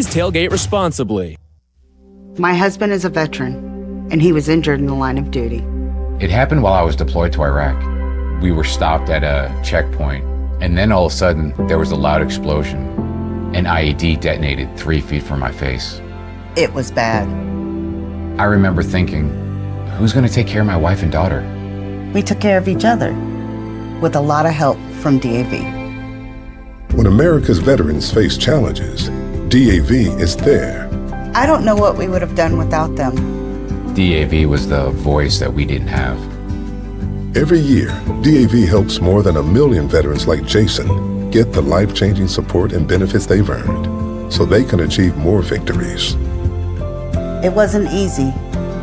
Please tailgate responsibly. My husband is a veteran, and he was injured in the line of duty. It happened while I was deployed to Iraq. We were stopped at a checkpoint, and then all of a sudden, there was a loud explosion. An IED detonated 3 feet from my face. It was bad. I remember thinking, who's going to take care of my wife and daughter? We took care of each other, with a lot of help from DAV. When America's veterans face challenges, DAV is there. I don't know what we would have done without them. DAV was the voice that we didn't have. Every year, DAV helps more than 1 million veterans like Jason get the life-changing support and benefits they've earned so they can achieve more victories. It wasn't easy,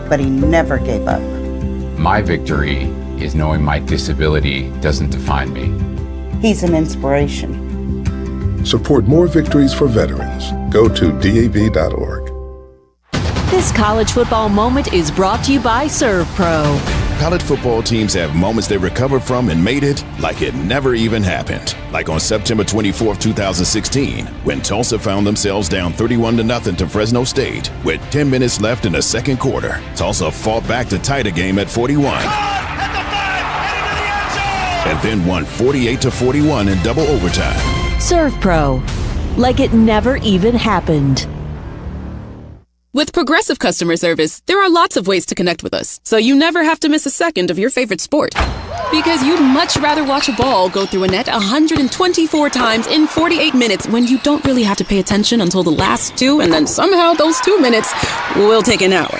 but he never gave up. My victory is knowing my disability doesn't define me. He's an inspiration. Support more victories for veterans. Go to DAV.org. This college football moment is brought to you by ServPro. College football teams have moments they recovered from and made it like it never even happened. Like on September 24, 2016, when Tulsa found themselves down 31-0 to Fresno State with 10 minutes left in the second quarter. Tulsa fought back to tie the game at 41. And then won 48-41 in double overtime. ServPro, like it never even happened. With Progressive Customer Service, there are lots of ways to connect with us, so you never have to miss a second of your favorite sport. Because you'd much rather watch a ball go through a net 124 times in 48 minutes when you don't really have to pay attention until the last 2, and then somehow those 2 minutes will take an hour.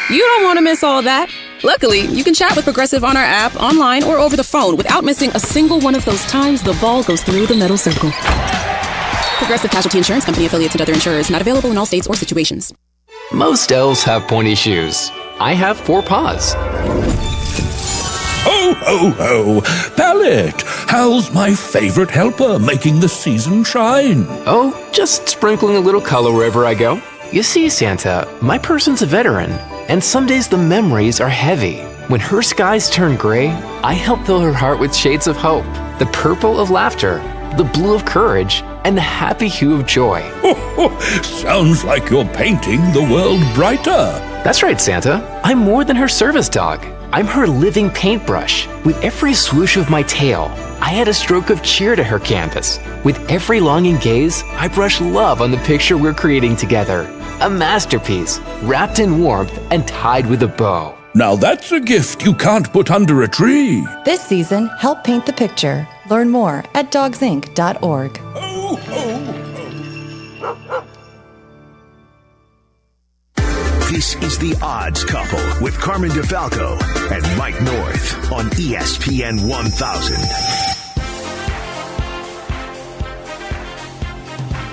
You don't want to miss all that. Luckily, you can chat with Progressive on our app, online, or over the phone without missing a single one of those times the ball goes through the metal circle. Progressive Casualty Insurance Company, affiliates, and other insurers. Not available in all states or situations. Most elves have pointy shoes. I have 4 paws. Ho, ho, ho! Pallet, how's my favorite helper making the season shine? Oh, just sprinkling a little color wherever I go. You see, Santa, my person's a veteran, and some days the memories are heavy. When her skies turn gray, I help fill her heart with shades of hope, the purple of laughter, the blue of courage, and the happy hue of joy. Sounds like you're painting the world brighter. That's right, Santa. I'm more than her service dog. I'm her living paintbrush. With every swoosh of my tail, I add a stroke of cheer to her canvas. With every longing gaze, I brush love on the picture we're creating together. A masterpiece, wrapped in warmth and tied with a bow. Now that's a gift you can't put under a tree. This season, help paint the picture. Learn more at dogsinc.org. Oh, oh. This is The Odds Couple with Carmen DeFalco and Mike North on ESPN 1000.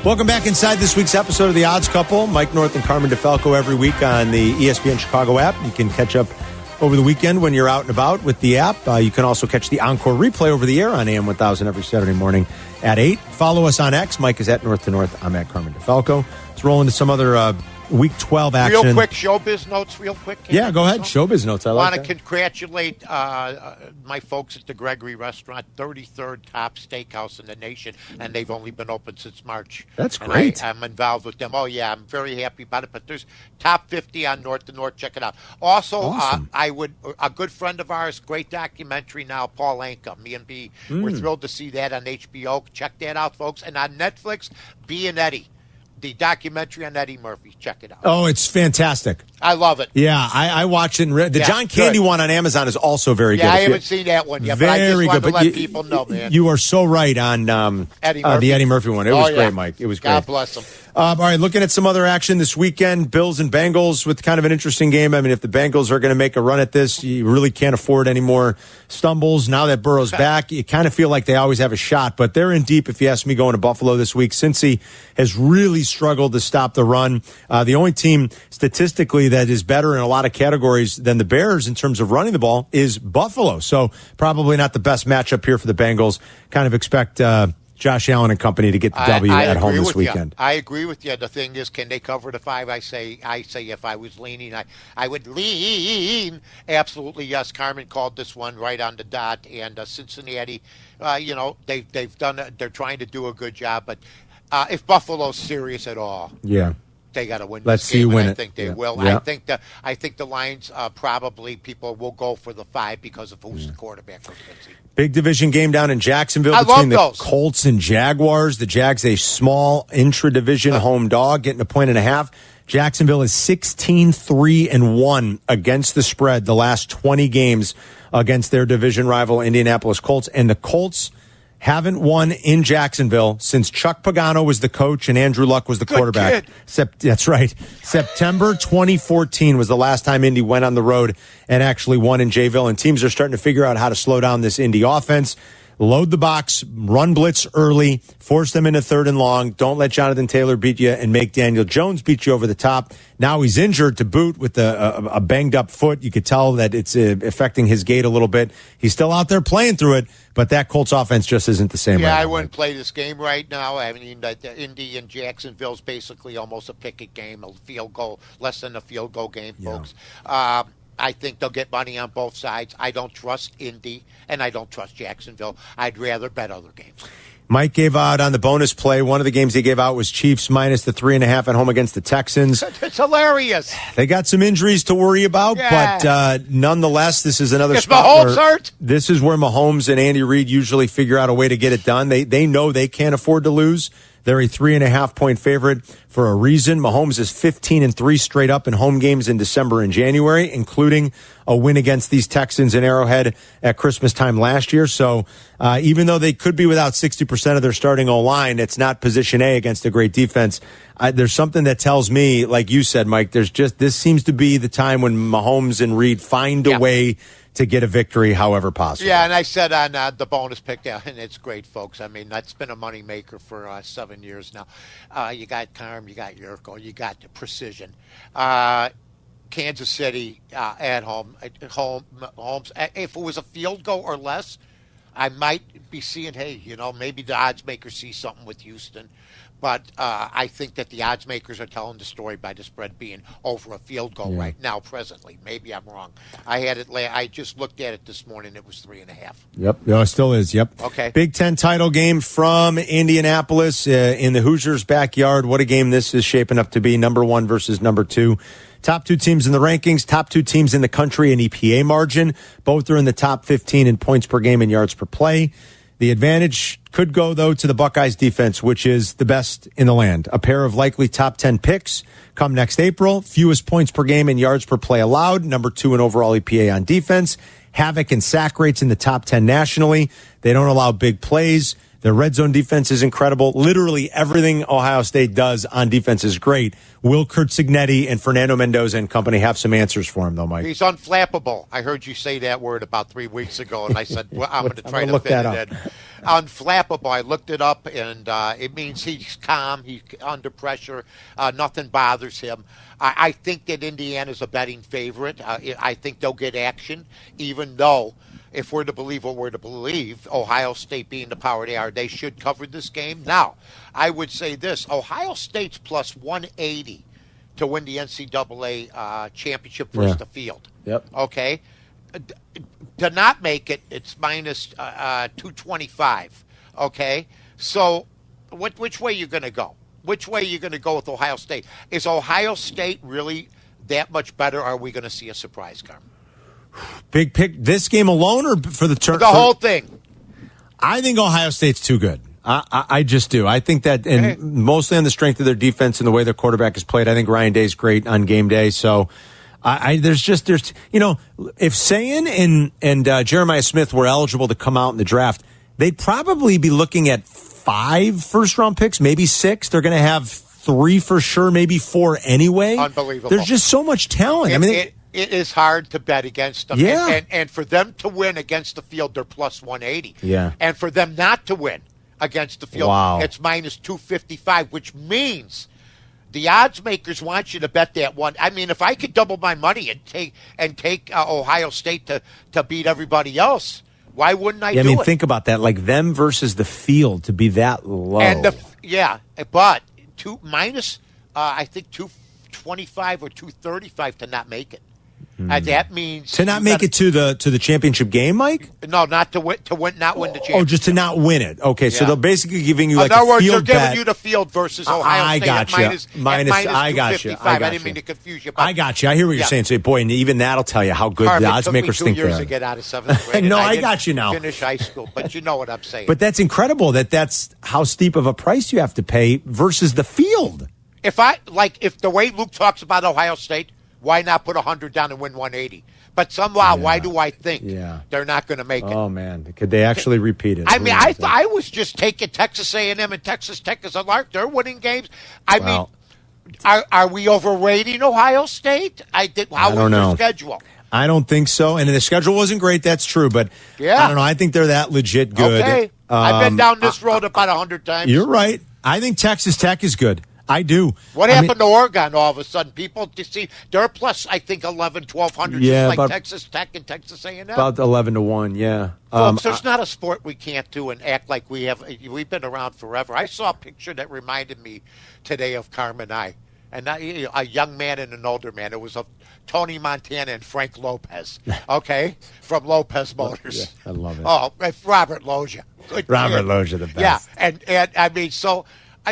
Welcome back inside this week's episode of The Odds Couple. Mike North and Carmen DeFalco every week on the ESPN Chicago app. You can catch up over the weekend when you're out and about with the app. You can also catch the encore replay over the air on AM 1000 every Saturday morning at 8. Follow us on X. Mike is at North to North. I'm at Carmen DeFalco. Let's roll into some other Week 12 action. Real quick, showbiz notes, real quick. Yeah, go ahead. Showbiz notes. I like that. Want to congratulate my folks at the Gregory Restaurant, 33rd top steakhouse in the nation, and they've only been open since March. That's great. I'm involved with them. Oh, yeah, I'm very happy about it. But there's top 50 on North to North. Check it out. Also, awesome. A good friend of ours, great documentary now, Paul Anka. Me and B, we're thrilled to see that on HBO. Check that out, folks. And on Netflix, B and Eddie. The documentary on Eddie Murphy. Check it out. Oh, it's fantastic. I love it. Yeah, I watched it. The John Candy one on Amazon is also very good. Yeah, I haven't seen that one yet, but I just wanted to let people know, man. You are so right on the Eddie Murphy one. It was great, Mike. It was great. God bless him. All right, looking at some other action this weekend, Bills and Bengals with kind of an interesting game. I mean, if the Bengals are going to make a run at this, you really can't afford any more stumbles. Now that Burrow's back, you kind of feel like they always have a shot, but they're in deep, if you ask me, going to Buffalo this week. Cincy has really struggled to stop the run. The only team statistically that is better in a lot of categories than the Bears in terms of running the ball is Buffalo. So probably not the best matchup here for the Bengals. Kind of expect Josh Allen and company to get the W at home this weekend. I agree with you. The thing is, can they cover the 5? I say if I was leaning, I would lean. Absolutely, yes. Carmen called this one right on the dot. And Cincinnati, they've done it. They're trying to do a good job, but If Buffalo's serious at all, they got to win. Let's this see game, you win I it. think they will. Yeah. I think the Lions probably people will go for the 5 because of who's the quarterback for Cincy. Big division game down in Jacksonville I between the love those. Colts and Jaguars. The Jags, a small intra-division home dog, getting 1.5 points. Jacksonville is 16-3-1 against the spread the last 20 games against their division rival Indianapolis Colts. And the Colts haven't won in Jacksonville since Chuck Pagano was the coach and Andrew Luck was the quarterback. That's right. September 2014 was the last time Indy went on the road and actually won in Jayville. And teams are starting to figure out how to slow down this Indy offense. Load the box, run blitz early, force them into 3rd and long. Don't let Jonathan Taylor beat you and make Daniel Jones beat you over the top. Now he's injured to boot with a banged up foot. You could tell that it's affecting his gait a little bit. He's still out there playing through it, but that Colts offense just isn't the same. Yeah, right I now. wouldn't play this game right now. I mean, the Indy and Jacksonville's basically almost a picket game, a field goal, less than a field goal game, folks. I think they'll get money on both sides. I don't trust Indy, and I don't trust Jacksonville. I'd rather bet other games. Mike gave out on the bonus play. One of the games he gave out was Chiefs minus the 3.5 at home against the Texans. It's hilarious. They got some injuries to worry about, but nonetheless, this is another spot Mahomes hurt? This is where Mahomes and Andy Reid usually figure out a way to get it done. They know they can't afford to lose. They're a 3.5-point favorite for a reason. Mahomes is 15-3 straight up in home games in December and January, including a win against these Texans in Arrowhead at Christmas time last year. So even though they could be without 60% of their starting O-line, it's not position A against a great defense. There's something that tells me, like you said, Mike, this seems to be the time when Mahomes and Reid find a way to get a victory however possible. Yeah, and I said on the bonus pick, and it's great, folks. I mean, that's been a moneymaker for 7 years now. You got Carm, you got Yurko, you got Precision. Kansas City at home. Holmes. If it was a field goal or less, I might be seeing, maybe the odds makers see something with Houston. But I think that the odds makers are telling the story by the spread being over a field goal right now, presently. Maybe I'm wrong. I just looked at it this morning. It was 3.5. Yep. No, it still is. Yep. Okay. Big Ten title game from Indianapolis in the Hoosiers' backyard. What a game this is shaping up to be. Number 1 versus number 2. Top 2 teams in the rankings, top 2 teams in the country in EPA margin. Both are in the top 15 in points per game and yards per play. The advantage could go, though, to the Buckeyes defense, which is the best in the land. A pair of likely top 10 picks come next April. Fewest points per game and yards per play allowed. Number 2 in overall EPA on defense. Havoc and sack rates in the top 10 nationally. They don't allow big plays. Their red zone defense is incredible. Literally everything Ohio State does on defense is great. Will Kurtzignetti and Fernando Mendoza and company have some answers for him, though, Mike? He's unflappable. I heard you say that word about 3 weeks ago, and I said, well, I'm going to try to look fit that it up. in. Unflappable. I looked it up, and it means he's calm. He's under pressure. Nothing bothers him. I think that Indiana's a betting favorite. I think they'll get action, even though, if we're to believe what we're to believe, Ohio State being the power they are, they should cover this game. Now, I would say this. Ohio State's plus 180 to win the NCAA championship versus the field. Yep. Okay? To not make it, it's minus 225. Okay? So which way are you going to go? Which way are you going to go with Ohio State? Is Ohio State really that much better, or are we going to see a surprise, Carmen? Big pick this game alone or for the turn? The whole thing. I think Ohio State's too good. I just do. I think that, and mostly on the strength of their defense and the way their quarterback is played. I think Ryan Day's great on game day. So there's if Sayan and Jeremiah Smith were eligible to come out in the draft, they'd probably be looking at 5 first-round picks, maybe 6. They're going to have 3 for sure, maybe 4 anyway. Unbelievable. There's just so much talent. It is hard to bet against them. Yeah. And for them to win against the field, they're plus 180. Yeah. And for them not to win against the field, it's minus 255, which means the odds makers want you to bet that one. I mean, if I could double my money and take Ohio State to beat everybody else, why wouldn't I do it? I mean, think about that. Like them versus the field to be that low. And but minus, I think 225 or 235 to not make it. That means to not make it to the championship game, Mike. No, not to win the championship. Oh, just to not win it. Okay, so they're basically giving you like in other a words, field they're bet. giving you the field versus Ohio State at minus I got you. I didn't mean to confuse you. I got you. I hear what you're saying. So, boy, and even that'll tell you how good the odds makers think they are. It took me 2 years to get out of 7th grade. No, I got you now. Finish high school, but you know what I'm saying. But that's incredible that's how steep of a price you have to pay versus the field. If the way Luke talks about Ohio State, why not put 100 down and win 180? But somehow, why do I think they're not going to make it? Oh, man. Could they actually repeat it? I mean, I was just taking Texas A&M and Texas Tech as a lark. They're winning games. I mean, are we overrating Ohio State? How was their schedule? I don't think so. And the schedule wasn't great, that's true. But I don't know. I think they're that legit good. Okay. I've been down this road about 100 times. You're right. I think Texas Tech is good. I do. What happened to Oregon all of a sudden? People see they're plus, I think, 1,100, 1,200, just like Texas Tech and Texas A&M. About 11-1, yeah. Folks, there's not a sport we can't do and act like we have. We've been around forever. I saw a picture that reminded me today of Carmen I. And a young man and an older man. It was Tony Montana and Frank Lopez, okay, from Lopez Motors. Yeah, I love it. Oh, Robert Loggia. Robert Loggia, the best. Yeah, and I mean, so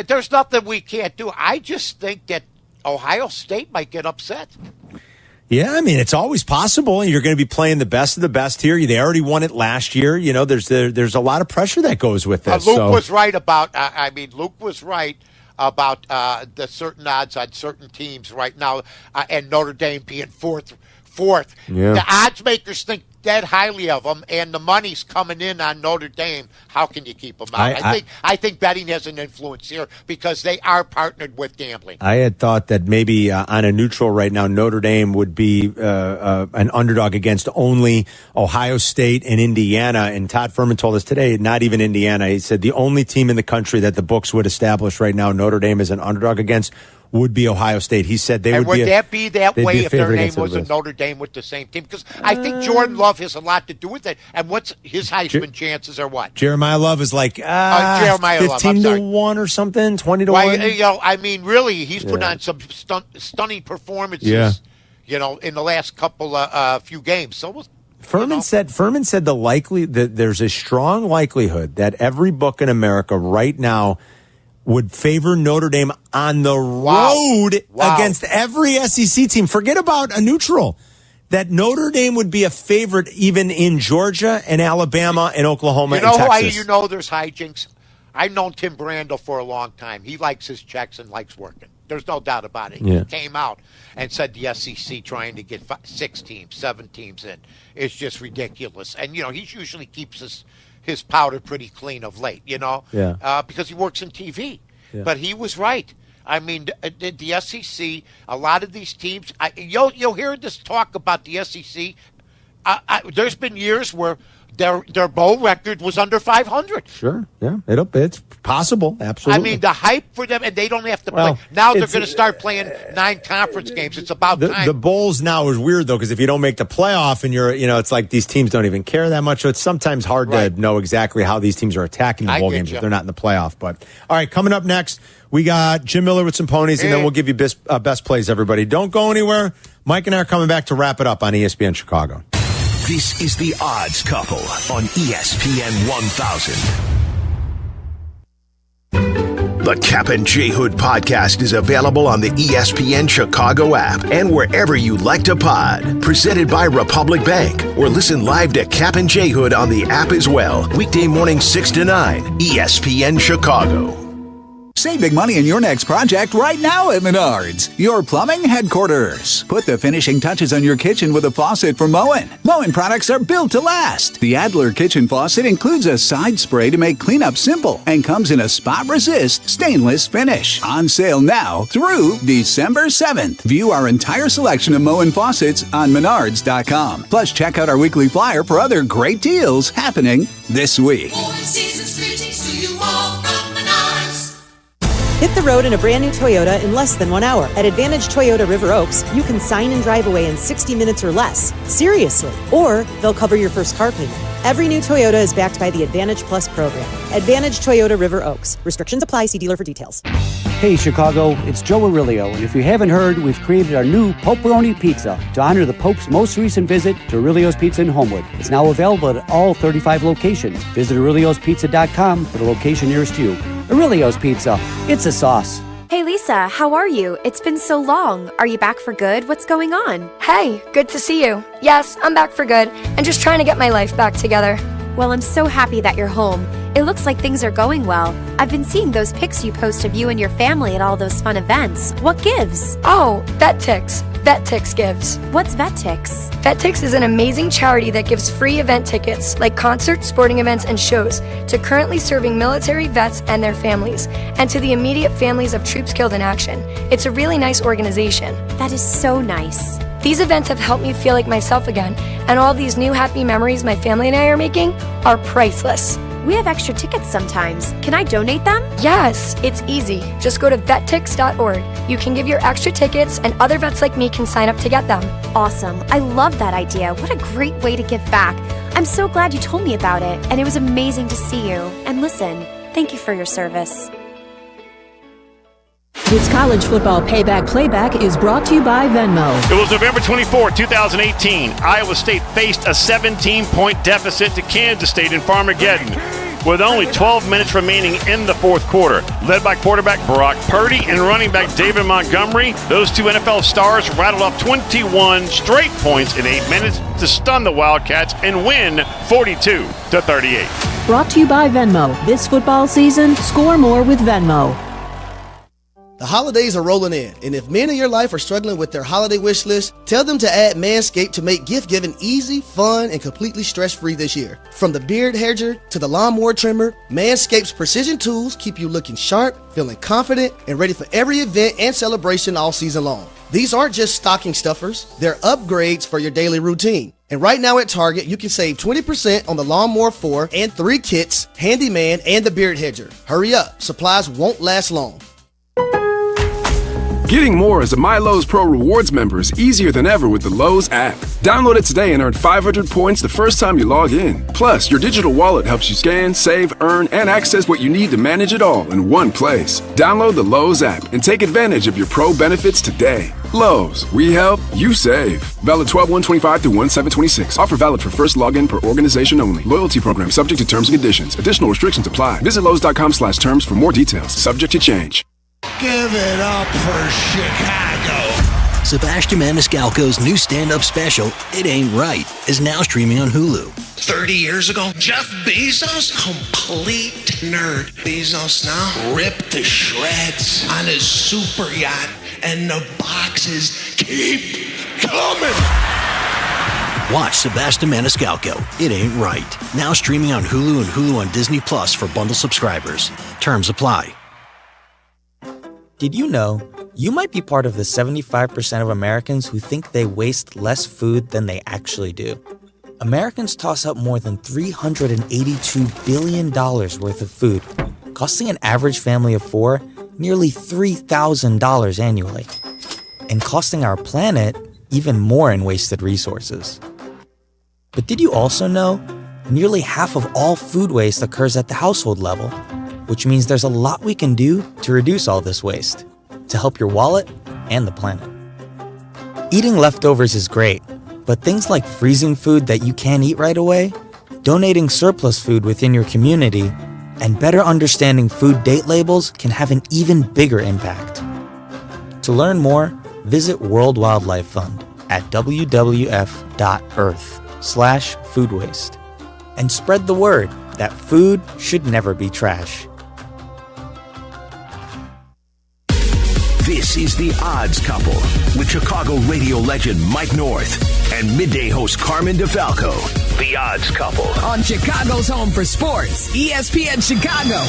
there's nothing we can't do. I just think that Ohio State might get upset. Yeah, I mean, it's always possible. You're going to be playing the best of the best here. They already won it last year. You know, there's a lot of pressure that goes with this. Luke was right about. Luke was right about the certain odds on certain teams right now, and Notre Dame being fourth. Yeah. The odds makers think that highly of them, and the money's coming in on Notre Dame. How can you keep them out? I think betting has an influence here because they are partnered with gambling. I had thought that maybe on a neutral right now, Notre Dame would be an underdog against only Ohio State and Indiana. And Todd Furman told us today, not even Indiana. He said the only team in the country that the books would establish right now Notre Dame is an underdog against would be Ohio State. He said they would be. Would that be that way if their name was a Notre Dame with the same team? Because I think Jordan Love has a lot to do with it. And what's his Heisman chances are what? Jeremiah Love is like 15 to 1 or something, 20 to 1. You know, I mean, really, he's put on some stunning performances. You know, in the last couple few games. So. Furman said that there's a strong likelihood that every book in America right now would favor Notre Dame on the road against every SEC team. Forget about a neutral. That Notre Dame would be a favorite even in Georgia and Alabama and Oklahoma and Texas. You know there's hijinks? I've known Tim Brandel for a long time. He likes his checks and likes working. There's no doubt about it. Yeah. He came out and said the SEC trying to get 6 teams, 7 teams in is just ridiculous. And, you know, he usually keeps his powder pretty clean of late, you know, because he works in TV. Yeah. But he was right. I mean, the SEC, a lot of these teams, you'll hear this talk about the SEC. There's been years where their bowl record was under 500. Sure, yeah, it's possible, absolutely. I mean, the hype for them, and they don't have to play. Now they're going to start playing 9 conference games. It's about time. The bowls now is weird, though, because if you don't make the playoff and it's like these teams don't even care that much. So it's sometimes hard to know exactly how these teams are attacking the bowl games if they're not in the playoff. But, all right, coming up next, we got Jim Miller with some ponies, and then we'll give you best plays, everybody. Don't go anywhere. Mike and I are coming back to wrap it up on ESPN Chicago. This is The Odds Couple on ESPN 1000. The Cap and J Hood podcast is available on the ESPN Chicago app and wherever you like to pod. Presented by Republic Bank. Or listen live to Cap and J Hood on the app as well. Weekday morning 6 to 9, ESPN Chicago. Save big money in your next project right now at Menards, your plumbing headquarters. Put the finishing touches on your kitchen with a faucet from Moen. Moen products are built to last. The Adler kitchen faucet includes a side spray to make cleanup simple and comes in a spot-resist stainless finish. On sale now through December 7th. View our entire selection of Moen faucets on Menards.com. Plus, check out our weekly flyer for other great deals happening this week. Hit the road in a brand new Toyota in less than 1 hour. At Advantage Toyota River Oaks, you can sign and drive away in 60 minutes or less. Seriously. Or they'll cover your first car payment. Every new Toyota is backed by the Advantage Plus program. Advantage Toyota River Oaks. Restrictions apply. See dealer for details. Hey Chicago, it's Joe Aurelio, and if you haven't heard, we've created our new Poperoni Pizza to honor the Pope's most recent visit to Aurelio's Pizza in Homewood. It's now available at all 35 locations. Visit Aurelio'sPizza.com for the location nearest you. Aurelio's Pizza, it's a sauce. Hey Lisa, how are you? It's been so long. Are you back for good? What's going on? Hey, good to see you. Yes, I'm back for good and just trying to get my life back together. Well, I'm so happy that you're home. It looks like things are going well. I've been seeing those pics you post of you and your family at all those fun events. What gives? Oh, VetTix. VetTix gives. What's VetTix? VetTix is an amazing charity that gives free event tickets, like concerts, sporting events, and shows, to currently serving military vets and their families, and to the immediate families of troops killed in action. It's a really nice organization. That is so nice. These events have helped me feel like myself again, and all these new happy memories my family and I are making are priceless. We have extra tickets sometimes. Can I donate them? Yes, it's easy. Just go to vettix.org. You can give your extra tickets, and other vets like me can sign up to get them. Awesome. I love that idea. What a great way to give back. I'm so glad you told me about it, and it was amazing to see you. And listen, thank you for your service. This college football playback is brought to you by Venmo. It was November 24, 2018. Iowa State faced a 17-point deficit to Kansas State in Farmageddon with only 12 minutes remaining in the fourth quarter. Led by quarterback Brock Purdy and running back David Montgomery, those two NFL stars rattled off 21 straight points in 8 minutes to stun the Wildcats and win 42-38. Brought to you by Venmo. This football season, score more with Venmo. The holidays are rolling in, and if men in your life are struggling with their holiday wish list, tell them to add Manscaped to make gift-giving easy, fun, and completely stress-free this year. From the beard hedger to the lawnmower trimmer, Manscaped's precision tools keep you looking sharp, feeling confident, and ready for every event and celebration all season long. These aren't just stocking stuffers, they're upgrades for your daily routine. And right now at Target, you can save 20% on the Lawnmower 4 and 3 kits, Handyman, and the beard hedger. Hurry up, supplies won't last long. Getting more as a MyLowe's Pro Rewards member is easier than ever with the Lowe's app. Download it today and earn 500 points the first time you log in. Plus, your digital wallet helps you scan, save, earn, and access what you need to manage it all in one place. Download the Lowe's app and take advantage of your Pro benefits today. Lowe's, we help, you save. Valid 12/1/25 through 1/7/26. Offer valid for first login per organization only. Loyalty program subject to terms and conditions. Additional restrictions apply. Visit Lowe's.com/terms for more details. Subject to change. Give it up for Chicago. Sebastian Maniscalco's new stand-up special, It Ain't Right, is now streaming on Hulu. 30 years ago, Jeff Bezos, complete nerd. Bezos now ripped to shreds on his super yacht, and the boxes keep coming. Watch Sebastian Maniscalco, It Ain't Right, now streaming on Hulu and Hulu on Disney Plus for bundle subscribers. Terms apply. Did you know you might be part of the 75% of Americans who think they waste less food than they actually do? Americans toss out more than $382 billion worth of food, costing an average family of 4 nearly $3,000 annually, and costing our planet even more in wasted resources. But did you also know nearly half of all food waste occurs at the household level? Which means there's a lot we can do to reduce all this waste, to help your wallet and the planet. Eating leftovers is great, but things like freezing food that you can't eat right away, donating surplus food within your community, and better understanding food date labels can have an even bigger impact. To learn more, visit World Wildlife Fund at wwf.earth/food waste and spread the word that food should never be trash. This is The Odds Couple with Chicago radio legend Mike North and midday host Carmen DeFalco. The Odds Couple on Chicago's home for sports, ESPN Chicago.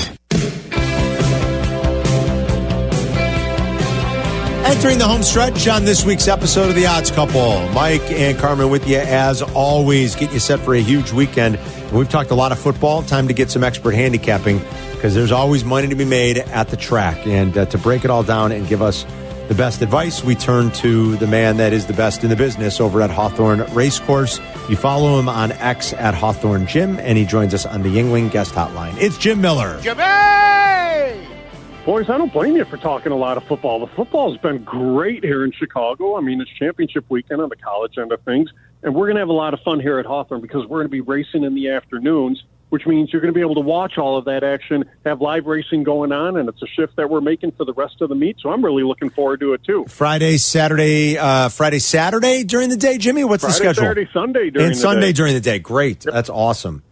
Entering the home stretch on this week's episode of The Odds Couple. Mike and Carmen with you as always. Get you set for a huge weekend. We've talked a lot of football. Time to get some expert handicapping because there's always money to be made at the track. And to break it all down and give us the best advice, we turn to the man that is the best in the business over at Hawthorne Racecourse. You follow him on X at Hawthorne Gym, and he joins us on the Yingling Guest Hotline. It's Jim Miller. Jimmy! Boys, I don't blame you for talking a lot of football. The football's been great here in Chicago. I mean, it's championship weekend on the college end of things, and we're going to have a lot of fun here at Hawthorne because we're going to be racing in the afternoons, which means you're going to be able to watch all of that action, have live racing going on, and it's a shift that we're making for the rest of the meet, so I'm really looking forward to it, too. Friday, Saturday during the day, Jimmy? What's the schedule? Saturday, Sunday during the day. And Sunday during the day. Great. Yep. That's awesome.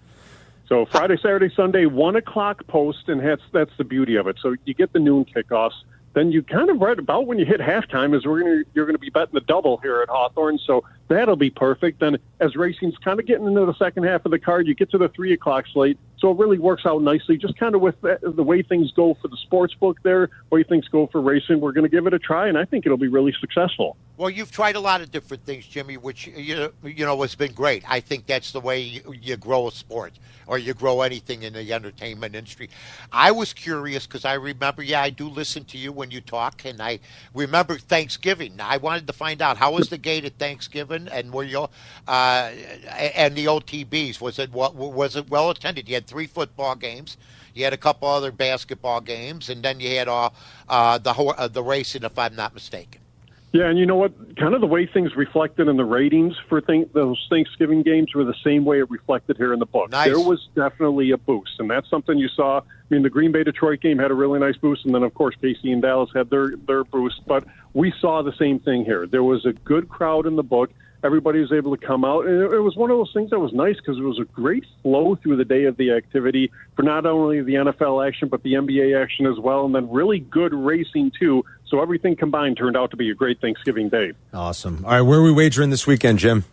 So Friday, Saturday, Sunday, 1 o'clock post, and that's the beauty of it. So you get the noon kickoffs. Then you kind of right about when you hit halftime is you're going to be betting the double here at Hawthorne. So that'll be perfect. Then as racing's kind of getting into the second half of the card, you get to the 3 o'clock slate. So it really works out nicely. Just kind of with the way things go for the sports book there, way things go for racing, we're going to give it a try, and I think it'll be really successful. Well, you've tried a lot of different things, Jimmy, which you know has been great. I think that's the way you grow a sport or you grow anything in the entertainment industry. I was curious because I remember, I do listen to you when you talk, and I remember Thanksgiving. I wanted to find out how was the gate at Thanksgiving, and were you and the OTBs, was it well attended? You had 3 football games. You had a couple other basketball games, and then you had the racing, if I'm not mistaken. Yeah, and you know what? Kind of the way things reflected in the ratings for those Thanksgiving games were the same way it reflected here in the book. Nice. There was definitely a boost, and that's something you saw. I mean, the Green Bay-Detroit game had a really nice boost, and then, of course, KC and Dallas had their boost. But we saw the same thing here. There was a good crowd in the book. Everybody was able to come out, and it was one of those things that was nice because it was a great flow through the day of the activity for not only the NFL action but the NBA action as well, and then really good racing too. So everything combined turned out to be a great Thanksgiving day. Awesome. All right, where are we wagering this weekend, Jim?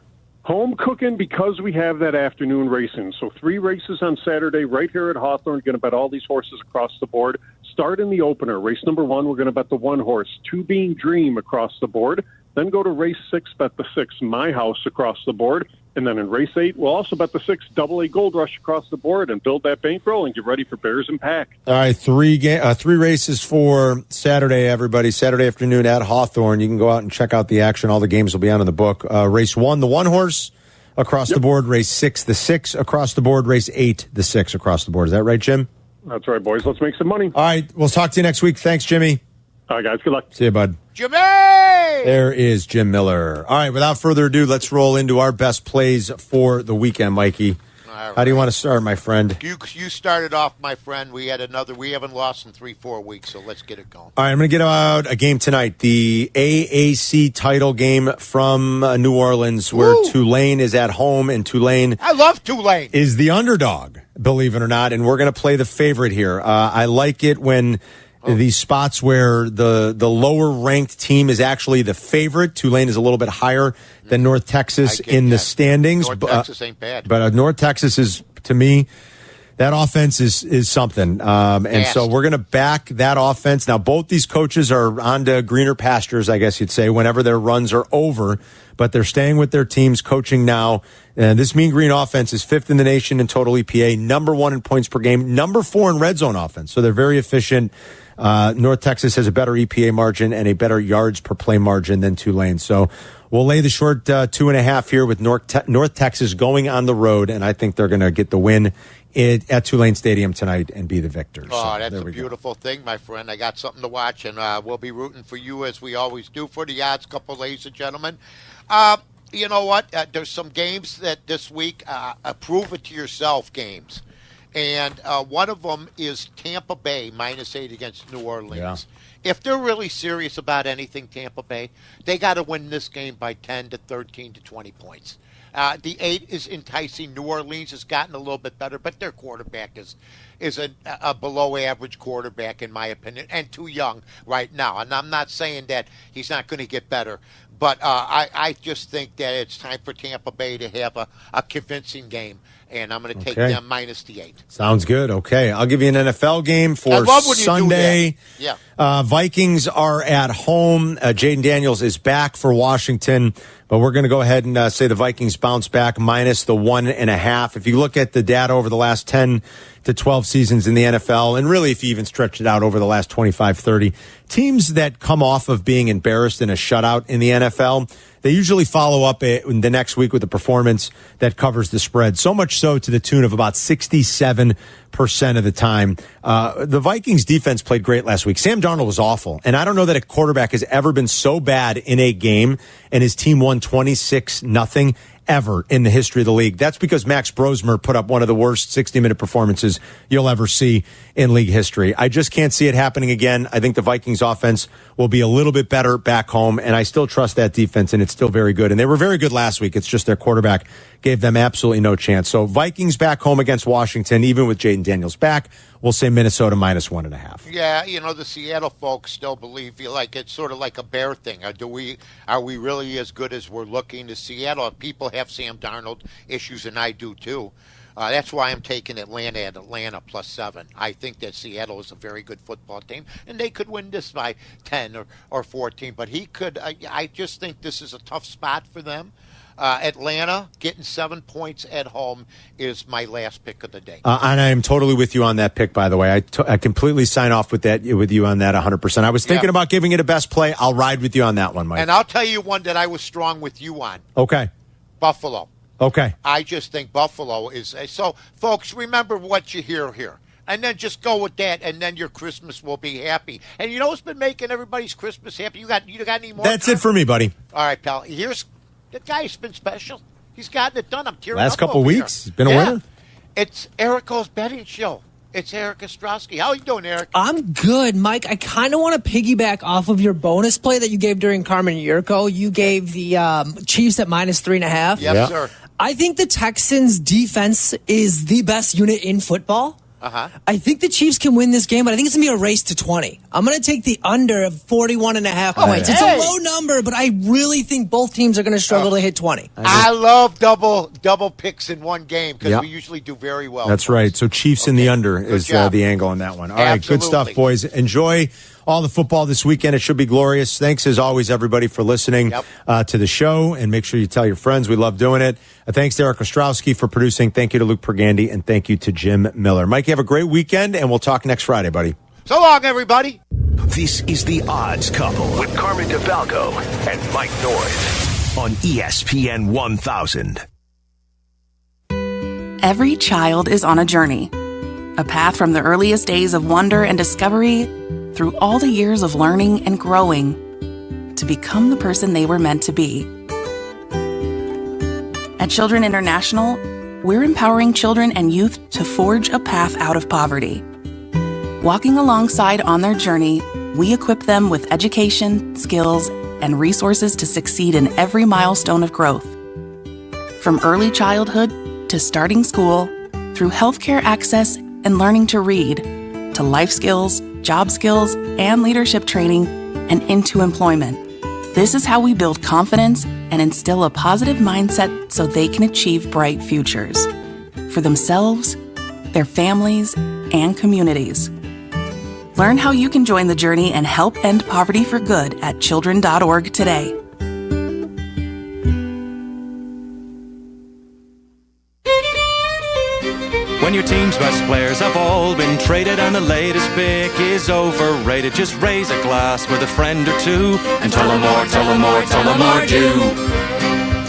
Home cooking because we have that afternoon racing. So 3 races on Saturday right here at Hawthorne. Going to bet all these horses across the board. Start in the opener. Race number 1, we're going to bet the 1 horse, 2 Being Dream across the board. Then go to race 6, bet the 6, My House across the board. And then in race 8, we'll also bet the 6, Double A Gold Rush across the board and build that bankroll and get ready for Bears and Pack. All right, 3 races for Saturday, everybody. Saturday afternoon at Hawthorne. You can go out and check out the action. All the games will be on in the book. Race 1, the 1 horse across the board. Race 6, the 6 across the board. Race 8, the 6 across the board. Is that right, Jim? That's right, boys. Let's make some money. All right, we'll talk to you next week. Thanks, Jimmy. All right, guys. Good luck. See you, bud. Jimmy! There is Jim Miller. All right, without further ado, let's roll into our best plays for the weekend, Mikey. Right. How do you want to start, my friend? You started off, my friend. We haven't lost in 3-4 weeks, so let's get it going. All right, I'm going to get out a game tonight, the AAC title game from New Orleans, where Tulane is at home, and Tulane. I love Tulane. Is the underdog, believe it or not, and we're going to play the favorite here. I like it when these spots where the lower ranked team is actually the favorite. Tulane is a little bit higher than North Texas in the standings. North Texas ain't bad. But North Texas is, to me, that offense is something. And so we're going to back that offense. Now, both these coaches are on to greener pastures, I guess you'd say, whenever their runs are over. But they're staying with their teams, coaching now. And this Mean Green offense is 5th in the nation in total EPA, number 1 in points per game, number 4 in red zone offense. So they're very efficient. North Texas has a better EPA margin and a better yards per play margin than Tulane. So we'll lay the short 2.5 here with North Texas going on the road, and I think they're going to get the win at Tulane Stadium tonight and be the victors. Oh, that's a beautiful thing, my friend. I got something to watch, and we'll be rooting for you as we always do for the odds couple, ladies and gentlemen. You know what? There's some games that this week, prove it to yourself games. And one of them is Tampa Bay -8 against New Orleans. Yeah. If they're really serious about anything, Tampa Bay, they got to win this game by 10 to 13 to 20 points. The 8 is enticing. New Orleans has gotten a little bit better, but their quarterback is a below-average quarterback, in my opinion, and too young right now. And I'm not saying that he's not going to get better, but I just think that it's time for Tampa Bay to have a convincing game, and I'm going to take them -8. Sounds good. Okay, I'll give you an NFL game for I love when Sunday. You do that. Yeah. Vikings are at home. Jaden Daniels is back for Washington, but we're going to go ahead and say the Vikings bounce back -1.5. If you look at the data over the last 10 to 12 seasons in the NFL. And really, if you even stretch it out over the last 25, 30, teams that come off of being embarrassed in a shutout in the NFL, they usually follow up the next week with a performance that covers the spread. So much so to the tune of about 67% of the time. The Vikings defense played great last week. Sam Darnold was awful. And I don't know that a quarterback has ever been so bad in a game and his team won 26-0 ever in the history of the league. That's because Max Brosmer put up one of the worst 60-minute performances you'll ever see in league history. I just can't see it happening again. I think the Vikings offense will be a little bit better back home, and I still trust that defense, and it's still very good. And they were very good last week. It's just their quarterback gave them absolutely no chance. So Vikings back home against Washington, even with Jaden Daniels back, we'll say Minnesota minus 1.5. Yeah, the Seattle folks still feel like it's sort of like a Bear thing. Are we really as good as we're looking to Seattle? People have Sam Darnold issues, and I do too. That's why I'm taking Atlanta at Atlanta +7. I think that Seattle is a very good football team, and they could win this by 10 or 14. But he could. I just think this is a tough spot for them. Atlanta getting 7 points at home is my last pick of the day. And I am totally with you on that pick, by the way. I completely sign off with you on that 100%. I was thinking about giving it a best play. I'll ride with you on that one, Mike. And I'll tell you one that I was strong with you on. Okay. Buffalo. Okay. I just think Buffalo is so. Folks, remember what you hear here. And then just go with that, and then your Christmas will be happy. And you know what's been making everybody's Christmas happy? You got any more? That's it for me, buddy. All right, pal. Here's the guy's been special. He's gotten it done. I'm tearing Last up couple over weeks, here. he's been a winner. It's Erico's betting show. It's Eric Ostrowski. How you doing, Eric? I'm good, Mike. I kind of want to piggyback off of your bonus play that you gave during Carmen Yurko. You gave the Chiefs at -3.5. Yes, sir. I think the Texans' defense is the best unit in football. I think the Chiefs can win this game, but I think it's going to be a race to 20. I'm going to take the under of 41.5 points. It's a low number, but I really think both teams are going to struggle to hit 20. I love double picks in one game because we usually do very well. That's right. So Chiefs in the under is the angle on that one. All right, good stuff, boys. Enjoy all the football this weekend. It should be glorious. Thanks, as always, everybody, for listening to the show. And make sure you tell your friends. We love doing it. Thanks to Eric Ostrowski for producing. Thank you to Luke Pergandy. And thank you to Jim Miller. Mike, you have a great weekend, and we'll talk next Friday, buddy. So long, everybody. This is The Odds Couple with Carmen DeFalco and Mike North on ESPN 1000. Every child is on a journey. A path from the earliest days of wonder and discovery through all the years of learning and growing to become the person they were meant to be. At Children International, we're empowering children and youth to forge a path out of poverty. Walking alongside on their journey, we equip them with education, skills, and resources to succeed in every milestone of growth. From early childhood to starting school, through healthcare access and learning to read, to life skills, job skills, and leadership training, and into employment. This is how we build confidence and instill a positive mindset so they can achieve bright futures for themselves, their families, and communities. Learn how you can join the journey and help end poverty for good at children.org today. When your team's best players have all been traded and the latest pick is overrated, just raise a glass with a friend or two and tell them more, tell them more, tell them more do.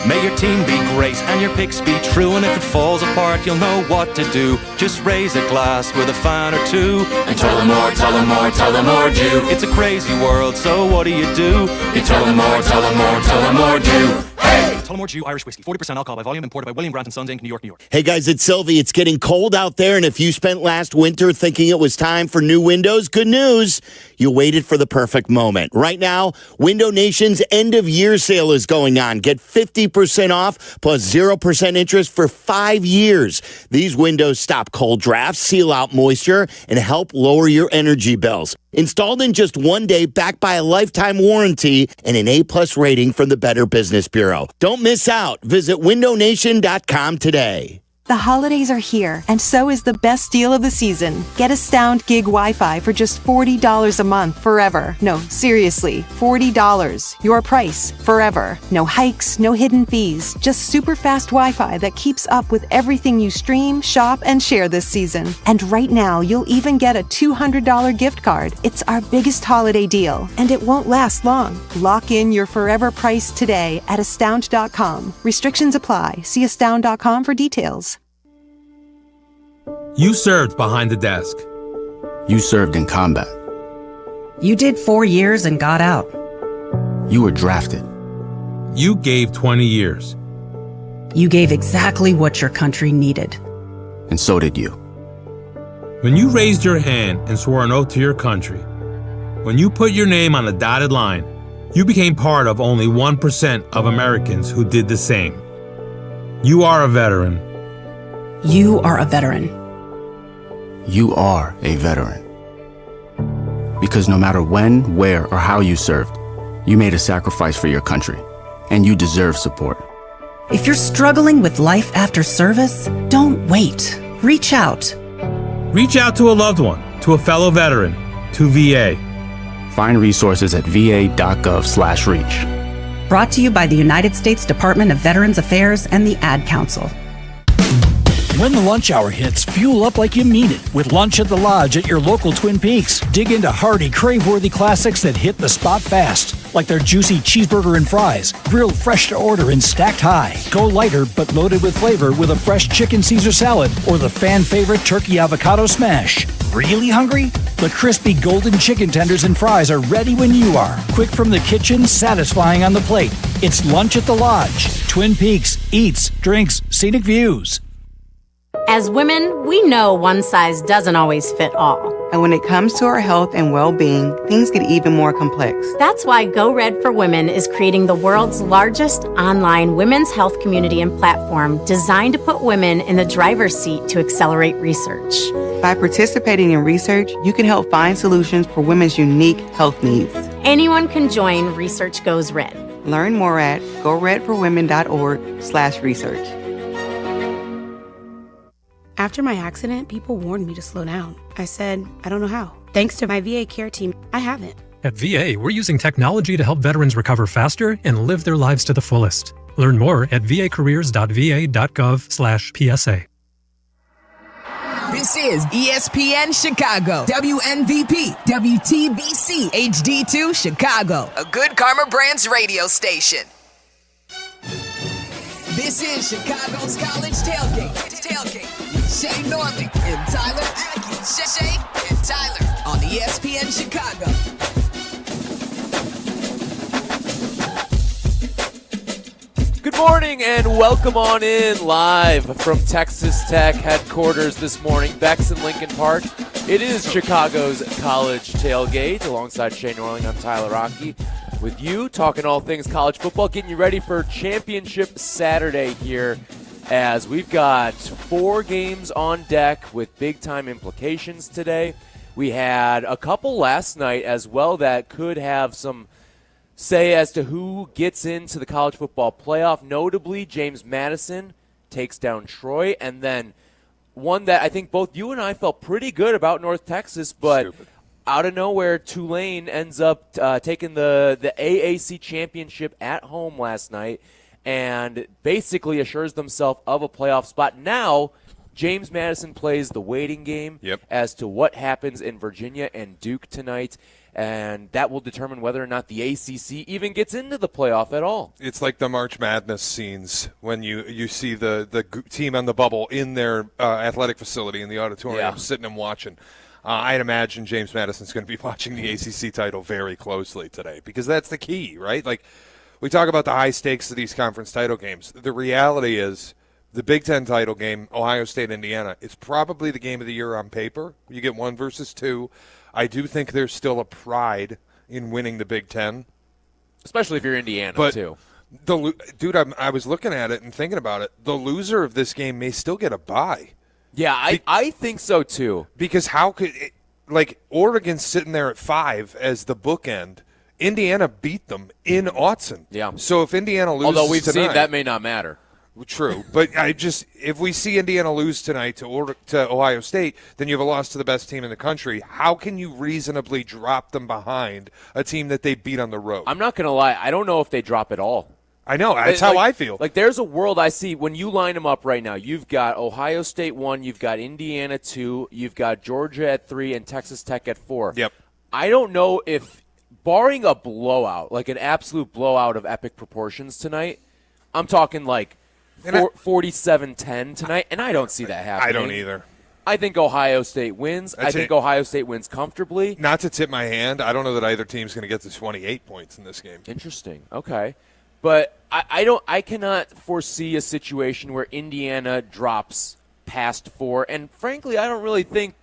May your team be great and your picks be true, and if it falls apart, you'll know what to do. Just raise a glass with a fan or two and tell them more, tell them more, tell them more do. It's a crazy world, so what do? You tell them more, tell them more, tell them more do. Hey! Tullamore Dew Irish Whiskey, 40% alcohol by volume, imported by William Grant & Sons Inc., New York, New York. Hey guys, it's Sylvie. It's getting cold out there, and if you spent last winter thinking it was time for new windows, good news. You waited for the perfect moment. Right now, Window Nation's end-of-year sale is going on. Get 50% off plus 0% interest for 5 years. These windows stop cold drafts, seal out moisture, and help lower your energy bills. Installed in just 1 day, backed by a lifetime warranty and an A+ rating from the Better Business Bureau. Don't miss out. Visit windownation.com today. The holidays are here, and so is the best deal of the season. Get Astound Gig Wi-Fi for just $40 a month forever. No, seriously, $40. Your price, forever. No hikes, no hidden fees, just super fast Wi-Fi that keeps up with everything you stream, shop, and share this season. And right now, you'll even get a $200 gift card. It's our biggest holiday deal, and it won't last long. Lock in your forever price today at astound.com. Restrictions apply. See astound.com for details. You served behind the desk. You served in combat. You did 4 years and got out. You were drafted. You gave 20 years. You gave exactly what your country needed. And so did you. When you raised your hand and swore an oath to your country, when you put your name on a dotted line, you became part of only 1% of Americans who did the same. You are a veteran. You are a veteran. You are a veteran. Because no matter when, where, or how you served, you made a sacrifice for your country, and you deserve support. If you're struggling with life after service, don't wait. Reach out. Reach out to a loved one, to a fellow veteran, to VA. Find resources at va.gov/reach. Brought to you by the United States Department of Veterans Affairs and the Ad Council. When the lunch hour hits, fuel up like you mean it with Lunch at the Lodge at your local Twin Peaks. Dig into hearty, crave-worthy classics that hit the spot fast, like their juicy cheeseburger and fries, grilled fresh to order and stacked high. Go lighter but loaded with flavor with a fresh chicken Caesar salad or the fan-favorite turkey avocado smash. Really hungry? The crispy golden chicken tenders and fries are ready when you are. Quick from the kitchen, satisfying on the plate. It's Lunch at the Lodge. Twin Peaks, eats, drinks, scenic views. As women, we know one size doesn't always fit all. And when it comes to our health and well-being, things get even more complex. That's why Go Red for Women is creating the world's largest online women's health community and platform designed to put women in the driver's seat to accelerate research. By participating in research, you can help find solutions for women's unique health needs. Anyone can join Research Goes Red. Learn more at goredforwomen.org/research. After my accident, people warned me to slow down. I said, I don't know how. Thanks to my VA care team, I haven't. At VA, we're using technology to help veterans recover faster and live their lives to the fullest. Learn more at vacareers.va.gov/PSA. This is ESPN Chicago, WNVP, WTBC, HD2 Chicago, a Good Karma Brands radio station. This is Chicago's College Tailgate. Shea Norman and Tyler Aki. Shea and Tyler on ESPN Chicago. Good morning and welcome on in live from Texas Tech headquarters this morning, Bex in Lincoln Park. It is Chicago's College Tailgate. Alongside Shea Norling, I'm Tyler Aki. With you, talking all things college football, getting you ready for Championship Saturday here, as we've got 4 games on deck with big-time implications today. We had a couple last night as well that could have some say as to who gets into the college football playoff. Notably, James Madison takes down Troy, and then one that I think both you and I felt pretty good about, North Texas, but out of nowhere, Tulane ends up taking the AAC championship at home last night and basically assures themselves of a playoff spot. Now, James Madison plays the waiting game as to what happens in Virginia and Duke tonight, and that will determine whether or not the ACC even gets into the playoff at all. It's like the March Madness scenes when you see the team on the bubble in their athletic facility in the auditorium sitting and watching. I'd imagine James Madison's going to be watching the ACC title very closely today because that's the key, right? Like, we talk about the high stakes of these conference title games. The reality is the Big Ten title game, Ohio State, Indiana, is probably the game of the year on paper. You get 1 versus 2. I do think there's still a pride in winning the Big Ten. Especially if you're Indiana, too. Dude, I was looking at it and thinking about it. The loser of this game may still get a bye. Yeah, I think so, too. Because how could Oregon's sitting there at 5 as the bookend. Indiana beat them in Autzen. Yeah. So if Indiana loses although we've tonight, seen that may not matter. True, but if we see Indiana lose tonight to Ohio State, then you have a loss to the best team in the country. How can you reasonably drop them behind a team that they beat on the road? I'm not going to lie. I don't know if they drop at all. I know. That's how I feel. Like, there's a world I see when you line them up right now. You've got Ohio State 1, you've got Indiana 2, you've got Georgia at 3, and Texas Tech at 4. Yep. I don't know if, barring a blowout, like an absolute blowout of epic proportions tonight, I'm talking like 47-10 tonight, and I don't see that happening. I don't either. I think Ohio State wins. I think Ohio State wins comfortably. Not to tip my hand, I don't know that either team's going to get to 28 points in this game. Interesting. Okay. But I cannot foresee a situation where Indiana drops past 4, and frankly, I don't really think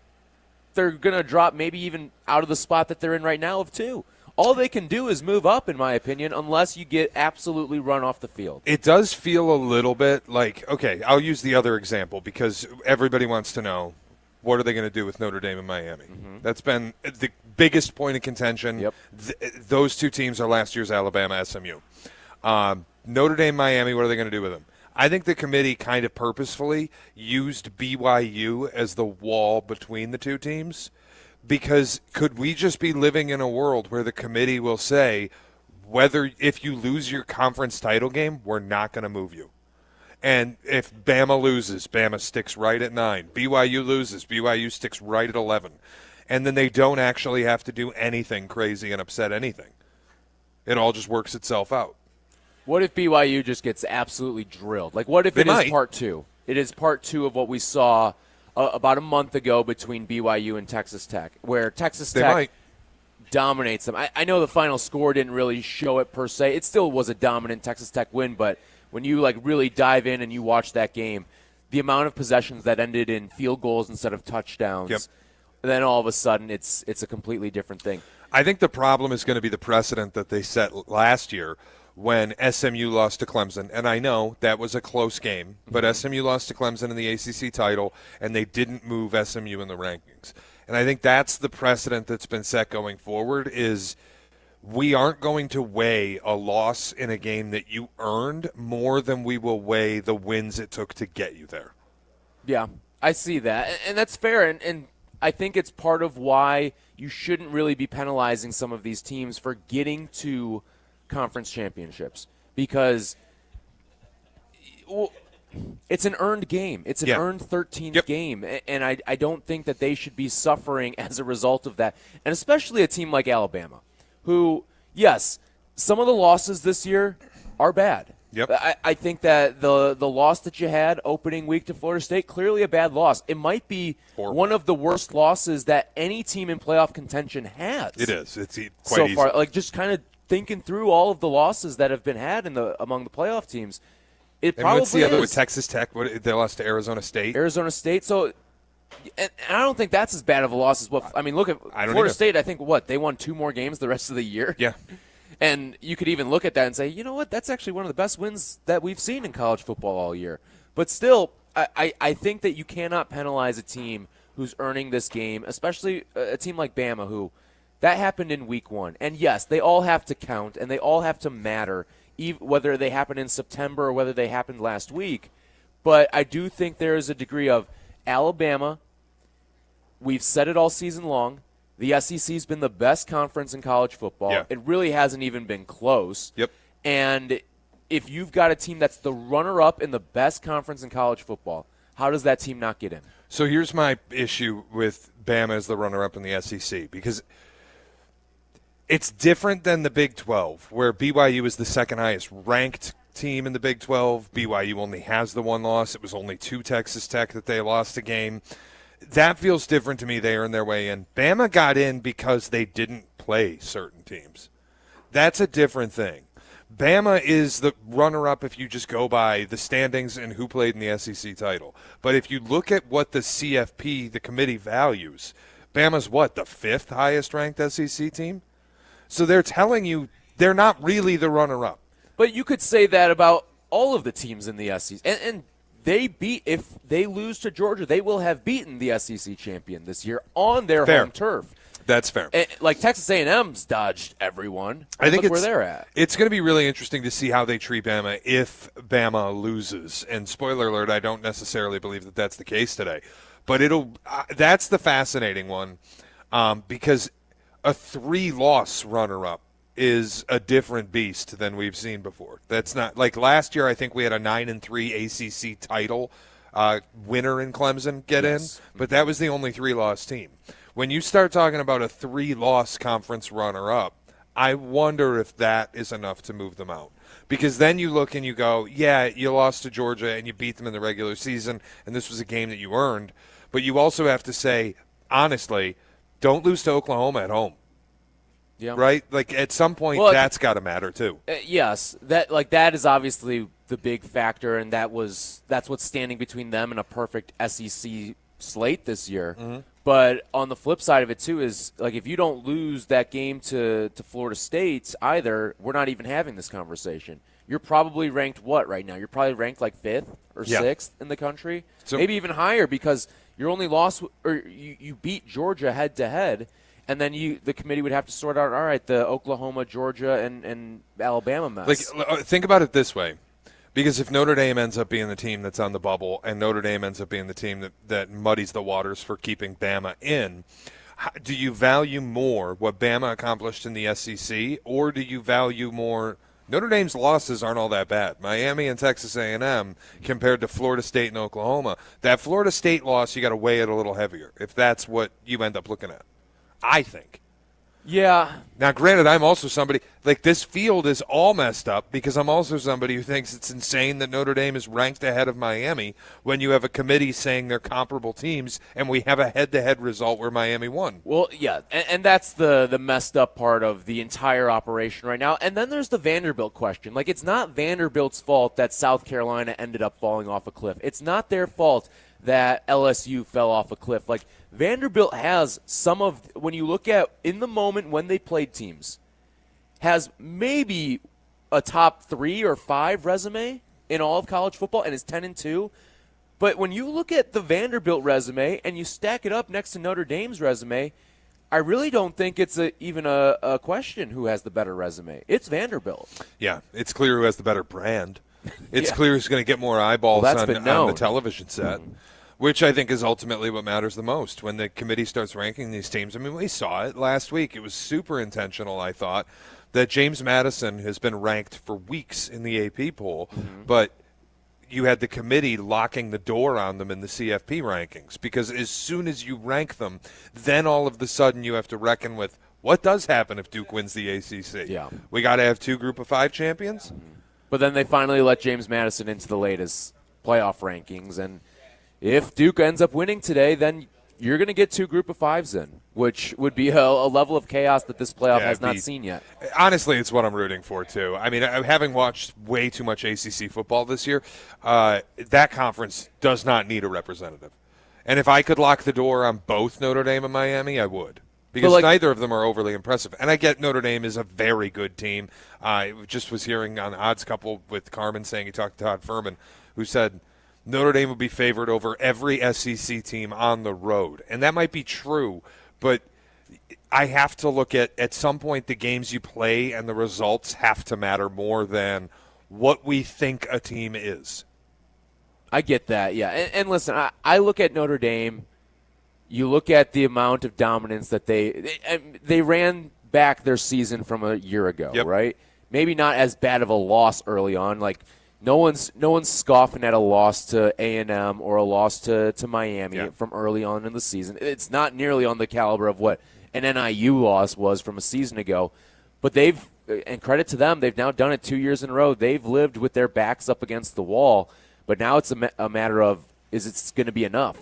they're going to drop maybe even out of the spot that they're in right now of 2. All they can do is move up, in my opinion, unless you get absolutely run off the field. It does feel a little bit like, okay, I'll use the other example because everybody wants to know, what are they going to do with Notre Dame and Miami? Mm-hmm. That's been the biggest point of contention. Yep. Those two teams are last year's Alabama, SMU. Notre Dame, Miami, what are they going to do with them? I think the committee kind of purposefully used BYU as the wall between the two teams. Because could we just be living in a world where the committee will say, if you lose your conference title game, we're not going to move you. And if Bama loses, Bama sticks right at 9. BYU loses, BYU sticks right at 11. And then they don't actually have to do anything crazy and upset anything. It all just works itself out. What if BYU just gets absolutely drilled? Like, what if it is part 2? It is part 2 of what we saw about a month ago between BYU and Texas Tech, where Texas Tech dominates them. I know the final score didn't really show it per se. It still was a dominant Texas Tech win, but when you really dive in and you watch that game, the amount of possessions that ended in field goals instead of touchdowns, then all of a sudden it's a completely different thing. I think the problem is going to be the precedent that they set last year when SMU lost to Clemson, and I know that was a close game, but SMU lost to Clemson in the ACC title, and they didn't move SMU in the rankings. And I think that's the precedent that's been set going forward is we aren't going to weigh a loss in a game that you earned more than we will weigh the wins it took to get you there. Yeah, I see that, and that's fair, and I think it's part of why you shouldn't really be penalizing some of these teams for getting to conference championships because it's an earned game. It's an earned 13th game, and I don't think that they should be suffering as a result of that, and especially a team like Alabama, who, yes, some of the losses this year are bad. Yep. I think that the loss that you had opening week to Florida State, clearly a bad loss. It might be one of the worst losses that any team in playoff contention has. It is. It's quite so easy. far. Like, just kind of thinking through all of the losses that have been had among the playoff teams, it probably what's the other is. with Texas Tech? They lost to Arizona State. So, and I don't think that's as bad of a loss as what. I mean, look at Florida State. I think they won 2 more games the rest of the year. Yeah, and you could even look at that and say, you know what, that's actually one of the best wins that we've seen in college football all year. But still, I think that you cannot penalize a team who's earning this game, especially a team like Bama who. That happened in week 1. And, yes, they all have to count and they all have to matter, whether they happened in September or whether they happened last week. But I do think there is a degree of Alabama. We've said it all season long. The SEC's been the best conference in college football. Yeah. It really hasn't even been close. Yep. And if you've got a team that's the runner-up in the best conference in college football, how does that team not get in? So here's my issue with Bama as the runner-up in the SEC, because – it's different than the Big 12, where BYU is the second highest ranked team in the Big 12. BYU only has the 1 loss. It was only 2 Texas Tech that they lost a game. That feels different to me. They earned their way in. Bama got in because they didn't play certain teams. That's a different thing. Bama is the runner-up if you just go by the standings and who played in the SEC title. But if you look at what the CFP, the committee, values, Bama's the 5th highest ranked SEC team? So they're telling you they're not really the runner-up. But you could say that about all of the teams in the SEC. And if they lose to Georgia, they will have beaten the SEC champion this year on their home turf. That's fair. Like Texas A&M's dodged everyone. I think look where they're at. It's going to be really interesting to see how they treat Bama if Bama loses. And spoiler alert, I don't necessarily believe that that's the case today. But that's the fascinating one because a 3-loss runner-up is a different beast than we've seen before. That's not like last year. I think we had a 9-3 ACC title winner in Clemson get in, but that was the only 3-loss team. When you start talking about a 3-loss conference runner-up, I wonder if that is enough to move them out. Because then you look and you go, yeah, you lost to Georgia and you beat them in the regular season, and this was a game that you earned. But you also have to say, honestly, don't lose to Oklahoma at home. Yeah. Right? Like at some point, that's got to matter too. Yes, that is obviously the big factor, and that's what's standing between them and a perfect SEC slate this year. Mm-hmm. But on the flip side of it too is like if you don't lose that game to Florida State either, we're not even having this conversation. You're probably ranked what right now? You're probably ranked like 5th or 6th in the country, so, maybe even higher because your only loss or you beat Georgia head to head. And then the committee would have to sort out, all right, the Oklahoma, Georgia, and Alabama mess. Like, think about it this way. Because if Notre Dame ends up being the team that's on the bubble and Notre Dame ends up being the team that muddies the waters for keeping Bama in, do you value more what Bama accomplished in the SEC or do you value more Notre Dame's losses aren't all that bad. Miami and Texas A&M compared to Florida State and Oklahoma. That Florida State loss, you got to weigh it a little heavier if that's what you end up looking at. I think. Yeah. Now, granted, I'm also somebody, like this field is all messed up because I'm also somebody who thinks it's insane that Notre Dame is ranked ahead of Miami when you have a committee saying they're comparable teams and we have a head-to-head result where Miami won. Well, yeah, and that's the messed up part of the entire operation right now. And then there's the Vanderbilt question. Like, it's not Vanderbilt's fault that South Carolina ended up falling off a cliff. It's not their fault that LSU fell off a cliff. Like, Vanderbilt has some of, when you look at in the moment when they played teams, has maybe a top 3 or 5 resume in all of college football and is 10-2. But when you look at the Vanderbilt resume and you stack it up next to Notre Dame's resume, I really don't think it's even a question who has the better resume. It's Vanderbilt. Yeah, it's clear who has the better brand. It's clear who's going to get more eyeballs on the television set. Mm-hmm. Which I think is ultimately what matters the most when the committee starts ranking these teams. I mean, we saw it last week. It was super intentional, I thought, that James Madison has been ranked for weeks in the AP poll, but you had the committee locking the door on them in the CFP rankings because as soon as you rank them, then all of a sudden you have to reckon with what does happen if Duke wins the ACC. Yeah. We got to have 2 Group of 5 champions? But then they finally let James Madison into the latest playoff rankings, and if Duke ends up winning today, then you're going to get 2 Group of 5s in, which would be a level of chaos that this playoff has not seen yet. Honestly, it's what I'm rooting for, too. I mean, having watched way too much ACC football this year, that conference does not need a representative. And if I could lock the door on both Notre Dame and Miami, I would. Because neither of them are overly impressive. And I get Notre Dame is a very good team. I just was hearing on Odds Couple with Carmen saying he talked to Todd Furman, who said Notre Dame would be favored over every SEC team on the road. And that might be true, but I have to look at some point the games you play and the results have to matter more than what we think a team is. I get that, yeah. And listen, I look at Notre Dame. You look at the amount of dominance that they ran back their season from a year ago, right? Maybe not as bad of a loss early on, like – No one's scoffing at a loss to A&M or a loss to Miami from early on in the season. It's not nearly on the caliber of what an NIU loss was from a season ago. But they've, and credit to them, they've now done it 2 years in a row. They've lived with their backs up against the wall. But now it's a matter of, is it going to be enough?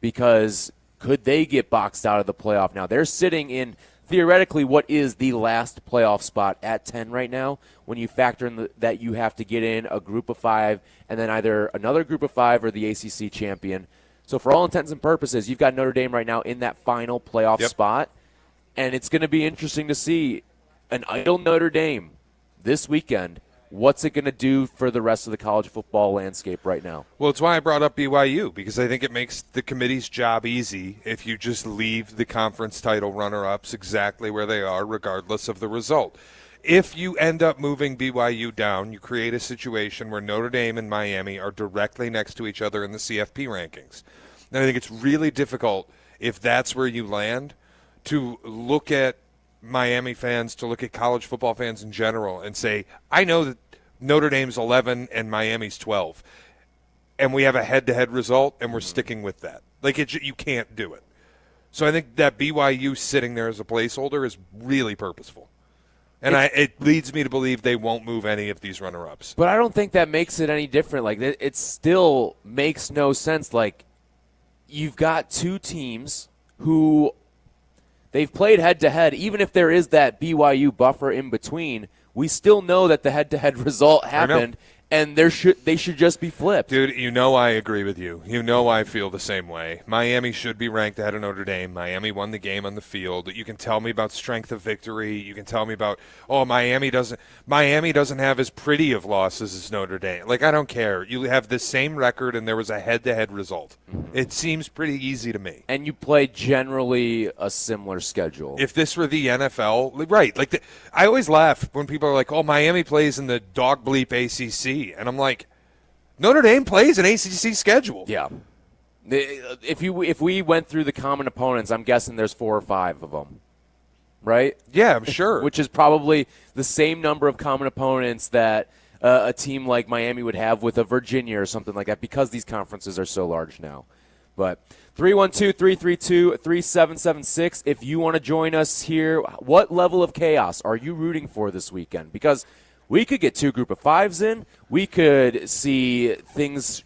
Because could they get boxed out of the playoff now? They're sitting in theoretically what is the last playoff spot at 10 right now when you factor in that you have to get in a Group of 5 and then either another Group of 5 or the ACC champion. So for all intents and purposes, you've got Notre Dame right now in that final playoff spot, and it's going to be interesting to see an idle Notre Dame this weekend What's it going to do for the rest of the college football landscape right now? Well, it's why I brought up BYU, because I think it makes the committee's job easy if you just leave the conference title runner-ups exactly where they are, regardless of the result. If you end up moving BYU down, you create a situation where Notre Dame and Miami are directly next to each other in the CFP rankings. And I think it's really difficult, if that's where you land, to look at Miami fans, to look at college football fans in general and say, I know that Notre Dame's 11 and Miami's 12, and we have a head-to-head result, and we're sticking with that. Like, you can't do it. So I think that BYU sitting there as a placeholder is really purposeful. And it leads me to believe they won't move any of these runner-ups. But I don't think that makes it any different. Like, it still makes no sense. Like, you've got two teams who they've played head-to-head. Even if there is that BYU buffer in between, we still know that the head-to-head result happened, and they should just be flipped. Dude, you know I agree with you. You know I feel the same way. Miami should be ranked ahead of Notre Dame. Miami won the game on the field. You can tell me about strength of victory. You can tell me about, Miami doesn't have as pretty of losses as Notre Dame. Like, I don't care. You have the same record, and there was a head-to-head result. It seems pretty easy to me. And you play generally a similar schedule. If this were the NFL, right. Like, I always laugh when people are like, Miami plays in the dog bleep ACC. And I'm like, Notre Dame plays an ACC schedule. Yeah. If we went through the common opponents, I'm guessing there's 4 or 5 of them, right? Yeah, I'm sure. Which is probably the same number of common opponents that a team like Miami would have with a Virginia or something like that, because these conferences are so large now. But 312-332-3776, if you want to join us here, what level of chaos are you rooting for this weekend? Because we could get 2 group of 5s in. We could see things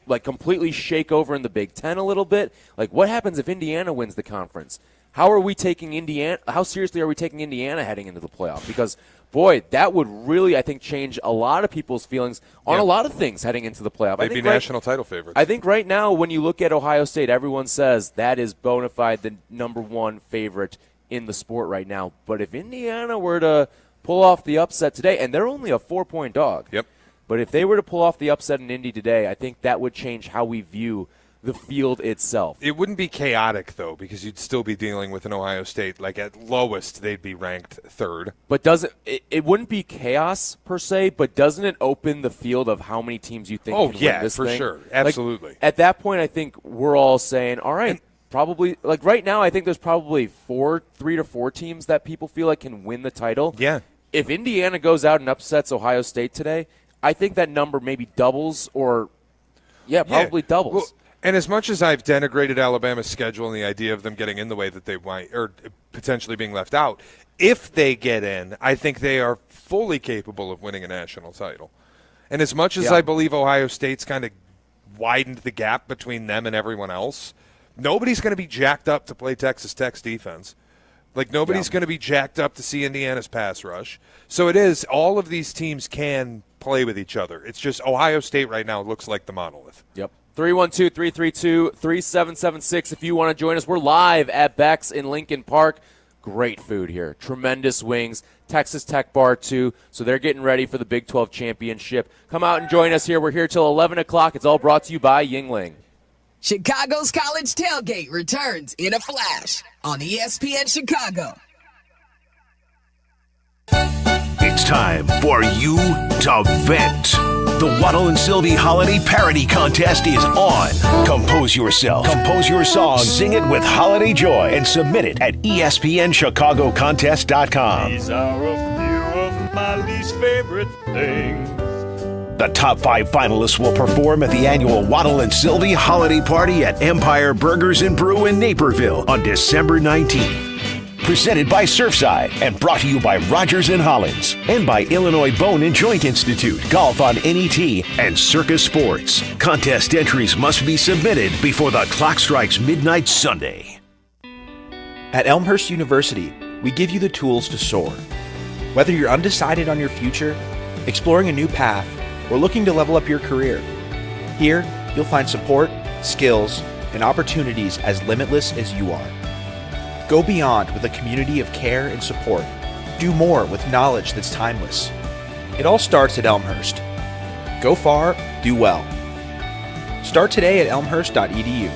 like completely shake over in the Big Ten a little bit. Like, what happens if Indiana wins the conference? How are we taking Indiana? How seriously are we taking Indiana heading into the playoff? Because, boy, that would really, I think, change a lot of people's feelings on a lot of things heading into the playoff. They'd be national title favorites. I think right now, when you look at Ohio State, everyone says that is bona fide the number 1 favorite in the sport right now. But if Indiana were to pull off the upset today, and they're only a 4-point dog. Yep. But if they were to pull off the upset in Indy today, I think that would change how we view the field itself. It wouldn't be chaotic, though, because you'd still be dealing with an Ohio State. Like, at lowest, they'd be ranked 3rd. But it wouldn't be chaos, per se, but doesn't it open the field of how many teams you think can win this thing? Oh, yeah, for sure. Absolutely. Like, at that point, I think we're all saying, all right, probably, like right now, I think there's probably 3 to 4 teams that people feel like can win the title. Yeah. If Indiana goes out and upsets Ohio State today, I think that number maybe doubles probably doubles. Well, and as much as I've denigrated Alabama's schedule and the idea of them getting in the way that they might, or potentially being left out, if they get in, I think they are fully capable of winning a national title. And as much as I believe Ohio State's kind of widened the gap between them and everyone else, nobody's going to be jacked up to play Texas Tech's defense. Like, nobody's going to be jacked up to see Indiana's pass rush. So it is, all of these teams can play with each other. It's just Ohio State right now looks like the monolith. Yep. 312-332-3776 if you want to join us. We're live at Beck's in Lincoln Park. Great food here. Tremendous wings. Texas Tech Bar, too. So they're getting ready for the Big 12 championship. Come out and join us here. We're here till 11 o'clock. It's all brought to you by Yingling. Chicago's College Tailgate returns in a flash on ESPN Chicago. It's time for you to vent. The Waddle and Sylvie Holiday Parody Contest is on. Compose yourself, compose your song, sing it with holiday joy, and submit it at ESPNChicagoContest.com. These are a few of my least favorite things. The top 5 finalists will perform at the annual Waddle and Sylvie Holiday Party at Empire Burgers and Brew in Naperville on December 19th. Presented by Surfside and brought to you by Rogers and Hollins and by Illinois Bone and Joint Institute, Golf on NET, and Circus Sports. Contest entries must be submitted before the clock strikes midnight Sunday. At Elmhurst University, we give you the tools to soar. Whether you're undecided on your future, exploring a new path, or looking to level up your career, here you'll find support, skills, and opportunities as limitless as you are. Go beyond with a community of care and support. Do more with knowledge that's timeless. It all starts at Elmhurst. Go far, do well. Start today at elmhurst.edu.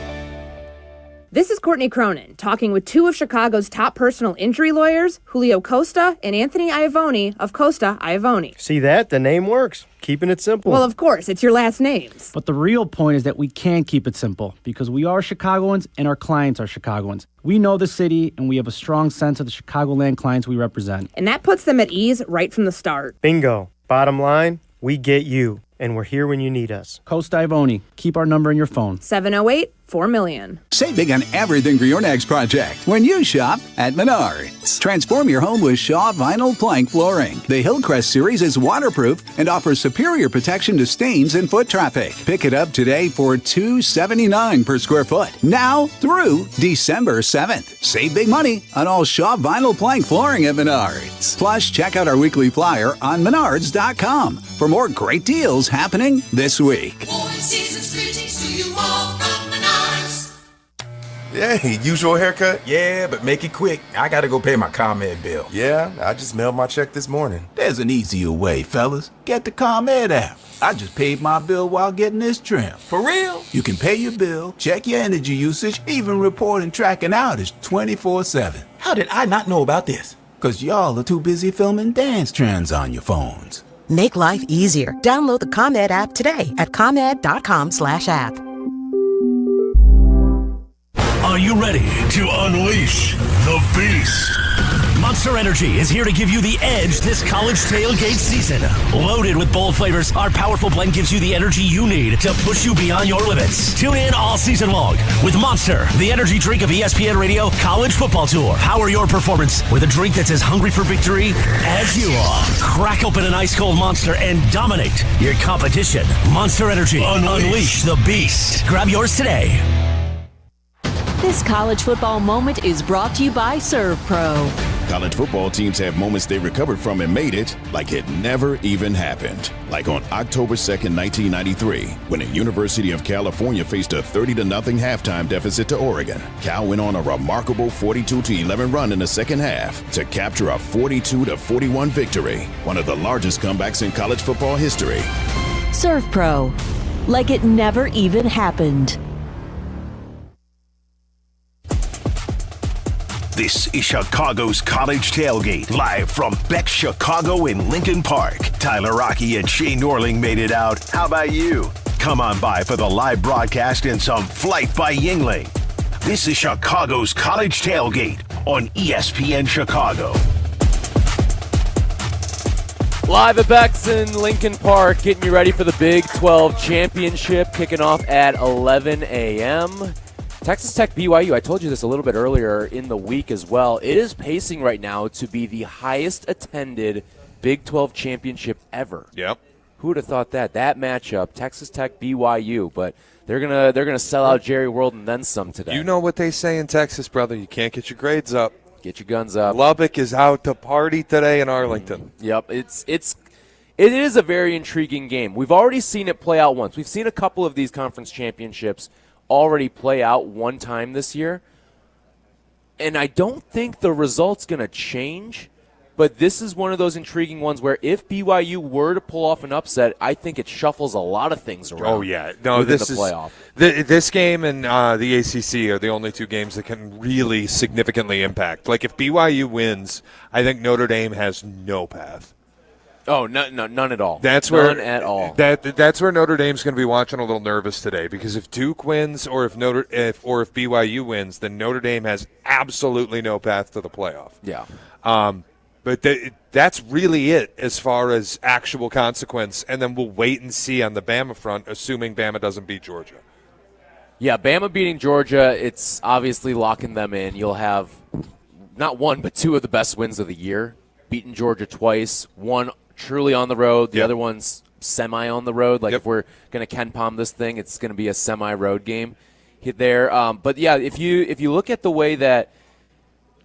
This is Courtney Cronin, talking with two of Chicago's top personal injury lawyers, Julio Costa and Anthony Iavone of Costa Iavone. See that? The name works. Keeping it simple. Well, of course, it's your last names. But the real point is that we can keep it simple because we are Chicagoans and our clients are Chicagoans. We know the city and we have a strong sense of the Chicagoland clients we represent. And that puts them at ease right from the start. Bingo. Bottom line, we get you. And we're here when you need us. Costa Iavone. Keep our number in your phone. 708-4million. Save big on everything for your next project when you shop at Menards. Transform your home with Shaw Vinyl Plank Flooring. The Hillcrest series is waterproof and offers superior protection to stains and foot traffic. Pick it up today for $279 per square foot. Now through December 7th. Save big money on all Shaw Vinyl Plank Flooring at Menards. Plus, check out our weekly flyer on Menards.com for more great deals happening this week. Hey, usual haircut? Yeah, but make it quick. I gotta go pay my ComEd bill. Yeah, I just mailed my check this morning. There's an easier way, fellas. Get the ComEd app. I just paid my bill while getting this trim. For real? You can pay your bill, check your energy usage, even report and track an outage 24/7. How did I not know about this? 'Cause y'all are too busy filming dance trends on your phones. Make life easier. Download the ComEd app today at ComEd.com/app. Are you ready to unleash the beast? Monster Energy is here to give you the edge this college tailgate season. Loaded with bold flavors, our powerful blend gives you the energy you need to push you beyond your limits. Tune in all season long with Monster, the energy drink of ESPN Radio College Football Tour. Power your performance with a drink that's as hungry for victory as you are. Crack open an ice-cold Monster and dominate your competition. Monster Energy. Unleash the beast. Grab yours today. This college football moment is brought to you by Serve Pro. College football teams have moments they recovered from and made it like it never even happened. Like on October 2nd, 1993, when the University of California faced a 30-0 halftime deficit to Oregon. Cal went on a remarkable 42-11 run in the second half to capture a 42-41 victory, one of the largest comebacks in college football history. Serve Pro. Like it never even happened. This is Chicago's College Tailgate, live from Beck's Chicago in Lincoln Park. Tyler Rocky and Shea Norling made it out. How about you? Come on by for the live broadcast and some Flight by Yingling. This is Chicago's College Tailgate on ESPN Chicago. Live at Beck's in Lincoln Park, getting you ready for the Big 12 Championship, kicking off at 11 a.m. Texas Tech BYU, I told you this a little bit earlier in the week as well. It is pacing right now to be the highest attended Big 12 championship ever. Yep. Who would have thought that? That matchup, Texas Tech BYU, but they're gonna sell out Jerry World and then some today. You know what they say in Texas, brother. You can't get your grades up. Get your guns up. Lubbock is out to party today in Arlington. Yep, it is a very intriguing game. We've already seen it play out once. We've seen a couple of these conference championships already play out one time this year, and I don't think the result's going to change, but this is one of those intriguing ones where if BYU were to pull off an upset, I think it shuffles a lot of things around. Oh, yeah. No, this the playoff. This game and the ACC are the only two games that can really significantly impact. Like, if BYU wins, I think Notre Dame has no path. Oh, none at all. That's where none at all. That's where Notre Dame's going to be watching a little nervous today, because if Duke wins or if BYU wins, then Notre Dame has absolutely no path to the playoff. Yeah. But that's really it as far as actual consequence, and then we'll wait and see on the Bama front, assuming Bama doesn't beat Georgia. Yeah, Bama beating Georgia, it's obviously locking them in. You'll have not one but two of the best wins of the year. Beaten Georgia twice, one truly on the road, the other one's semi on the road. Like if we're going to Ken Palm this thing, it's going to be a semi-road game there. But yeah, if you look at the way that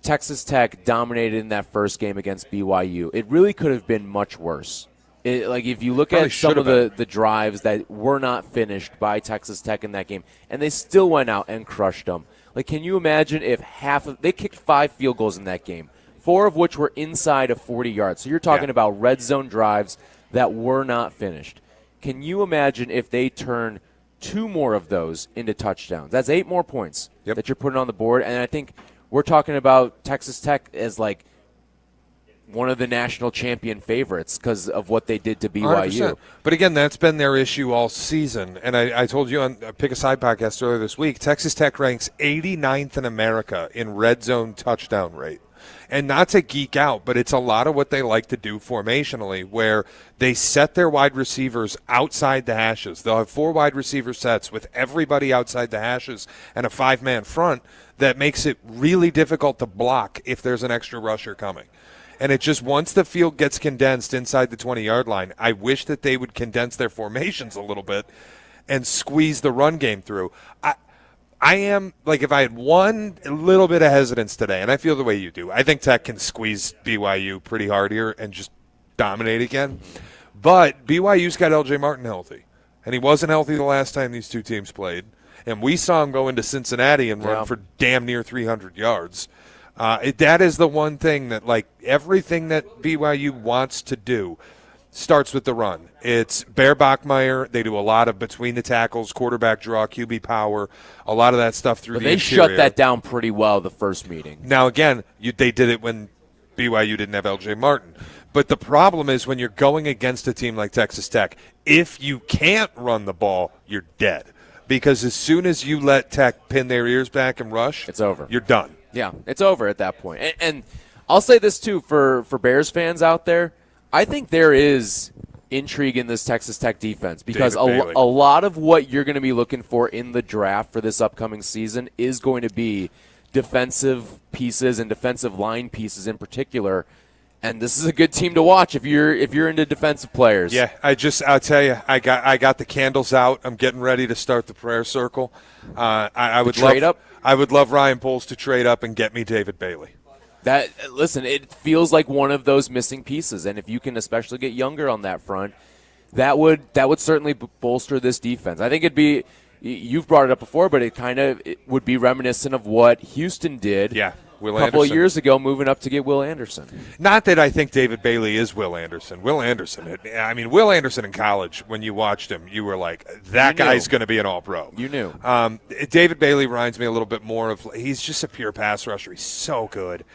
Texas Tech dominated in that first game against BYU, it really could have been much worse. If you look at some of the drives that were not finished by Texas Tech in that game, and they still went out and crushed them. Like, can you imagine if they kicked 5 field goals in that game, 4 of which were inside of 40 yards. So you're talking about red zone drives that were not finished. Can you imagine if they turn 2 more of those into touchdowns? That's 8 more points that you're putting on the board. And I think we're talking about Texas Tech as like one of the national champion favorites because of what they did to BYU. 100%. But again, that's been their issue all season. And I told you on Pick a Side podcast earlier this week, Texas Tech ranks 89th in America in red zone touchdown rate. And not to geek out, but it's a lot of what they like to do formationally, where they set their wide receivers outside the hashes. They'll have 4 wide receiver sets with everybody outside the hashes and a 5-man front that makes it really difficult to block if there's an extra rusher coming. And it just, once the field gets condensed inside the 20-yard line, I wish that they would condense their formations a little bit and squeeze the run game through. I am, like, if I had one little bit of hesitance today, and I feel the way you do, I think Tech can squeeze BYU pretty hard here and just dominate again. But BYU's got L.J. Martin healthy, and he wasn't healthy the last time these two teams played. And we saw him go into Cincinnati and run for damn near 300 yards. That is the one thing that, like, everything that BYU wants to do starts with the run. It's Bear Bachmeier. They do a lot of between the tackles, quarterback draw, QB power, a lot of that stuff through the interior. They shut that down pretty well the first meeting. Now, again, they did it when BYU didn't have L.J. Martin. But the problem is when you're going against a team like Texas Tech, if you can't run the ball, you're dead. Because as soon as you let Tech pin their ears back and rush, it's over. You're done. Yeah, it's over at that point. And I'll say this, too, for Bears fans out there, I think there is intrigue in this Texas Tech defense because a lot of what you're going to be looking for in the draft for this upcoming season is going to be defensive pieces and defensive line pieces in particular. And this is a good team to watch if you're into defensive players. Yeah, I'll tell you, I got the candles out. I'm getting ready to start the prayer circle. I would trade up. I would love Ryan Poles to trade up and get me David Bailey. Listen, it feels like one of those missing pieces, and if you can especially get younger on that front, that would certainly bolster this defense. I think it'd be. You've brought it up before, but it would be reminiscent of what Houston did. Yeah. A couple of years ago, moving up to get Will Anderson. Not that I think David Bailey is Will Anderson. Will Anderson in college, when you watched him, you were like, that guy's going to be an all-pro. You knew. David Bailey reminds me a little bit more of, he's just a pure pass rusher. He's so good.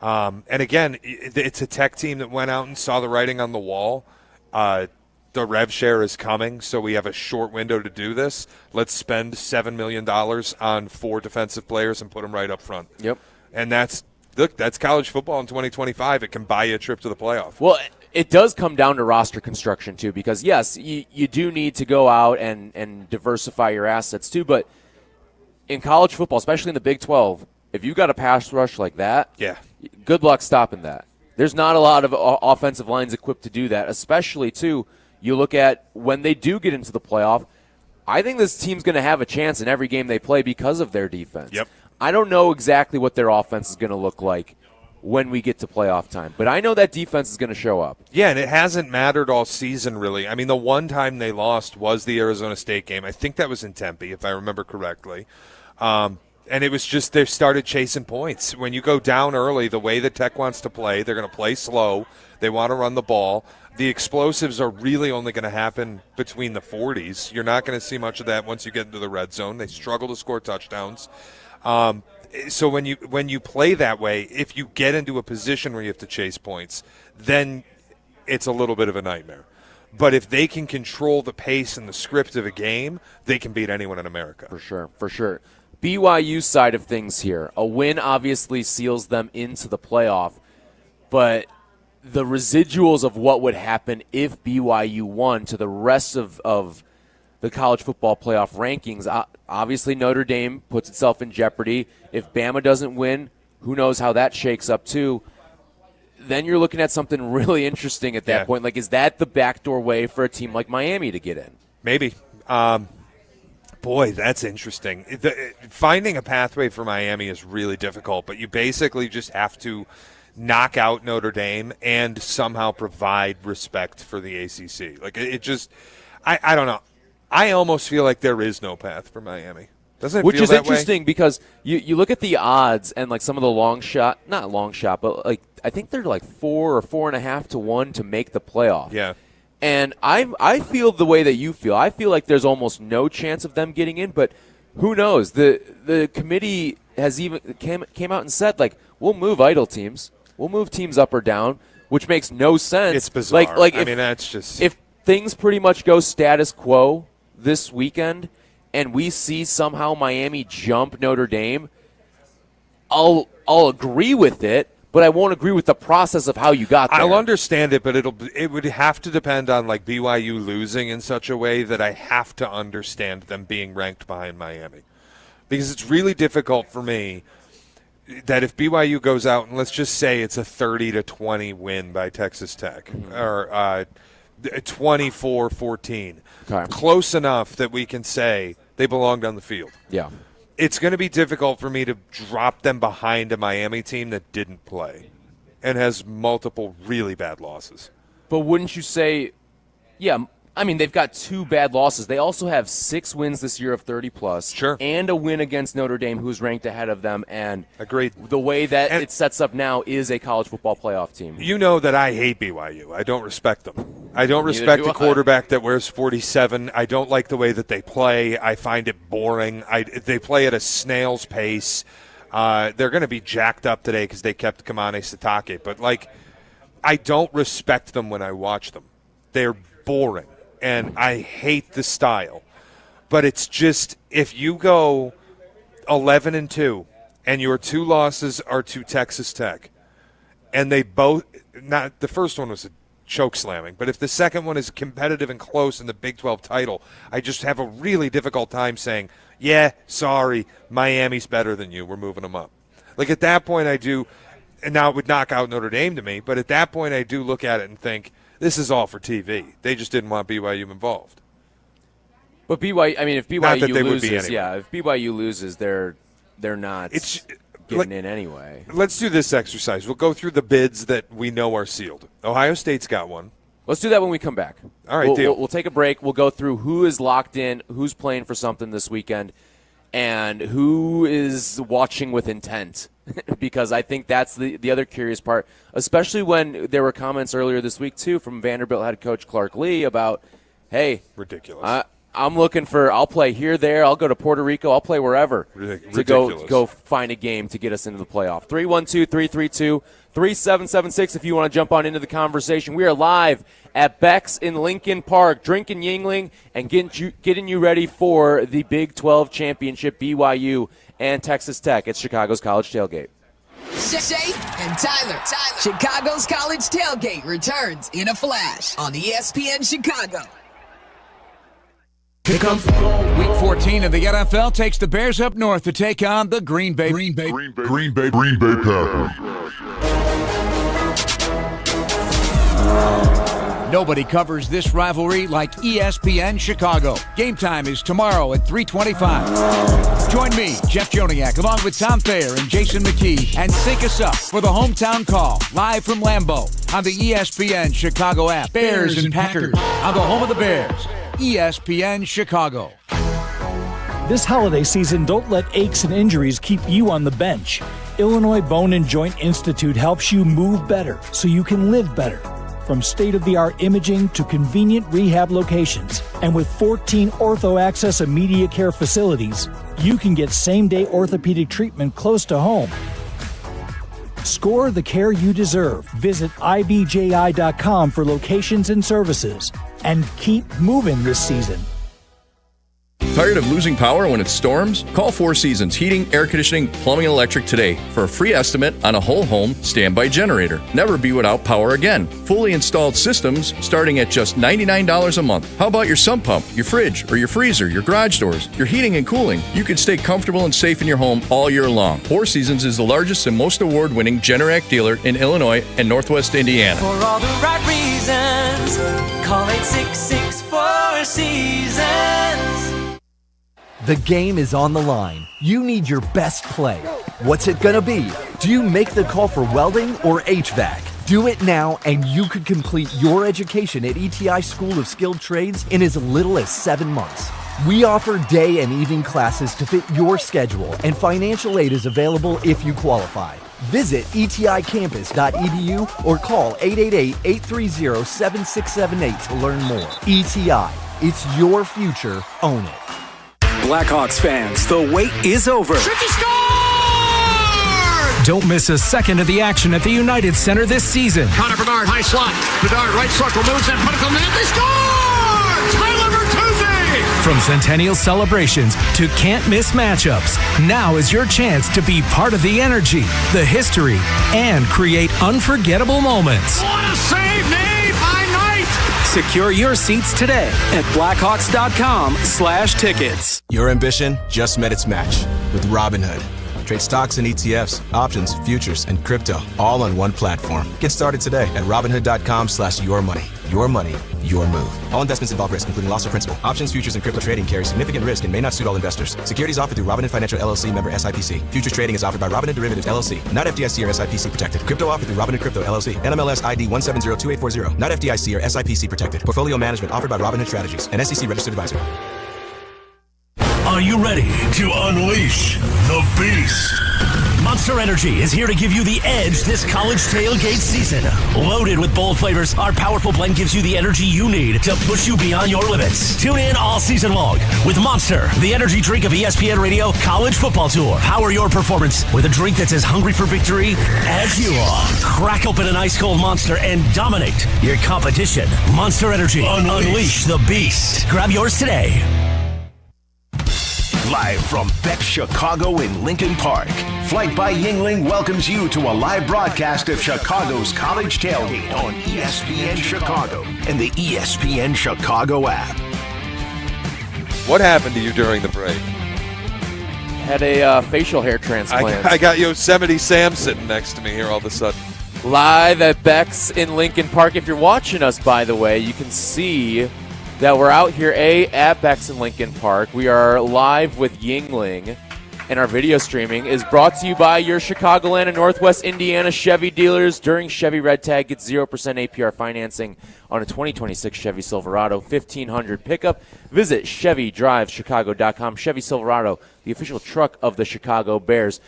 And again, it's a Tech team that went out and saw the writing on the wall. The rev share is coming, so we have a short window to do this. Let's spend $7 million on 4 defensive players and put them right up front. Yep. And that's college football in 2025. It can buy you a trip to the playoff. Well, it does come down to roster construction, too, because, yes, you do need to go out and diversify your assets, too. But in college football, especially in the Big 12, if you got a pass rush like that, good luck stopping that. There's not a lot of offensive lines equipped to do that, especially, too, you look at when they do get into the playoff, I think this team's going to have a chance in every game they play because of their defense. Yep. I don't know exactly what their offense is going to look like when we get to playoff time, but I know that defense is going to show up. Yeah, and it hasn't mattered all season, really. I mean, the one time they lost was the Arizona State game. I think that was in Tempe, if I remember correctly. And it was just they started chasing points. When you go down early, the way that Tech wants to play, they're going to play slow. They want to run the ball. The explosives are really only going to happen between the 40s. You're not going to see much of that once you get into the red zone. They struggle to score touchdowns. So when you play that way, if you get into a position where you have to chase points, then it's a little bit of a nightmare. But if they can control the pace and the script of a game, they can beat anyone in America. For sure. BYU's side of things here, a win obviously seals them into the playoff, but the residuals of what would happen if BYU won to the rest of the college football playoff rankings, obviously Notre Dame puts itself in jeopardy. If Bama doesn't win, who knows how that shakes up too. Then you're looking at something really interesting at that point. Like, is that the backdoor way for a team like Miami to get in? Maybe. Boy, that's interesting. Finding a pathway for Miami is really difficult, but you basically just have to knock out Notre Dame and somehow provide respect for the ACC. Like, it just – I don't know. I almost feel like there is no path for Miami. Doesn't it Which feel is that interesting way? Because you look at the odds and like some of the not long shot, but like I think they're like 4 or 4.5 to 1 to make the playoff. Yeah. And I feel the way that you feel. I feel like there's almost no chance of them getting in, but who knows? The committee has even came out and said, like, we'll move idle teams. We'll move teams up or down, which makes no sense. It's bizarre. That's just... If things pretty much go status quo this weekend and we see somehow Miami jump Notre Dame, I'll agree with it, but I won't agree with the process of how you got there. I'll understand it, but it would have to depend on like BYU losing in such a way that I have to understand them being ranked behind Miami. Because it's really difficult for me that if BYU goes out and let's just say it's a 30-20 win by Texas Tech or 24-14, close enough that we can say they belonged on the field. Yeah. It's going to be difficult for me to drop them behind a Miami team that didn't play and has multiple really bad losses. But wouldn't you say, yeah, I mean, they've got 2 bad losses. They also have 6 wins this year of 30-plus. Sure. And a win against Notre Dame, who's ranked ahead of them. And agreed. The way that it sets up now is a college football playoff team. You know that I hate BYU. I don't respect them. I don't respect the quarterback that wears 47. I don't like the way that they play. I find it boring. They play at a snail's pace. They're going to be jacked up today because they kept Kamane Satake. But, I don't respect them when I watch them. They're boring. And I hate the style. But it's just, if you go 11-2 and your 2 losses are to Texas Tech, and they both, not the first one was a choke slamming, but if the second one is competitive and close in the Big 12 title, I just have a really difficult time saying, yeah, sorry, Miami's better than you, we're moving them up. At that point I do, and now it would knock out Notre Dame to me, but at that point I do look at it and think, this is all for TV. They just didn't want BYU involved. But BYU, I mean, if BYU loses, anyway. yeah, if BYU loses, they're not getting in anyway. Let's do this exercise. We'll go through the bids that we know are sealed. Ohio State's got one. Let's do that when we come back. All right, deal. We'll take a break. We'll go through who is locked in, who's playing for something this weekend, and who is watching with intent. Because I think that's the other curious part, especially when there were comments earlier this week, too, from Vanderbilt head coach Clark Lee about, hey, ridiculous. I'm looking for, I'll play here, there, I'll go to Puerto Rico, I'll play wherever to go find a game to get us into the playoff. 312-332-3776 if you want to jump on into the conversation. We are live at Beck's in Lincoln Park, drinking Yingling and getting you ready for the Big 12 championship, BYU and Texas Tech. It's Chicago's College Tailgate. Shea and Tyler. Chicago's College Tailgate returns in a flash on ESPN Chicago. Here comes the goal. Week 14 of the NFL takes the Bears up north to take on the Green Bay Packers. Nobody covers this rivalry like ESPN Chicago. Game time is tomorrow at 3:25. Join me, Jeff Joniak, along with Tom Thayer and Jason McKee, and sync us up for the hometown call, live from Lambeau on the ESPN Chicago app. Bears and Packers on the home of the Bears, ESPN Chicago. This holiday season, don't let aches and injuries keep you on the bench. Illinois Bone and Joint Institute helps you move better so you can live better. From state-of-the-art imaging to convenient rehab locations. And with 14 Ortho Access immediate care facilities, you can get same-day orthopedic treatment close to home. Score the care you deserve. Visit ibji.com for locations and services. And keep moving this season. Tired of losing power when it storms? Call Four Seasons Heating, Air Conditioning, Plumbing, and Electric today for a free estimate on a whole home standby generator. Never be without power again. Fully installed systems starting at just $99 a month. How about your sump pump, your fridge, or your freezer, your garage doors, your heating and cooling? You can stay comfortable and safe in your home all year long. Four Seasons is the largest and most award-winning Generac dealer in Illinois and Northwest Indiana. For all the right reasons, call 866-4 Seasons. The game is on the line. You need your best play. What's it gonna be? Do you make the call for welding or HVAC? Do it now and you could complete your education at ETI School of Skilled Trades in as little as 7 months. We offer day and evening classes to fit your schedule, and financial aid is available if you qualify. Visit eticampus.edu or call 888-830-7678 to learn more. ETI, it's your future. Own it. Blackhawks fans, the wait is over. Don't miss a second of the action at the United Center this season. Connor Bedard, high slot. Bedard, right circle, moves in front of the net. They score! Tyler Bertuzzi! From Centennial celebrations to can't-miss matchups, now is your chance to be part of the energy, the history, and create unforgettable moments. What a save made by Knight! Secure your seats today at Blackhawks.com/tickets. Your ambition just met its match with Robinhood. Trade stocks and ETFs, options, futures, and crypto all on one platform. Get started today at Robinhood.com/yourmoney. Your money, your move. All investments involve risk, including loss of principal. Options, futures, and crypto trading carry significant risk and may not suit all investors. Securities offered through Robinhood Financial LLC, member SIPC. Futures trading is offered by Robinhood Derivatives LLC, not FDIC or SIPC protected. Crypto offered through Robinhood Crypto LLC, NMLS ID 1702840, not FDIC or SIPC protected. Portfolio management offered by Robinhood Strategies, an SEC registered advisor. Are you ready to unleash the beast? Monster Energy is here to give you the edge this college tailgate season. Loaded with bold flavors, our powerful blend gives you the energy you need to push you beyond your limits. Tune in all season long with Monster, the energy drink of ESPN Radio College Football Tour. Power your performance with a drink that's as hungry for victory as you are. Crack open an ice-cold Monster and dominate your competition. Monster Energy. Unleash the beast. Grab yours today. Live from Beck Chicago in Lincoln Park, Flight by Yingling welcomes you to a live broadcast of Chicago's College Tailgate on ESPN Chicago and the ESPN Chicago app. What happened to you during the break? Had a facial hair transplant. I got Yosemite Sam sitting next to me here all of a sudden. Live at Beck's in Lincoln Park. If you're watching us, by the way, you can see that we're out here, at Beck's in Lincoln Park. We are live with Yingling, and our video streaming is brought to you by your Chicagoland and Northwest Indiana Chevy dealers. During Chevy Red Tag, get 0% APR financing on a 2026 Chevy Silverado 1500 pickup. Visit ChevyDriveChicago.com. Chevy Silverado, the official truck of the Chicago Bears.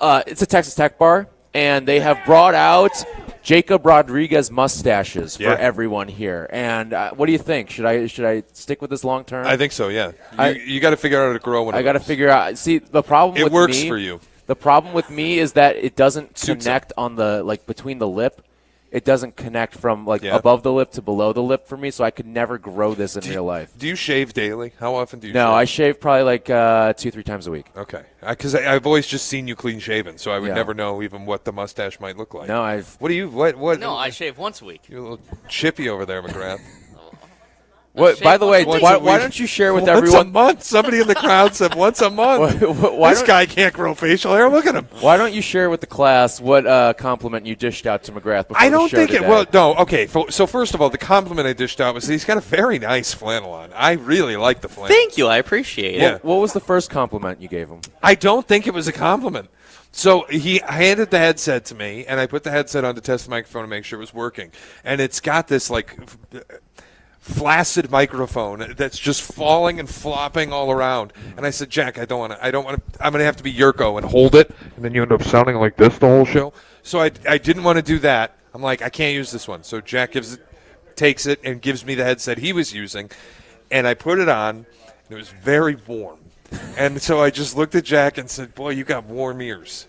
It's a Texas Tech bar, and they have brought out Jacob Rodriguez mustaches for everyone here. And what do you think? Should I stick with this long term? I think so, yeah. You got to figure out how to grow one. I got to figure out. See, the problem with works for you. The problem with me is that it doesn't connect on the between the lip. It doesn't connect from above the lip to below the lip for me, so I could never grow this in real life. Do you shave daily? How often do you shave? No, I shave probably 2-3 times a week. Okay. Because I've always just seen you clean shaven, so I would never know even what the mustache might look like. No, What do you what No, I shave once a week. You're a little chippy over there, McGrath. What? By the way, why don't you share with everyone? Once a month. Somebody in the crowd said once a month. This guy can't grow facial hair. Look at him. Why don't you share with the class what compliment you dished out to McGrath before I don't the show think today? it. Well, no. Okay. So first of all, the compliment I dished out was that he's got a very nice flannel on. I really like the flannel. Thank you. I appreciate it. Yeah. What was the first compliment you gave him? I don't think it was a compliment. So he handed the headset to me, and I put the headset on to test the microphone to make sure it was working. And it's got this flaccid microphone that's just falling and flopping all around. And I said, Jack, I don't want to. I'm going to have to be Yurko and hold it, and then you end up sounding like this the whole show. So I didn't want to do that. I'm like, I can't use this one. So Jack takes it and gives me the headset he was using, and I put it on, and it was very warm. And so I just looked at Jack and said, boy, you got warm ears.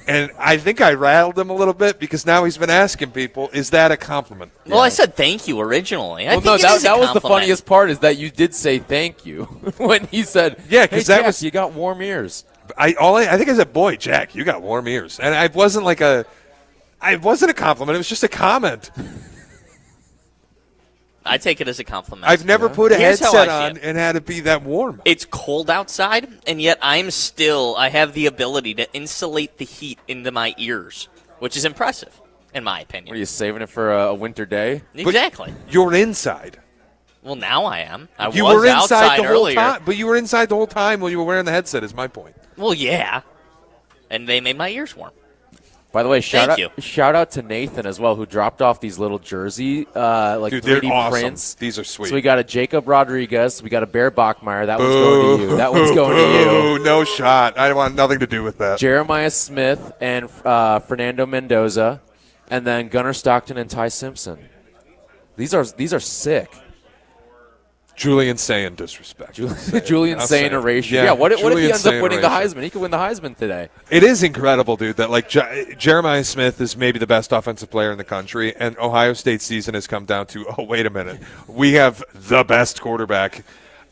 And I think I rattled him a little bit because now he's been asking people, is that a compliment? Well, I said thank you originally. That was the funniest part is that you did say thank you when he said, because hey, Jack, you got warm ears. I think I said, boy, Jack, you got warm ears. And it wasn't a compliment. It was just a comment. I take it as a compliment. I've never put a headset on and had it be that warm. It's cold outside, and yet I have the ability to insulate the heat into my ears, which is impressive, in my opinion. Were you saving it for a winter day? Exactly. But you're inside. Well, now I am. You were inside the whole time, but you were inside the whole time while you were wearing the headset, is my point. Well, yeah. And they made my ears warm. By the way, shout you. out to Nathan as well, who dropped off these little jersey, like Dude, 3D they're awesome. prints. These are sweet. So we got a Jacob Rodriguez, we got a Bear Bachmeyer. That one's going to you. That one's going to you. No shot. I want nothing to do with that. Jeremiah Smith and Fernando Mendoza, and then Gunnar Stockton and Ty Simpson. These are sick. Julian Sayin disrespect. Julian Sayin erasure. Yeah, what if he ends up winning the Heisman? He could win the Heisman today. It is incredible, dude, that like Jeremiah Smith is maybe the best offensive player in the country, and Ohio State's season has come down to, oh, wait a minute, we have the best quarterback.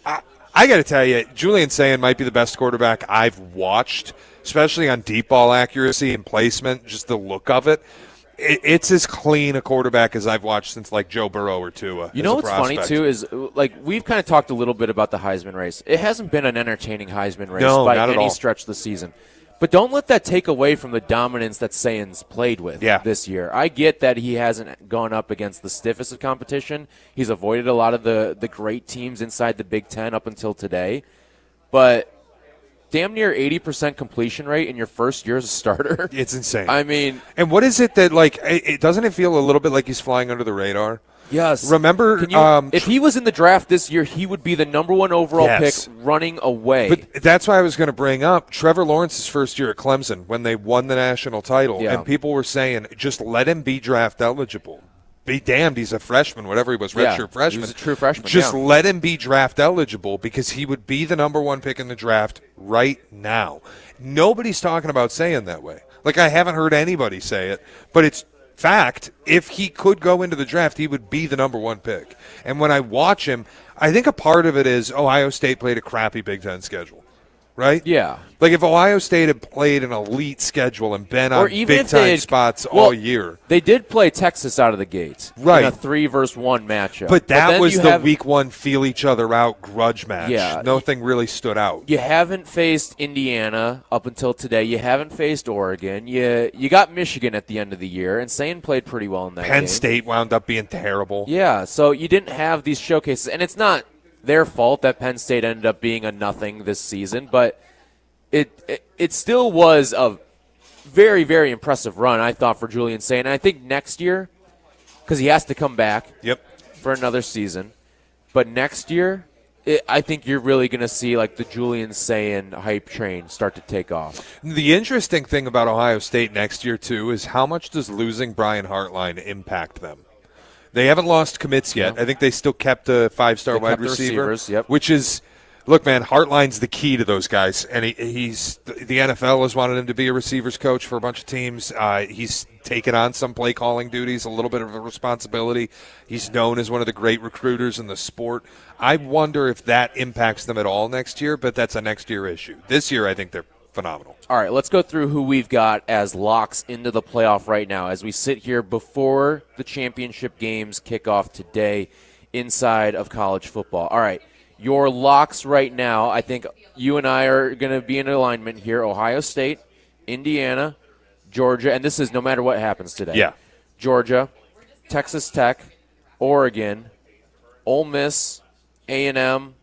I got to tell you, Julian Sayin might be the best quarterback I've watched, especially on deep ball accuracy and placement, just the look of it. It's as clean a quarterback as I've watched since like Joe Burrow or Tua. You know what's funny too is like we've kind of talked a little bit about the Heisman race. It hasn't been an entertaining Heisman race by any stretch of the season. But don't let that take away from the dominance that Sayin's played with this year. I get that he hasn't gone up against the stiffest of competition. He's avoided a lot of the great teams inside the Big Ten up until today. But damn near 80% completion rate in your first year as a starter. It's insane. I mean, and what is it that like? Doesn't it feel a little bit like he's flying under the radar? Yes. Remember, if he was in the draft this year, he would be the number one overall pick running away. But that's why I was going to bring up Trevor Lawrence's first year at Clemson when they won the national title, and people were saying, just let him be draft eligible. Be damned, he's a freshman, whatever he was, redshirt freshman. He was a true freshman. Just let him be draft eligible because he would be the number one pick in the draft right now. Nobody's talking about saying that way. Like, I haven't heard anybody say it, but it's fact. If he could go into the draft, he would be the number one pick. And when I watch him, I think a part of it is Ohio State played a crappy Big Ten schedule. Right? Yeah. Like if Ohio State had played an elite schedule and been on big-time spots all year. They did play Texas out of the gate. Right. In a 3-versus-1 matchup. But that was the week one feel-each-other-out grudge match. Yeah. Nothing really stood out. You haven't faced Indiana up until today. You haven't faced Oregon. You got Michigan at the end of the year, and Sayin played pretty well in that game. Penn State wound up being terrible. Yeah, so you didn't have these showcases. And it's not their fault that Penn State ended up being a nothing this season, but it still was a very, very impressive run, I thought, for Julian Sayin. And I think next year, because he has to come back for another season, but next year, I think you're really going to see like the Julian Sayin hype train start to take off. The interesting thing about Ohio State next year, too, is how much does losing Brian Hartline impact them? They haven't lost commits yet. I think they still kept a 5-star wide receiver, which is, look, man, Hartline's the key to those guys. And he's the NFL has wanted him to be a receivers coach for a bunch of teams. He's taken on some play calling duties, a little bit of a responsibility. He's known as one of the great recruiters in the sport. I wonder if that impacts them at all next year, but that's a next year issue. This year, I think they're phenomenal. All right, let's go through who we've got as locks into the playoff right now as we sit here before the championship games kick off today inside of college football. All right, your locks right now, I think you and I are going to be in alignment here. Ohio State, Indiana, Georgia, and this is no matter what happens today. Yeah. Georgia, Texas Tech, Oregon, Ole Miss, A&M,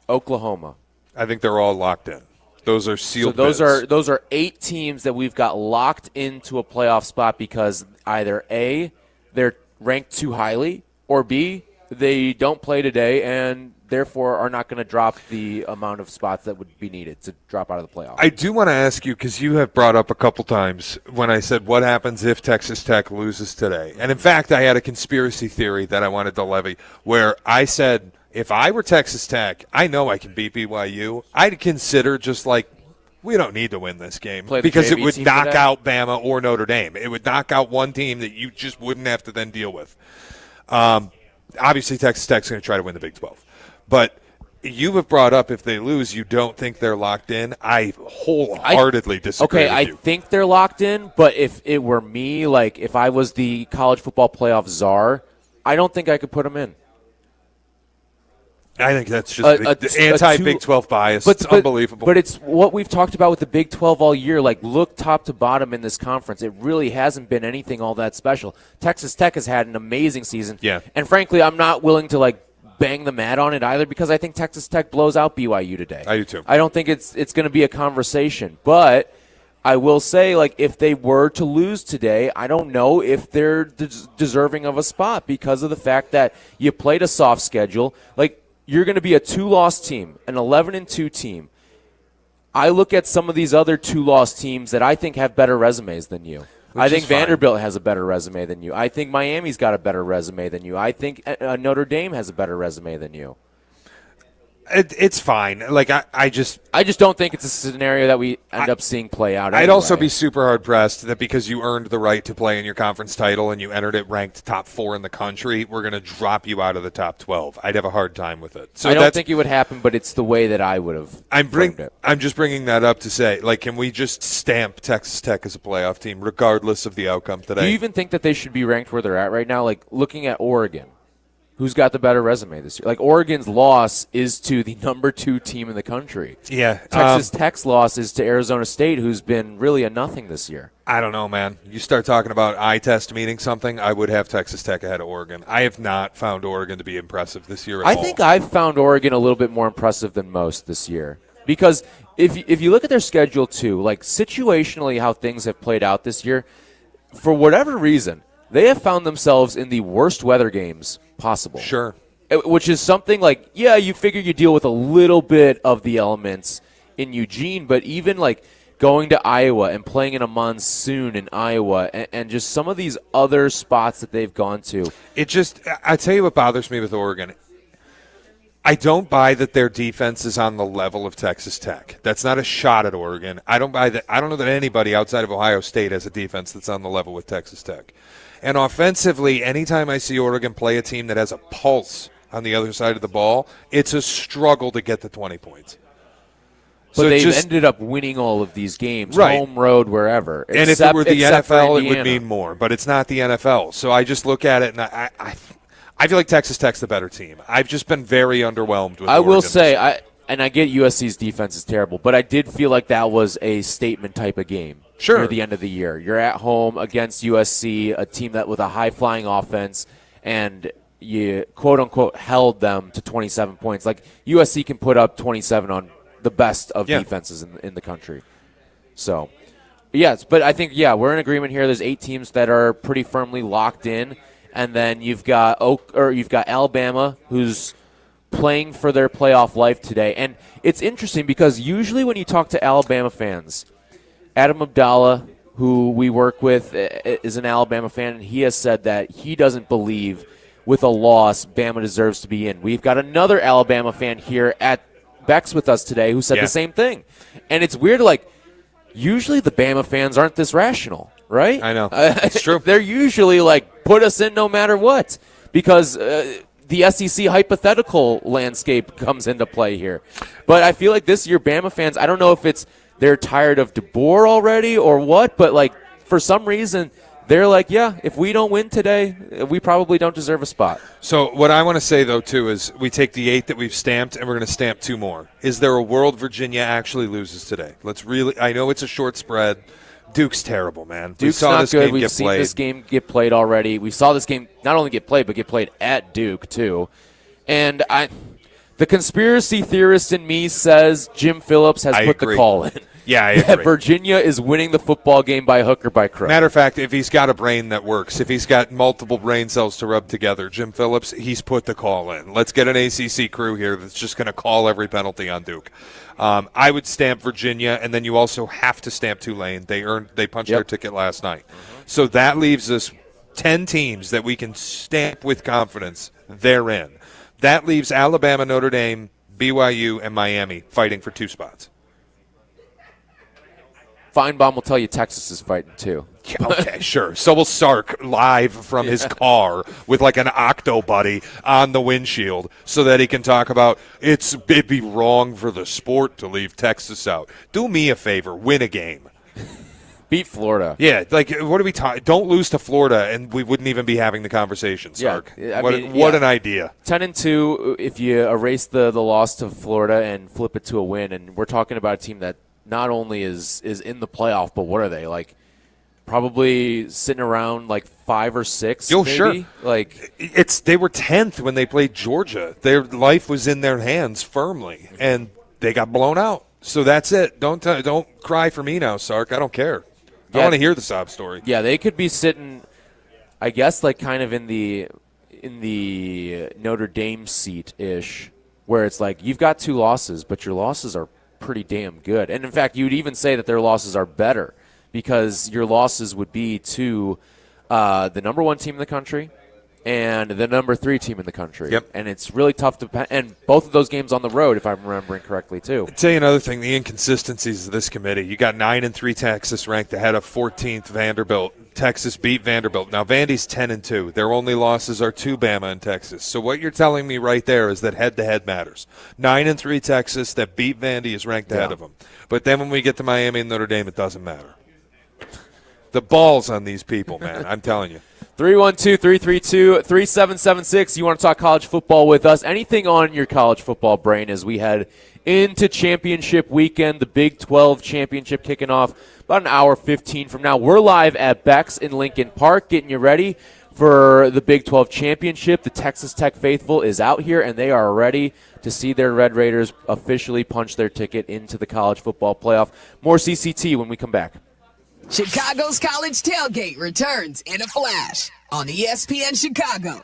Oklahoma. I think they're all locked in. Those are sealed. So those are 8 teams that we've got locked into a playoff spot because either A, they're ranked too highly, or B, they don't play today and therefore are not going to drop the amount of spots that would be needed to drop out of the playoff. I do want to ask you, because you have brought up a couple times when I said what happens if Texas Tech loses today. And in fact, I had a conspiracy theory that I wanted to levy where I said, if I were Texas Tech, I know I can beat BYU. I'd consider just like, we don't need to win this game because it would knock out Bama or Notre Dame. It would knock out one team that you just wouldn't have to then deal with. Obviously, Texas Tech's going to try to win the Big 12. But you have brought up if they lose, you don't think they're locked in. I wholeheartedly disagree with you. I think they're locked in, but if it were me, like if I was the college football playoff czar, I don't think I could put them in. I think that's just anti-Big 12 bias. It's unbelievable. But it's what we've talked about with the Big 12 all year. Like, look top to bottom in this conference. It really hasn't been anything all that special. Texas Tech has had an amazing season. Yeah. And frankly, I'm not willing to, like, bang the mat on it either because I think Texas Tech blows out BYU today. I do too. I don't think it's going to be a conversation. But I will say, like, if they were to lose today, I don't know if they're deserving of a spot because of the fact that you played a soft schedule. Like, you're going to be a 2-loss team, an 11-2 team. I look at some of these other 2-loss teams that I think have better resumes than you. I think Vanderbilt has a better resume than you. I think Miami's got a better resume than you. I think Notre Dame has a better resume than you. It's fine. Like I just don't think it's a scenario that we end up seeing play out. I'd anyway. also be super hard pressed that because you earned the right to play in your conference title and you entered it ranked top 4 in the country, we're going to drop you out of the top 12. I'd have a hard time with it. So I don't think it would happen, but it's the way that I would have. I'm just bringing that up to say, like, can we just stamp Texas Tech as a playoff team regardless of the outcome today? Do you even think that they should be ranked where they're at right now? Like looking at Oregon. Who's got the better resume this year? Like, Oregon's loss is to the number 2 team in the country. Yeah. Texas Tech's loss is to Arizona State, who's been really a nothing this year. I don't know, man. You start talking about eye test meaning something, I would have Texas Tech ahead of Oregon. I have not found Oregon to be impressive this year at all. I think I've found Oregon a little bit more impressive than most this year. Because if you look at their schedule, too, like, situationally how things have played out this year, for whatever reason, they have found themselves in the worst weather games possible. Sure. Which is something like, yeah, you figure you deal with a little bit of the elements in Eugene, but even like going to Iowa and playing in a monsoon in Iowa and just some of these other spots that they've gone to. I tell you what bothers me with Oregon. I don't buy that their defense is on the level of Texas Tech. That's not a shot at Oregon. I don't buy that. I don't know that anybody outside of Ohio State has a defense that's on the level with Texas Tech. And offensively, anytime I see Oregon play a team that has a pulse on the other side of the ball, it's a struggle to get to 20 points. But they've ended up winning all of these games, right. Home, road, wherever. And if it were the NFL, it would mean more. But it's not the NFL. So I just look at it, and I feel like Texas Tech's the better team. I've just been very underwhelmed with Oregon. will say, I get USC's defense is terrible, but I did feel like that was a statement type of game. Sure. Near the end of the year. You're at home against USC, a team that with a high-flying offense, and you, quote-unquote, held them to 27 points. Like, USC can put up 27 on the best of defenses in the country. So, yes, but I think, we're in agreement here. There's 8 teams that are pretty firmly locked in, and then you've got Alabama, who's playing for their playoff life today. And it's interesting because usually when you talk to Alabama fans, Adam Abdallah, who we work with, is an Alabama fan, and he has said that he doesn't believe with a loss Bama deserves to be in. We've got another Alabama fan here at Beck's with us today who said the same thing. And it's weird, like, usually the Bama fans aren't this rational, right? I know. It's true. They're usually like, put us in no matter what, because the SEC hypothetical landscape comes into play here. But I feel like this year Bama fans, I don't know if it's they're tired of DeBoer already or what, but like for some reason they're like, if we don't win today, we probably don't deserve a spot. So what I want to say, though, too, is we take the 8 that we've stamped and we're going to stamp 2 more. Is there a world Virginia actually loses today? I know it's a short spread. Duke's terrible, man. Duke's not good. We've seen this game get played already. We saw this game not only get played, but get played at Duke, too. And the conspiracy theorist in me says Jim Phillips has put the call in. Yeah, I agree. Virginia is winning the football game by hook or by crook. Matter of fact, if he's got a brain that works, if he's got multiple brain cells to rub together, Jim Phillips, he's put the call in. Let's get an ACC crew here that's just going to call every penalty on Duke. I would stamp Virginia, and then you also have to stamp Tulane. They punched their ticket last night. So that leaves us 10 teams that we can stamp with confidence they're in. That leaves Alabama, Notre Dame, BYU, and Miami fighting for 2 spots. Feinbaum will tell you Texas is fighting too. Okay, sure. So will Sark live from his car with like an octo buddy on the windshield so that he can talk about it'd be wrong for the sport to leave Texas out. Do me a favor, win a game. Beat Florida. Yeah, like what are we talking? Don't lose to Florida, and we wouldn't even be having the conversation, Sark. Yeah, what an idea. 10-2 if you erase the loss to Florida and flip it to a win, and we're talking about a team that not only is in the playoff, but what are they, like probably sitting around like 5 or 6? Oh, maybe? Sure. Like they were 10th when they played Georgia. Their life was in their hands firmly, and they got blown out. So that's it. Don't cry for me now, Sark. I don't care. I want to hear the sob story. Yeah, they could be sitting, I guess, like kind of in the Notre Dame seat-ish, where it's like you've got 2 losses, but your losses are pretty damn good. And, in fact, you'd even say that their losses are better because your losses would be to the number 1 team in the country and the number 3 team in the country. Yep. And it's really tough to – and both of those games on the road, if I'm remembering correctly, too. I'll tell you another thing, the inconsistencies of this committee. You got 9-3 Texas ranked ahead of 14th Vanderbilt. Texas beat Vanderbilt. Now, Vandy's 10-2. Their only losses are to Bama and Texas. So what you're telling me right there is that head-to-head matters. 9-3 Texas that beat Vandy is ranked ahead of them. But then when we get to Miami and Notre Dame, it doesn't matter. The balls on these people, man. I'm telling you. 312-332-3776. You want to talk college football with us? Anything on your college football brain as we head into championship weekend, the Big 12 championship kicking off about an hour 15 from now. We're live at Beck's in Lincoln Park getting you ready for the Big 12 championship. The Texas Tech faithful is out here, and they are ready to see their Red Raiders officially punch their ticket into the college football playoff. More CCT when we come back. Chicago's College Tailgate returns in a flash on ESPN Chicago.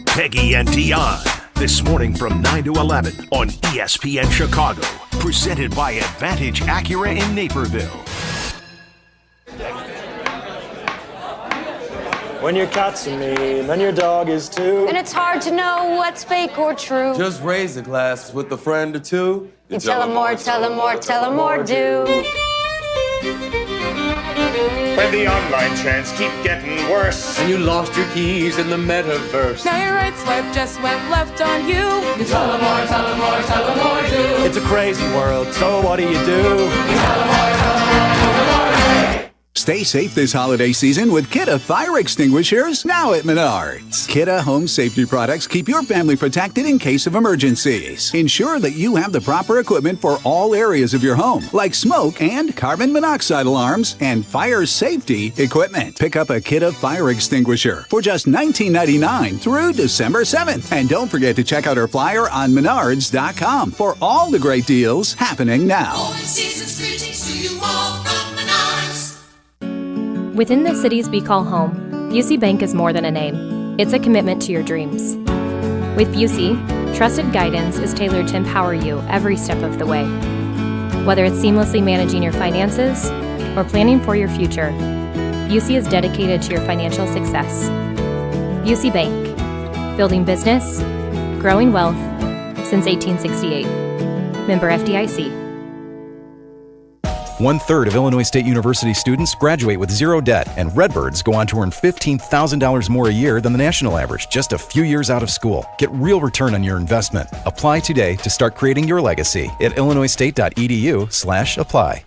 Peggy and Dion, this morning from 9 to 11 on ESPN Chicago. Presented by Advantage Acura in Naperville. When your cat's a meme and your dog is too. And it's hard to know what's fake or true. Just raise a glass with a friend or two. You tell them more, tell them more, tell them more, do. When the online trends keep getting worse, And you lost your keys in the metaverse. Now your right swipe just went left on you. you tell them more, tell them more, tell them more, do. It's a crazy world, so what do you do? You tell them more, tell them more, tell them more, do. Stay safe this holiday season with Kidde Fire Extinguishers now at Menards. Kidde Home Safety products keep your family protected in case of emergencies. Ensure that you have the proper equipment for all areas of your home, like smoke and carbon monoxide alarms and fire safety equipment. Pick up a Kidde Fire Extinguisher for just $19.99 through December 7th. And don't forget to check out our flyer on Menards.com for all the great deals happening now. Within the cities we call home, Busey Bank is more than a name. It's a commitment to your dreams. With Busey, trusted guidance is tailored to empower you every step of the way. Whether it's seamlessly managing your finances or planning for your future, Busey is dedicated to your financial success. Busey Bank, building business, growing wealth since 1868. Member FDIC. 1/3 of Illinois State University students graduate with zero debt, and Redbirds go on to earn $15,000 more a year than the national average just a few years out of school. Get real return on your investment. Apply today to start creating your legacy at illinoisstate.edu/apply.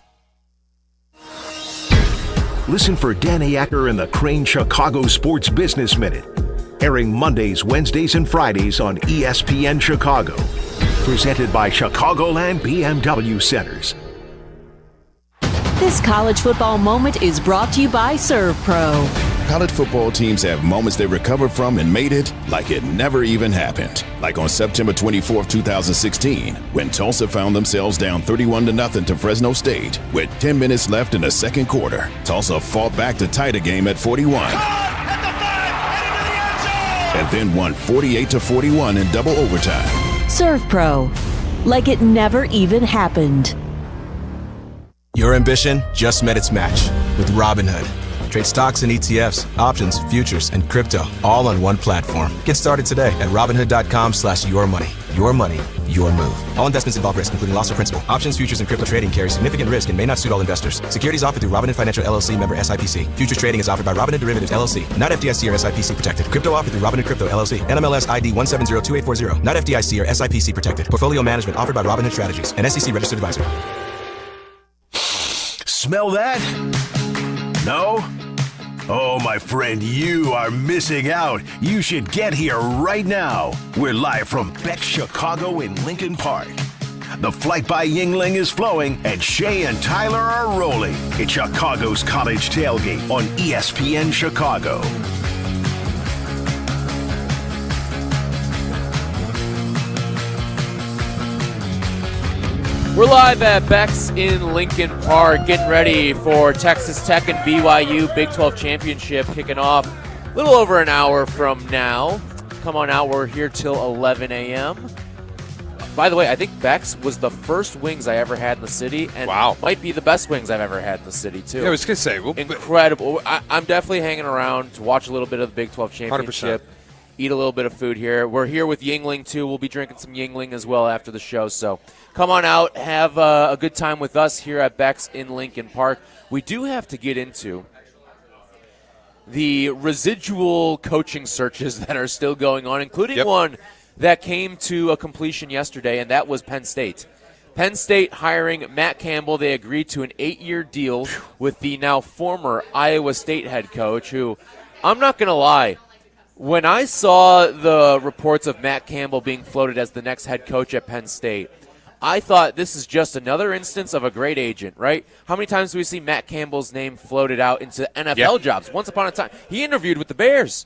Listen for Danny Acker and the Crane Chicago Sports Business Minute, airing Mondays, Wednesdays, and Fridays on ESPN Chicago. Presented by Chicagoland BMW Centers. This college football moment is brought to you by ServPro. College football teams have moments they recovered from and made it like it never even happened. Like on September 24, 2016, when Tulsa found themselves down 31-0 to Fresno State. With 10 minutes left in the second quarter, Tulsa fought back to tie the game at 41. And then won 48-41 in double overtime. ServPro, like it never even happened. Your ambition just met its match with Robinhood. Trade stocks and ETFs, options, futures, and crypto all on one platform. Get started today at Robinhood.com/yourmoney. Your money, your move. All investments involve risk, including loss of principal. Options, futures, and crypto trading carry significant risk and may not suit all investors. Securities offered through Robinhood Financial LLC, member SIPC. Futures trading is offered by Robinhood Derivatives LLC, not FDIC or SIPC protected. Crypto offered through Robinhood Crypto LLC, NMLS ID 1702840, not FDIC or SIPC protected. Portfolio management offered by Robinhood Strategies, an SEC registered advisor. Smell that? No? Oh, my friend, you are missing out. You should get here right now. We're live from Beck's Chicago in Lincoln Park. The flight by Yingling is flowing, and Shea and Tyler are rolling. It's Chicago's College Tailgate on ESPN Chicago. We're live at Beck's in Lincoln Park, getting ready for Texas Tech and BYU Big 12 Championship kicking off a little over an hour from now. Come on out. We're here till 11 a.m. By the way, I think Beck's was the first wings I ever had in the city, and might be the best wings I've ever had in the city, too. Yeah, I was going to say. Incredible. I'm definitely hanging around to watch a little bit of the Big 12 Championship, 100%. Eat a little bit of food here. We're here with Yingling, too. We'll be drinking some Yingling as well after the show, so come on out, have a good time with us here at Beck's in Lincoln Park. We do have to get into the residual coaching searches that are still going on, including one that came to a completion yesterday, and that was Penn State. Penn State hiring Matt Campbell. They agreed to an 8-year deal with the now former Iowa State head coach, who, I'm not going to lie, when I saw the reports of Matt Campbell being floated as the next head coach at Penn State, I thought this is just another instance of a great agent, right? How many times do we see Matt Campbell's name floated out into NFL jobs? Once upon a time, he interviewed with the Bears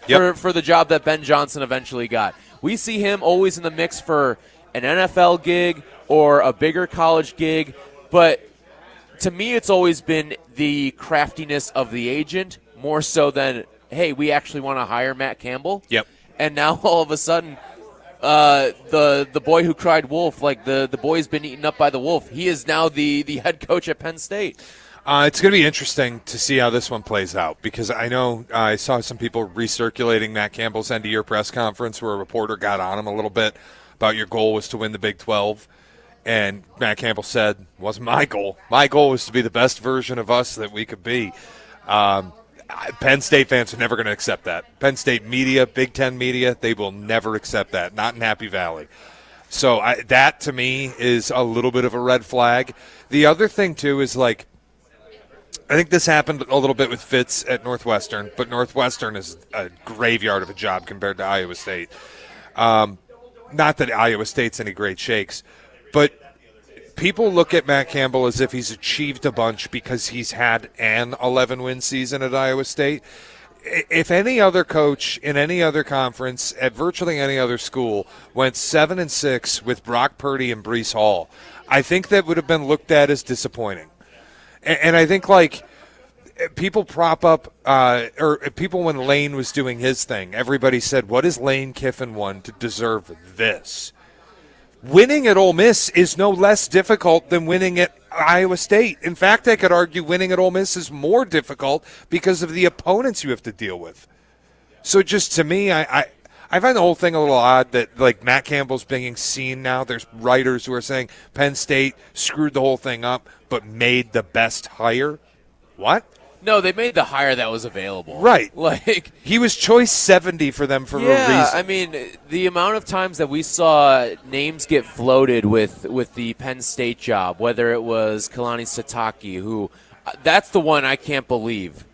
for the job that Ben Johnson eventually got. We see him always in the mix for an NFL gig or a bigger college gig, but to me it's always been the craftiness of the agent more so than, hey, we actually want to hire Matt Campbell. Yep. And now all of a sudden, the boy who cried wolf, like the boy's been eaten up by the wolf. He is now the head coach at Penn State. It's going to be interesting to see how this one plays out, because I know I saw some people recirculating Matt Campbell's end-of-year press conference where a reporter got on him a little bit about your goal was to win the Big 12. And Matt Campbell said, wasn't my goal. My goal was to be the best version of us that we could be. Penn State fans are never going to accept that. Penn State media, Big Ten media, they will never accept that, not in Happy Valley. So that, to me, is a little bit of a red flag. The other thing, too, is like, I think this happened a little bit with Fitz at Northwestern, but Northwestern is a graveyard of a job compared to Iowa State. Not that Iowa State's any great shakes, but people look at Matt Campbell as if he's achieved a bunch because he's had an 11-win season at Iowa State. If any other coach in any other conference at virtually any other school went 7-6 with Brock Purdy and Breece Hall, I think that would have been looked at as disappointing. And I think, like, people prop up, or people when Lane was doing his thing, everybody said, what has Lane Kiffin won to deserve this? Winning at Ole Miss is no less difficult than winning at Iowa State. In fact, I could argue winning at Ole Miss is more difficult because of the opponents you have to deal with. So just to me, I find the whole thing a little odd that, like, Matt Campbell's being seen now. There's writers who are saying Penn State screwed the whole thing up but made the best hire. What? No, they made the hire that was available. Right. Like, he was choice 70 for them for a reason. Yeah, I mean, the amount of times that we saw names get floated with the Penn State job, whether it was Kalani Sitake, who that's the one I can't believe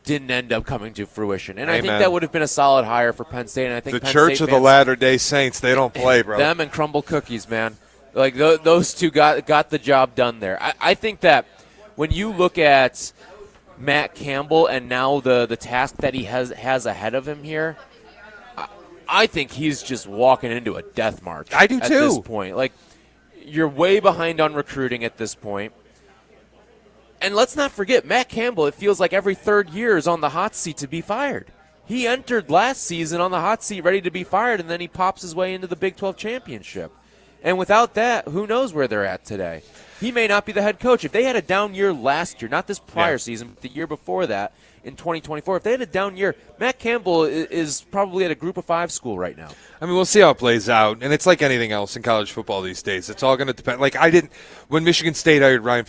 didn't end up coming to fruition. And I think that would have been a solid hire for Penn State. And I think the Penn Church State of the Latter-day Saints, they don't play, bro. Them and Crumble Cookies, man. Like, those two got the job done there. I think that when you look at Matt Campbell and now the task that he has ahead of him here, I think he's just walking into a death march. I do, too. At this point. Like, you're way behind on recruiting at this point. And let's not forget, Matt Campbell, it feels like every third year is on the hot seat to be fired. He entered last season on the hot seat ready to be fired, and then he pops his way into the Big 12 championship. And without that, who knows where they're at today? He may not be the head coach. If they had a down year last year, not this prior season, but the year before that, in 2024, if they had a down year, Matt Campbell is probably at a Group of 5 school right now. I mean, we'll see how it plays out. And it's like anything else in college football these days. It's all going to depend. Like, when Michigan State hired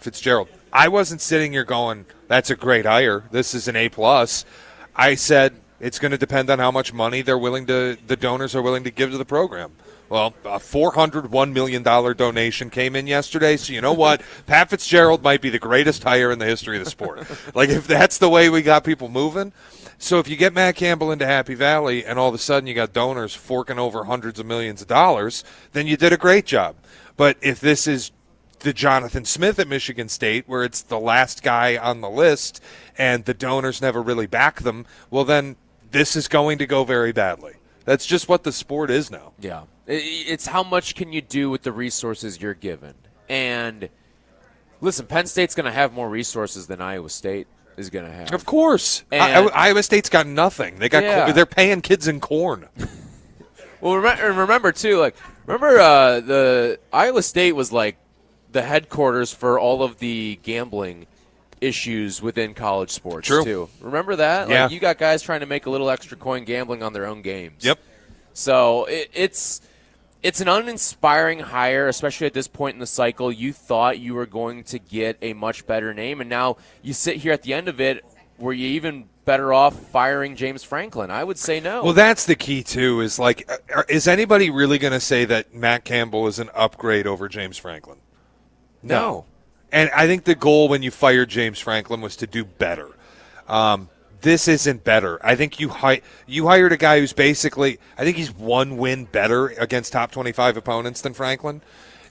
Fitzgerald, I wasn't sitting here going, that's a great hire. This is an A+. I said it's going to depend on how much money the donors are willing to give to the program. Well, a $401 million donation came in yesterday, so you know what? Pat Fitzgerald might be the greatest hire in the history of the sport. Like, if that's the way we got people moving. So if you get Matt Campbell into Happy Valley and all of a sudden you got donors forking over hundreds of millions of dollars, then you did a great job. But if this is the Jonathan Smith at Michigan State, where it's the last guy on the list and the donors never really back them, well, then this is going to go very badly. That's just what the sport is now. Yeah. It's how much can you do with the resources you're given. And listen, Penn State's going to have more resources than Iowa State is going to have. Of course. And Iowa State's got nothing. They're paying kids in corn. Well, remember too, the Iowa State was like the headquarters for all of the gambling issues within college sports too. Remember that? Yeah. Like, you got guys trying to make a little extra coin gambling on their own games. Yep. So it's an uninspiring hire, especially at this point in the cycle. You thought you were going to get a much better name, and now you sit here at the end of it. Were you even better off firing James Franklin? I would say no. Well, that's the key, too, is is anybody really going to say that Matt Campbell is an upgrade over James Franklin? No. And I think the goal when you fired James Franklin was to do better. This isn't better. I think you hired a guy who's basically, I think he's one win better against top 25 opponents than Franklin.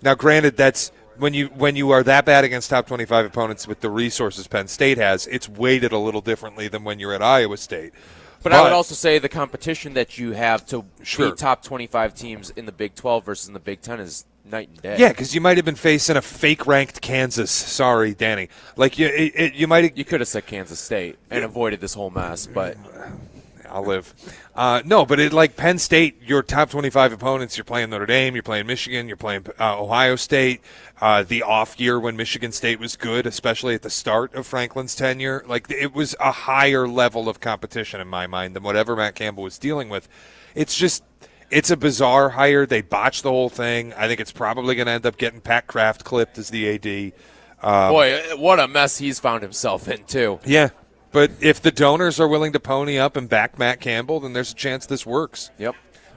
Now, granted, that's when you are that bad against top 25 opponents with the resources Penn State has, it's weighted a little differently than when you're at Iowa State. But I would also say the competition that you have to beat top 25 teams in the Big 12 versus in the Big 10 is night and day. Yeah, because you might have been facing a fake-ranked Kansas. Sorry, Danny. Like you might. You could have said Kansas State and avoided this whole mess, but I'll live. No, but like Penn State, your top 25 opponents, you're playing Notre Dame, you're playing Michigan, you're playing Ohio State. The off year when Michigan State was good, especially at the start of Franklin's tenure, like it was a higher level of competition in my mind than whatever Matt Campbell was dealing with. It's a bizarre hire. They botched the whole thing. I think it's probably going to end up getting Pat Kraft clipped as the AD. Boy, what a mess he's found himself in, too. Yeah, but if the donors are willing to pony up and back Matt Campbell, then there's a chance this works. Yep.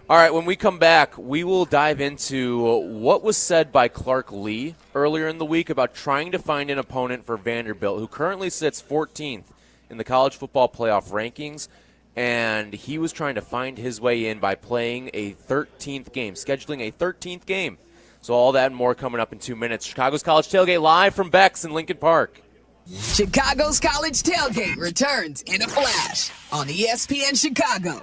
All right, when we come back, we will dive into what was said by Clark Lee earlier in the week about trying to find an opponent for Vanderbilt, who currently sits 14th in the college football playoff rankings. And he was trying to find his way in by playing a 13th game, scheduling a 13th game. So all that and more coming up in 2 minutes. Chicago's College Tailgate live from Beck's in Lincoln Park. Chicago's College Tailgate returns in a flash on ESPN Chicago.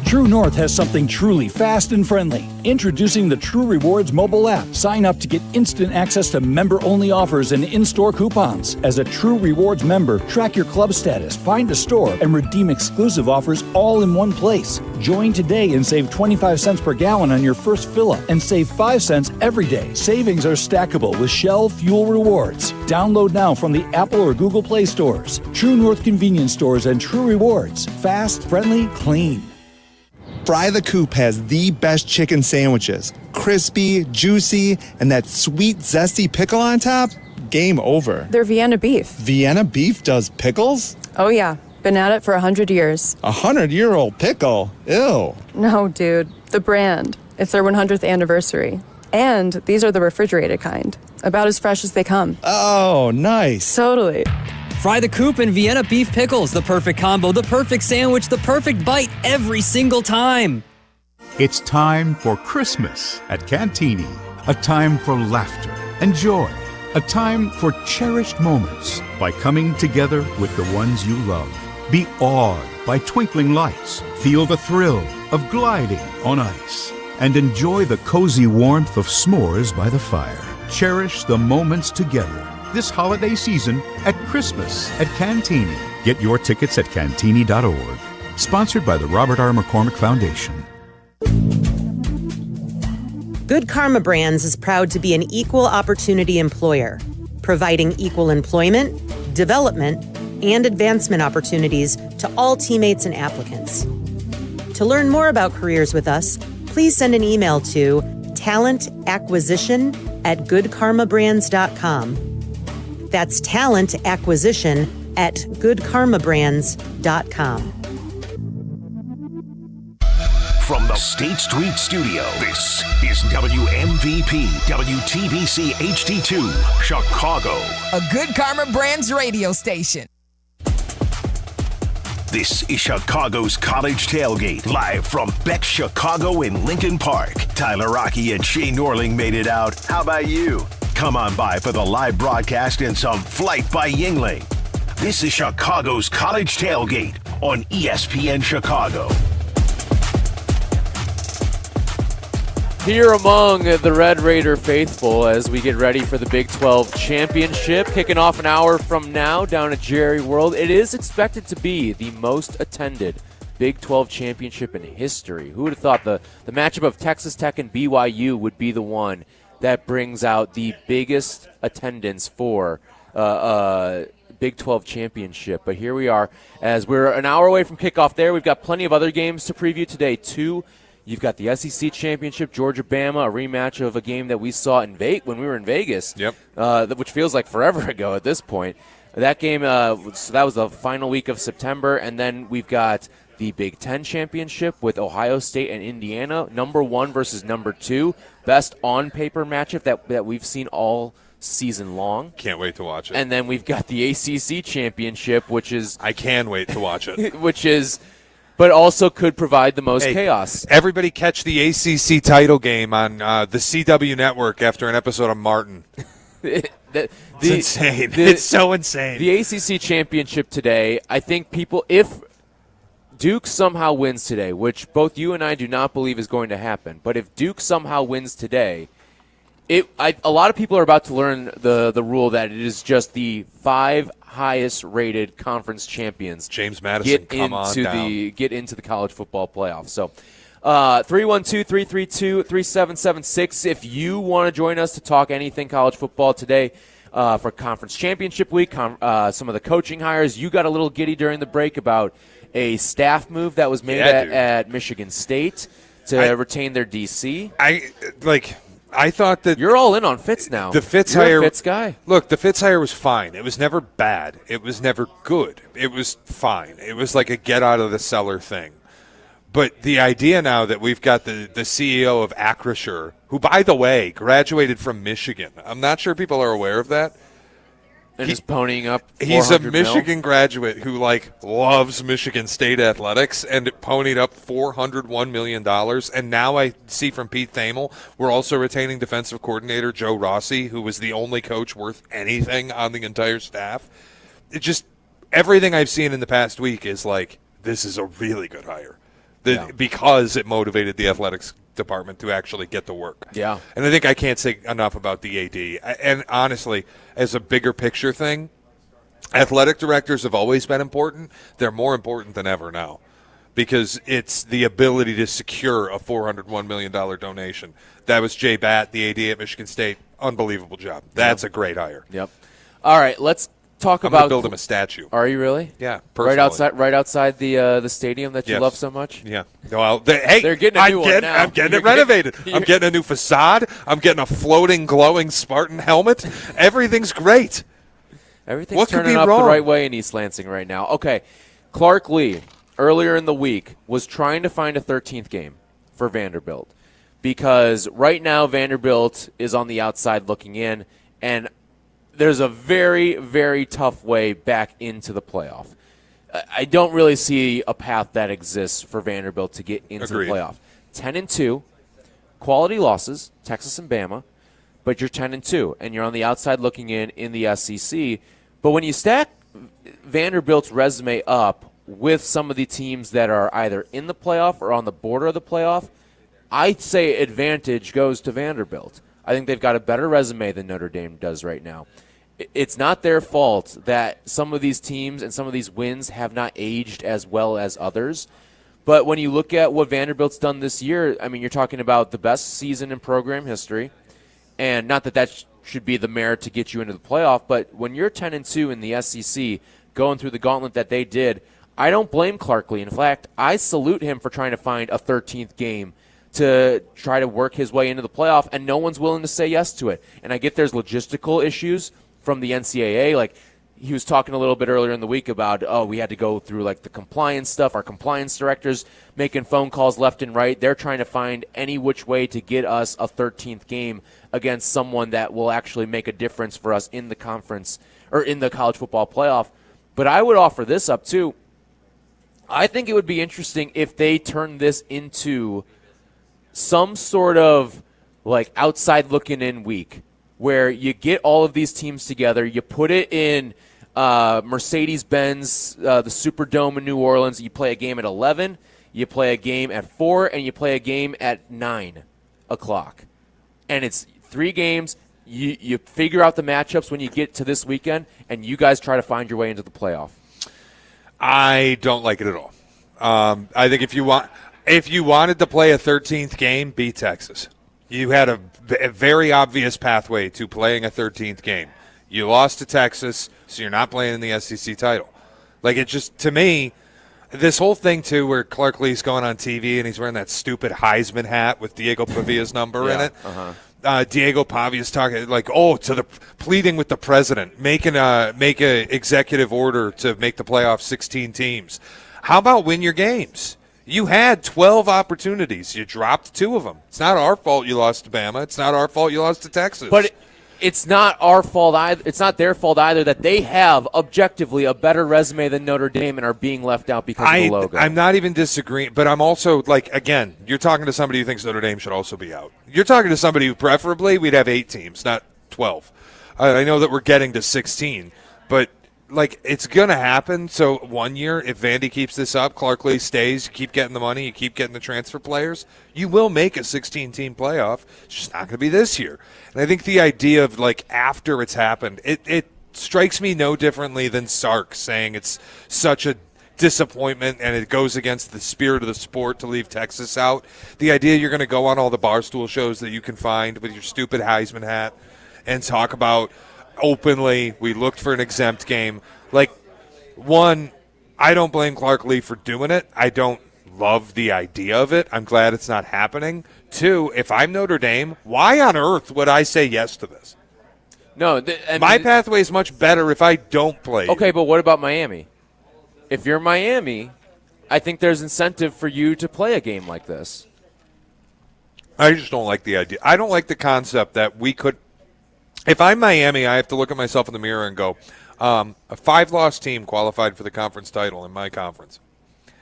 True North has something truly fast and friendly. Introducing the True Rewards mobile app. Sign up to get instant access to member-only offers and in-store coupons. As a True Rewards member, track your club status, find a store, and redeem exclusive offers all in one place. Join today and save 25 cents per gallon on your first fill-up and save 5 cents every day. Savings are stackable with Shell Fuel Rewards. Download now from the Apple or Google Play stores. True North convenience stores and True Rewards. Fast, friendly, clean. Fry the Coop has the best chicken sandwiches. Crispy, juicy, and that sweet, zesty pickle on top? Game over. They're Vienna beef. Vienna beef does pickles? Oh, yeah. Been at it for 100 years. 100-year-old pickle? Ew. No, dude. The brand. It's their 100th anniversary. And these are the refrigerated kind. About as fresh as they come. Oh, nice. Totally. Fry the Coop and Vienna beef pickles, the perfect combo, the perfect sandwich, the perfect bite every single time. It's time for Christmas at Cantini. A time for laughter and joy. A time for cherished moments by coming together with the ones you love. Be awed by twinkling lights. Feel the thrill of gliding on ice. And enjoy the cozy warmth of s'mores by the fire. Cherish the moments together this holiday season at Christmas at Cantini. Get your tickets at Cantini.org. Sponsored by the Robert R. McCormick Foundation. Good Karma Brands is proud to be an equal opportunity employer, providing equal employment, development, and advancement opportunities to all teammates and applicants. To learn more about careers with us, please send an email to talentacquisition@goodkarmabrands.com. That's talentacquisition@goodkarmabrands.com. From the State Street Studio, this is WMVP WTBC HD2, Chicago. A Good Karma Brands radio station. This is Chicago's College Tailgate, live from Beck's Chicago in Lincoln Park. Tyler Rocky and Shea Norling made it out. How about you? Come on by for the live broadcast and some Flight by Yingling. This is Chicago's College Tailgate on ESPN Chicago. Here among the Red Raider faithful as we get ready for the Big 12 Championship, kicking off an hour from now down at Jerry World. It is expected to be the most attended Big 12 Championship in history. Who would have thought the matchup of Texas Tech and BYU would be the one that brings out the biggest attendance for Big 12 Championship. But here we are as we're an hour away from kickoff there. We've got plenty of other games to preview today, too. You've got the SEC Championship, Georgia-Bama, a rematch of a game that we saw in when we were in Vegas, which feels like forever ago at this point. That game, that was the final week of September, and then we've got the Big Ten Championship with Ohio State and Indiana, number 1 versus number 2, best on-paper matchup that we've seen all season long. Can't wait to watch it. And then we've got the ACC Championship, which is... I can wait to watch it. which is... but also could provide the most chaos. Everybody catch the ACC title game on the CW network after an episode of Martin. It's insane. It's so insane. The ACC Championship today, I think if Duke somehow wins today, which both you and I do not believe is going to happen, but if Duke somehow wins today, a lot of people are about to learn the rule that it is just the 5 highest rated conference champions. James Madison, get into the college football playoff. So 312-332-3776 if you want to join us to talk anything college football today for conference championship week, some of the coaching hires. You got a little giddy during the break about a staff move that was made at Michigan State to retain their DC. I thought that you're all in on Fitz now. The Fitz You're hire, a Fitz guy. Look, the Fitz hire was fine. It was never bad. It was never good. It was fine. It was like a get out of the cellar thing. But the idea now that we've got the CEO of Acrisure, who, by the way, graduated from Michigan. I'm not sure people are aware of that. And he's ponying up. He's a Michigan graduate who loves Michigan State athletics and ponied up $401 million. And now I see from Pete Thamel, we're also retaining defensive coordinator Joe Rossi, who was the only coach worth anything on the entire staff. It just everything I've seen in the past week is this is a really good hire because it motivated the athletics department to actually get to work. Yeah. And I think I can't say enough about the AD. And honestly, as a bigger picture thing, athletic directors have always been important. They're more important than ever now because it's the ability to secure a $401 million donation. That was Jay Batt, the AD at Michigan State. Unbelievable job. That's a great hire. Yep. All right, let's talk I'm about gonna build him a statue. Are you really? Yeah, personally. Right outside the stadium that you love so much. Yeah. Well, they're getting a new one now. I'm getting it renovated. I'm getting a new facade. I'm getting a floating, glowing Spartan helmet. Everything's great. Everything's turning up the right way in East Lansing right now. Okay, Clark Lee earlier in the week was trying to find a 13th game for Vanderbilt because right now Vanderbilt is on the outside looking in, and there's a very, very tough way back into the playoff. I don't really see a path that exists for Vanderbilt to get into the playoff. 10-2, quality losses, Texas and Bama, but you're 10-2, and you're on the outside looking in the SEC. But when you stack Vanderbilt's resume up with some of the teams that are either in the playoff or on the border of the playoff, I'd say advantage goes to Vanderbilt. I think they've got a better resume than Notre Dame does right now. It's not their fault that some of these teams and some of these wins have not aged as well as others. But when you look at what Vanderbilt's done this year, I mean, you're talking about the best season in program history. And not that should be the merit to get you into the playoff, but when you're 10-2 in the SEC, going through the gauntlet that they did, I don't blame Clark Lee. In fact, I salute him for trying to find a 13th game to try to work his way into the playoff, and no one's willing to say yes to it. And I get there's logistical issues from the NCAA. Like, he was talking a little bit earlier in the week about, we had to go through, the compliance stuff. Our compliance directors making phone calls left and right. They're trying to find any which way to get us a 13th game against someone that will actually make a difference for us in the conference or in the college football playoff. But I would offer this up, too. I think it would be interesting if they turn this into some sort of outside looking in week where you get all of these teams together, you put it in Mercedes-Benz, the Superdome in New Orleans. You play a game at 11, you play a game at 4, and you play a game at 9 o'clock. And it's 3 games. You figure out the matchups when you get to this weekend, and you guys try to find your way into the playoff. I don't like it at all. I think if you wanted to play a 13th game, beat Texas. You had a very obvious pathway to playing a 13th game. You lost to Texas, so you're not playing in the SEC title. Like, it just, to me, this whole thing, too, where Clark Lea's going on TV and he's wearing that stupid Heisman hat with Diego Pavia's number in it. Diego Pavia's talking like, pleading with the president, make a executive order to make the playoff 16 teams. How about win your games? You had 12 opportunities. You dropped 2 of them. It's not our fault you lost to Bama. It's not our fault you lost to Texas. But it's not our fault either. It's not their fault either that they have objectively a better resume than Notre Dame and are being left out because of the logo. I'm not even disagreeing, but I'm also like, again, you're talking to somebody who thinks Notre Dame should also be out. You're talking to somebody who preferably we'd have 8 teams, not 12. I know that we're getting to 16, but like, it's going to happen. So 1 year, if Vandy keeps this up, Clark Lee stays, you keep getting the money, you keep getting the transfer players, you will make a 16-team playoff. It's just not going to be this year. And I think the idea of, like, after it's happened, it strikes me no differently than Sark saying it's such a disappointment and it goes against the spirit of the sport to leave Texas out. The idea you're going to go on all the Barstool shows that you can find with your stupid Heisman hat and talk about openly, we looked for an exempt game. Like, one, I don't blame Clark Lee for doing it. I don't love the idea of it. I'm glad it's not happening. 2, if I'm Notre Dame, why on earth would I say yes to this? No, my pathway is much better if I don't play. Okay, but what about Miami? If you're Miami, I think there's incentive for you to play a game like this. I just don't like the idea. I don't like the concept that we could. If I'm Miami, I have to look at myself in the mirror and go, a 5-loss team qualified for the conference title in my conference.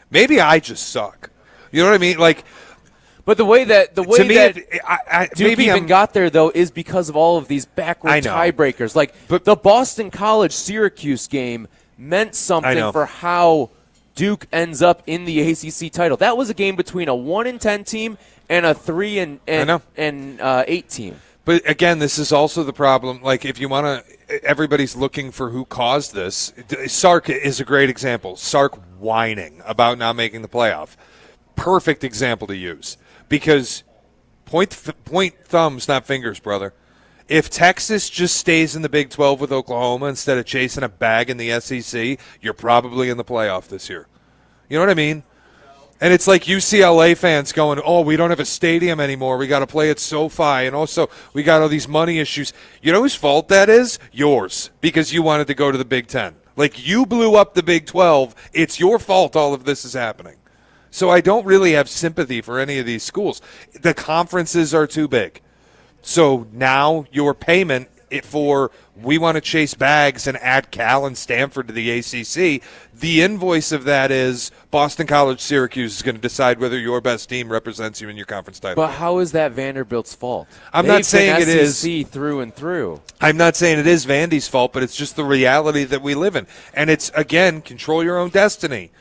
Maybe I just suck. You know what I mean? Like, but the way that Duke even got there, though, is because of all of these backward tiebreakers. Like, the Boston College-Syracuse game meant something for how Duke ends up in the ACC title. That was a game between a 1-10 team and a 3-8 team. But again, this is also the problem. Like, if you want to, everybody's looking for who caused this. Sark is a great example. Sark whining about not making the playoff. Perfect example to use. Because point thumbs, not fingers, brother. If Texas just stays in the Big 12 with Oklahoma instead of chasing a bag in the SEC, you're probably in the playoff this year. You know what I mean? And it's like UCLA fans going, we don't have a stadium anymore. We got to play at SoFi. And also, we got all these money issues. You know whose fault that is? Yours. Because you wanted to go to the Big 10. Like, you blew up the Big 12. It's your fault all of this is happening. So I don't really have sympathy for any of these schools. The conferences are too big. So now your payment for we want to chase bags and add Cal and Stanford to the ACC, the invoice of that is Boston College Syracuse is going to decide whether your best team represents you in your conference title. But how is that Vanderbilt's fault? I'm not saying it is. Through and through. I'm not saying it is Vandy's fault, but it's just the reality that we live in. And it's, again, control your own destiny.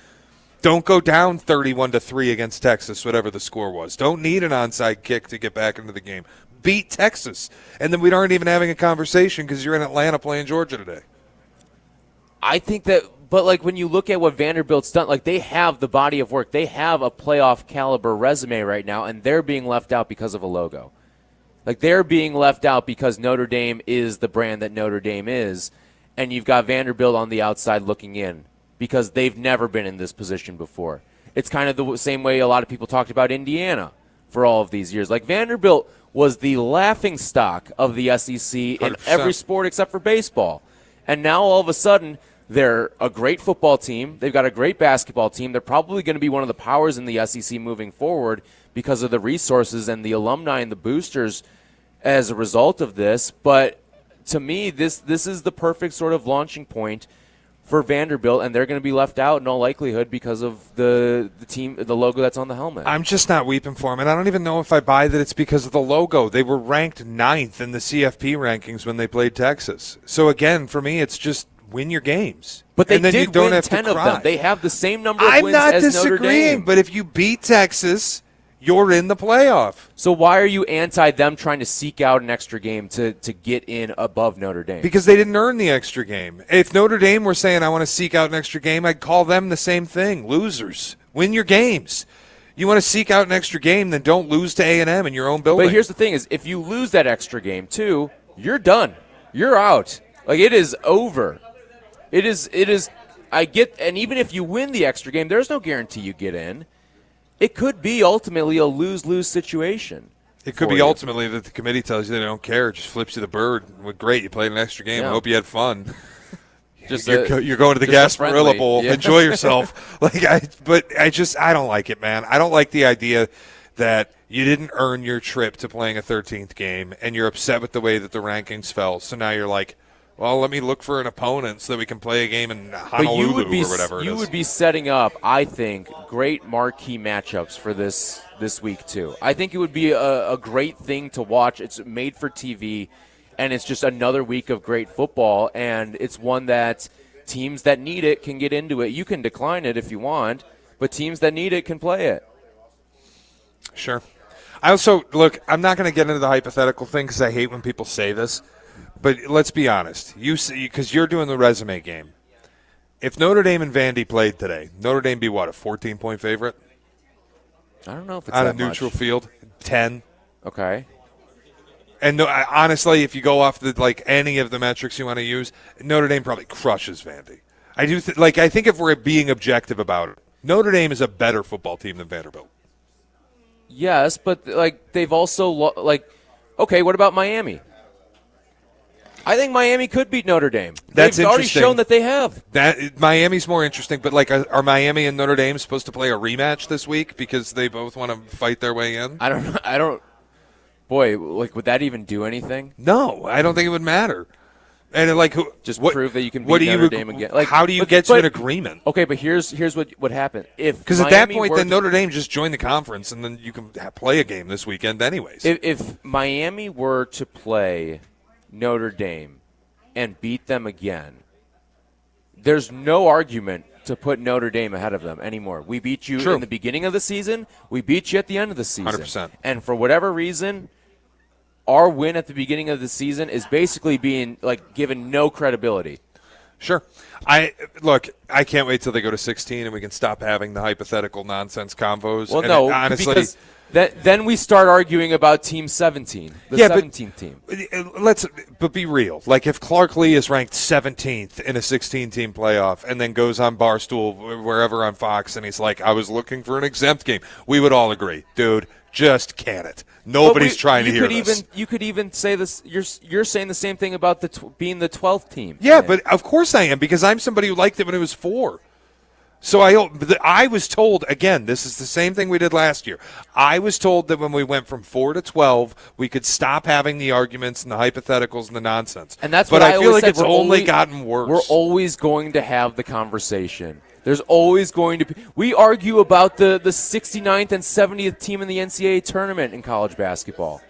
Don't go down 31-3 against Texas, whatever the score was. Don't need an onside kick to get back into the game. Beat Texas. And then we aren't even having a conversation because you're in Atlanta playing Georgia today. I think that, but like when you look at what Vanderbilt's done, like they have the body of work. They have a playoff caliber resume right now, and they're being left out because of a logo. Like they're being left out because Notre Dame is the brand that Notre Dame is, and you've got Vanderbilt on the outside looking in because they've never been in this position before. It's kind of the same way a lot of people talked about Indiana for all of these years. Like Vanderbilt was the laughingstock of the SEC in 100%. every sport except for baseball. And now all of a sudden they're a great football team. They've got a great basketball team. They're probably going to be one of the powers in the SEC moving forward because of the resources and the alumni and the boosters as a result of this. But to me, this is the perfect sort of launching point for Vanderbilt, and they're going to be left out in all likelihood because of the team, the logo that's on the helmet. I'm just not weeping for them, and I don't even know if I buy that it's because of the logo. They were ranked 9th in the CFP rankings when they played Texas. So, again, for me, it's just win your games. But they and then did you don't win have 10 to of cry. them. They have the same number of I'm wins not as disagreeing, Notre Dame. but if you beat Texas, you're in the playoff. So why are you anti them trying to seek out an extra game to get in above Notre Dame? Because they didn't earn the extra game. If Notre Dame were saying, I want to seek out an extra game, I'd call them the same thing. Losers. Win your games. You want to seek out an extra game, then don't lose to A&M in your own building. But here's the thing is, if you lose that extra game, too, you're done. You're out. Like, it is over. It is. And even if you win the extra game, there's no guarantee you get in. It could be ultimately a lose-lose situation. It could be ultimately that the committee tells you they don't care, just flips you the bird. Well, great, you played an extra game. Yeah. I hope you had fun. You're going to the Gasparilla Bowl. Yeah. Enjoy yourself. I don't like it, man. I don't like the idea that you didn't earn your trip to playing a 13th game, and you're upset with the way that the rankings fell. So now you're like, well, let me look for an opponent so that we can play a game in Honolulu or whatever it is. You would be setting up, I think, great marquee matchups for this week, too. I think it would be a great thing to watch. It's made for TV, and it's just another week of great football, and it's one that teams that need it can get into it. You can decline it if you want, but teams that need it can play it. Sure. I also, look, I'm not going to get into the hypothetical thing because I hate when people say this. But let's be honest, because you're doing the resume game. If Notre Dame and Vandy played today, Notre Dame be what, a 14-point favorite? I don't know if it's on that a neutral much. field, 10. Okay. And honestly, if you go off any of the metrics you want to use, Notre Dame probably crushes Vandy. I do I think if we're being objective about it, Notre Dame is a better football team than Vanderbilt. Yes, but they've also okay, what about Miami? I think Miami could beat Notre Dame. They've already shown that they have. That Miami's more interesting, but are Miami and Notre Dame supposed to play a rematch this week because they both want to fight their way in? I don't. Boy, would that even do anything? No, I don't think it would matter. And prove that you can beat Notre Dame again. How do you get to an agreement? Okay, but here's what happened. Because at that point, then Notre Dame just join the conference, and then you can play a game this weekend anyways. If Miami were to play Notre Dame and beat them again, there's no argument to put Notre Dame ahead of them anymore. We beat you in the beginning of the season. We beat you at the end of the season. 100%. And for whatever reason, our win at the beginning of the season is basically being given no credibility. Sure. I can't wait till they go to 16 and we can stop having the hypothetical nonsense convos. Well, and no, honestly, because then we start arguing about Team 17, the 17th team. But be real. If Clark Lee is ranked 17th in a 16-team playoff and then goes on Barstool wherever on Fox and he's like, I was looking for an exempt game, we would all agree, dude, just can it. Nobody's trying to hear this. You could even say this. You're saying the same thing about being the 12th team. Yeah, but of course I am, because I'm somebody who liked it when it was 4. So I was told, again, this is the same thing we did last year. I was told that when we went from 4 to 12, we could stop having the arguments and the hypotheticals and the nonsense. And that's but what I feel like said. it's only gotten worse. We're always going to have the conversation. There's always going to be. We argue about the 69th and 70th team in the NCAA tournament in college basketball.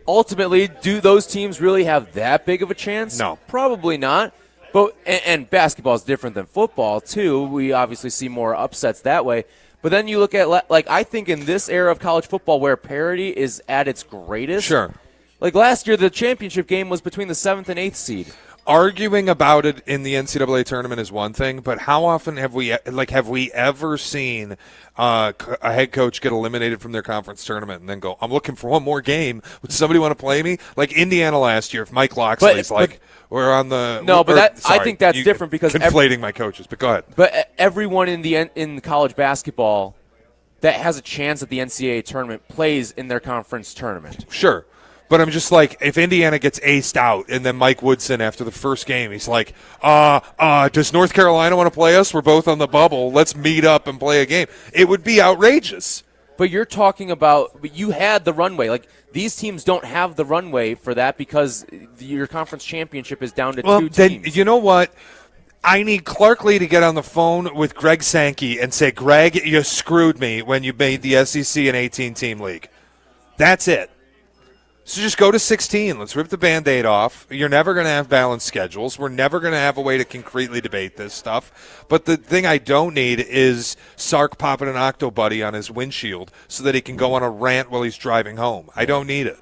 Ultimately, do those teams really have that big of a chance? No. Probably not. But and basketball is different than football, too. We obviously see more upsets that way. But then you look at, I think in this era of college football where parity is at its greatest. Sure. Last year, the championship game was between the 7th and 8th seed. Arguing about it in the NCAA tournament is one thing, but how often have we ever seen a head coach get eliminated from their conference tournament and then go, I'm looking for one more game. Would somebody want to play me? Like Indiana last year, if Mike Loxley's we're on the – No, but I think that's different because – conflating my coaches, but go ahead. But everyone in college basketball that has a chance at the NCAA tournament plays in their conference tournament. Sure. But I'm just if Indiana gets aced out and then Mike Woodson after the first game, he's like, does North Carolina want to play us? We're both on the bubble. Let's meet up and play a game. It would be outrageous. But you're talking about you had the runway. These teams don't have the runway for that because your conference championship is down to 2 teams. Then, you know what? I need Clark Lee to get on the phone with Greg Sankey and say, Greg, you screwed me when you made the SEC an 18-team league. That's it. So just go to 16. Let's rip the Band-Aid off. You're never going to have balanced schedules. We're never going to have a way to concretely debate this stuff. But the thing I don't need is Sark popping an Octobuddy on his windshield so that he can go on a rant while he's driving home. I don't need it.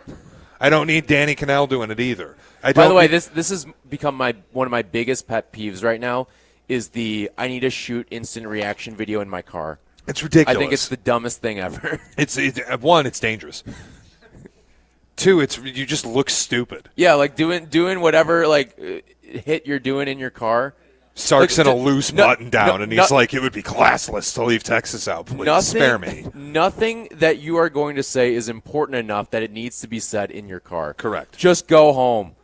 I don't need Danny Cannell doing it either. By the way, this has become one of my biggest pet peeves right now is I need to shoot instant reaction video in my car. It's ridiculous. I think it's the dumbest thing ever. One, it's dangerous. Two, you just look stupid. Yeah, like doing whatever hit you're doing in your car. Sark's in a loose button down, and he's like, it would be classless to leave Texas out. Please spare me. Nothing that you are going to say is important enough that it needs to be said in your car. Correct. Just go home.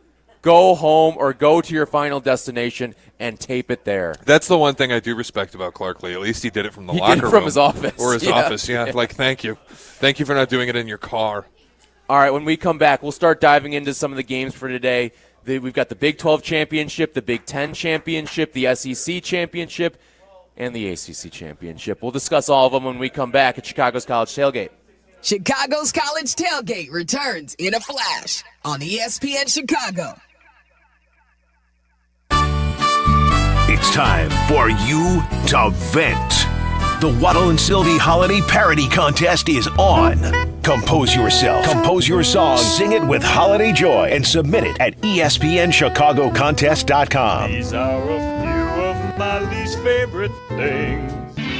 Go home or go to your final destination and tape it there. That's the one thing I do respect about Clark Lee. At least he did it from the locker room. He did it from his office. Or his office, yeah. Like, thank you. Thank you for not doing it in your car. All right, when we come back, we'll start diving into some of the games for today. We've got the Big 12 championship, the Big 10 championship, the SEC championship, and the ACC championship. We'll discuss all of them when we come back at Chicago's College Tailgate. Chicago's College Tailgate returns in a flash on ESPN Chicago. It's time for you to vent. The Waddle and Sylvie Holiday Parody Contest is on. Compose yourself, compose your song, sing it with holiday joy, and submit it at ESPNChicagoContest.com. These are a few of my least favorite things.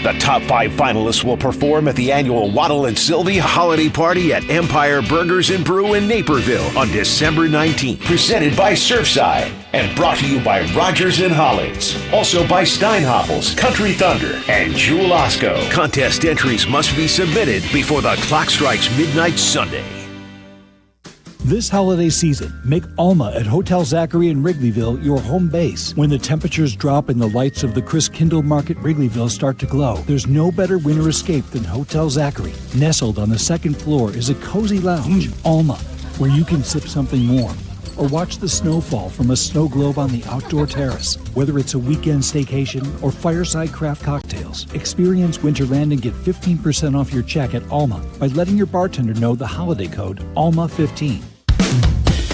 The top 5 finalists will perform at the annual Waddle and Sylvie Holiday Party at Empire Burgers and Brew in Naperville on December 19th. Presented by Surfside and brought to you by Rogers and Hollins. Also by Steinhoffels, Country Thunder, and Jewel Osco. Contest entries must be submitted before the clock strikes midnight Sunday. This holiday season, make Alma at Hotel Zachary in Wrigleyville your home base. When the temperatures drop and the lights of the Chris Kindle Market Wrigleyville start to glow, there's no better winter escape than Hotel Zachary. Nestled on the second floor is a cozy lounge, Alma, where you can sip something warm or watch the snow fall from a snow globe on the outdoor terrace. Whether it's a weekend staycation or fireside craft cocktails, experience Winterland and get 15% off your check at Alma by letting your bartender know the holiday code ALMA15.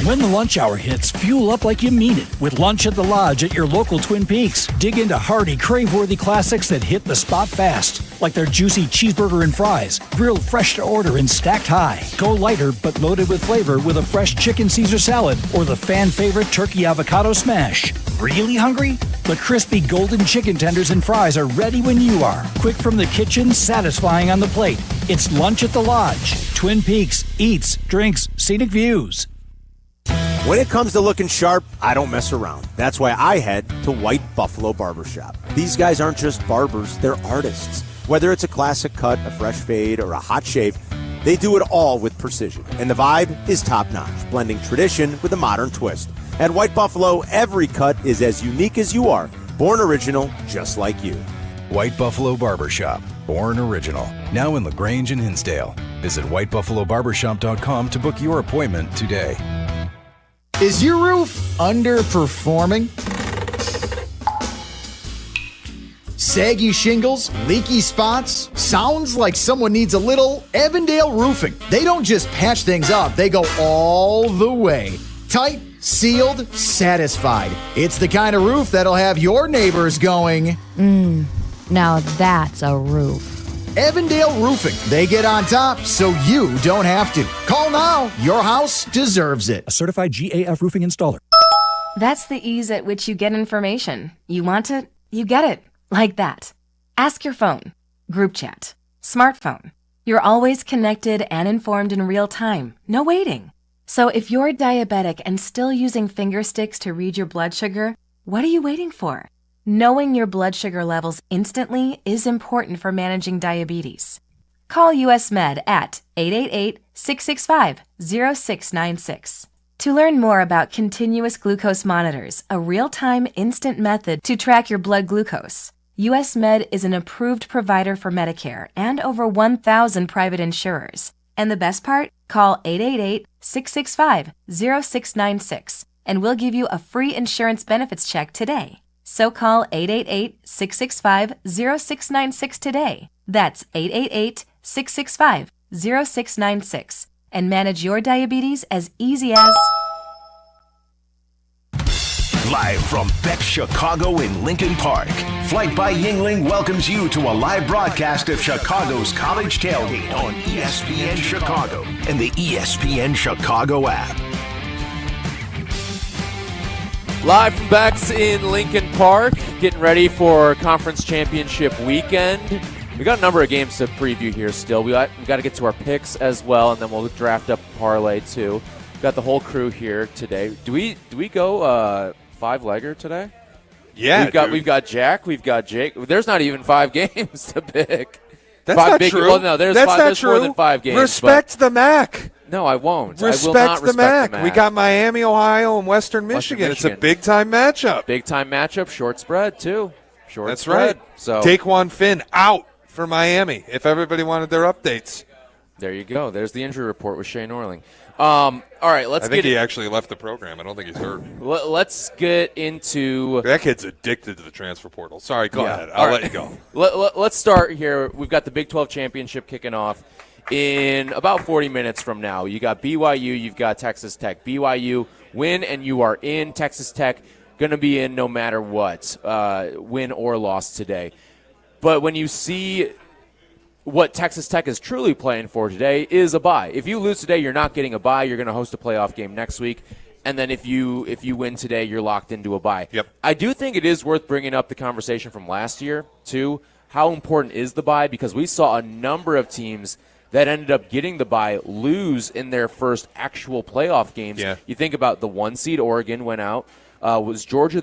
When the lunch hour hits, fuel up like you mean it with Lunch at the Lodge at your local Twin Peaks. Dig into hearty, crave-worthy classics that hit the spot fast, like their juicy cheeseburger and fries, grilled fresh to order and stacked high. Go lighter but loaded with flavor with a fresh chicken Caesar salad or the fan-favorite turkey avocado smash. Really hungry? The crispy golden chicken tenders and fries are ready when you are. Quick from the kitchen, satisfying on the plate. It's Lunch at the Lodge. Twin Peaks, eats, drinks, scenic views. When it comes to looking sharp, I don't mess around. That's why I head to White Buffalo Barbershop. These guys aren't just barbers, they're artists. Whether it's a classic cut, a fresh fade, or a hot shave, they do it all with precision. And the vibe is top-notch, blending tradition with a modern twist. At White Buffalo, every cut is as unique as you are, born original, just like you. White Buffalo Barbershop, born original. Now in LaGrange and Hinsdale. Visit whitebuffalobarbershop.com to book your appointment today. Is your roof underperforming? Saggy shingles, leaky spots? Sounds like someone needs a little Evandale Roofing. They don't just patch things up, they go all the way. Tight, sealed, satisfied. It's the kind of roof that'll have your neighbors going, now that's a roof. Evandale Roofing. They get on top so you don't have to. Call now. Your house deserves it. A certified GAF roofing installer. That's the ease at which you get information. You want it, you get it. Like that. Ask your phone. Group chat. Smartphone. You're always connected and informed in real time. No waiting. So if you're diabetic and still using finger sticks to read your blood sugar, what are you waiting for? Knowing your blood sugar levels instantly is important for managing diabetes. Call US Med at 888-665-0696. To learn more about continuous glucose monitors, a real-time instant method to track your blood glucose, US Med is an approved provider for Medicare and over 1,000 private insurers. And the best part? Call 888-665-0696 and we'll give you a free insurance benefits check today. So call 888-665-0696 today. That's 888-665-0696. and manage your diabetes as easy as... Live from Beck Chicago in Lincoln Park, Flight by Yingling welcomes you to a live broadcast of Chicago's College Tailgate on ESPN Chicago and the ESPN Chicago app. Live from Beck's in Lincoln Park, getting ready for Conference Championship weekend. We got a number of games to preview here still. We got to get to our picks as well, and then we'll draft up a parlay too. Got the whole crew here today. Do we go five-legger today? Yeah, we've got Jack, we've got Jake. There's not even 5 games to pick. That's five not big, true. Well, no, there's more than 5 games. Respect the MAC. No, I won't. Respect, I will not the MAC. We got Miami, Ohio, and Western Michigan. It's a big-time matchup. Big-time matchup, short spread, too. That's spread. right. So Daquan Finn out for Miami, if everybody wanted their updates. There you go. There's the injury report with Shea Norling. All right, I think he actually left the program. I don't think he's hurt. Let's get into... That kid's addicted to the transfer portal. Sorry, go ahead. I'll let you go. Let's start here. We've got the Big 12 championship kicking off in about 40 minutes from now. You got BYU, you've got Texas Tech. BYU win, and you are in. Texas Tech going to be in no matter what, win or loss today. But when you see what Texas Tech is truly playing for today is a bye. If you lose today, you're not getting a bye. You're going to host a playoff game next week. And then if you win today, you're locked into a bye. Yep. I do think it is worth bringing up the conversation from last year, too. How important is the bye? Because we saw a number of teams that ended up getting the bye lose in their first actual playoff games. Yeah. You think about the 1 seed, Oregon went out. Was Georgia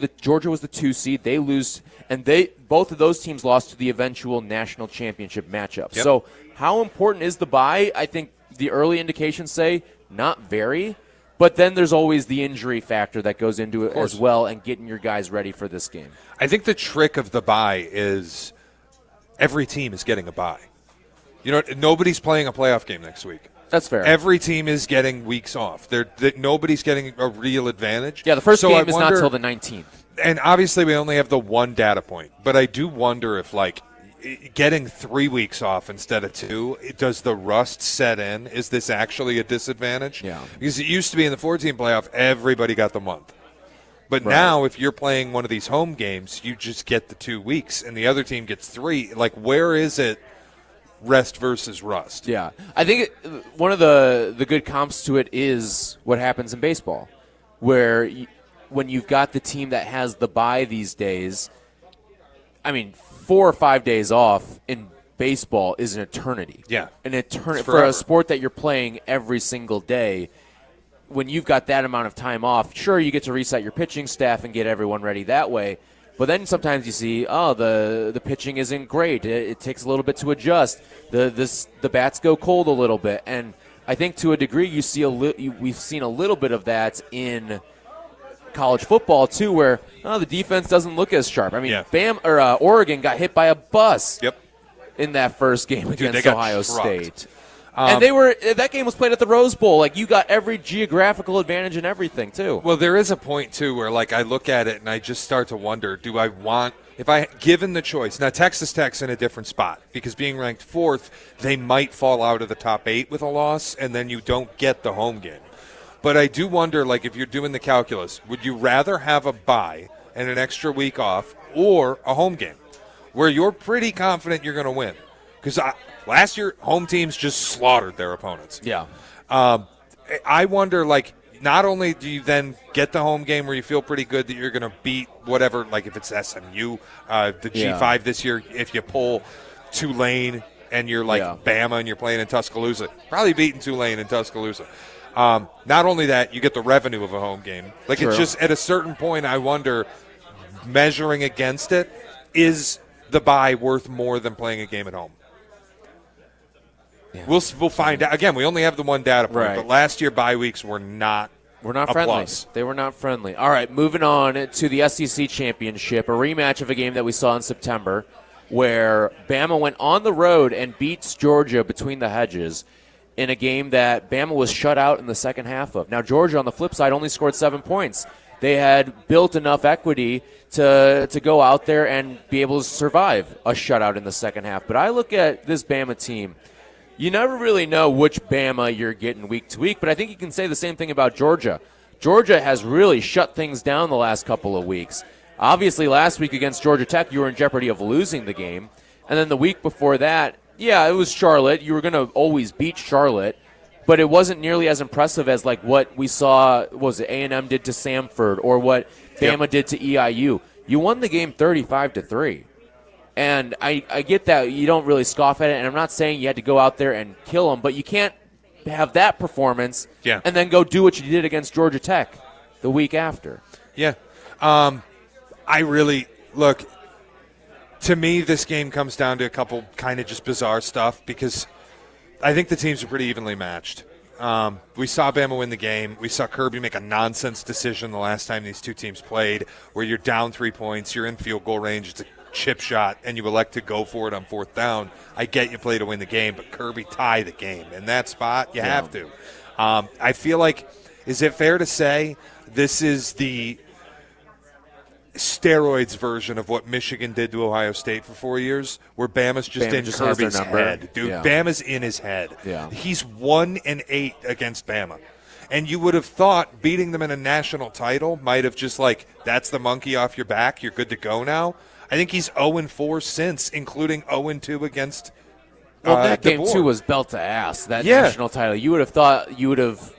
was the 2 seed. They lose, and both of those teams lost to the eventual national championship matchup. Yep. So how important is the bye? I think the early indications say not very, but then there's always the injury factor that goes into it as well, and getting your guys ready for this game. I think the trick of the bye is every team is getting a bye. You know, nobody's playing a playoff game next week. That's fair. Every team is getting weeks off. Nobody's getting a real advantage. Yeah, the first game is not till the 19th. And obviously we only have the one data point. But I do wonder if, like, getting 3 weeks off instead of 2, does the rust set in? Is this actually a disadvantage? Yeah. Because it used to be in the 14 playoff, everybody got the month. But now if you're playing one of these home games, you just get the 2 weeks, and the other team gets 3. Like, where is it? Rest versus rust. Yeah. I think one of the good comps to it is what happens in baseball, where when you've got the team that has the bye these days, 4 or 5 days off in baseball is an eternity. Yeah. An eternity for a sport that you're playing every single day. When you've got that amount of time off, sure, you get to reset your pitching staff and get everyone ready that way. But then sometimes you see, the pitching isn't great. It takes a little bit to adjust. The bats go cold a little bit, and I think to a degree we've seen a little bit of that in college football too, where the defense doesn't look as sharp. Oregon got hit by a bus. Yep. In that first game against Ohio State. And that game was played at the Rose Bowl. Like, you got every geographical advantage and everything, too. Well, there is a point, too, where, like, I look at it and I just start to wonder, given the choice. Now, Texas Tech's in a different spot because being ranked 4th, they might fall out of the top 8 with a loss, and then you don't get the home game. But I do wonder, like, if you're doing the calculus, would you rather have a bye and an extra week off or a home game where you're pretty confident you're going to win? Because last year, home teams just slaughtered their opponents. Yeah. I wonder, like, not only do you then get the home game where you feel pretty good that you're going to beat whatever, like if it's SMU, the G5 this year, if you pull Tulane and you're like Bama and you're playing in Tuscaloosa, probably beating Tulane in Tuscaloosa. Not only that, you get the revenue of a home game. Like, True. It's just at a certain point, I wonder, measuring against it, is the bye worth more than playing a game at home? Yeah. We'll find out. Again, we only have the one data point, but last year bye weeks were not friendly. Plus. They were not friendly. All right, moving on to the SEC Championship, a rematch of a game that we saw in September where Bama went on the road and beats Georgia between the hedges in a game that Bama was shut out in the second half of. Now, Georgia, on the flip side, only scored 7 points. They had built enough equity to go out there and be able to survive a shutout in the second half. But I look at this Bama team. you never really know which Bama you're getting week to week, but I think you can say the same thing about Georgia. Georgia has really shut things down the last couple of weeks. Obviously, last week against Georgia Tech, you were in jeopardy of losing the game. And then the week before that, yeah, it was Charlotte. You were going to always beat Charlotte, but it wasn't nearly as impressive as like what we saw, was it A&M did to Samford or what Bama did to EIU. You won the game 35-3. And I get that you don't really scoff at it, and I'm not saying you had to go out there and kill them, but you can't have that performance and then go do what you did against Georgia Tech the week after. Yeah. I really, look, to me this game comes down to a couple kind of just bizarre stuff because I think the teams are pretty evenly matched. We saw Bama win the game. We saw Kirby make a nonsense decision the last time these two teams played where you're down 3 points, you're in field goal range, it's a chip shot, and you elect to go for it on fourth down. I get you play to win the game, but Kirby tie the game. In that spot, you have to. I feel like, is it fair to say this is the steroids version of what Michigan did to Ohio State for 4 years, where Bama's just in Kirby's head. Dude, Bama's in his head. Yeah. He's 1-8 against Bama. And you would have thought beating them in a national title might have just like, that's the monkey off your back, you're good to go now. I think he's 0-4 since, including 0-2 against that game, DeBoer. too, was belt to ass, that national title. You would have thought you would have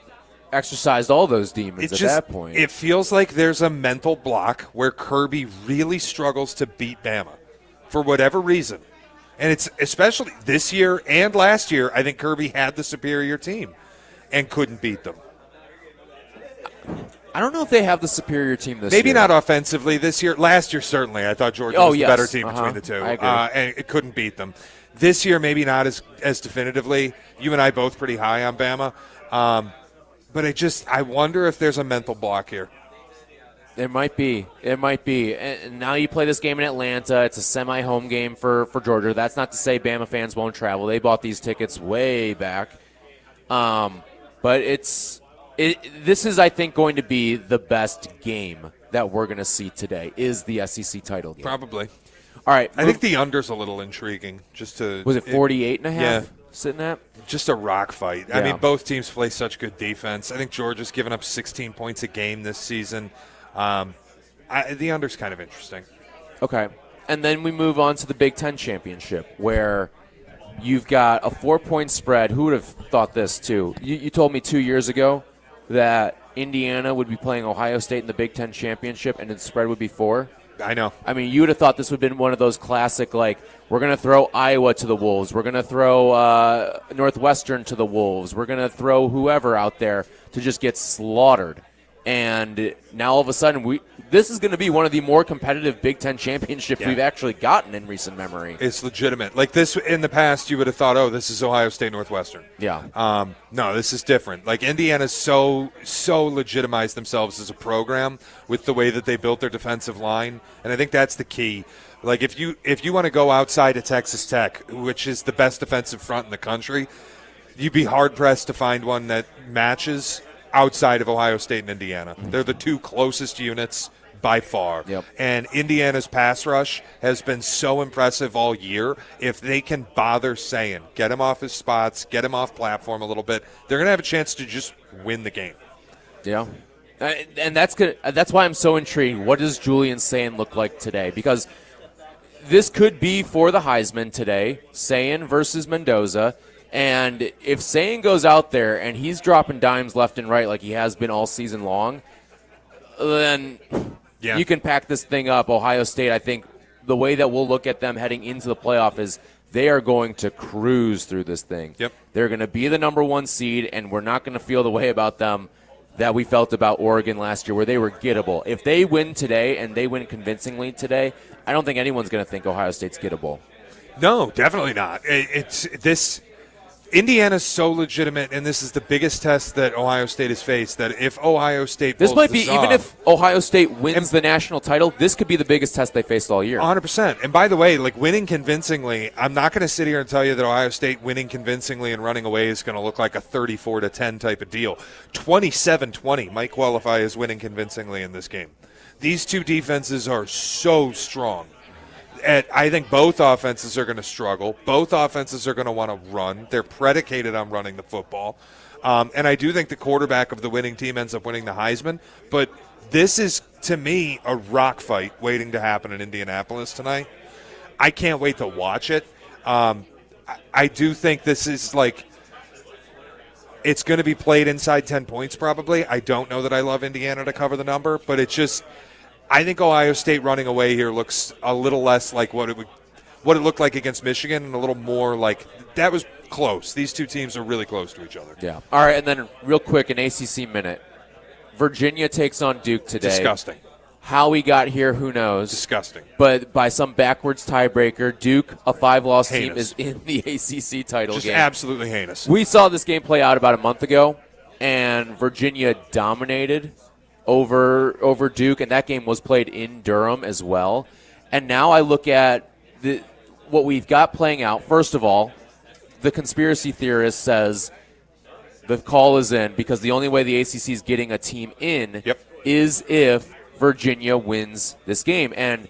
exercised all those demons at that point. It feels like there's a mental block where Kirby really struggles to beat Bama for whatever reason. And it's especially this year and last year, I think Kirby had the superior team and couldn't beat them. I don't know if they have the superior team this year. Maybe not offensively this year. Last year, certainly. I thought Georgia was the better team between the two. I agree. And it couldn't beat them. This year, maybe not as definitively. You and I both pretty high on Bama. But I wonder if there's a mental block here. It might be. And now you play this game in Atlanta. It's a semi-home game for Georgia. That's not to say Bama fans won't travel. They bought these tickets way back. But this is, I think, going to be the best game that we're going to see today is the SEC title game. Probably. All right. I think the under's a little intriguing. Was it 48.5? Yeah. Sitting at? Just a rock fight. Yeah. I mean, both teams play such good defense. I think Georgia's given up 16 points a game this season. The under's kind of interesting. Okay. And then we move on to the Big Ten Championship, where you've got a 4-point spread. Who would have thought this, too? You told me 2 years ago that Indiana would be playing Ohio State in the Big Ten Championship, and the spread would be 4. I know. I mean, you would have thought this would have been one of those classic, like, we're going to throw Iowa to the Wolves. We're going to throw Northwestern to the Wolves. We're going to throw whoever out there to just get slaughtered. And now all of a sudden, this is going to be one of the more competitive Big Ten championships we've actually gotten in recent memory. It's legitimate. Like this, in the past, you would have thought, oh, this is Ohio State Northwestern. Yeah. No, this is different. Like Indiana's so legitimized themselves as a program with the way that they built their defensive line, and I think that's the key. Like if you want to go outside of Texas Tech, which is the best defensive front in the country, you'd be hard pressed to find one that matches outside of Ohio State and Indiana. They're the two closest units by far. Yep. And Indiana's pass rush has been so impressive all year. If they can bother saying, get him off his spots, get him off platform a little bit, they're going to have a chance to just win the game. Yeah. And that's good. That's why I'm so intrigued. What does Julian Sayin look like today? Because this could be for the Heisman today, Sayin versus Mendoza. And if Sayin goes out there and he's dropping dimes left and right like he has been all season long, then you can pack this thing up. Ohio State, I think the way that we'll look at them heading into the playoff is they are going to cruise through this thing. Yep. They're going to be the number 1 seed, and we're not going to feel the way about them that we felt about Oregon last year where they were gettable. If they win today and they win convincingly today, I don't think anyone's going to think Ohio State's gettable. No, definitely not. Indiana's so legitimate, and this is the biggest test that Ohio State has faced, that if Ohio State this pulls might be, this even off, if Ohio State wins the national title, this could be the biggest test they faced all year. 100%. And by the way, like winning convincingly, I'm not going to sit here and tell you that Ohio State winning convincingly and running away is going to look like a 34-10 type of deal. 27-20 might qualify as winning convincingly in this game. These two defenses are so strong. I think both offenses are going to struggle. Both offenses are going to want to run. They're predicated on running the football. And I do think the quarterback of the winning team ends up winning the Heisman. But this is, to me, a rock fight waiting to happen in Indianapolis tonight. I can't wait to watch it. I do think this is like it's going to be played inside 10 points probably. I don't know that I love Indiana to cover the number, but it's just I think Ohio State running away here looks a little less like what it looked like against Michigan and a little more like that was close. These two teams are really close to each other. Yeah. All right, and then real quick, an ACC minute. Virginia takes on Duke today. Disgusting. How we got here, who knows? Disgusting. But by some backwards tiebreaker, Duke, a 5-loss team, is in the ACC title Just game. absolutely heinous. We saw this game play out about a month ago, and Virginia dominated over Duke, and that game was played in Durham as well. And now I look at what we've got playing out. First of all, the conspiracy theorist says the call is in because the only way the ACC is getting a team in is if Virginia wins this game. And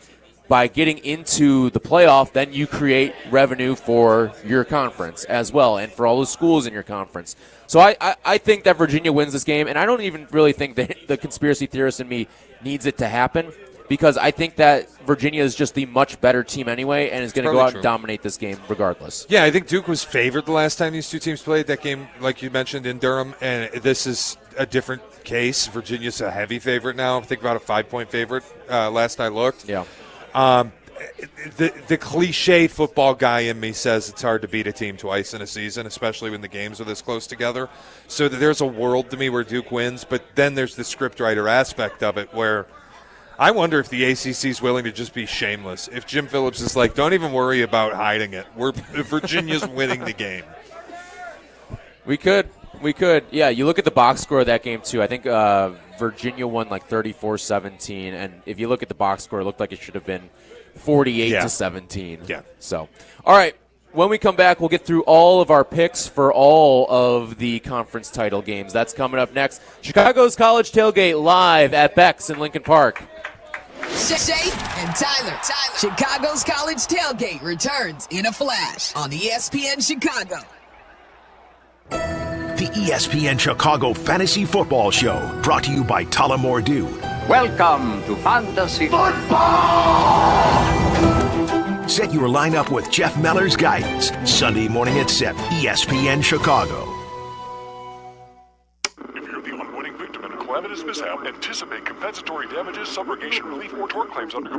by getting into the playoff, then you create revenue for your conference as well and for all the schools in your conference. So I think that Virginia wins this game, and I don't even really think that the conspiracy theorist in me needs it to happen because I think that Virginia is just the much better team anyway and is going to go out and dominate this game regardless. Yeah, I think Duke was favored the last time these two teams played. That game, like you mentioned, in Durham, and this is a different case. Virginia's a heavy favorite now. I think about a 5-point favorite last I looked. Yeah. The cliche football guy in me says it's hard to beat a team twice in a season, especially when the games are this close together. So there's a world to me where Duke wins, but then there's the scriptwriter aspect of it where I wonder if the ACC is willing to just be shameless. If Jim Phillips is like, don't even worry about hiding it. Virginia's winning the game. We could. Yeah, you look at the box score of that game, too. I think Virginia won like 34-17, and if you look at the box score, it looked like it should have been 48-17. Yeah. So, all right, when we come back, we'll get through all of our picks for all of the conference title games. That's coming up next. Chicago's College Tailgate live at Beck's in Lincoln Park. Shea and Tyler. Chicago's College Tailgate returns in a flash on ESPN Chicago. The ESPN Chicago Fantasy Football Show, brought to you by Tullamore Dew. Welcome to Fantasy Football! Set your lineup with Jeff Meller's guidance, Sunday morning at 7, ESPN Chicago. If you're the unwitting victim in a calamitous mishap, anticipate compensatory damages, subrogation relief, or tort claims under...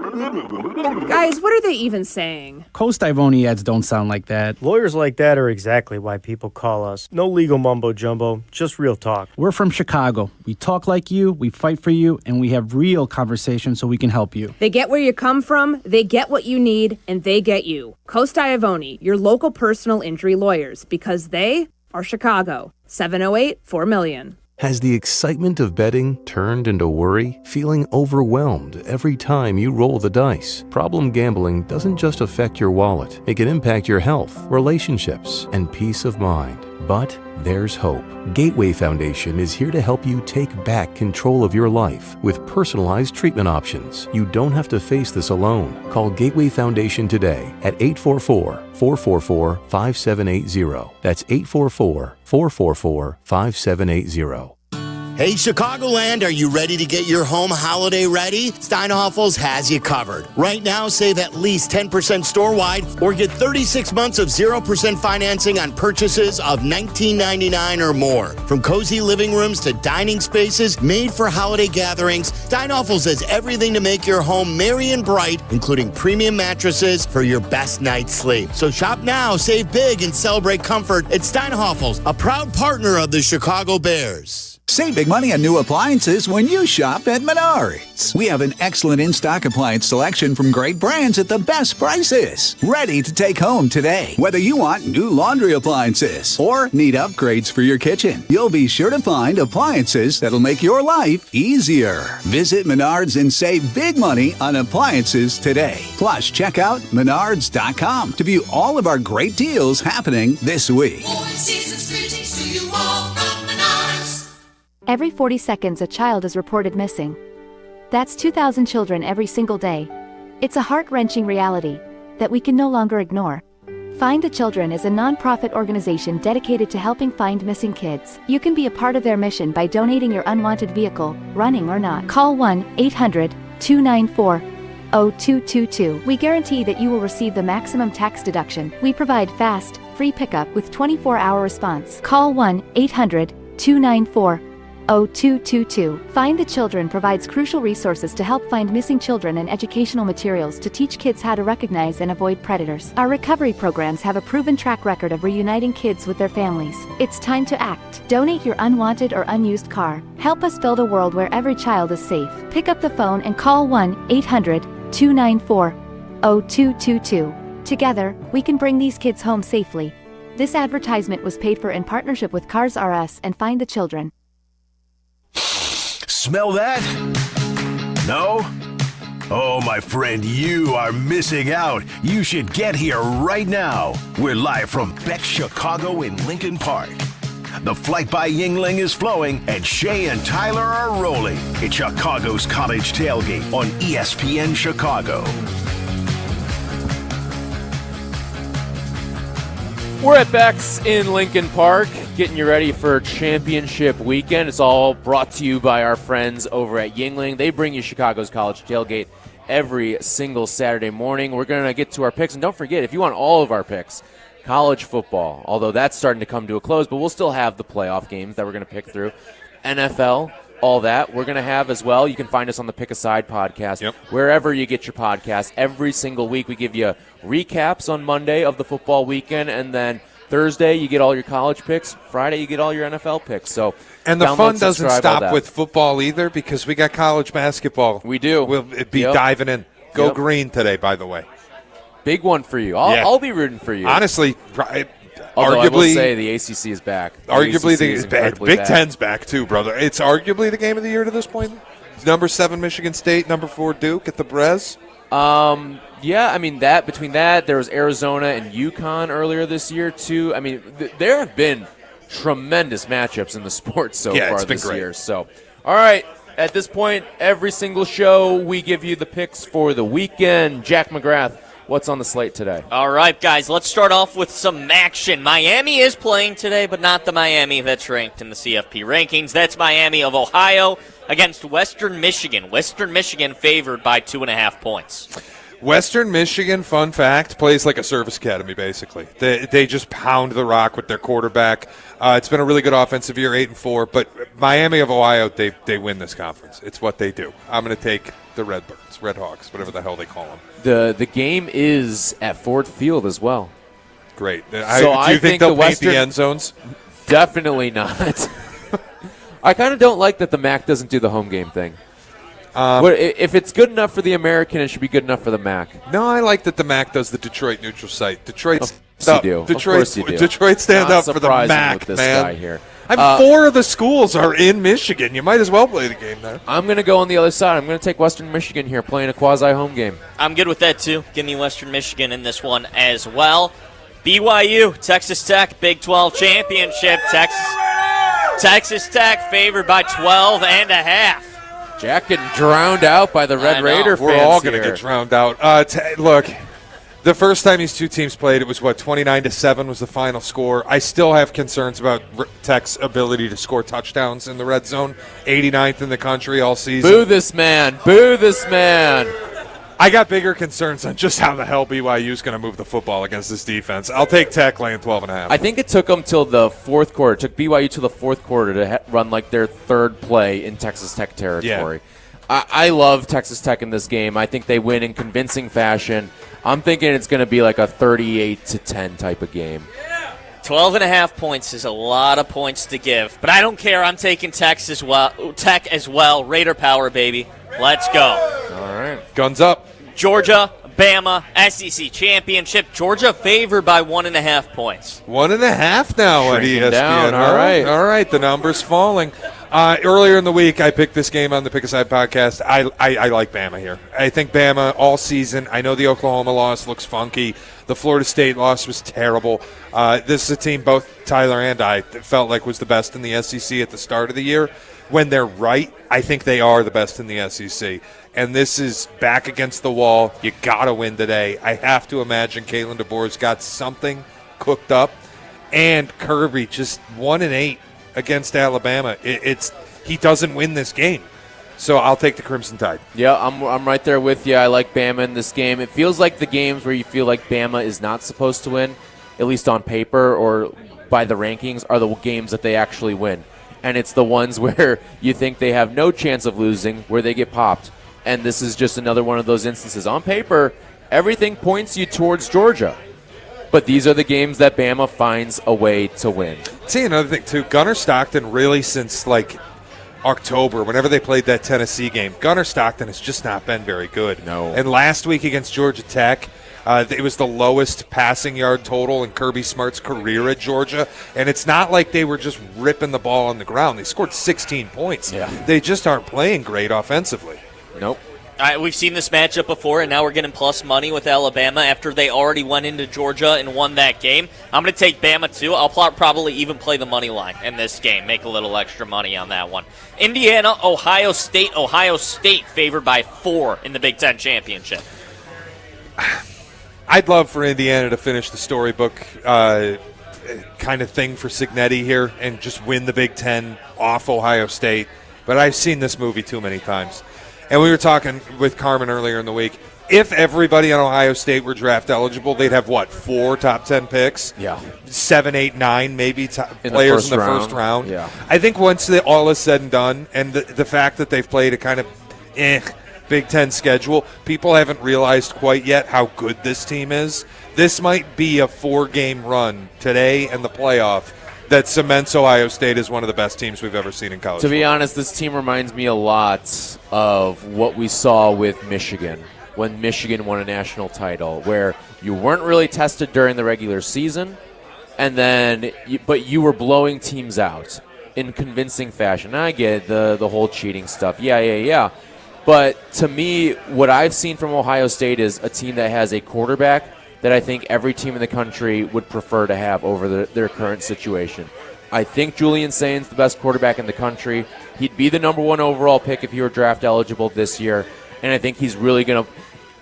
Guys, what are they even saying? Coast Ivoni ads don't sound like that. Lawyers like that are exactly why people call us. No legal mumbo-jumbo, just real talk. We're from Chicago. We talk like you, we fight for you, and we have real conversations so we can help you. They get where you come from, they get what you need, and they get you. Coast Ivoni, your local personal injury lawyers, because they are Chicago. 708-4million. Has the excitement of betting turned into worry? Feeling overwhelmed every time you roll the dice? Problem gambling doesn't just affect your wallet. It can impact your health, relationships, and peace of mind. But there's hope. Gateway Foundation is here to help you take back control of your life with personalized treatment options. You don't have to face this alone. Call Gateway Foundation today at 844-444-5780. That's 844-444-5780. Hey, Chicagoland, are you ready to get your home holiday ready? Steinhoffel's has you covered. Right now, save at least 10% store-wide or get 36 months of 0% financing on purchases of $19.99 or more. From cozy living rooms to dining spaces made for holiday gatherings, Steinhoffel's has everything to make your home merry and bright, including premium mattresses for your best night's sleep. So shop now, save big, and celebrate comfort at Steinhoffel's, a proud partner of the Chicago Bears. Save big money on new appliances when you shop at Menards. We have an excellent in-stock appliance selection from great brands at the best prices. Ready to take home today. Whether you want new laundry appliances or need upgrades for your kitchen, you'll be sure to find appliances that'll make your life easier. Visit Menards and save big money on appliances today. Plus, check out Menards.com to view all of our great deals happening this week. Every 40 seconds, a child is reported missing. That's 2,000 children every single day. It's a heart-wrenching reality that we can no longer ignore. Find the Children is a non-profit organization dedicated to helping find missing kids. You can be a part of their mission by donating your unwanted vehicle, running or not. Call 1-800-294-0222. We guarantee that you will receive the maximum tax deduction. We provide fast, free pickup with 24-hour response. Call 1-800-294-0222. Find the Children provides crucial resources to help find missing children and educational materials to teach kids how to recognize and avoid predators. Our recovery programs have a proven track record of reuniting kids with their families. It's time to act. Donate your unwanted or unused car. Help us build a world where every child is safe. Pick up the phone and call 1-800-294-0222. Together, we can bring these kids home safely. This advertisement was paid for in partnership with Cars R Us and Find the Children. Smell that? No? Oh, my friend, you are missing out. You should get here right now. We're live from Beck's Chicago in Lincoln Park. The flight by Yingling is flowing, and Shea and Tyler are rolling. It's Chicago's College Tailgate on ESPN Chicago. We're at Beck's in Lincoln Park, getting you ready for championship weekend. It's all brought to you by our friends over at Yingling. They bring you Chicago's College Tailgate every single Saturday morning. We're going to get to our picks. And don't forget, if you want all of our picks, college football, although that's starting to come to a close, but we'll still have the playoff games that we're going to pick through. NFL, all that we're going to have as well. You can find us on the Pick a Side podcast, wherever you get your podcast. Every single week we give you recaps on Monday of the football weekend, and then Thursday you get all your college picks. Friday you get all your NFL picks. So, and the fun doesn't stop with football either, because we got college basketball. We do. We'll be diving in. Go green today, by the way. Big one for you. I'll be rooting for you. Honestly, although arguably, I will say the ACC is back. Arguably, the Big Ten's back too, brother. It's arguably the game of the year to this point. Number 7 Michigan State, number 4 Duke at the Brez. Yeah, I mean that between that there was Arizona and UConn earlier this year too. I mean there have been tremendous matchups in the sport so far this year. So, all right, at this point, every single show we give you the picks for the weekend. Jack McGrath, what's on the slate today? All right, guys, let's start off with some action. Miami is playing today, but not the Miami that's ranked in the CFP rankings. That's Miami of Ohio against Western Michigan. Western Michigan favored by 2.5 points. Western Michigan, fun fact, plays like a service academy, basically. They just pound the rock with their quarterback. It's been a really good offensive year, 8-4, but Miami of Ohio, they win this conference. It's what they do. I'm going to take the Redbirds, Redhawks, whatever the hell they call them. The game is at Ford Field as well. Great. So do you think they'll paint the end zones? Definitely not. I kind of don't like that the MAC doesn't do the home game thing. If it's good enough for the American, it should be good enough for the MAC. No, I like that the MAC does the Detroit neutral site. Detroit stand up for the MAC, with this man. guy here. 4 of the schools are in Michigan. You might as well play the game there. I'm going to go on the other side. I'm going to take Western Michigan here, playing a quasi-home game. I'm good with that, too. Give me Western Michigan in this one as well. BYU, Texas Tech, Big 12 championship. Texas Tech favored by 12.5. Jack getting drowned out by the Red Raider fans. We're all going to get drowned out. Look, the first time these two teams played, it was 29-7 was the final score. I still have concerns about Tech's ability to score touchdowns in the red zone. 89th in the country all season. Boo this man. Boo this man. I got bigger concerns on just how the hell BYU is going to move the football against this defense. I'll take Tech laying 12.5. I think it took them till the fourth quarter. It took BYU to the fourth quarter to run like their third play in Texas Tech territory. Yeah. I love Texas Tech in this game. I think they win in convincing fashion. I'm thinking it's going to be like a 38-10 type of game. 12.5 points is a lot of points to give, but I don't care. I'm taking Tech as well. Raider power, baby. Let's go. All right. Guns up. Georgia, Bama, SEC championship. Georgia favored by 1.5 points. 1.5 now at ESPN. Down. All right. All right. The number's falling. Earlier in the week, I picked this game on the Pick a Side podcast. I like Bama here. I think Bama all season. I know the Oklahoma loss looks funky. The Florida State loss was terrible. This is a team both Tyler and I felt like was the best in the SEC at the start of the year. When they're right, I think they are the best in the SEC. And this is back against the wall. You got to win today. I have to imagine Kalen DeBoer's got something cooked up. And Kirby just 1-8 against Alabama. He doesn't win this game. So I'll take the Crimson Tide. Yeah, I'm right there with you. I like Bama in this game. It feels like the games where you feel like Bama is not supposed to win, at least on paper or by the rankings, are the games that they actually win. And it's the ones where you think they have no chance of losing, where they get popped. And this is just another one of those instances. On paper, everything points you towards Georgia. But these are the games that Bama finds a way to win. See, another thing, too, Gunnar Stockton really since, October, whenever they played that Tennessee game, Gunnar Stockton has just not been very good. No. And last week against Georgia Tech, it was the lowest passing yard total in Kirby Smart's career at Georgia. And it's not like they were just ripping the ball on the ground. They scored 16 points. Yeah. They just aren't playing great offensively. Nope. We've seen this matchup before, and now we're getting plus money with Alabama after they already went into Georgia and won that game. I'm going to take Bama, too. I'll probably even play the money line in this game, make a little extra money on that one. Indiana, Ohio State. Ohio State favored by 4 in the Big Ten Championship. I'd love for Indiana to finish the storybook kind of thing for Cignetti here and just win the Big Ten off Ohio State. But I've seen this movie too many times. And we were talking with Carmen earlier in the week. If everybody on Ohio State were draft eligible, they'd have, 4 top 10 picks? Yeah. 7, 8, 9 maybe players in the first round. Yeah. I think once all is said and done, and the fact that they've played a kind of Big Ten schedule, people haven't realized quite yet how good this team is. This might be a 4-game run today and the playoff that cements Ohio State as one of the best teams we've ever seen in college. To be honest, this team reminds me a lot of what we saw with Michigan when Michigan won a national title, where you weren't really tested during the regular season, and then but you were blowing teams out in convincing fashion. Now, I get the whole cheating stuff. Yeah. But to me, what I've seen from Ohio State is a team that has a quarterback that I think every team in the country would prefer to have over their current situation. I think Julian Sain's the best quarterback in the country. He'd be the number 1 overall pick if he were draft eligible this year. And I think he's really going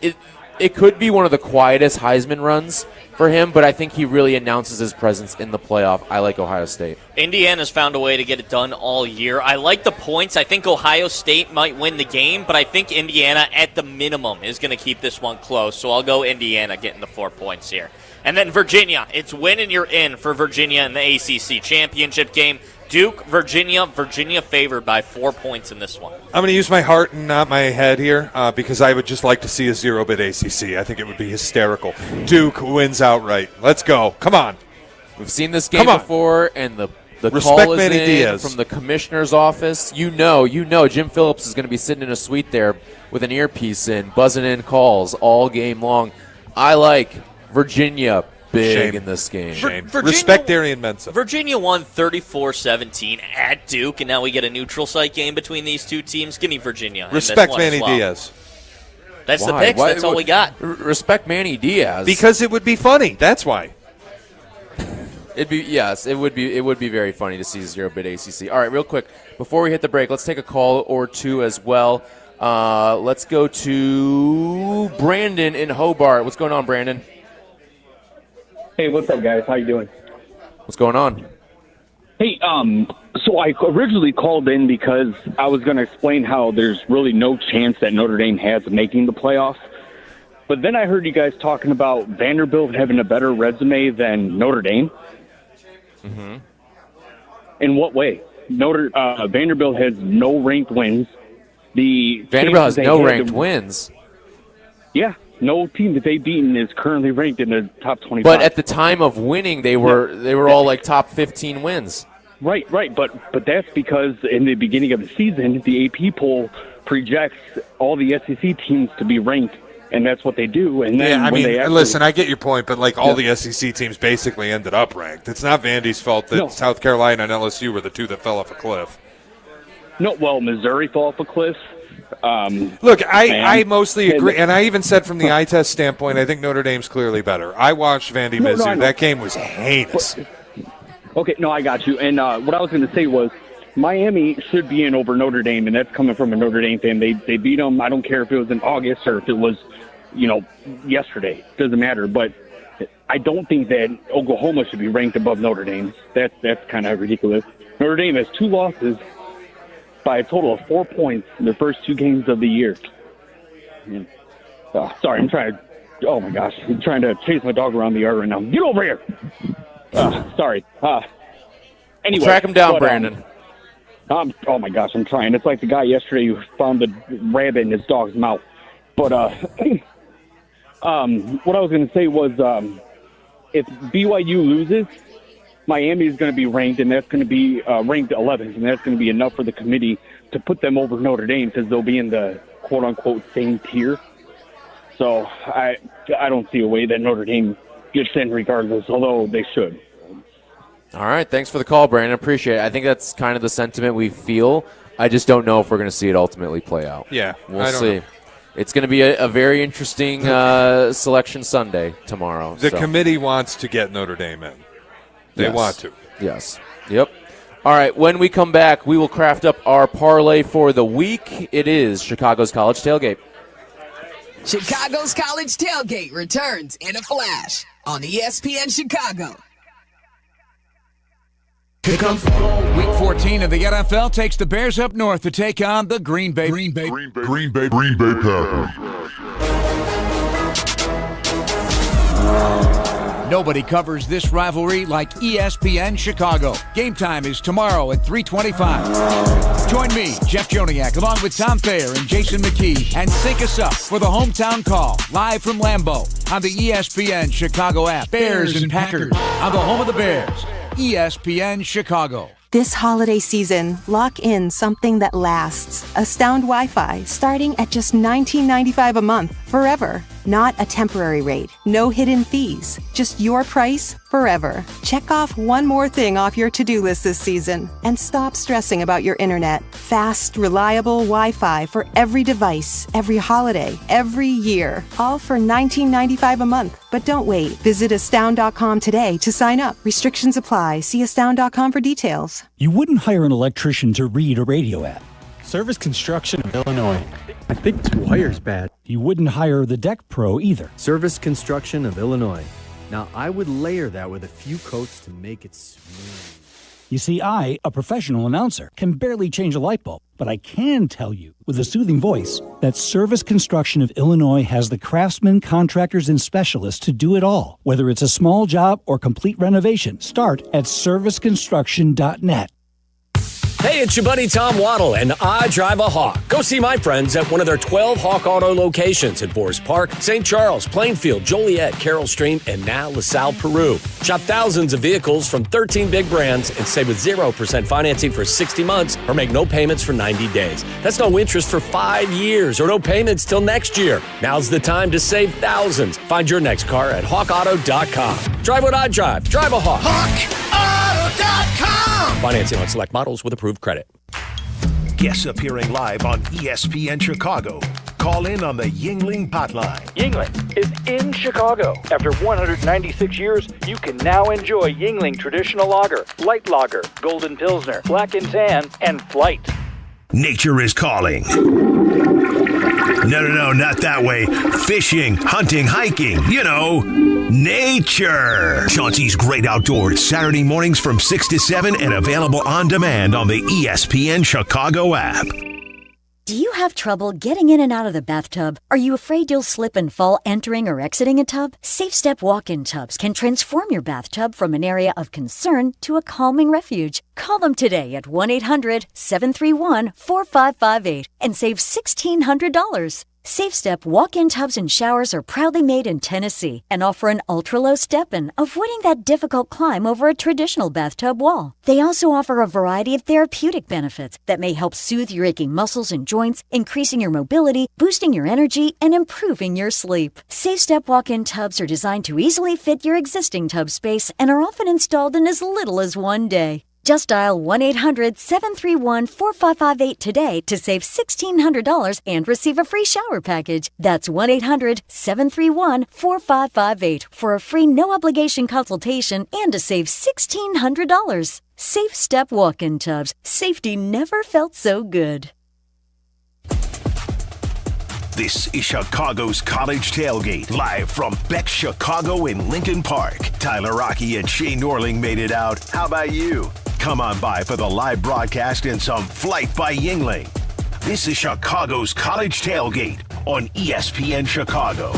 to – it could be one of the quietest Heisman runs for him, but I think he really announces his presence in the playoff. I like Ohio State. Indiana's found a way to get it done all year. I like the points. I think Ohio State might win the game, but I think Indiana, at the minimum, is going to keep this one close. So I'll go Indiana getting the 4 points here. And then Virginia. It's win and you're in for Virginia in the ACC championship game. Duke, Virginia favored by 4 points in this one. I'm going to use my heart and not my head here because I would just like to see a 0-bid ACC. I think it would be hysterical. Duke wins outright. Let's go. Come on. We've seen this game before, and the call is Manny in Diaz from the commissioner's office. You know, Jim Phillips is going to be sitting in a suite there with an earpiece in, buzzing in calls all game long. I like Virginia big in this game. Respect Darian Mensah. Virginia won 34-17 at Duke, and now we get a neutral site game between these two teams. Give me Virginia. Respect Manny Diaz. That's the picks. That's all we got. Respect Manny Diaz. Because it would be funny. That's why. It would be very funny to see 0-bid ACC. All right, real quick, before we hit the break, let's take a call or two as well. Let's go to Brandon in Hobart. What's going on, Brandon? Hey, what's up, guys? How you doing? What's going on? Hey, so I originally called in because I was going to explain how there's really no chance that Notre Dame has of making the playoffs. But then I heard you guys talking about Vanderbilt having a better resume than Notre Dame. Mm-hmm. In what way? Vanderbilt has no ranked wins. Vanderbilt has no ranked wins? Yeah. No team that they've beaten is currently ranked in the top 25. But at the time of winning, they were all like top 15 wins. Right. But that's because in the beginning of the season, the AP poll projects all the SEC teams to be ranked, and that's what they do. And then listen, I get your point, but all the SEC teams basically ended up ranked. It's not Vandy's fault that South Carolina and LSU were the two that fell off a cliff. No, well, Missouri fell off a cliff. Look, I mostly agree, and I even said from the eye test standpoint, I think Notre Dame's clearly better. I watched Vandy Mizzou. That game was heinous. Okay, no, I got you. And what I was going to say was Miami should be in over Notre Dame, and that's coming from a Notre Dame fan. They beat them. I don't care if it was in August or if it was, yesterday. Doesn't matter. But I don't think that Oklahoma should be ranked above Notre Dame. That's kind of ridiculous. Notre Dame has 2 losses by a total of 4 points in their first 2 games of the year. Sorry, I'm trying to chase my dog around the yard right now. Get over here! Sorry. Anyway. Track him down, Brandon. Oh my gosh, I'm trying. It's like the guy yesterday who found the rabbit in his dog's mouth. But what I was going to say was if BYU loses, Miami is going to be ranked, and that's going to be ranked 11th, and that's going to be enough for the committee to put them over Notre Dame because they'll be in the quote-unquote same tier. So I don't see a way that Notre Dame gets in regardless, although they should. All right, thanks for the call, Brandon. Appreciate it. I think that's kind of the sentiment we feel. I just don't know if we're going to see it ultimately play out. Yeah, we'll see. It's going to be a very interesting selection Sunday tomorrow. The committee wants to get Notre Dame in. They want to. Yes. Yep. All right, when we come back, we will craft up our parlay for the week. It is Chicago's College Tailgate. Chicago's College Tailgate returns in a flash on ESPN Chicago. Here comes Week 14 of the NFL takes the Bears up north to take on the Green Bay Packers. Nobody covers this rivalry like ESPN Chicago. Game time is tomorrow at 3:25. Join me, Jeff Joniak, along with Tom Thayer and Jason McKee, and sync us up for the hometown call, live from Lambeau on the ESPN Chicago app. Bears and Packers on the home of the Bears. ESPN Chicago. This holiday season, lock in something that lasts. Astound Wi-Fi, starting at just $19.95 a month, forever. Not a temporary rate, no hidden fees, just your price forever. Check off one more thing off your to-do list this season and stop stressing about your internet. Fast, reliable Wi-Fi for every device, every holiday, every year. All for $19.95 a month. But don't wait. Visit astound.com today to sign up. Restrictions apply. See astound.com for details. You wouldn't hire an electrician to read a radio ad. Service Construction of Illinois. I think this wire's bad. You wouldn't hire the deck pro either. Service Construction of Illinois. Now, I would layer that with a few coats to make it smooth. You see, I, a professional announcer, can barely change a light bulb, but I can tell you with a soothing voice that Service Construction of Illinois has the craftsmen, contractors, and specialists to do it all. Whether it's a small job or complete renovation, start at serviceconstruction.net. Hey, it's your buddy Tom Waddle, and I drive a Hawk. Go see my friends at one of their 12 Hawk Auto locations at Forest Park, St. Charles, Plainfield, Joliet, Carroll Stream, and now LaSalle, Peru. Shop thousands of vehicles from 13 big brands and save with 0% financing for 60 months or make no payments for 90 days. That's no interest for 5 years or no payments till next year. Now's the time to save thousands. Find your next car at hawkauto.com. Drive what I drive. Drive a Hawk. HawkAuto.com. Financing on select models with approved credit. Guests appearing live on ESPN Chicago. Call in on the Yuengling hotline. Yuengling is in Chicago. After 196 years, you can now enjoy Yuengling Traditional Lager, Light Lager, Golden Pilsner, Black and Tan, and Flight. Nature is calling. No, not that way. Fishing, hunting, hiking, nature. Chauncey's Great Outdoors, Saturday mornings from 6 to 7 and available on demand on the ESPN Chicago app. Do you have trouble getting in and out of the bathtub? Are you afraid you'll slip and fall entering or exiting a tub? Safe Step walk-in tubs can transform your bathtub from an area of concern to a calming refuge. Call them today at 1-800-731-4558 and save $1,600. Safe Step walk-in tubs and showers are proudly made in Tennessee and offer an ultra-low step-in, avoiding that difficult climb over a traditional bathtub wall. They also offer a variety of therapeutic benefits that may help soothe your aching muscles and joints, increasing your mobility, boosting your energy, and improving your sleep. Safe Step walk-in tubs are designed to easily fit your existing tub space and are often installed in as little as 1 day. Just dial 1-800-731-4558 today to save $1,600 and receive a free shower package. That's 1-800-731-4558 for a free no-obligation consultation and to save $1,600. Safe Step Walk-In Tubs. Safety never felt so good. This is Chicago's College Tailgate, live from Beck's Chicago in Lincoln Park. Tyler Rocky and Shea Norling made it out. How about you? Come on by for the live broadcast and some Flight by Yingling. This is Chicago's College Tailgate on ESPN Chicago.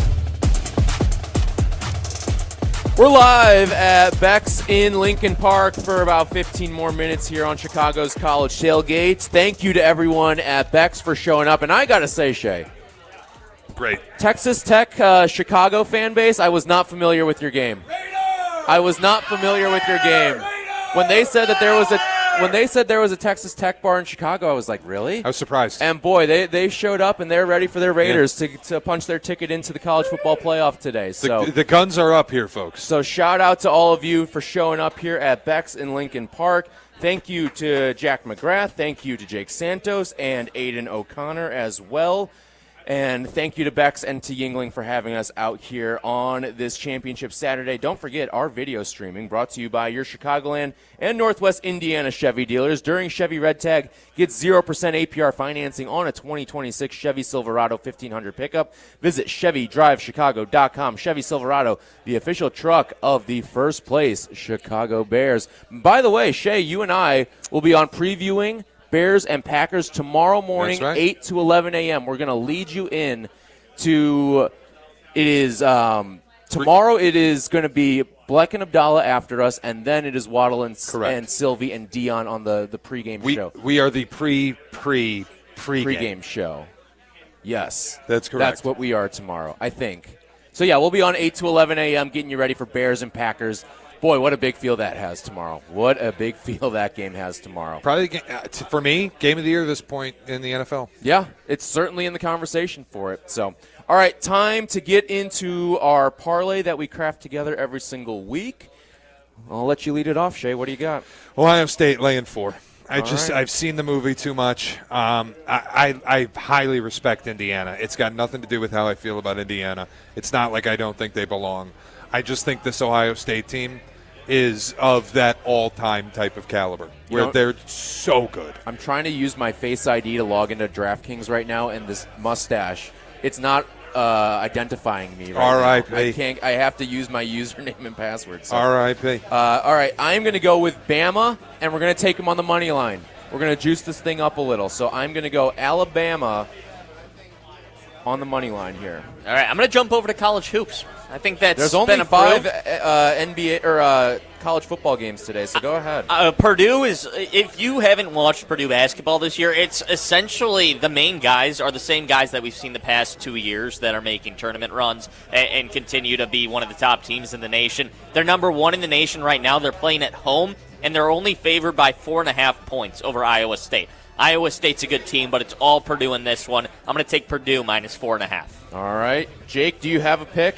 We're live at Beck's in Lincoln Park for about 15 more minutes here on Chicago's College Tailgate. Thank you to everyone at Beck's for showing up. And I got to say, Shea, great. Texas Tech Chicago fan base, I was not familiar with your game. I was not familiar with your game. When they said that there was a Texas Tech bar in Chicago, I was like, really? I was surprised. And boy, they showed up and they're ready for their Raiders to punch their ticket into the college football playoff today. So the guns are up here, folks. So shout out to all of you for showing up here at Beck's in Lincoln Park. Thank you to Jack McGrath. Thank you to Jake Santos and Aiden O'Connor as well. And thank you to Beck's and to Yingling for having us out here on this championship Saturday. Don't forget our video streaming brought to you by your Chicagoland and Northwest Indiana Chevy dealers. During Chevy Red Tag, get 0% APR financing on a 2026 Chevy Silverado 1500 pickup. Visit ChevyDriveChicago.com. Chevy Silverado, the official truck of the first place Chicago Bears. By the way, Shea, you and I will be on previewing Bears and Packers tomorrow morning, right. 8 to 11 a.m. We're going to lead you in to it is tomorrow it is going to be Bleck and Abdallah after us, and then it is Waddle and Sylvie and Dion on the pregame show. We are the pregame show. Yes. That's correct. That's what we are tomorrow, I think. So, yeah, we'll be on 8 to 11 a.m. getting you ready for Bears and Packers. Boy, what a big feel that has tomorrow. What a big feel that game has tomorrow. Probably, for me, game of the year at this point in the NFL. Yeah, it's certainly in the conversation for it. So, all right, time to get into our parlay that we craft together every single week. I'll let you lead it off, Shea. What do you got? Ohio State laying 4. right. I've seen the movie too much. I highly respect Indiana. It's got nothing to do with how I feel about Indiana. It's not like I don't think they belong. I just think this Ohio State team is of that all-time type of caliber where they're so good. I'm trying to use my Face ID to log into DraftKings right now, and this mustache, it's not identifying me right now. I have to use my username and password. So. R.I.P. All right, I'm going to go with Bama, and we're going to take them on the money line. We're going to juice this thing up a little. So I'm going to go Alabama on the money line here. All right, I'm going to jump over to college hoops. I think there's only 5 NBA or college football games today, so go ahead. Purdue is, if you haven't watched Purdue basketball this year, it's essentially the main guys are the same guys that we've seen the past 2 years that are making tournament runs and continue to be one of the top teams in the nation. They're number 1 in the nation right now. They're playing at home, and they're only favored by 4.5 points over Iowa State. Iowa State's a good team, but it's all Purdue in this one. I'm going to take Purdue minus 4.5. All right. Jake, do you have a pick?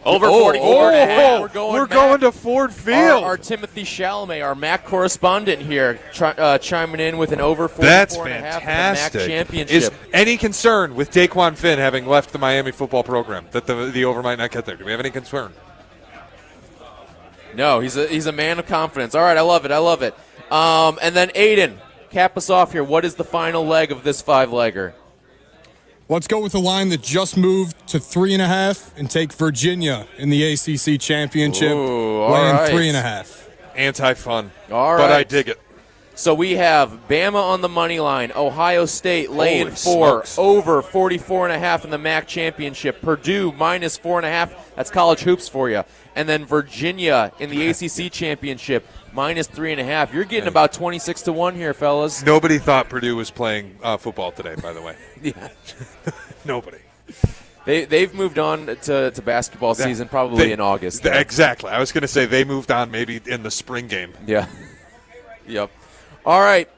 Over 44.5. We're going to Ford Field. Our Timothy Chalamet, our MAC correspondent here, chiming in with an over 44.5 That's for the fantastic. MAC championship. Is any concern with Daquan Finn having left the Miami football program that the over might not get there? Do we have any concern? No, he's a man of confidence. All right, I love it. And then Aiden, cap us off here. What is the final leg of this 5-legger? Let's go with the line that just moved to 3.5 and take Virginia in the ACC championship, laying 3.5. Anti-fun. All right. But I dig it. So we have Bama on the money line, Ohio State laying Holy 4, smokes. over 44.5 in the MAC championship, Purdue minus 4.5. That's college hoops for you. And then Virginia in the ACC championship, minus 3.5. You're getting about 26-1 here, fellas. Nobody thought Purdue was playing football today, by the way. Yeah. Nobody. They've moved on to basketball season probably in August. Exactly. I was going to say they moved on maybe in the spring game. Yeah. Yep. All right.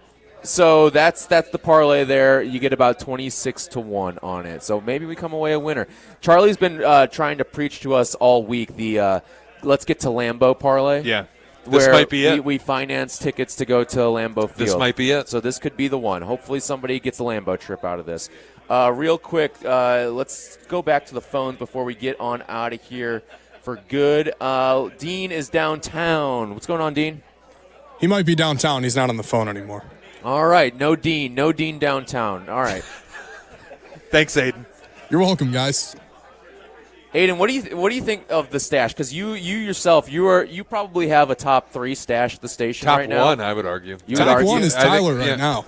So that's the parlay there. You get about 26-1 on it. So maybe we come away a winner. Charlie's been trying to preach to us all week the let's get to Lambeau parlay. Yeah. This where might be it. We finance tickets to go to Lambeau Field. This might be it. So this could be the one. Hopefully somebody gets a Lambeau trip out of this. Real quick, let's go back to the phones before we get on out of here for good. Dean is downtown. What's going on, Dean? He might be downtown. He's not on the phone anymore. All right. No Dean downtown. All right. Thanks, Aiden. You're welcome, guys. Aiden, what do you think of the stash? Because you yourself, you probably have a top 3 stash at the station right now. Top 1, I would argue. Top 1 is Tyler right now.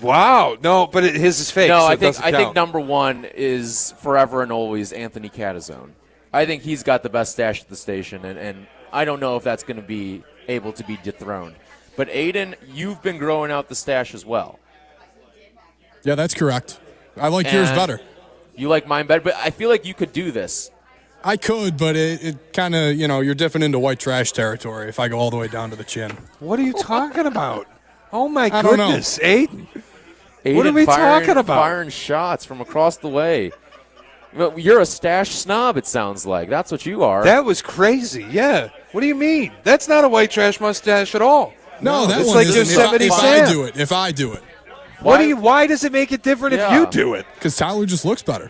Wow. No, but his is fake. No, so I I think number 1 is forever and always Anthony Catazone. I think he's got the best stash at the station, and I don't know if that's going to be able to be dethroned. But Aiden, you've been growing out the stash as well. Yeah, that's correct. I like yours better. You like mine better, but I feel like you could do this. I could, but it kind of, you're dipping into white trash territory if I go all the way down to the chin. What are you talking about? Oh, my I don't know. goodness, Aiden. Aiden What are we talking about? Firing shots from across the way. Well, you're a stash snob, it sounds like. That's what you are. That was crazy, yeah. What do you mean? That's not a white trash mustache at all. No, that it's one like isn't. Yosemite If Sam. I do it. Why does it make it different if you do it? Because Tyler just looks better.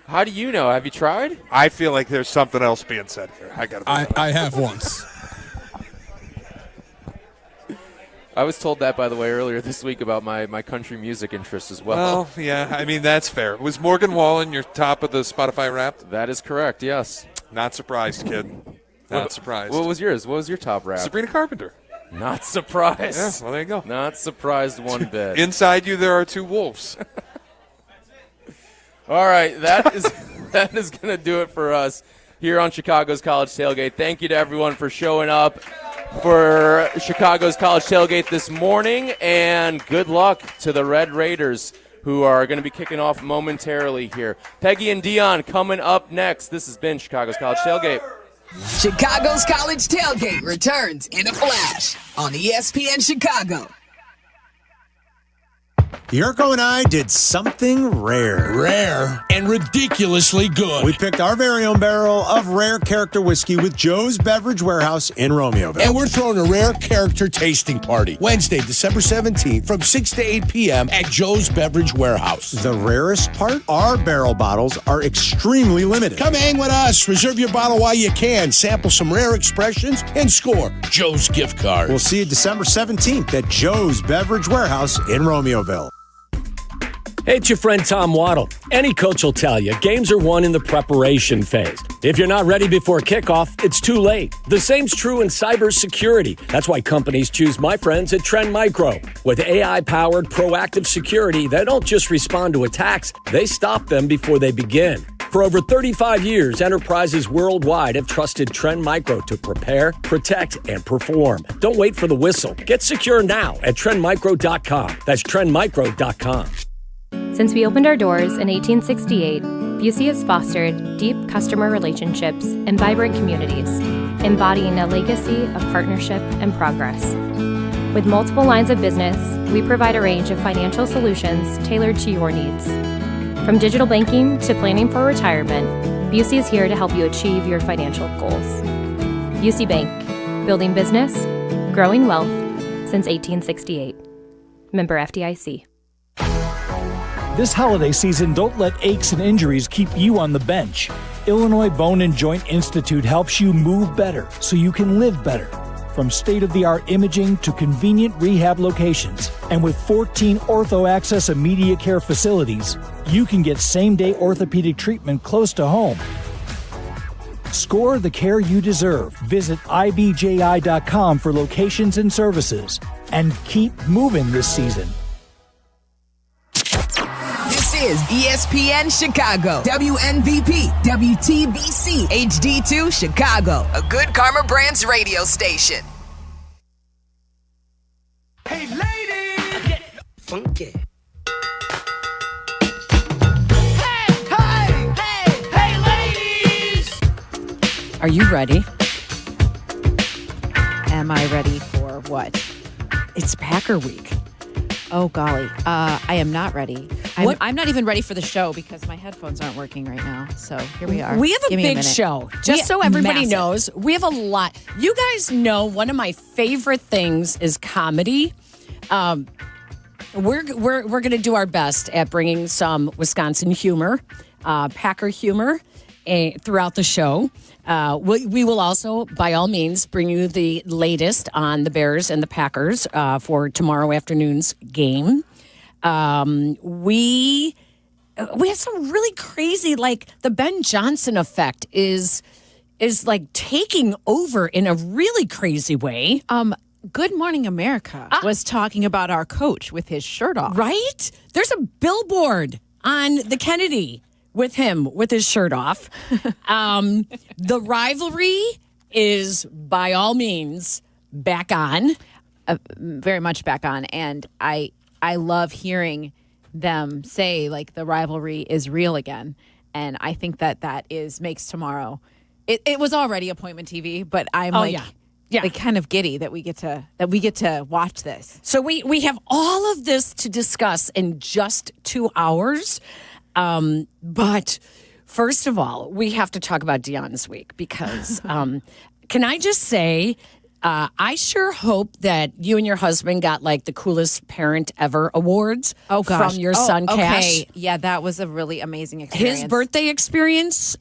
How do you know? Have you tried? I feel like there's something else being said here. I have once. I was told that, by the way, earlier this week about my country music interests as well. Well, yeah, I mean, that's fair. Was Morgan Wallen your top of the Spotify Wrapped? That is correct, yes. Not surprised, kid. Not surprised. What was yours? What was your top rap? Sabrina Carpenter. Not surprised. Yeah, well, there you go. Not surprised one bit. Inside you, there are 2 wolves. All right, that is going to do it for us here on Chicago's College Tailgate. Thank you to everyone for showing up for Chicago's College Tailgate this morning, and good luck to the Red Raiders, who are going to be kicking off momentarily here. Peggy and Dion coming up next. This has been Chicago's College Tailgate. Chicago's College Tailgate returns in a flash on ESPN Chicago. Yurko and I did something rare. Rare and ridiculously good. We picked our very own barrel of rare character whiskey with Joe's Beverage Warehouse in Romeoville. And we're throwing a rare character tasting party Wednesday, December 17th from 6 to 8 p.m. at Joe's Beverage Warehouse. The rarest part? Our barrel bottles are extremely limited. Come hang with us. Reserve your bottle while you can. Sample some rare expressions and score Joe's gift card. We'll see you December 17th at Joe's Beverage Warehouse in Romeoville. Hey, it's your friend Tom Waddle. Any coach will tell you games are won in the preparation phase. If you're not ready before kickoff, it's too late. The same's true in cybersecurity. That's why companies choose my friends at Trend Micro. With AI-powered proactive security, they don't just respond to attacks, they stop them before they begin. For over 35 years, enterprises worldwide have trusted Trend Micro to prepare, protect, and perform. Don't wait for the whistle. Get secure now at trendmicro.com. That's trendmicro.com. Since we opened our doors in 1868, Busey has fostered deep customer relationships and vibrant communities, embodying a legacy of partnership and progress. With multiple lines of business, we provide a range of financial solutions tailored to your needs. From digital banking to planning for retirement, Busey is here to help you achieve your financial goals. Busey Bank, building business, growing wealth since 1868. Member FDIC. This holiday season, don't let aches and injuries keep you on the bench. Illinois Bone and Joint Institute helps you move better so you can live better. From state-of-the-art imaging to convenient rehab locations, and with 14 Ortho Access immediate care facilities, you can get same-day orthopedic treatment close to home. Score the care you deserve. Visit ibji.com for locations and services. And keep moving this season. This is ESPN Chicago, WNVP, WTBC, HD2 Chicago, a Good Karma Brands radio station. Hey, ladies, get funky. Hey, ladies. Are you ready? Am I ready for what? It's Packer week. Oh, golly. I am not ready. I'm not even ready for the show because my headphones aren't working right now. So here we are. We have a Give me big minute. show. Just so everybody massive. knows, we have a lot. You guys know one of my favorite things is comedy. We're going to do our best at bringing some Wisconsin humor, Packer humor throughout the show. We will also, by all means, bring you the latest on the Bears and the Packers for tomorrow afternoon's game. We have some really crazy, like the Ben Johnson effect is like taking over in a really crazy way. Good Morning America was talking about our coach with his shirt off. Right? There's a billboard on the Kennedy with him with his shirt off. The rivalry is by all means back on. Very much back on. And I love hearing them say like the rivalry is real again. And I think that makes tomorrow. It was already appointment TV, but I'm like kind of giddy that we get to watch this. So we have all of this to discuss in just 2 hours. But first of all, we have to talk about Dion this week because can I just say, I sure hope that you and your husband got like the coolest parent ever awards from your son, Cash. Yeah, that was a really amazing experience. His birthday experience,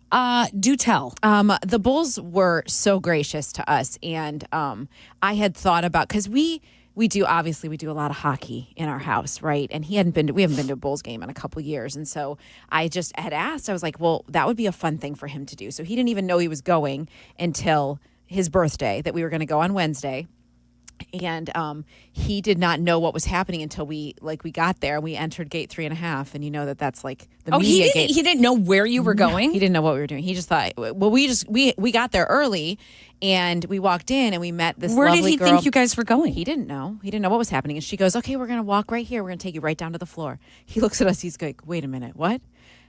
do tell. The Bulls were so gracious to us. And I had thought about, because we do a lot of hockey in our house, right? And we haven't been to a Bulls game in a couple years. And so I just had asked, I was like, well, that would be a fun thing for him to do. So he didn't even know he was going until his birthday, that we were going to go on Wednesday. And he did not know what was happening until we got there. We entered gate 3.5, and you know that's like the media gate. He didn't know where you were going? No, he didn't know what we were doing. He just thought, well, we got there early, and we walked in, and we met this lovely girl. Where did he think you guys were going? He didn't know. He didn't know what was happening. And she goes, okay, we're going to walk right here. We're going to take you right down to the floor. He looks at us. He's like, wait a minute, what?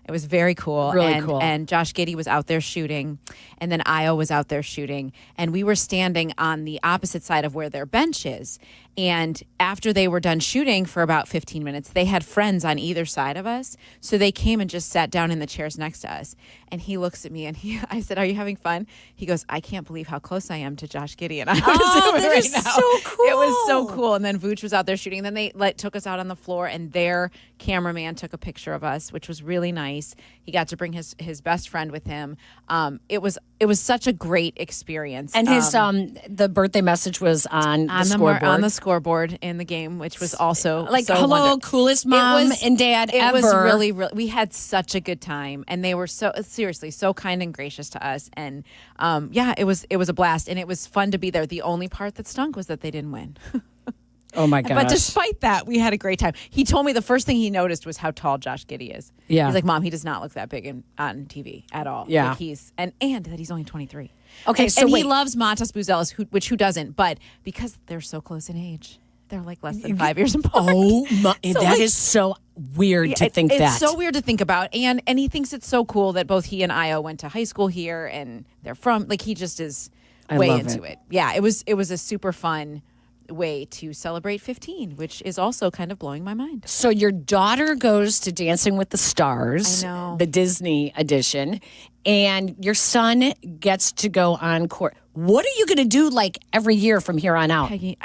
It was very cool. Really cool. And Josh Giddey was out there shooting, and then Io was out there shooting, and we were standing on the opposite side of where their bench is. And after they were done shooting for about 15 minutes, they had friends on either side of us. So they came and just sat down in the chairs next to us. And he looks at me, and I said, are you having fun? He goes, I can't believe how close I am to Josh Giddey. And I was that is so cool. It was so cool. And then Vooch was out there shooting. And then they took us out on the floor, and their cameraman took a picture of us, which was really nice. He got to bring his best friend with him. It was such a great experience. And his the birthday message was on the scoreboard. On the scoreboard in the game, which was also like, so hello, wonderful. coolest mom and dad ever. It was really, really, we had such a good time, and they were so kind and gracious to us. And it was a blast, and it was fun to be there. The only part that stunk was that they didn't win. Oh my gosh. But despite that, we had a great time. He told me the first thing he noticed was how tall Josh Giddey is. Yeah. He's like, Mom, he does not look that big on TV at all. Yeah. Like and that he's only 23. Okay, and he loves Montas Buzelis, who doesn't, but because they're so close in age, they're like less than 5 years apart. Oh my, that is so weird to think that. It's so weird to think about. And he thinks it's so cool that both he and Io went to high school here, and they're from, like, he just is way into it. Yeah, it was a super fun way to celebrate 15, which is also kind of blowing my mind. So your daughter goes to Dancing with the Stars, I know, the Disney edition, and your son gets to go on court. What are you going to do like every year from here on out? Peggy,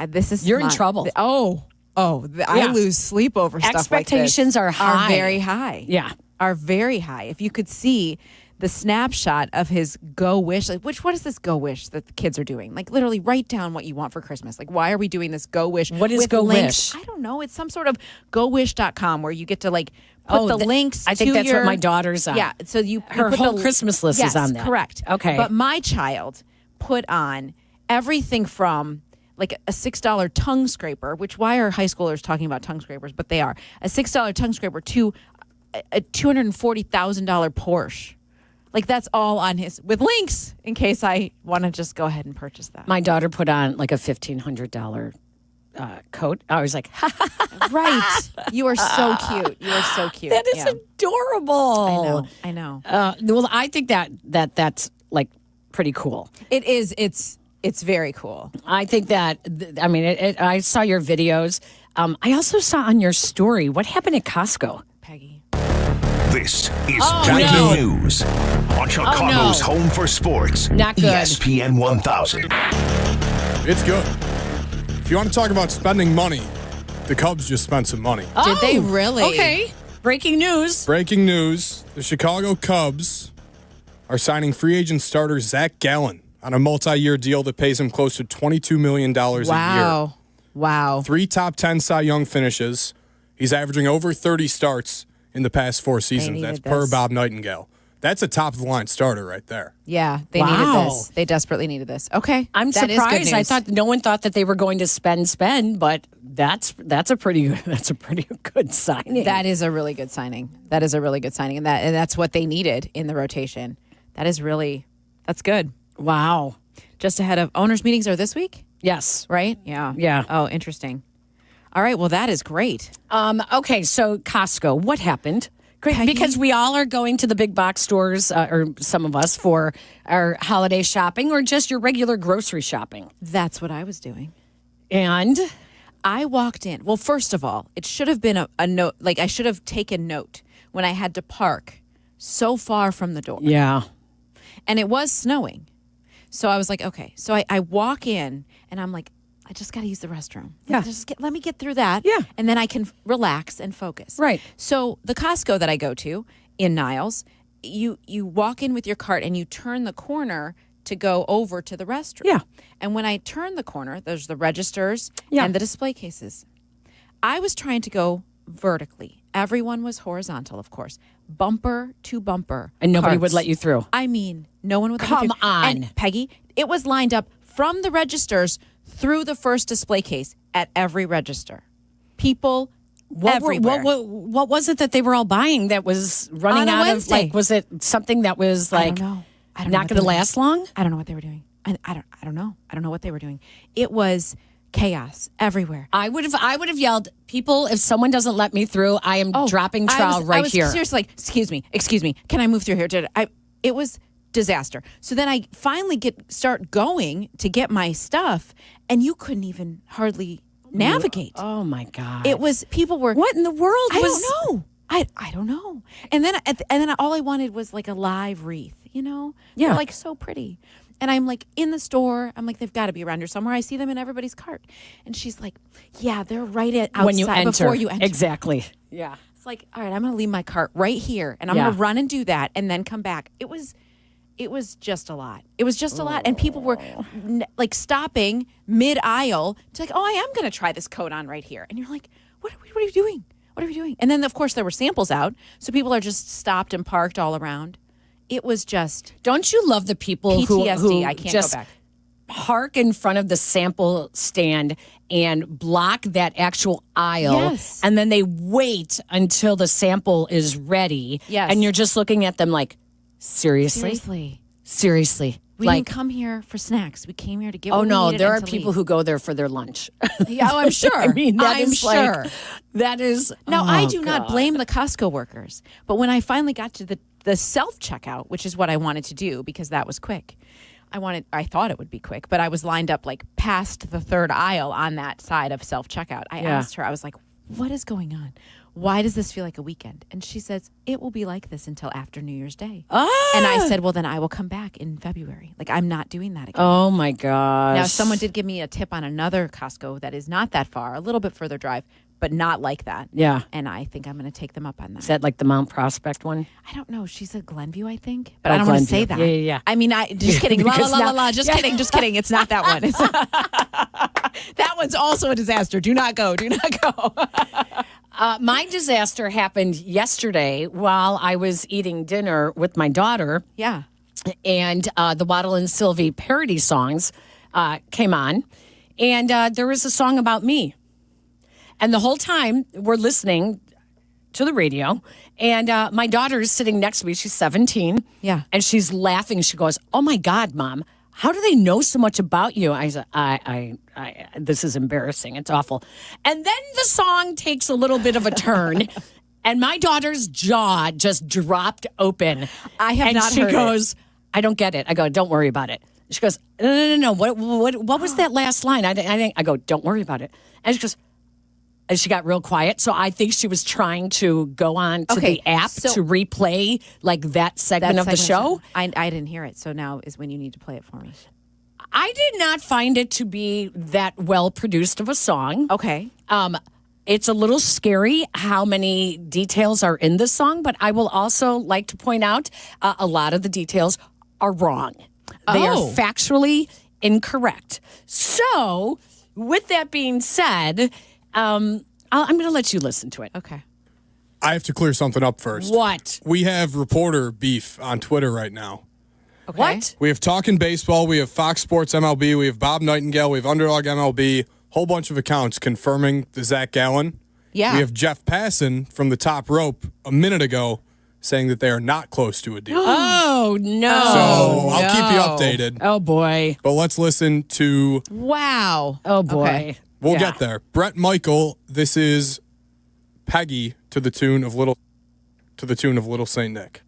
you're in trouble. I lose sleep over stuff like this. Expectations are high. Are very high. Yeah. Are very high. If you could see the snapshot of his Go Wish, like what is this Go Wish that the kids are doing? Like literally write down what you want for Christmas. Like why are we doing this Go Wish? What is Go links? Wish? I don't know. It's some sort of gowish.com where you get to like put the links I think to that's what my daughter's on. Yeah. So her whole Christmas list is on that. Correct. Okay. But my child put on everything from like a $6 tongue scraper, which why are high schoolers talking about tongue scrapers? But they are. A $6 tongue scraper to a $240,000 Porsche. Like that's all on his, with links in case I want to just go ahead and purchase that. My daughter put on like a $1,500 coat. I was like, right. You are so cute. You are so cute. That is adorable. I know. Well, I think that's like pretty cool. It is. It's very cool. I think that, I saw your videos. I also saw on your story, what happened at Costco? Peggy. This is breaking news on Chicago's home for sports. Not good. ESPN 1000. It's good. If you want to talk about spending money, the Cubs just spent some money. Did they really? Okay. Breaking news. Breaking news. The Chicago Cubs are signing free agent starter Zach Gallen on a multi-year deal that pays him close to $22 million a year. Wow. 3 top 10 Cy Young finishes. He's averaging over 30 starts in the past 4 seasons. That's per Bob Nightingale. That's a top-of-the-line starter right there. Yeah, they needed this. They desperately needed this. Okay. I'm that is surprised. good I news. thought no one thought that they were going to spend, but that's a pretty good signing. That is a really good signing. And that's what they needed in the rotation. That's good. Wow. Just ahead of owners' meetings are this week? Yes. Right? Yeah. Yeah. Oh, interesting. All right. Well, that is great. Okay, so Costco, what happened? Peggy? Because we all are going to the big box stores, or some of us, for our holiday shopping or just your regular grocery shopping. That's what I was doing. And I walked in. Well, first of all, it should have been a note. Like, I should have taken note when I had to park so far from the door. Yeah. And it was snowing. So I was like, okay. So I walk in, and I'm like, I just got to use the restroom. Yeah. Let me get through that. Yeah. And then I can relax and focus. Right. So the Costco that I go to in Niles, you walk in with your cart and you turn the corner to go over to the restroom. Yeah. And when I turn the corner, there's the registers Yeah. and the display cases. I was trying to go vertically. Everyone was horizontal, of course. Bumper to bumper. And nobody carts. would let you through. I mean, no one would let Come me through. on. And Peggy, it was lined up from the registers through the first display case at every register. People everywhere. What was it that they were all buying that was running On a out Wednesday. of, like, was it something that was like I don't know. not going to last long? I don't know what they were doing. I don't know. I don't know what they were doing. It was chaos everywhere. I would have yelled, people, if someone doesn't let me through, I am dropping trowel I was here. Seriously, like, excuse me, can I move through here? It was disaster. So then I finally start going to get my stuff, and you couldn't even hardly navigate. Oh my God! It was people were. What in the world? I don't know. I don't know. And then all I wanted was like a live wreath. Yeah. They're like so pretty. And I'm like in the store. I'm like, they've got to be around here somewhere. I see them in everybody's cart. And she's like, yeah, they're right outside when you enter. before you enter. Exactly. Yeah. It's like, all right, I'm going to leave my cart right here, and I'm going to run and do that, and then come back. It was just a lot. It was just a lot. And people were like stopping mid aisle to like, oh, I am going to try this coat on right here. And you're like, what are you doing? What are you doing? And then, of course, there were samples out. So people are just stopped and parked all around. It was just. Don't you love the people PTSD. who I can't just go back. park in front of the sample stand and block that actual aisle? Yes. And then they wait until the sample is ready. Yes. And you're just looking at them like, seriously? We didn't come here for snacks. We came here to get. Oh what we no, needed there and are to people leave. who go there for their lunch. Yeah, oh, I'm sure. I mean, I'm sure. That is. Now, oh, I do not God. blame the Costco workers, but when I finally got to the self-checkout, which is what I wanted to do because that was quick, I thought it would be quick, but I was lined up like past the third aisle on that side of self-checkout. I asked her, I was like, what is going on? Why does this feel like a weekend? And she says, it will be like this until after New Year's Day. Ah! And I said, well, then I will come back in February. Like, I'm not doing that again. Oh, my gosh. Now, someone did give me a tip on another Costco that is not that far, a little bit further drive, but not like that. Yeah. And I think I'm going to take them up on that. Is that like the Mount Prospect one? I don't know. She said Glenview, I think. But Oh, I don't want to Glenview. say that. Yeah. I mean, just kidding. La, la, Because la, la, now- la. Just kidding. Just kidding. It's not that one. That one's also a disaster. Do not go. Do not go. My disaster happened yesterday while I was eating dinner with my daughter. Yeah. And the Waddle and Sylvie parody songs came on. And there was a song about me. And the whole time we're listening to the radio. And my daughter is sitting next to me. She's 17. Yeah. And she's laughing. She goes, oh, my God, Mom. How do they know so much about you? I said, this is embarrassing. It's awful. And then the song takes a little bit of a turn, and my daughter's jaw just dropped open. I have not heard And she goes, I don't get it. I go, don't worry about it. She goes, no. What was that last line? I go, don't worry about it. And she goes, And she got real quiet. So I think she was trying to go on to the app to replay like that segment of the show. I didn't hear it. So now is when you need to play it for me. I did not find it to be that well produced of a song. Okay. It's a little scary how many details are in this song, but I will also like to point out a lot of the details are wrong. They are factually incorrect. So, with that being said, I'm going to let you listen to it. Okay. I have to clear something up first. What? We have reporter beef on Twitter right now. Okay. What? We have Talkin' Baseball, we have Fox Sports MLB, we have Bob Nightingale, we have Underdog MLB, whole bunch of accounts confirming the Zach Gallen. Yeah. We have Jeff Passan from the Top Rope a minute ago saying that they are not close to a deal. Oh, no. So I'll keep you updated. Oh, boy. But let's listen to... Wow. Oh, boy. Okay. We'll get there. Brett Michael, this is Peggy to the tune of Little Saint Nick.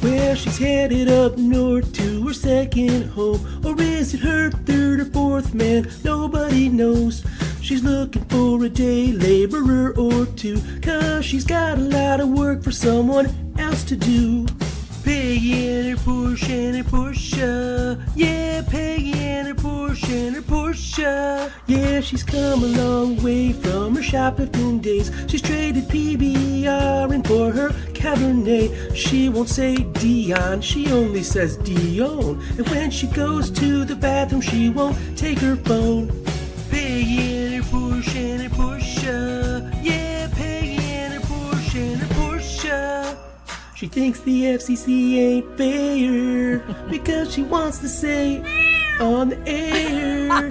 Well, she's headed up north to her second home. Or is it her third or fourth, man? Nobody knows. She's looking for a day laborer or two, 'cause she's got a lot of work for someone else to do. Peggy and her Porsche and her Porsche. Yeah, Peggy and her Porsche and her Porsche. Yeah, she's come a long way from her shoplifting days. She's traded PBR in for her Cabernet. She won't say Dion, she only says Dionne. And when she goes to the bathroom, she won't take her phone. Peggy and her Porsche and her Porsche. Yeah, Peggy and her Porsche and her Porsche. She thinks the FCC ain't fair because she wants to say on the air.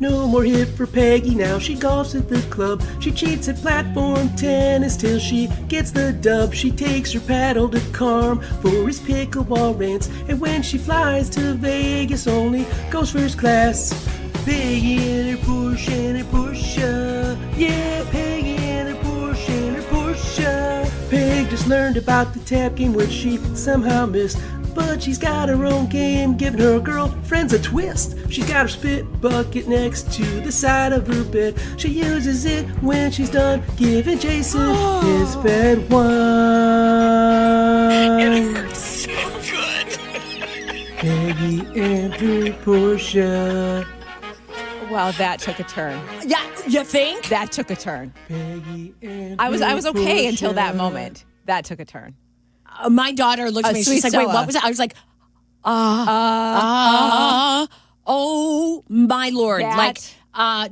No more hit for Peggy now. She golfs at the club. She cheats at platform tennis till she gets the dub. She takes her paddle to Carm for his pickleball rants. And when she flies to Vegas, only goes first class. Peggy and her Porsche and her Porsche. Yeah, Peggy and her Porsche and her Porsche. Peg just learned about the tap game, which she somehow missed. But she's got her own game, giving her girlfriends a twist. She's got her spit bucket next to the side of her bed. She uses it when she's done giving Jason his bed wine. It hurts so good. Peggy and her Porsche. Wow, that took a turn. Yeah, you think? That took a turn. Peggy and I was okay Porsche. until that moment. That took a turn. My daughter looked at me. She's like, "Wait, what was it?" I was like, oh my Lord!" That- Like,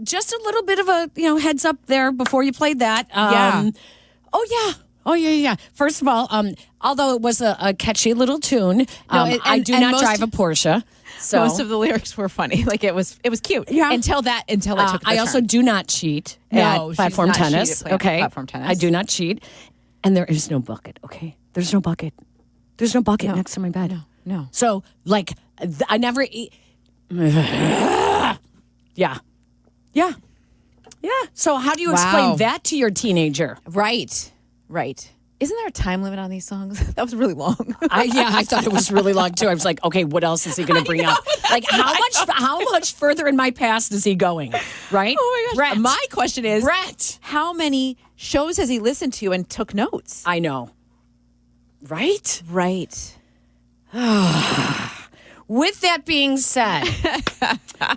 just a little bit of a heads up there before you played that. Yeah. Oh yeah. First of all, although it was a catchy little tune, I do not drive a Porsche. So most of the lyrics were funny. Like it was cute. Yeah. Until that took the I also turn. do not cheat No, at she's platform not cheat tennis. at Okay, platform tennis. I do not cheat, and there is no bucket. Okay, there's no bucket. There's no bucket next to my bed. No. So like, I never eat. Yeah. So how do you explain that to your teenager? Right. Isn't there a time limit on these songs? That was really long. I thought it was really long too. I was like, okay, what else is he going to bring up? Like, how much further in my past is he going? Right? Oh my gosh. Brett. My question is, Brett, how many shows has he listened to and took notes? I know. Right? Right. With that being said,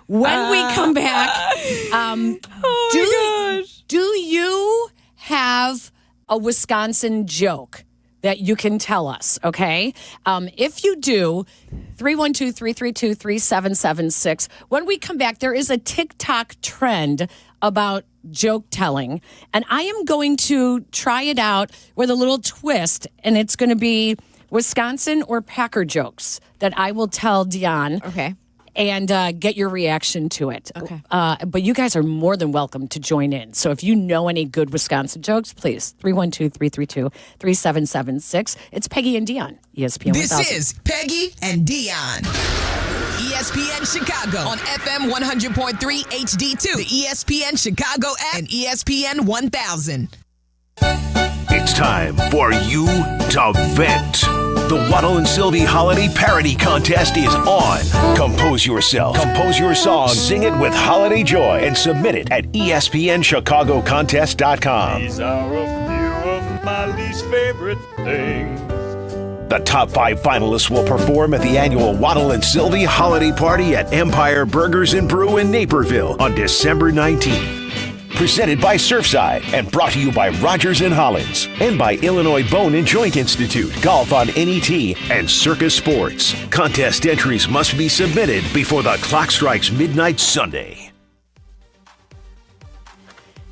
when we come back, do you have a Wisconsin joke that you can tell us, okay? If you do, 312-332-3776. When we come back, there is a TikTok trend about joke telling, and I am going to try it out with a little twist, and it's going to be Wisconsin or Packer jokes that I will tell Dion. Okay. And get your reaction to it. Okay. But you guys are more than welcome to join in. So if you know any good Wisconsin jokes, please, 312-332-3776. It's Peggy and Dion, ESPN 1000. This is Peggy and Dion. ESPN Chicago on FM 100.3 HD2, the ESPN Chicago app, and ESPN 1000. It's time for you to vent. The Waddle and Sylvie Holiday Parody Contest is on. Compose yourself, compose your song, sing it with holiday joy, and submit it at ESPNChicagoContest.com. These are a few of my least favorite things. The top 5 finalists will perform at the annual Waddle and Sylvie Holiday Party at Empire Burgers and Brew in Naperville on December 19th. Presented by Surfside and brought to you by Rogers and Hollins and by Illinois Bone and Joint Institute, Golf on NET, and Circus Sports. Contest entries must be submitted before the clock strikes midnight Sunday.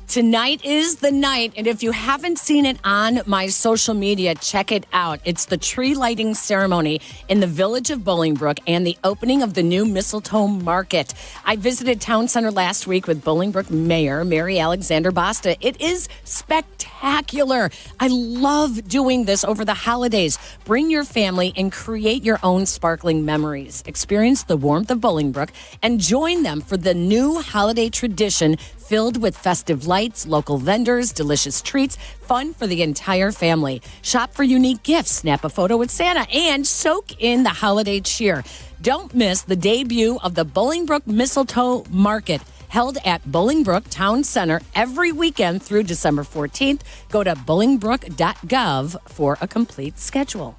Tonight is the night, and if you haven't seen it on my social media, check it out. It's the tree lighting ceremony in the village of Bolingbrook and the opening of the new mistletoe market. I visited Town Center last week with Bolingbrook Mayor Mary Alexander Basta. It is spectacular. I love doing this over the holidays. Bring your family and create your own sparkling memories. Experience the warmth of Bolingbrook and join them for the new holiday tradition filled with festive lights, local vendors, delicious treats, fun for the entire family. Shop for unique gifts, snap a photo with Santa, and soak in the holiday cheer. Don't miss the debut of the Bolingbrook Mistletoe Market, held at Bolingbrook Town Center every weekend through December 14th. Go to bolingbrook.gov for a complete schedule.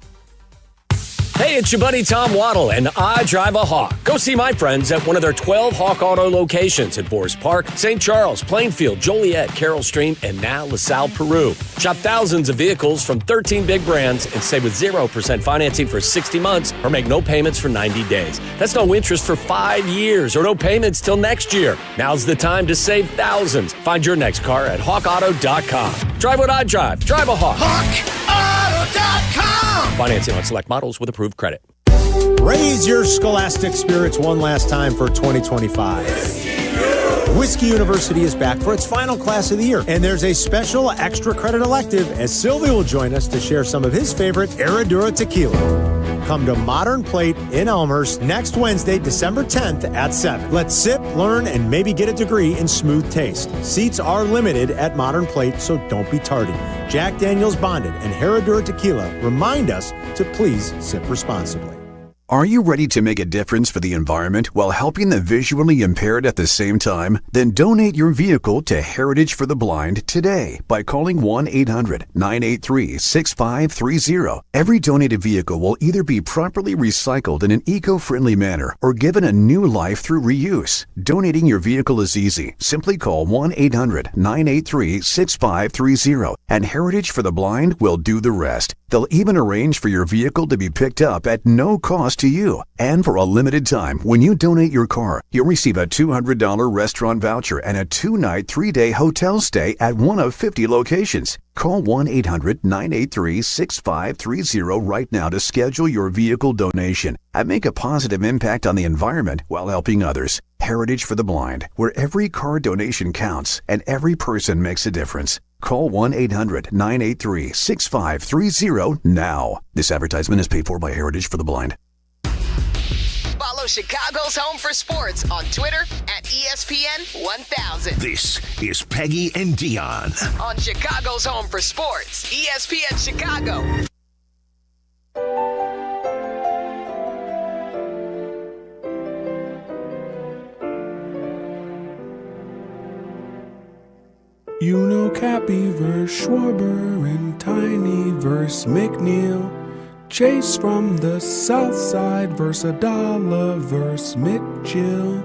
Hey, it's your buddy Tom Waddle, and I drive a Hawk. Go see my friends at one of their 12 Hawk Auto locations at Forest Park, St. Charles, Plainfield, Joliet, Carroll Stream, and now LaSalle, Peru. Shop thousands of vehicles from 13 big brands and save with 0% financing for 60 months or make no payments for 90 days. That's no interest for 5 years or no payments till next year. Now's the time to save thousands. Find your next car at hawkauto.com. Drive what I drive. Drive a Hawk. HawkAuto.com. Financing on select models with approved credit. Raise your scholastic spirits one last time for 2025. Whiskey University is back for its final class of the year, and there's a special extra credit elective as Sylvie will join us to share some of his favorite Herradura tequila. Come to Modern Plate in Elmhurst next Wednesday, December 10th at 7. Let's sip, learn, and maybe get a degree in smooth taste. Seats are limited at Modern Plate, so don't be tardy. Jack Daniel's Bonded and Herradura Tequila remind us to please sip responsibly. Are you ready to make a difference for the environment while helping the visually impaired at the same time? Then donate your vehicle to Heritage for the Blind today by calling 1-800-983-6530. Every donated vehicle will either be properly recycled in an eco-friendly manner or given a new life through reuse. Donating your vehicle is easy. Simply call 1-800-983-6530 and Heritage for the Blind will do the rest. They'll even arrange for your vehicle to be picked up at no cost to you. And for a limited time, when you donate your car, you'll receive a $200 restaurant voucher and a 2-night, 3-day hotel stay at one of 50 locations. Call 1-800-983-6530 right now to schedule your vehicle donation and make a positive impact on the environment while helping others. Heritage for the Blind, where every car donation counts and every person makes a difference. Call 1-800-983-6530 now. This advertisement is paid for by Heritage for the Blind. Follow Chicago's Home for Sports on Twitter at ESPN 1000. This is Peggy and Dion. On Chicago's Home for Sports, ESPN Chicago. You know Cappy verse Schwarber and Tiny verse McNeil. Chase from the south side verse Adala verse Mitchell.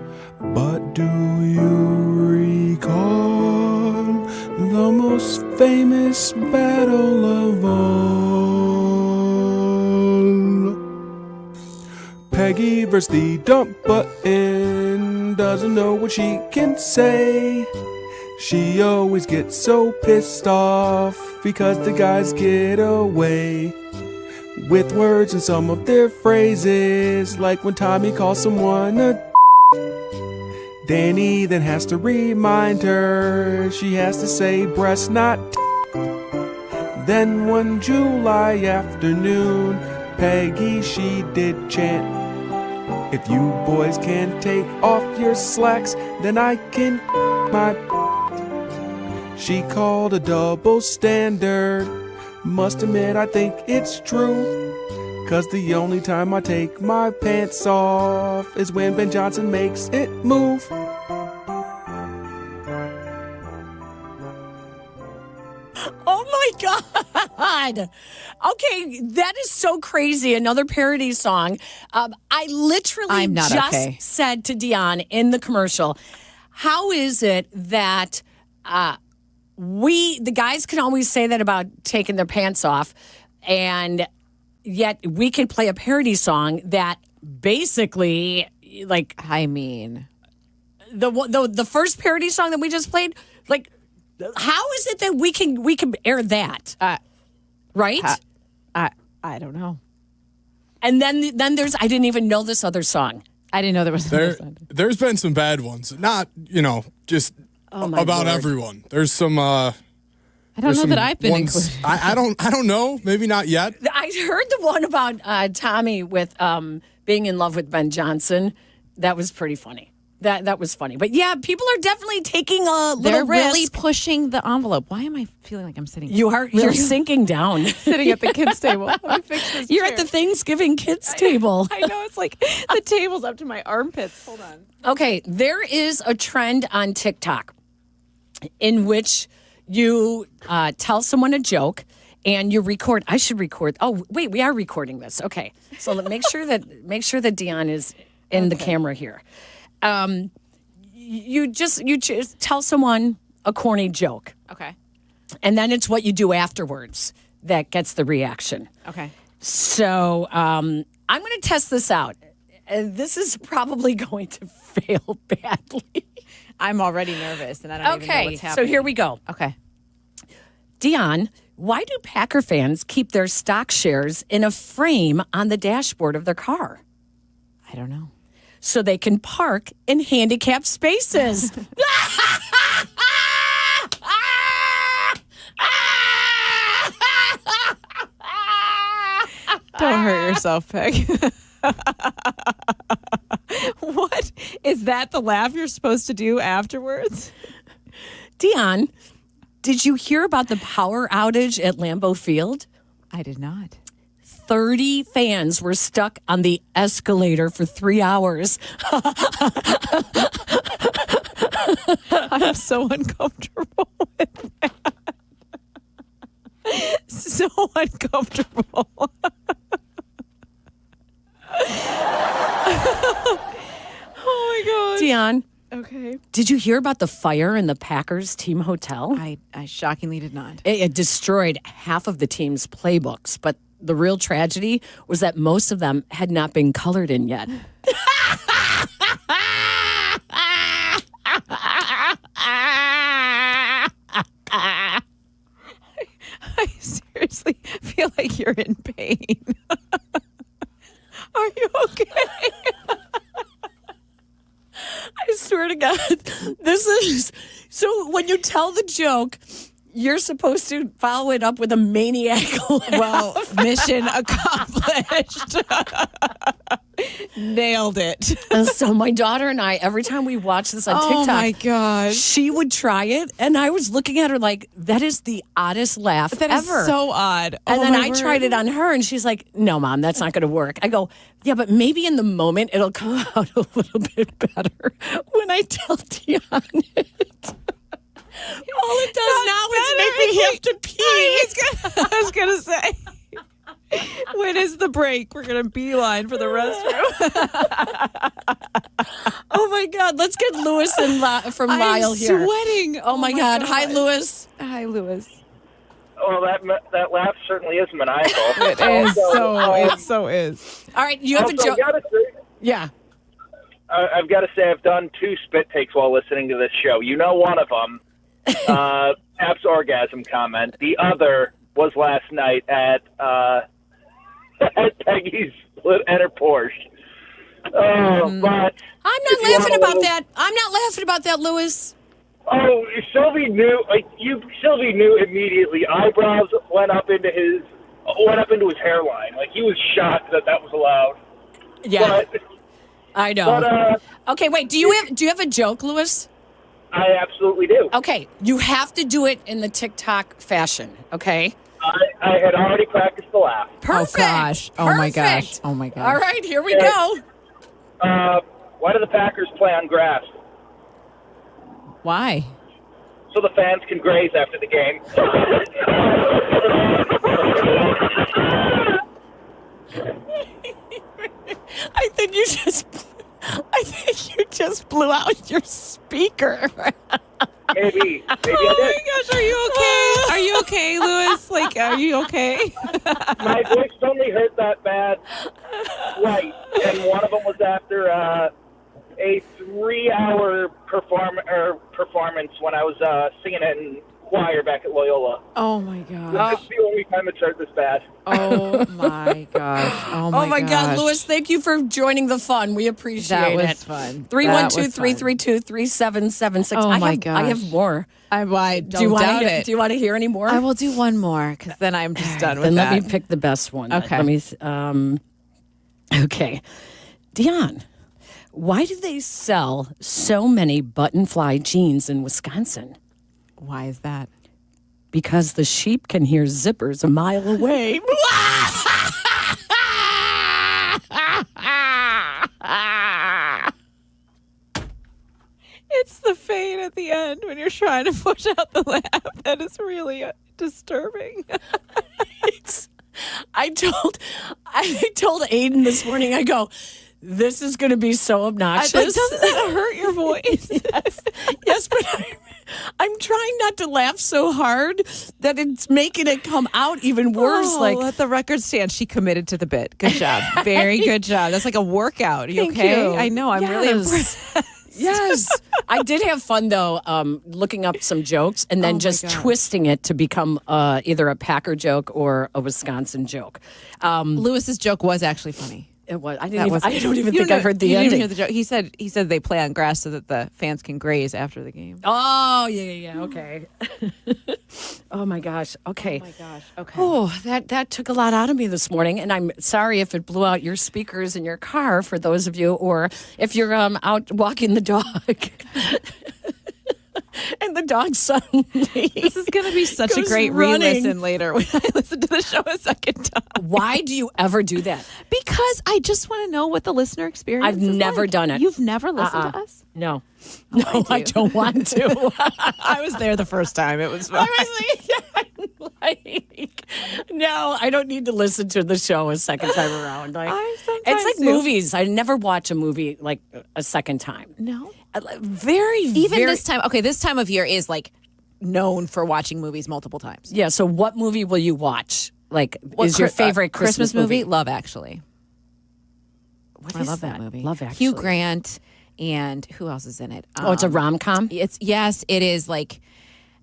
But do you recall the most famous battle of all? Peggy versus the dump button doesn't know what she can say. She always gets so pissed off because the guys get away with words in some of their phrases, like when Tommy calls someone a Danny then has to remind her she has to say breast, not Then one July afternoon, Peggy, she did chant, if you boys can't take off your slacks, then I can my. She called a double standard. Must admit, I think it's true. 'cause the only time I take my pants off is when Ben Johnson makes it move. Oh my God. Okay, that is so crazy. Another parody song. I literally just said to Dion in the commercial, how is it that the guys can always say that about taking their pants off, and yet we can play a parody song that basically, like, I mean, the first parody song that we just played, like, how is it that we can air that? Right? I don't know. And then there's, I didn't even know this other song. I didn't know there was another song. There's been some bad ones. Not, just about Lord. everyone. There's some I don't know that I've been included. I don't know. Maybe not yet. I heard the one about Tommy with being in love with Ben Johnson. That was pretty funny. That was funny. But yeah, people are definitely taking a little They're risk. really pushing the envelope. Why am I feeling like I'm sitting? You're sinking down. Sitting at the kids' table. Let me fix this You're chair. at the Thanksgiving kids table. I know, it's like the table's up to my armpits. Hold on. Okay, there is a trend on TikTok in which you tell someone a joke and you record. I should record. Oh, wait, we are recording this. Okay, so make sure that Dion is in the camera here. You just tell someone a corny joke. Okay. And then it's what you do afterwards that gets the reaction. Okay. So I'm going to test this out. This is probably going to fail badly. I'm already nervous, and I don't even know what's happening. So here we go. Okay. Dion, why do Packer fans keep their stock shares in a frame on the dashboard of their car? I don't know. So they can park in handicapped spaces. Don't hurt yourself, Peg. What? Is that the laugh you're supposed to do afterwards? Dion, did you hear about the power outage at Lambeau Field? I did not. 30 fans were stuck on the escalator for 3 hours. I'm so uncomfortable with that. So uncomfortable. Oh my God. Dion. Okay. Did you hear about the fire in the Packers team hotel? I shockingly did not. It destroyed half of the team's playbooks, but the real tragedy was that most of them had not been colored in yet. I seriously feel like you're in pain. Are you okay? I swear to God, this is... So when you tell the joke, you're supposed to follow it up with a maniac laugh. Well, mission accomplished. Nailed it. And so my daughter and I, every time we watch this on TikTok, oh my gosh, she would try it, and I was looking at her like, that is the oddest laugh that ever. Is so odd. And oh then my I word. tried it on her, and she's like, no, Mom, that's not going to work. I go, yeah, but maybe in the moment it'll come out a little bit better when I tell Dion it. All it does now is make me have to pee. I was gonna say, when is the break? We're gonna beeline for the restroom. Oh my God! Let's get Lewis from Lyle here. I'm sweating. Oh my God! Hi, Lewis. Hi, Lewis. Well, that laugh certainly is maniacal. It is it so is. All right, you have a joke. Yeah. I've got to say I've done 2 spit takes while listening to this show. You know, one of them, Pap's orgasm comment. The other was last night at Peggy's and her Porsche. But I'm not laughing about that. I'm not laughing about that, Lewis. Oh, Sylvie knew. Sylvie knew immediately. Eyebrows went up into his hairline. Like, he was shocked that was allowed. Yeah, but, I know. But, okay, wait. Do you have a joke, Lewis? I absolutely do. Okay, you have to do it in the TikTok fashion. Okay. I had already practiced the laugh. Perfect. Oh gosh. Oh my gosh. Perfect. Oh my gosh. All right, here we go. Why do the Packers play on grass? Why? So the fans can graze after the game. I think you just blew out your speaker. Maybe I did. Oh my gosh, are you okay? Are you okay, Lewis? Like, are you okay? My voice only hurt that bad twice, and one of them was after a 3-hour performance when I was singing in choir back at Loyola. Oh my gosh. That's the only time it's hurt this bad. Oh my gosh. Oh my God, gosh. Lewis, thank you for joining the fun. We appreciate That it. was fun. 312-332-3776. Oh my I gosh. have more. I Do you doubt it. Do you want to hear any more? I will do one more because then I'm just done with Then that. let me pick the best one. Okay. Let me. Okay, Dion, why do they sell so many button-fly jeans in Wisconsin? Why is that? Because the sheep can hear zippers a mile away. It's the fade at the end when you're trying to push out the laugh. That is really disturbing. I told Aiden this morning, I go, this is going to be so obnoxious. Doesn't that hurt your voice? Yes, but I'm trying not to laugh so hard that it's making it come out even worse. Let the record stand. She committed to the bit. Good job. Very good job. That's like a workout. You Thank okay? you. I know. I'm really impressed. Yes. I did have fun, though, looking up some jokes and then just twisting it to become either a Packer joke or a Wisconsin joke. Lewis's joke was actually funny. It was. I don't even think I heard the you ending. didn't hear the joke. He said they play on grass so that the fans can graze after the game. Oh, yeah. Okay. Oh, my gosh. Okay. Oh, my gosh. Okay. Oh, that took a lot out of me this morning, and I'm sorry if it blew out your speakers in your car for those of you, or if you're out walking the dog. And the dog suddenly. This is going to be such a great re-listen later when I listen to the show a second time. Why do you ever do that? Because I just want to know what the listener experience I've is never like. done it. You've never listened to us? No. No, I don't want to. I was there the first time. It was fun. No, I don't need to listen to the show a second time around. It's like movies. I never watch a movie like a second time. No. Even this time. Okay, this time of year is like known for watching movies multiple times. Yeah, so what movie will you watch? Like, is your favorite Christmas movie? Love Actually. I love that movie. Love Actually. Hugh Grant and who else is in it? It's a rom-com? It is like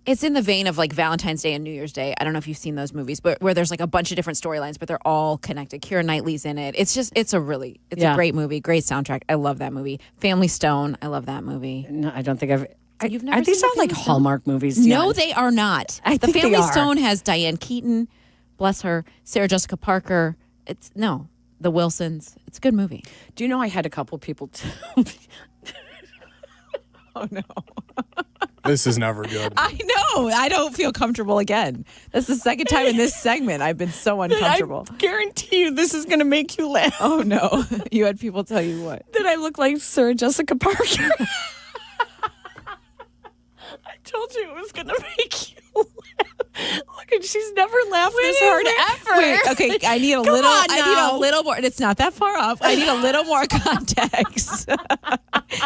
it's in the vein of like Valentine's Day and New Year's Day. I don't know if you've seen those movies, but where there's like a bunch of different storylines, but they're all connected. Keira Knightley's in it. It's a great movie, great soundtrack. I love that movie. Family Stone, I love that movie. No, I don't think I've. You've never Are these seen all like Family Stone? Hallmark movies? Dion? No, they are not. I The think they Family are. Stone has Diane Keaton, bless her, Sarah Jessica Parker. The Wilsons. It's a good movie. Do you know I had a couple people tell me. Oh no. This is never good. I know. I don't feel comfortable again. That's the second time in this segment I've been so uncomfortable. I guarantee you this is going to make you laugh. Oh no. You had people tell you what? That I look like Sarah Jessica Parker. I told you it was going to make you laugh. Look, and she's never laughed this hard ever. Wait, okay, I need a little. I need a little more. It's not that far up. I need a little more context.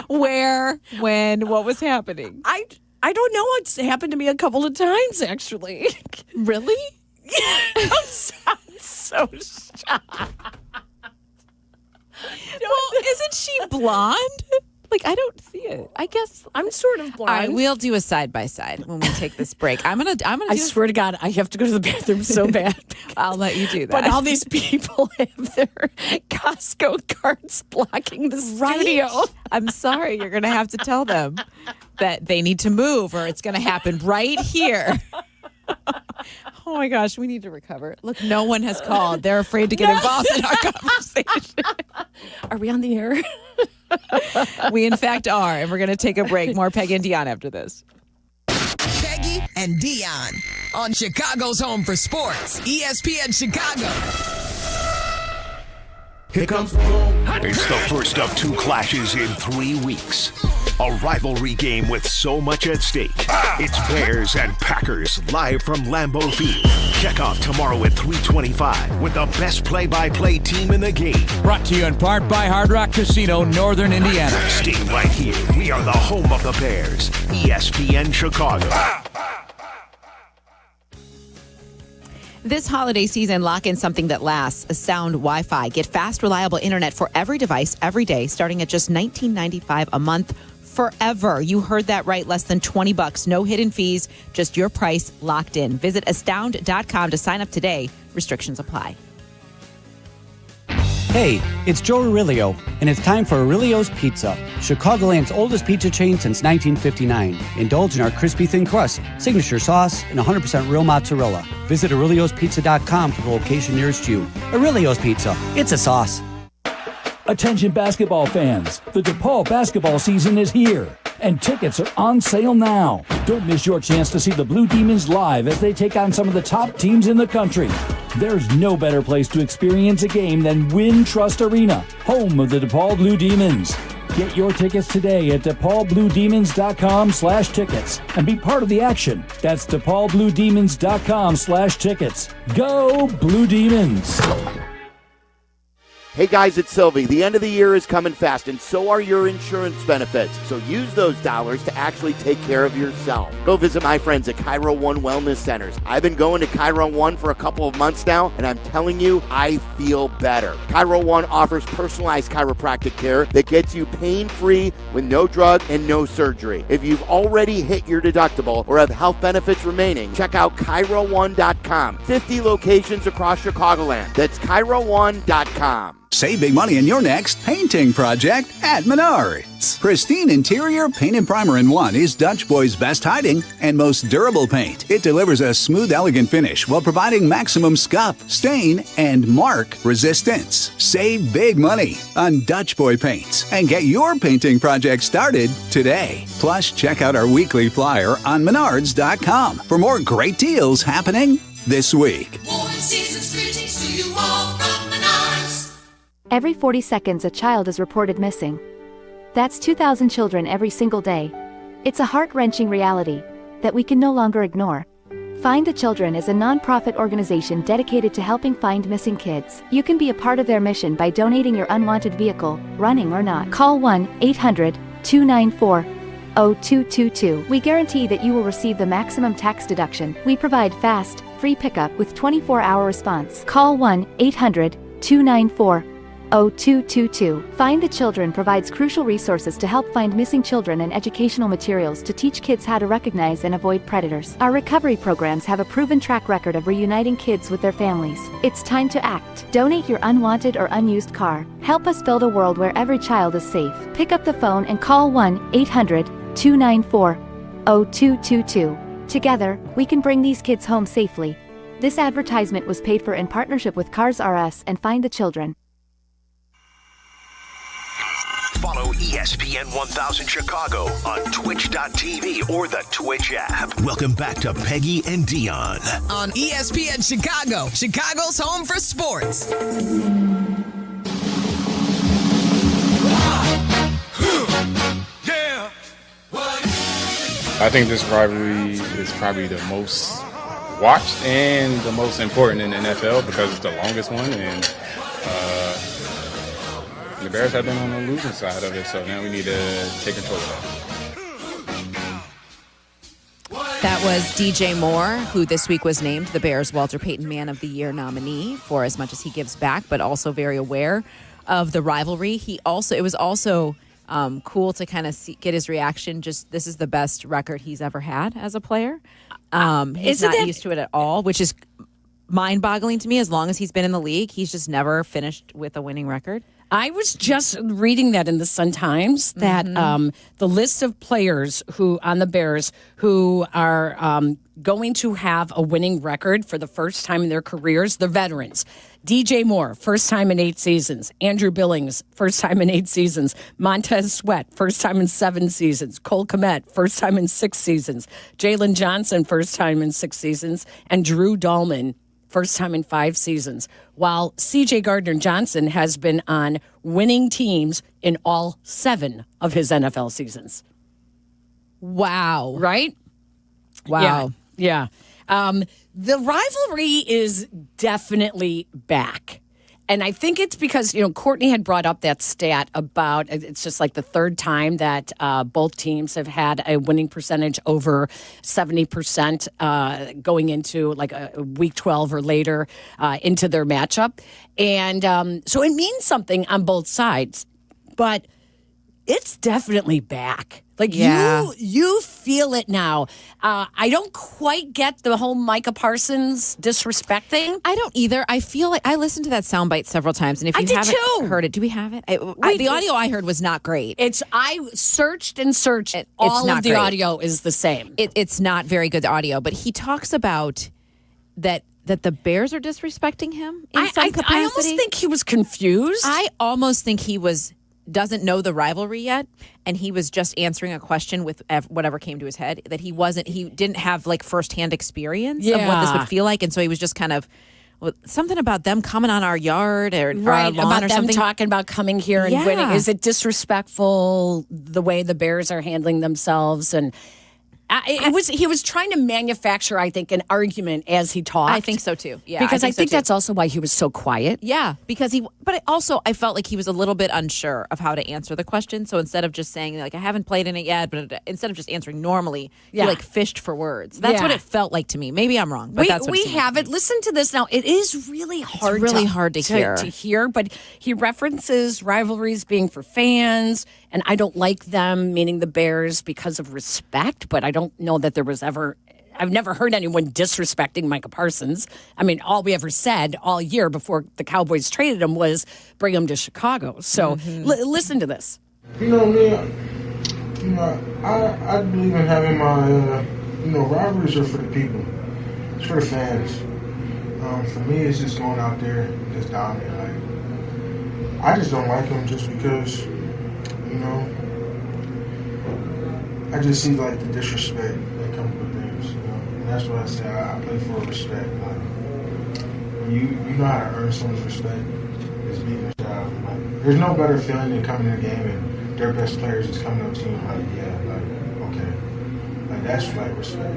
Where, when, what was happening? I don't know. It's happened to me a couple of times, actually. Really? I'm so shocked. Well, isn't she blonde? Like, I don't see it. I guess I'm sort of blind. All right, we'll do a side by side when we take this break. I swear to God, I have to go to the bathroom so bad. I'll let you do that. But all these people have their Costco carts blocking the studio. I'm sorry. You're going to have to tell them that they need to move or it's going to happen right here. Oh my gosh, we need to recover. Look, no one has called. They're afraid to get involved in our conversation. Are we on the air? We, in fact, are. And we're going to take a break. More Peggy and Dion after this. Peggy and Dion. on Chicago's home for sports, ESPN Chicago. Here comes. It's the first of 2 clashes in 3 weeks. A rivalry game with so much at stake. It's Bears and Packers live from Lambeau Field. Check off tomorrow at 3:25 with the best play-by-play team in the game. Brought to you in part by Hard Rock Casino, Northern Indiana. Stay right here. We are the home of the Bears. ESPN Chicago. This holiday season, lock in something that lasts, a sound Wi-Fi. Get fast, reliable internet for every device, every day, starting at just $19.95 a month forever. You heard that right, less than $20. No hidden fees, just your price locked in. Visit astound.com to sign up today. Restrictions apply. Hey, it's Joe Aurelio, and it's time for Aurelio's Pizza, Chicagoland's oldest pizza chain since 1959. Indulge in our crispy thin crust, signature sauce, and 100% real mozzarella. Visit Aurelio'sPizza.com for the location nearest you. Aurelio's Pizza, it's a sauce. Attention basketball fans, the DePaul basketball season is here, and tickets are on sale now. Don't miss your chance to see the Blue Demons live as they take on some of the top teams in the country. There's no better place to experience a game than Wintrust Arena, home of the DePaul Blue Demons. Get your tickets today at DePaulBlueDemons.com/tickets and be part of the action. That's DePaulBlueDemons.com/tickets. Go Blue Demons! Hey guys, it's Sylvie. The end of the year is coming fast, and so are your insurance benefits. So use those dollars to actually take care of yourself. Go visit my friends at Cairo One Wellness Centers. I've been going to Cairo One for a couple of months now, and I'm telling you, I feel better. Cairo One offers personalized chiropractic care that gets you pain-free with no drug and no surgery. If you've already hit your deductible or have health benefits remaining, check out CairoOne.com. 50 locations across Chicagoland. That's CairoOne.com. Save big money in your next painting project at Menards. Pristine Interior Paint and Primer in One is Dutch Boy's best hiding and most durable paint. It delivers a smooth, elegant finish while providing maximum scuff, stain, and mark resistance. Save big money on Dutch Boy paints and get your painting project started today. Plus, check out our weekly flyer on Menards.com for more great deals happening this week. Every 40 seconds, a child is reported missing. That's 2,000 children every single day. It's a heart-wrenching reality that we can no longer ignore. Find the Children is a non-profit organization dedicated to helping find missing kids. You can be a part of their mission by donating your unwanted vehicle, running or not. Call 1-800-294-0222. We guarantee that you will receive the maximum tax deduction. We provide fast, free pickup with 24-hour response. Call 1-800-294-0222. Find the Children provides crucial resources to help find missing children and educational materials to teach kids how to recognize and avoid predators. Our recovery programs have a proven track record of reuniting kids with their families. It's time to act. Donate your unwanted or unused car. Help us build a world where every child is safe. Pick up the phone and call 1-800-294-0222. Together, we can bring these kids home safely. This advertisement was paid for in partnership with Cars R Us and Find the Children. Follow ESPN 1000 Chicago on Twitch.tv or the Twitch app. Welcome back to Peggy and Dion On ESPN Chicago, Chicago's home for sports. I think this rivalry is probably the most watched and the most important in the NFL because it's the longest one, and the Bears have been on the losing side of it, so now we need to take control of that. That was DJ Moore, who this week was named the Bears' Walter Payton Man of the Year nominee for as much as he gives back, but also very aware of the rivalry. It was also cool to kind of get his reaction. Just, this is the best record he's ever had as a player. He's not used to it at all, which is mind-boggling to me. As long as he's been in the league, he's just never finished with a winning record. I was just reading that in the Sun-Times that the list of players who on the Bears who are going to have a winning record for the first time in their careers, the veterans. DJ Moore, first time in 8 seasons. Andrew Billings, first time in 8 seasons. Montez Sweat, first time in 7 seasons. Cole Kmet, first time in 6 seasons. Jalen Johnson, first time in 6 seasons. And Drew Dahlman, first time in 5 seasons. While C.J. Gardner-Johnson has been on winning teams in all 7 of his NFL seasons. Wow. Right? Wow. Yeah. The rivalry is definitely back. And I think it's because, Courtney had brought up that stat about it's just like the third time that both teams have had a winning percentage over 70% going into like a week 12 or later into their matchup. And so it means something on both sides. But it's definitely back. Like, you feel it now. I don't quite get the whole Micah Parsons disrespect thing. I don't either. I feel like I listened to that soundbite several times, and if you haven't heard it, do we have it? The audio I heard was not great. I searched and searched. All of the audio is the same. It's not very good audio, but he talks about that the Bears are disrespecting him in some capacity. I almost think he was confused. I almost think he doesn't know the rivalry yet, and he was just answering a question with whatever came to his head, that he didn't have like firsthand experience of what this would feel like, and so he was just kind of something about them coming on our yard or our lawn about or them something. talking about coming here and winning. Is it disrespectful the way the Bears are handling themselves? And he was trying to manufacture, I think, an argument as he talked. I think so too. Yeah, because I think that's also why he was so quiet. Yeah, because but also I felt like he was a little bit unsure of how to answer the question. So instead of just saying like I haven't played in it yet, but instead of just answering normally, he like fished for words. That's what it felt like to me. Maybe I'm wrong, but that's what we have it. Listen to this now. It is really hard. It's really hard to hear. But he references rivalries being for fans, and I don't like them, meaning the Bears, because of respect. But I don't know that there was I've never heard anyone disrespecting Micah Parsons. I mean, all we ever said all year before the Cowboys traded him was bring him to Chicago. So listen to this. You know me, I believe in having my, rivalries are for the people. It's for the fans. For me, it's just going out there and just dominating. Like, I just don't like him just because, I just see like the disrespect that comes with things, and that's what I say. I play for respect. Like, when you know how to earn someone's respect, is beating the shit out of them. Like, there's no better feeling than coming in a game and their best players just coming up to you okay, like that's like respect.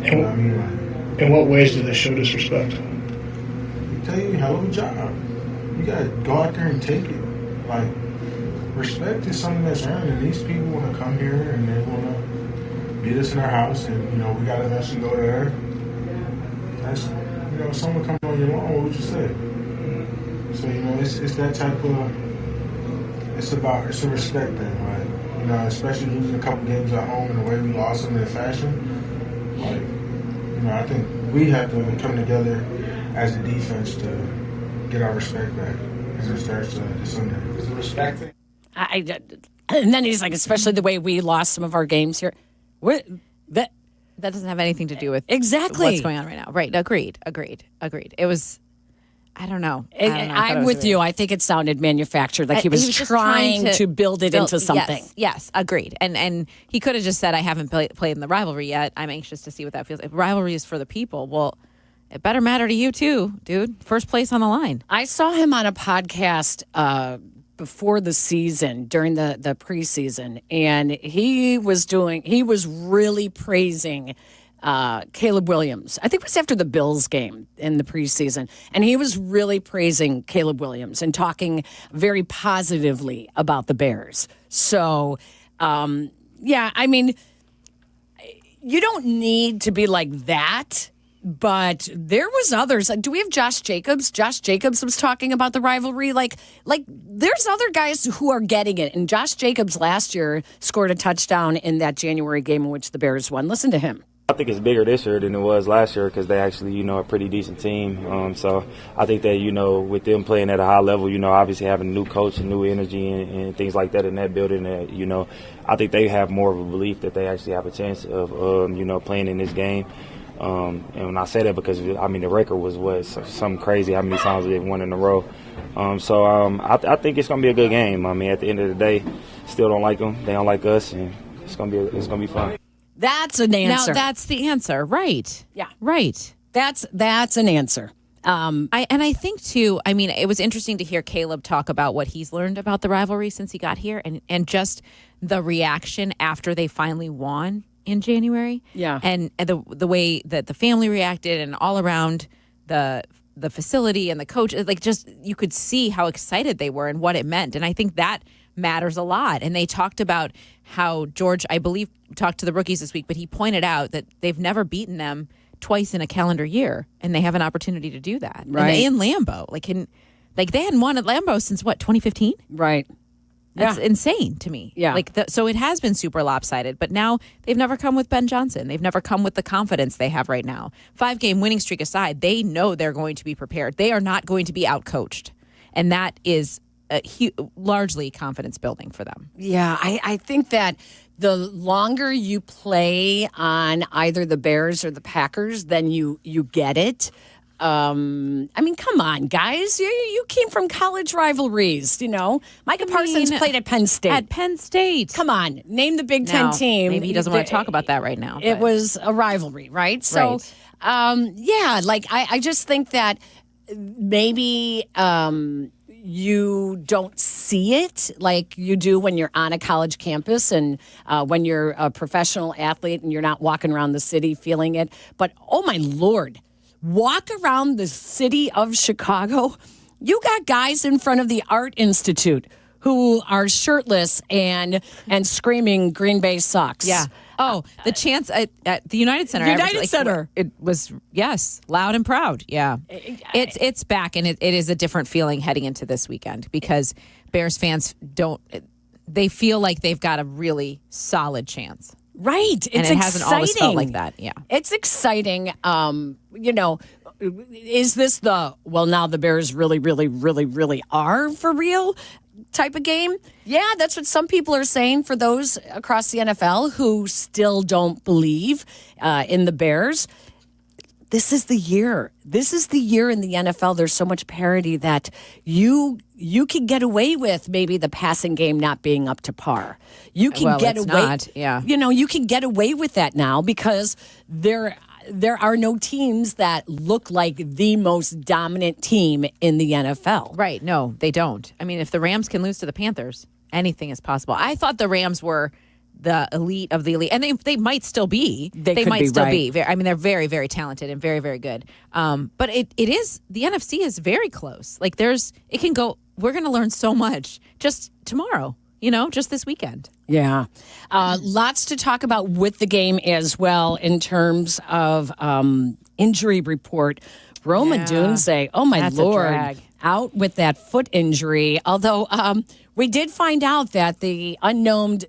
You know what I mean? Like, in what ways do they show disrespect? They tell you hell of a job. You gotta go out there and take it. Like, respect is something that's earned, and these people want to come here and they want to meet us in our house, and we got to eventually go there. That's if someone comes on your lawn, what would you say? So it's that type of. It's a respect thing, right? Especially losing a couple games at home and the way we lost them in fashion. Like, I think we have to come together as a defense to get our respect back as it starts this Sunday. It's a respect thing. And then he's like, especially the way we lost some of our games here. That doesn't have anything to do with exactly what's going on right now. Right. Agreed. It was, I don't know. I'm with you. I think it sounded manufactured. Like he was trying to build it into something. Yes, agreed. And he could have just said, I haven't played in the rivalry yet. I'm anxious to see what that feels like. If rivalry is for the people, well, it better matter to you too, dude. First place on the line. I saw him on a podcast before the season, during the preseason, and he was really praising Caleb Williams. I think it was after the Bills game in the preseason, and he was really praising Caleb Williams and talking very positively about the Bears. So, I mean, you don't need to be like that. But there was others. Do we have Josh Jacobs? Josh Jacobs was talking about the rivalry. Like there's other guys who are getting it. And Josh Jacobs last year scored a touchdown in that January game in which the Bears won. Listen to him. I think it's bigger this year than it was last year because they actually, are a pretty decent team. So I think that, with them playing at a high level, obviously having a new coach and new energy and things like that in that building, I think they have more of a belief that they actually have a chance of, playing in this game. And when I say that, because I mean the record was something crazy how many times they've won in a row. I think it's gonna be a good game. I mean, at the end of the day, still don't like them. They don't like us, and it's gonna be fun. That's an answer. Now that's the answer, right? Yeah, right. That's an answer. I think too. I mean, it was interesting to hear Caleb talk about what he's learned about the rivalry since he got here, and just the reaction after they finally won in January. Yeah, and the way that the family reacted, and all around the facility and the coach, like just you could see how excited they were and what it meant, and I think that matters a lot. And they talked about how George, I believe, talked to the rookies this week, but he pointed out that they've never beaten them twice in a calendar year, and they have an opportunity to do that. Right. In Lambeau. They hadn't won at Lambeau since, what, 2015? Right. That's insane to me. Yeah. So it has been super lopsided, but now they've never come with Ben Johnson. They've never come with the confidence they have right now. 5-game winning streak aside, they know they're going to be prepared. They are not going to be outcoached. And that is largely confidence building for them. Yeah, I think that the longer you play on either the Bears or the Packers, then you get it. I mean, come on, guys. You came from college rivalries, you know. Micah Parsons played at Penn State. At Penn State. Come on, name the Big Ten team. Maybe he doesn't want to talk about that right now. It was a rivalry, right? So, I just think that maybe you don't see it like you do when you're on a college campus and when you're a professional athlete and you're not walking around the city feeling it. But, oh, my Lord, walk around the city of Chicago. You got guys in front of the Art Institute who are shirtless and screaming Green Bay Sox. Yeah. Oh, the chants at the United Center. Center. It was, yes, loud and proud. Yeah. It's back, and it is a different feeling heading into this weekend because Bears fans they feel like they've got a really solid chance. Right. And it hasn't always felt like that. Yeah. It's exciting. Is this now the Bears really, really, really, really are for real type of game? Yeah, that's what some people are saying for those across the NFL who still don't believe in the Bears. This is the year. This is the year in the NFL. There's so much parity that you can get away with maybe the passing game not being up to par. You can get away. Not, yeah. You can get away with that now because there are no teams that look like the most dominant team in the NFL. Right. No, they don't. I mean, if the Rams can lose to the Panthers, anything is possible. I thought the Rams were the elite of the elite, and they might still be. They might still be. I mean, they're very, very talented and very, very good. But it is, the NFC is very close. Like it can go, we're going to learn so much just tomorrow, just this weekend. Yeah. Lots to talk about with the game as well in terms of injury report. Rome Odunze, oh my Lord, out with that foot injury. Although we did find out that the unnamed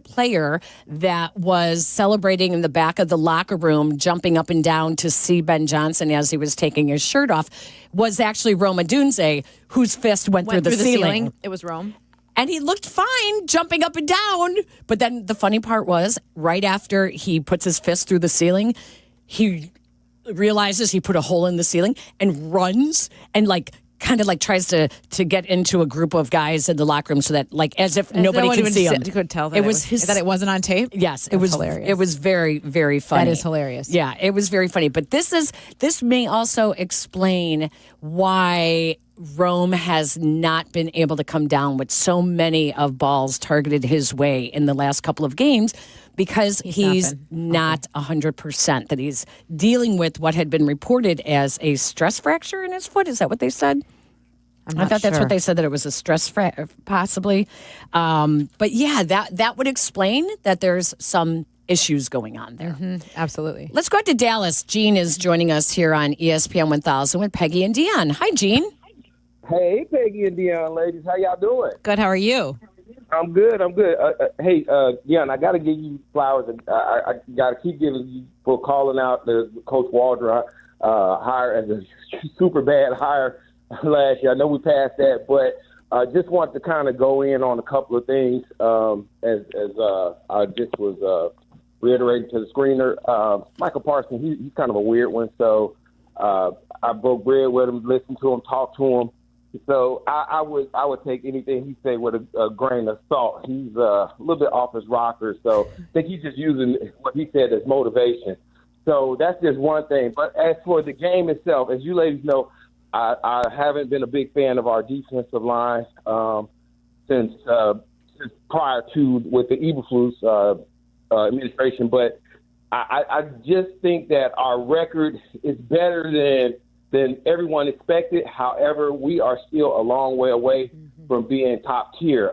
player that was celebrating in the back of the locker room, jumping up and down to see Ben Johnson as he was taking his shirt off, was actually Rome Odunze, whose fist went through the ceiling. It was Rome. And he looked fine jumping up and down. But then the funny part was, right after he puts his fist through the ceiling, he realizes he put a hole in the ceiling and runs and kind of tries to get into a group of guys in the locker room so that as if nobody could see him. You could tell that that it wasn't on tape? Yes, it was hilarious. It was very, very funny. That is hilarious. Yeah, it was very funny. But this may also explain why Rome has not been able to come down with so many of balls targeted his way in the last couple of games because he's not 100%, that he's dealing with what had been reported as a stress fracture in his foot. Is that what they said? I thought that's what they said, that it was a stress fracture, possibly. But yeah, that would explain that there's some issues going on there. Mm-hmm, absolutely. Let's go out to Dallas. Jean is joining us here on ESPN 1000 with Peggy and Dion. Hi, Jean. Hey, Peggy and Dion, ladies. How y'all doing? Good. How are you? I'm good. Hey, Dion, I got to give you flowers. I got to keep giving you for calling out the Coach Waldron hire as a super bad hire last year. I know we passed that, but just want to kind of go in on a couple of things as I just was reiterating to the screener, Micah Parsons, he's kind of a weird one. So I broke bread with him, listened to him, talked to him. So I would take anything he said with a grain of salt. He's a little bit off his rocker, so I think he's just using what he said as motivation. So that's just one thing. But as for the game itself, as you ladies know, I haven't been a big fan of our defensive line since prior to with the Eberflus administration. But I just think that our record is better than everyone expected. However, we are still a long way away from being top tier.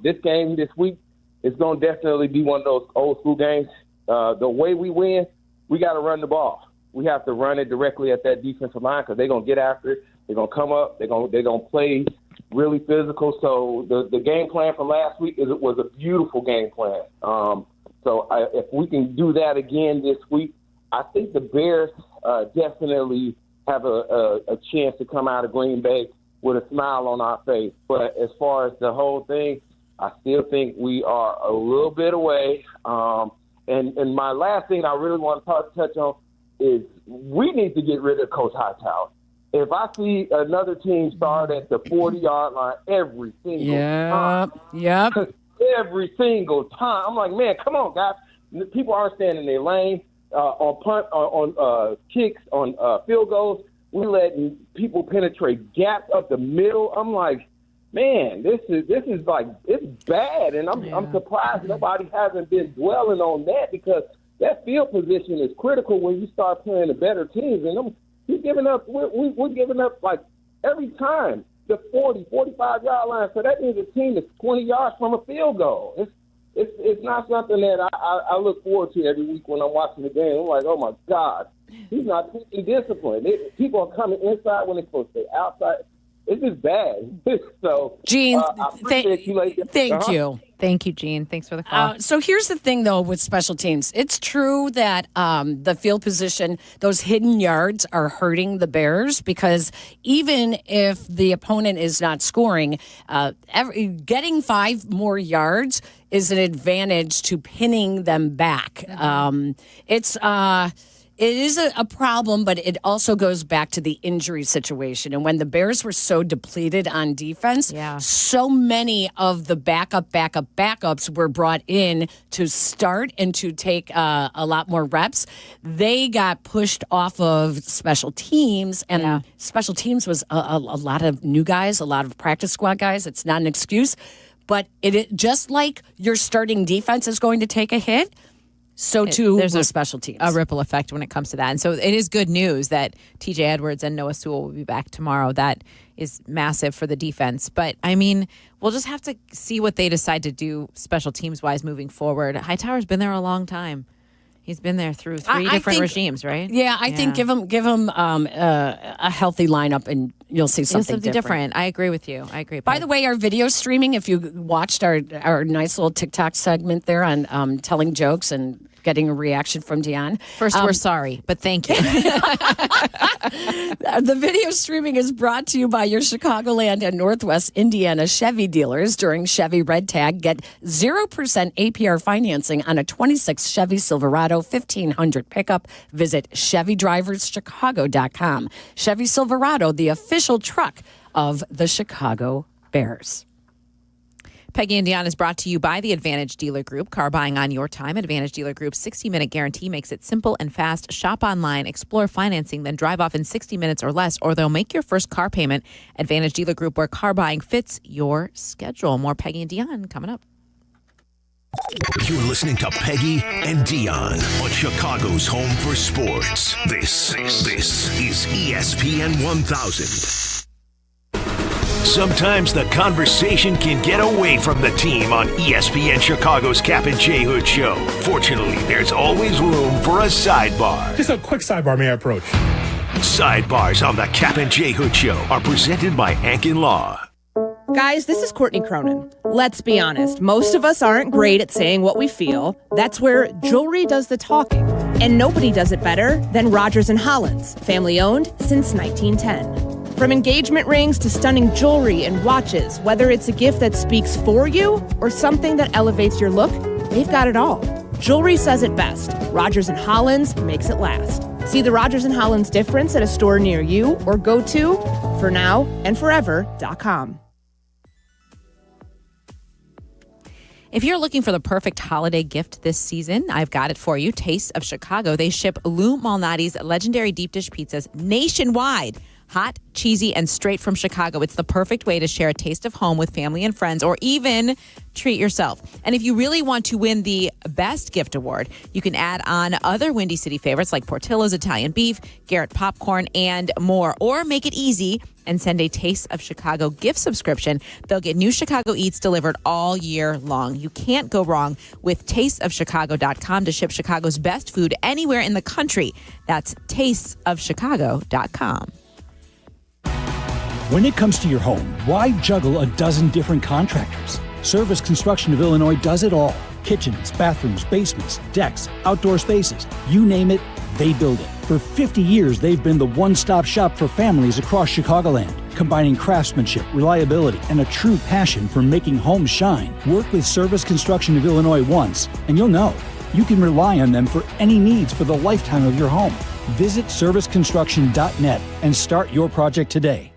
This game this week is going to definitely be one of those old school games. The way we win, we got to run the ball. We have to run it directly at that defensive line because they're going to get after it. They're going to come up. They're going to play really physical. So the game plan from last week was a beautiful game plan. If we can do that again this week, I think the Bears definitely have a chance to come out of Green Bay with a smile on our face. But as far as the whole thing, I still think we are a little bit away. And my last thing I really want to touch on is we need to get rid of Coach Hightower. If I see another team start at the 40-yard line every single time, every single time, I'm like, man, come on, guys. People aren't staying in their lane. On punt, on kicks, on field goals, we're letting people penetrate gaps up the middle. I'm like, man, this is like, it's bad, and I'm surprised nobody hasn't been dwelling on that because that field position is critical when you start playing the better teams. And we're giving up like every time the 40, 45-yard line. So that means a team is 20 yards from a field goal. It's not something that I look forward to every week when I'm watching the game. I'm like, oh, my God, he's not teaching discipline. People are coming inside when they're supposed to stay outside. It's just bad. So, Gene, I appreciate you ladies. Thank you. Thank you, Gene. Thanks for the call. So here's the thing, though, with special teams. It's true that the field position, those hidden yards are hurting the Bears because even if the opponent is not scoring, getting 5 more yards is an advantage to pinning them back. It is a problem, but it also goes back to the injury situation. And when the Bears were so depleted on defense, so many of the backups were brought in to start and to take a lot more reps. They got pushed off of special teams, and special teams was a lot of new guys, a lot of practice squad guys. It's not an excuse, but it just like your starting defense is going to take a hit, so too there's will special teams. A ripple effect when it comes to that. And so it is good news that TJ Edwards and Noah Sewell will be back tomorrow. That is massive for the defense. But, I mean, we'll just have to see what they decide to do special teams-wise moving forward. Hightower's been there a long time. He's been there through 3 different regimes, right? Yeah, I think give him a healthy lineup, and you'll see something different. I agree with you. I agree. By the way, our video streaming, if you watched our nice little TikTok segment there on telling jokes and getting a reaction from Dionne. First, we're sorry, but thank you. The video streaming is brought to you by your Chicagoland and Northwest Indiana Chevy dealers. During Chevy Red Tag, get 0% APR financing on a 26 Chevy Silverado 1500 pickup. Visit ChevyDriversChicago.com. Chevy Silverado, the official truck of the Chicago Bears. Peggy and Dion is brought to you by the Advantage Dealer Group. Car buying on your time. Advantage Dealer Group's 60-minute guarantee makes it simple and fast. Shop online, explore financing, then drive off in 60 minutes or less, or they'll make your first car payment. Advantage Dealer Group, where car buying fits your schedule. More Peggy and Dion coming up. You're listening to Peggy and Dion on Chicago's home for sports. This is ESPN 1000. Sometimes the conversation can get away from the team on ESPN Chicago's Cap and J Hood show. Fortunately, there's always room for a sidebar. Just a quick sidebar, may I approach? Sidebars on the Cap and J Hood show are presented by Ankin Law. Guys, this is Courtney Cronin. Let's be honest, most of us aren't great at saying what we feel. That's where jewelry does the talking. And nobody does it better than Rogers & Hollins, family owned since 1910. From engagement rings to stunning jewelry and watches, whether it's a gift that speaks for you or something that elevates your look, they've got it all. Jewelry says it best. Rogers & Hollins makes it last. See the Rogers & Hollins difference at a store near you or go to fornowandforever.com. If you're looking for the perfect holiday gift this season, I've got it for you. Taste of Chicago. They ship Lou Malnati's legendary deep dish pizzas nationwide. Hot, cheesy, and straight from Chicago. It's the perfect way to share a taste of home with family and friends, or even treat yourself. And if you really want to win the Best Gift Award, you can add on other Windy City favorites like Portillo's Italian Beef, Garrett Popcorn, and more. Or make it easy and send a Taste of Chicago gift subscription. They'll get new Chicago Eats delivered all year long. You can't go wrong with tasteofchicago.com to ship Chicago's best food anywhere in the country. That's tasteofchicago.com. When it comes to your home, why juggle a dozen different contractors? Service Construction of Illinois does it all. Kitchens, bathrooms, basements, decks, outdoor spaces, you name it, they build it. For 50 years, they've been the one-stop shop for families across Chicagoland, combining craftsmanship, reliability, and a true passion for making homes shine. Work with Service Construction of Illinois once, and you'll know you can rely on them for any needs for the lifetime of your home. Visit serviceconstruction.net and start your project today.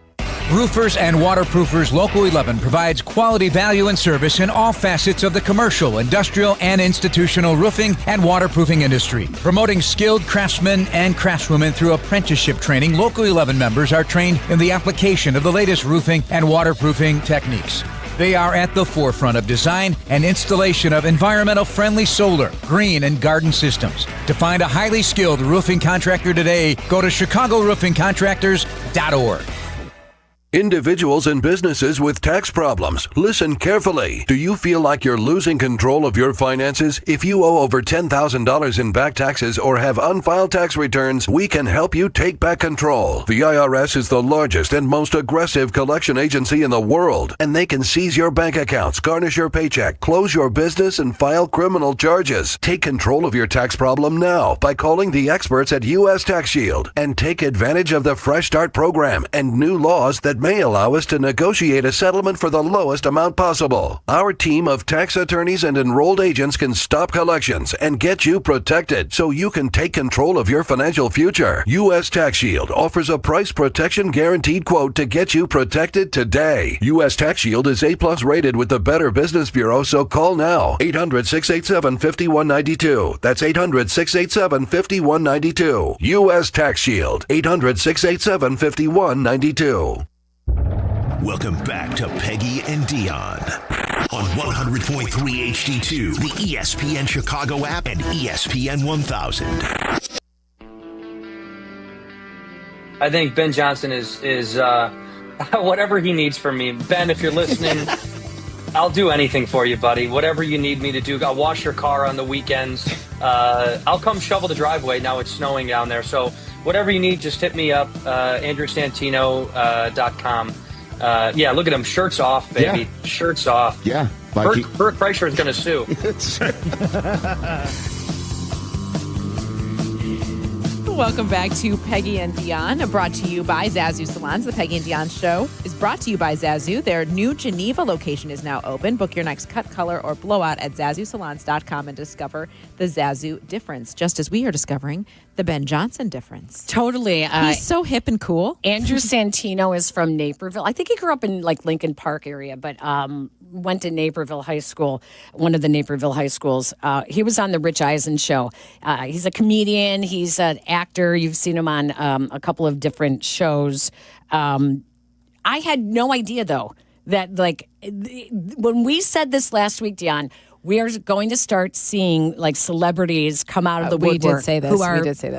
Roofers and Waterproofers Local 11 provides quality value and service in all facets of the commercial, industrial, and institutional roofing and waterproofing industry. Promoting skilled craftsmen and craftswomen through apprenticeship training, Local 11 members are trained in the application of the latest roofing and waterproofing techniques. They are at the forefront of design and installation of environmental-friendly solar, green, and garden systems. To find a highly skilled roofing contractor today, go to ChicagoRoofingContractors.org. Individuals and businesses with tax problems, listen carefully. Do you feel like you're losing control of your finances? If you owe over $10,000 in back taxes or have unfiled tax returns, we can help you take back control. The IRS is the largest and most aggressive collection agency in the world, and they can seize your bank accounts, garnish your paycheck, close your business, and file criminal charges. Take control of your tax problem now by calling the experts at U.S. Tax Shield and take advantage of the Fresh Start program and new laws that may allow us to negotiate a settlement for the lowest amount possible. Our team of tax attorneys and enrolled agents can stop collections and get you protected so you can take control of your financial future. U.S. Tax Shield offers a price protection guaranteed quote to get you protected today. U.S. Tax Shield is A+ rated with the Better Business Bureau, so call now. 800-687-5192. That's 800-687-5192. U.S. Tax Shield. 800-687-5192. Welcome back to Peggy and Dion on 100.3 HD2, the ESPN Chicago app, and ESPN 1000. I think Ben Johnson is whatever he needs from me. Ben, if you're listening, I'll do anything for you, buddy. Whatever you need me to do. I'll wash your car on the weekends. I'll come shovel the driveway. Now it's snowing down there. So whatever you need, just hit me up, andrewsantino.com. Yeah, look at him. Shirts off, baby. Yeah. Shirts off. Yeah. Bert Kreischer is going to sue. Welcome back to Peggy and Dion, brought to you by Zazu Salons. The Peggy and Dion Show is brought to you by Zazu. Their new Geneva location is now open. Book your next cut, color, or blowout at ZazuSalons.com and discover the Zazu difference, just as we are discovering the Ben Johnson difference. Totally. He's so hip and cool. Andrew Santino is from Naperville. I think he grew up in like Lincoln Park area, but went to Naperville High School, one of the Naperville high schools. He was on the Rich Eisen show. He's a comedian. He's an actor. You've seen him on a couple of different shows. I had no idea, though, that like when we said this last week, Dion, we are going to start seeing like celebrities come out of the woodwork. We did say this.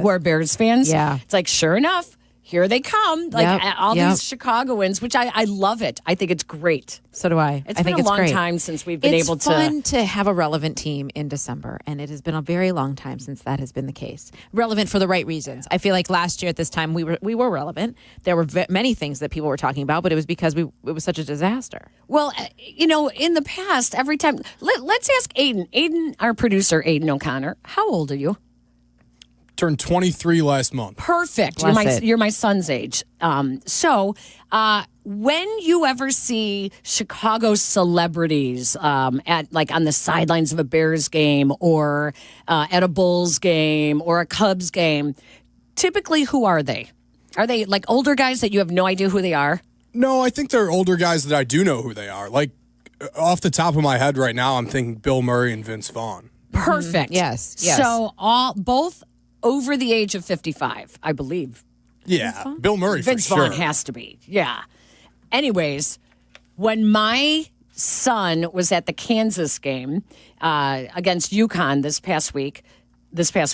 Who are Bears fans. Yeah. It's like, sure enough, here they come. Like all these Chicagoans, which I love it. I think it's great. So do I. It's been a long time since we've been able to. It's fun to have a relevant team in December, and it has been a very long time since that has been the case. Relevant for the right reasons. I feel like last year at this time we were relevant. There were many things that people were talking about, but it was because it was such a disaster. Well, in the past, every time. Let's ask Aiden. Aiden, our producer, Aiden O'Connor. How old are you? Turned 23 last month. Perfect. You're my son's age. So when you ever see Chicago celebrities at like on the sidelines of a Bears game or at a Bulls game or a Cubs game, typically who are they? Are they like older guys that you have no idea who they are? No, I think they're older guys that I do know who they are. Like off the top of my head right now, I'm thinking Bill Murray and Vince Vaughn. Perfect. Yes. So both over the age of 55, I believe. Yeah, Bill Murray Vince for sure. Vaughn has to be. Yeah. Anyways, when my son was at the Kansas game against UConn this past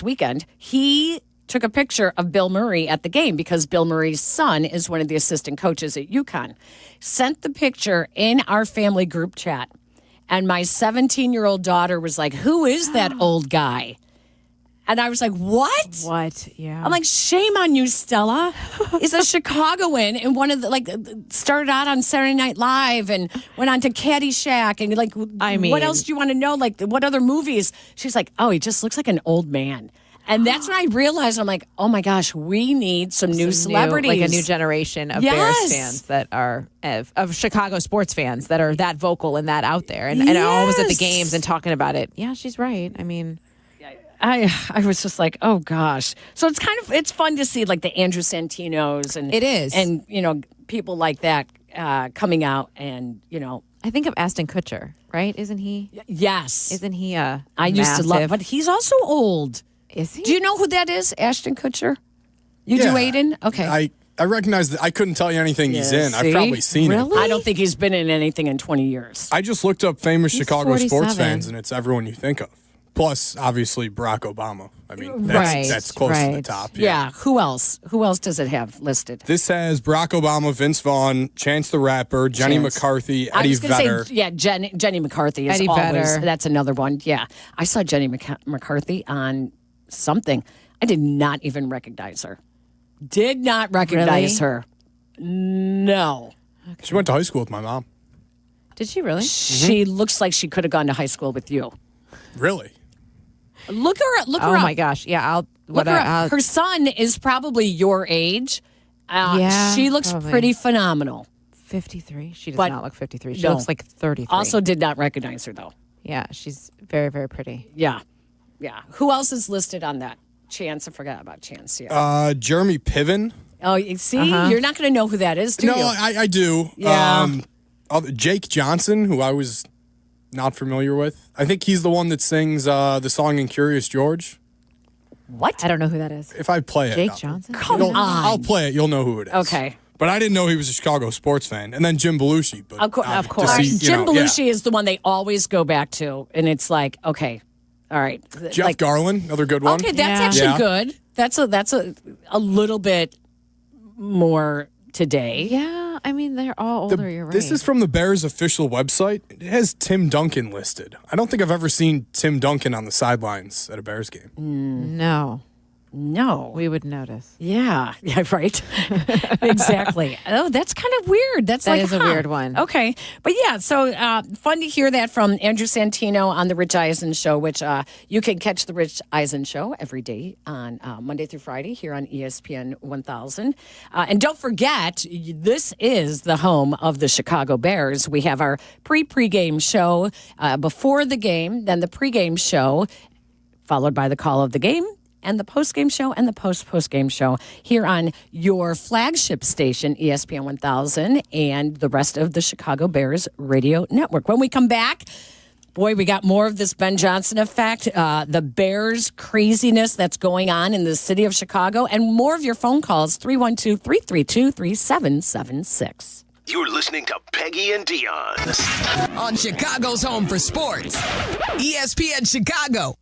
weekend, he took a picture of Bill Murray at the game because Bill Murray's son is one of the assistant coaches at UConn. Sent the picture in our family group chat. And my 17-year-old daughter was like, who is that old guy? And I was like, what? What? Yeah. I'm like, shame on you, Stella. He's a Chicagoan and one of the, started out on Saturday Night Live and went on to Caddyshack. And like, I mean, what else do you want to know? Like, what other movies? She's like, oh, he just looks like an old man. And that's when I realized, I'm like, oh my gosh, we need some new celebrities. Like a new generation of Bears fans that are, of Chicago sports fans that are that vocal and that out there. And always at the games and talking about it. Yeah, she's right. I mean, I was just like, oh gosh. So it's fun to see like the Andrew Santinos and it is. And, people like that coming out and, I think of Ashton Kutcher, right? Isn't he? Yes. Isn't he I used to love, but he's also old. Is he? Do you know who that is, Ashton Kutcher? You do, Aiden? Okay. I recognize that. I couldn't tell you anything he's in. I've probably seen it. I don't think he's been in anything in 20 years. I just looked up famous Chicago 47. sports fans, and it's everyone you think of. Plus, obviously, Barack Obama. I mean, that's close to the top. Yeah. Who else? Who else does it have listed? This has Barack Obama, Vince Vaughn, Chance the Rapper, Jenny McCarthy, Eddie Vedder. Jenny McCarthy is Eddie always. Vedder. That's another one. Yeah. I saw Jenny McCarthy on something. I did not even recognize her. Did not recognize her. No. Okay. She went to high school with my mom. Did she really? She looks like she could have gone to high school with you. Really? Look her up. Oh my gosh! Yeah, look her up. Her son is probably your age. She looks pretty phenomenal. 53. She does not look 53. She looks like 33. Also, did not recognize her though. Yeah, she's very, very pretty. Yeah. Who else is listed on that? Chance. I forgot about Chance. Yeah. Jeremy Piven. Oh, see, you're not going to know who that is, do you? No, I do. Yeah. Jake Johnson, who I was not familiar with. I think he's the one that sings the song in Curious George. What? I don't know who that is. If I play it. Jake Johnson? Come on. I'll play it. You'll know who it is. Okay. But I didn't know he was a Chicago sports fan. And then Jim Belushi. But of course. Jim Belushi is the one they always go back to. And it's like, okay, all right. Jeff Garlin, another good one. Okay, that's actually good. That's a little bit more today. Yeah, I mean, they're all older, you're right. This is from the Bears official website. It has Tim Duncan listed. I don't think I've ever seen Tim Duncan on the sidelines at a Bears game. No. We would notice. Yeah, right. Exactly. Oh, that's kind of weird. That is a weird one. Okay. But yeah, so fun to hear that from Andrew Santino on The Rich Eisen Show, which you can catch The Rich Eisen Show every day on Monday through Friday here on ESPN 1000. And don't forget, this is the home of the Chicago Bears. We have our pregame show before the game, then the pregame show, followed by the call of the game, and the post-game show and the post-game show here on your flagship station, ESPN 1000, and the rest of the Chicago Bears radio network. When we come back, boy, we got more of this Ben Johnson effect, the Bears craziness that's going on in the city of Chicago, and more of your phone calls, 312-332-3776. You're listening to Peggy and Dion on Chicago's home for sports, ESPN Chicago.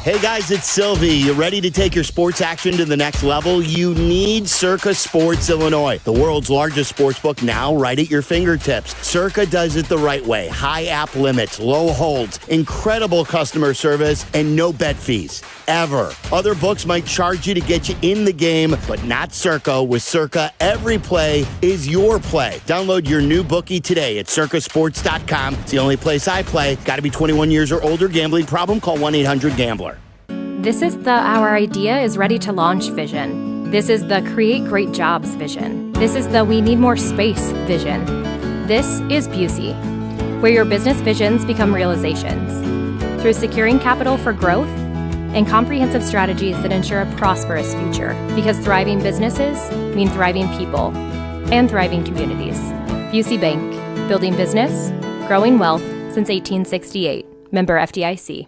Hey guys, it's Sylvie. You ready to take your sports action to the next level? You need Circa Sports Illinois, the world's largest sports book, now right at your fingertips. Circa does it the right way. High app limits, low holds, incredible customer service, and no bet fees. Ever. Other books might charge you to get you in the game, but not Circa. With Circa, every play is your play. Download your new bookie today at circasports.com. It's the only place I play. Got to be 21 years or older. Gambling problem? Call 1-800-GAMBLER. This is the Our Idea is Ready to Launch vision. This is the create great jobs vision. This is the we need more space vision. This is Busey, where your business visions become realizations through securing capital for growth and comprehensive strategies that ensure a prosperous future, because thriving businesses mean thriving people and thriving communities. Busey Bank, building business, growing wealth since 1868. Member FDIC.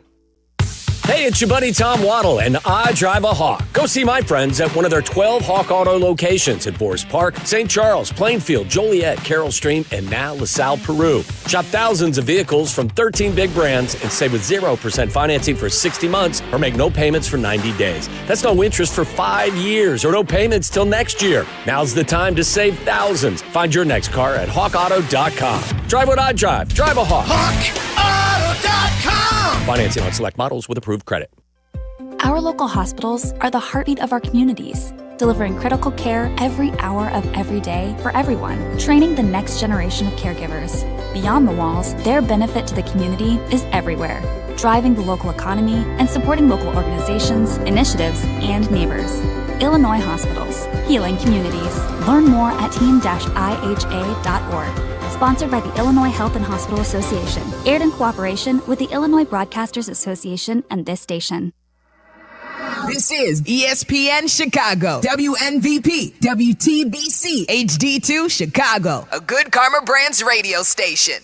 Hey, it's your buddy Tom Waddle, and I drive a Hawk. Go see my friends at one of their 12 Hawk Auto locations at Forest Park, St. Charles, Plainfield, Joliet, Carroll Stream, and now LaSalle, Peru. Shop thousands of vehicles from 13 big brands and save with 0% financing for 60 months or make no payments for 90 days. That's no interest for 5 years or no payments till next year. Now's the time to save thousands. Find your next car at hawkauto.com. Drive what I drive. Drive a Hawk. HawkAuto.com. Financing on select models with approved credit. Our local hospitals are the heartbeat of our communities, delivering critical care every hour of every day for everyone, training the next generation of caregivers. Beyond the walls, their benefit to the community is everywhere, driving the local economy and supporting local organizations, initiatives, and neighbors. Illinois Hospitals, healing communities. Learn more at team-iha.org. Sponsored by the Illinois Health and Hospital Association. Aired in cooperation with the Illinois Broadcasters Association and this station. This is ESPN Chicago, WNVP, WTBC, HD2 Chicago, a Good Karma Brands radio station.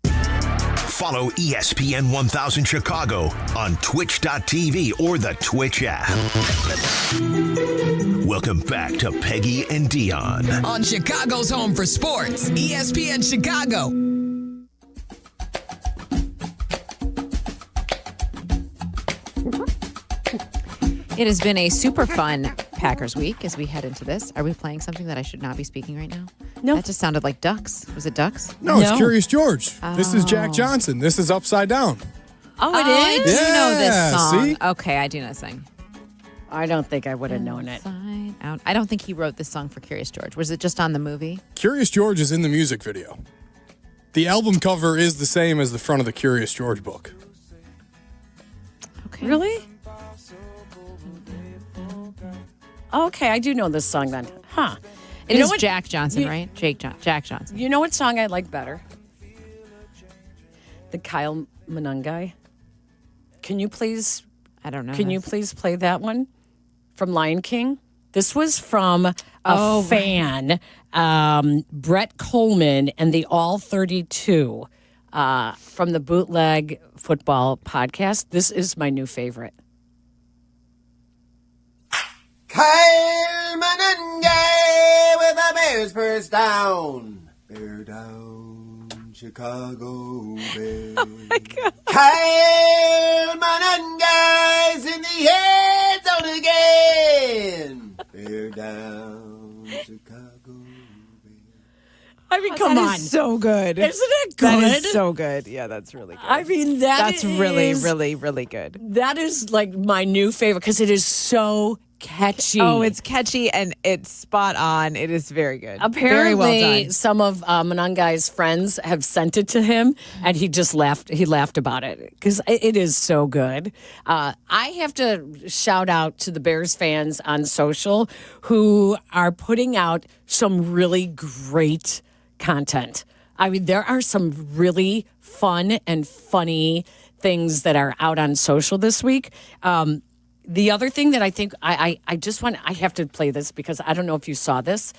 Follow ESPN 1000 Chicago on twitch.tv or the Twitch app. Welcome back to Peggy and Dion. On Chicago's home for sports, ESPN Chicago. It has been a super fun Packers week as we head into this. Are we playing something that I should not be speaking right now? No. That just sounded like ducks. Was it ducks? No, it's Curious George. This is Jack Johnson. This is Upside Down. Oh, it is? Yeah, I do know this song. see? Okay, I do know this song. I don't think I would have known it. Out. I don't think he wrote this song for Curious George. Was it just on the movie? Curious George is in the music video. The album cover is the same as the front of the Curious George book. Okay. Really? Okay, I do know this song then. Huh. It is Jack Johnson, right? Jack Johnson. You know what song I like better? The Kyle Monangai. Can you please... I don't know. Can you please play that one from Lion King? This was from a fan, Brett Coleman and the All 32 from the Bootleg Football podcast. This is my new favorite. Kyle Monangai with the Bears first down. Bear down, Chicago Bears. Oh my God. Kyle Monangai's in the end zone again. Bear down, Chicago Bears. I mean, come on. So good. Isn't it good? That is so good. Yeah, that's really good. I mean, that's really, really, really good. That is like my new favorite because it is so catchy. Oh, it's catchy and it's spot on. It is very good. Apparently, very well done. some of Monangai's friends have sent it to him, and he just laughed. He laughed about it because it is so good. I have to shout out to the Bears fans on social who are putting out some really great content. I mean, there are some really fun and funny things that are out on social this week. The other thing that I think I have to play this because I don't know if you saw this.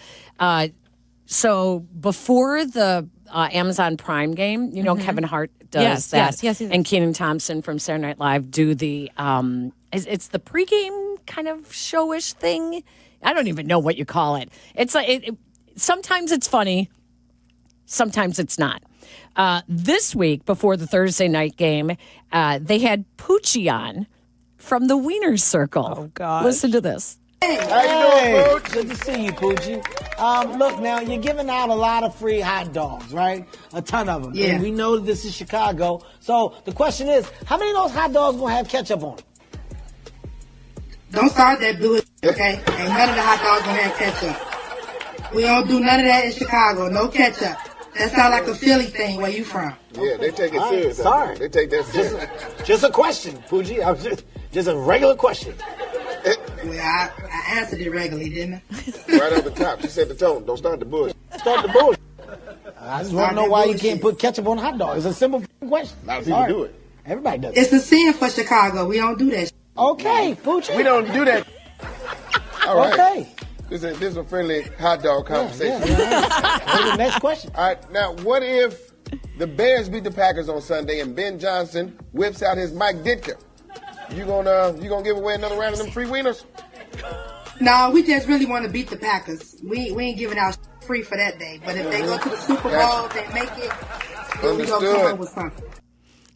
So before the Amazon Prime game, you know, Kevin Hart does that. Yes. And Kenan Thompson from Saturday Night Live do the, it's the pregame kind of showish thing. I don't even know what you call it. It's sometimes it's funny, sometimes it's not. This week, before the Thursday night game, they had Poochie on from the Wiener Circle. Oh, God. Listen to this. Hey, how you doing, Pooch? Good to see you, Poochie. Look, now, you're giving out a lot of free hot dogs, right? A ton of them. Yeah. And we know that this is Chicago. So the question is, how many of those hot dogs going to have ketchup on them? Don't start that bullshit, okay? Ain't none of the hot dogs gonna have ketchup. We don't do none of that in Chicago. No ketchup. That sounds like a Philly thing. Where you from? Yeah, they take it serious. Sorry. They take that serious. Just a question, Poochie. Just a regular question. Well, I answered it regularly, didn't I? Right off the top, she set the tone. Don't start the bush. Start the bullshit. I just want to know why you can't put ketchup on a hot dog. It's a simple question. A lot of people do it. Everybody does it. It's a sin for Chicago. We don't do that. Okay, Poochie. We don't do that. All right. Okay. This is a friendly hot dog conversation. What's the next question? All right, now what if the Bears beat the Packers on Sunday and Ben Johnson whips out his Mike Ditka? You gonna give away another round of them free wieners? No, we just really want to beat the Packers. We ain't giving out free for that day. But if they go to the Super Bowl, they make it, then we gonna come up with something.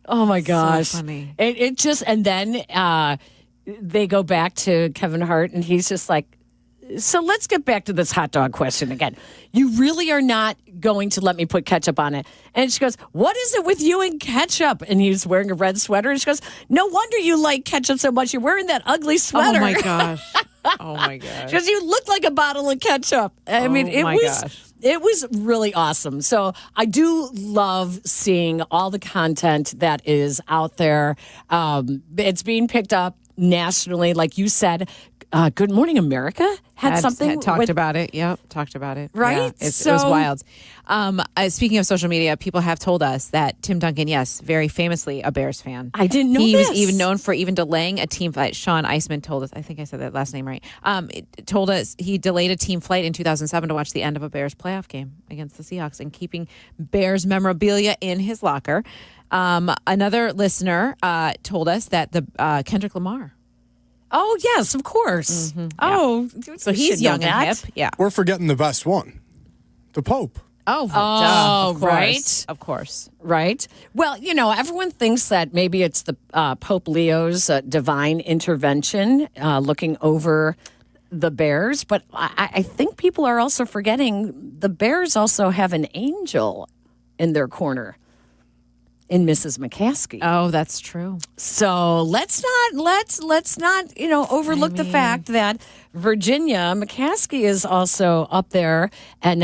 Oh my gosh. So funny. It just, and then they go back to Kevin Hart and he's just like, so let's get back to this hot dog question again. You really are not going to let me put ketchup on it. And she goes, what is it with you and ketchup? And he's wearing a red sweater. And she goes, no wonder you like ketchup so much. You're wearing that ugly sweater. Oh my gosh. Oh my gosh. She goes, you look like a bottle of ketchup. I mean, it was really awesome. So I do love seeing all the content that is out there. It's being picked up nationally, like you said. Good Morning America had something. Talked about it. Yep, talked about it. Right? Yeah, it was wild. Speaking of social media, people have told us that Tim Duncan, yes, very famously a Bears fan. I didn't know he this. was even known for even delaying a team flight. Sean Eisman told us, I think I said that last name right, told us he delayed a team flight in 2007 to watch the end of a Bears playoff game against the Seahawks and keeping Bears memorabilia in his locker. Another listener told us that the Kendrick Lamar. Oh, yes, of course. Mm-hmm, Oh, so he's young and hip. Yeah. We're forgetting the best one, the Pope. Oh, of course. Right. Of course. Right. Well, everyone thinks that maybe it's the Pope Leo's divine intervention looking over the Bears. But I think people are also forgetting the Bears also have an angel in their corner. In Mrs. McCaskey. Oh, that's true. So let's not overlook the fact that Virginia McCaskey is also up there, and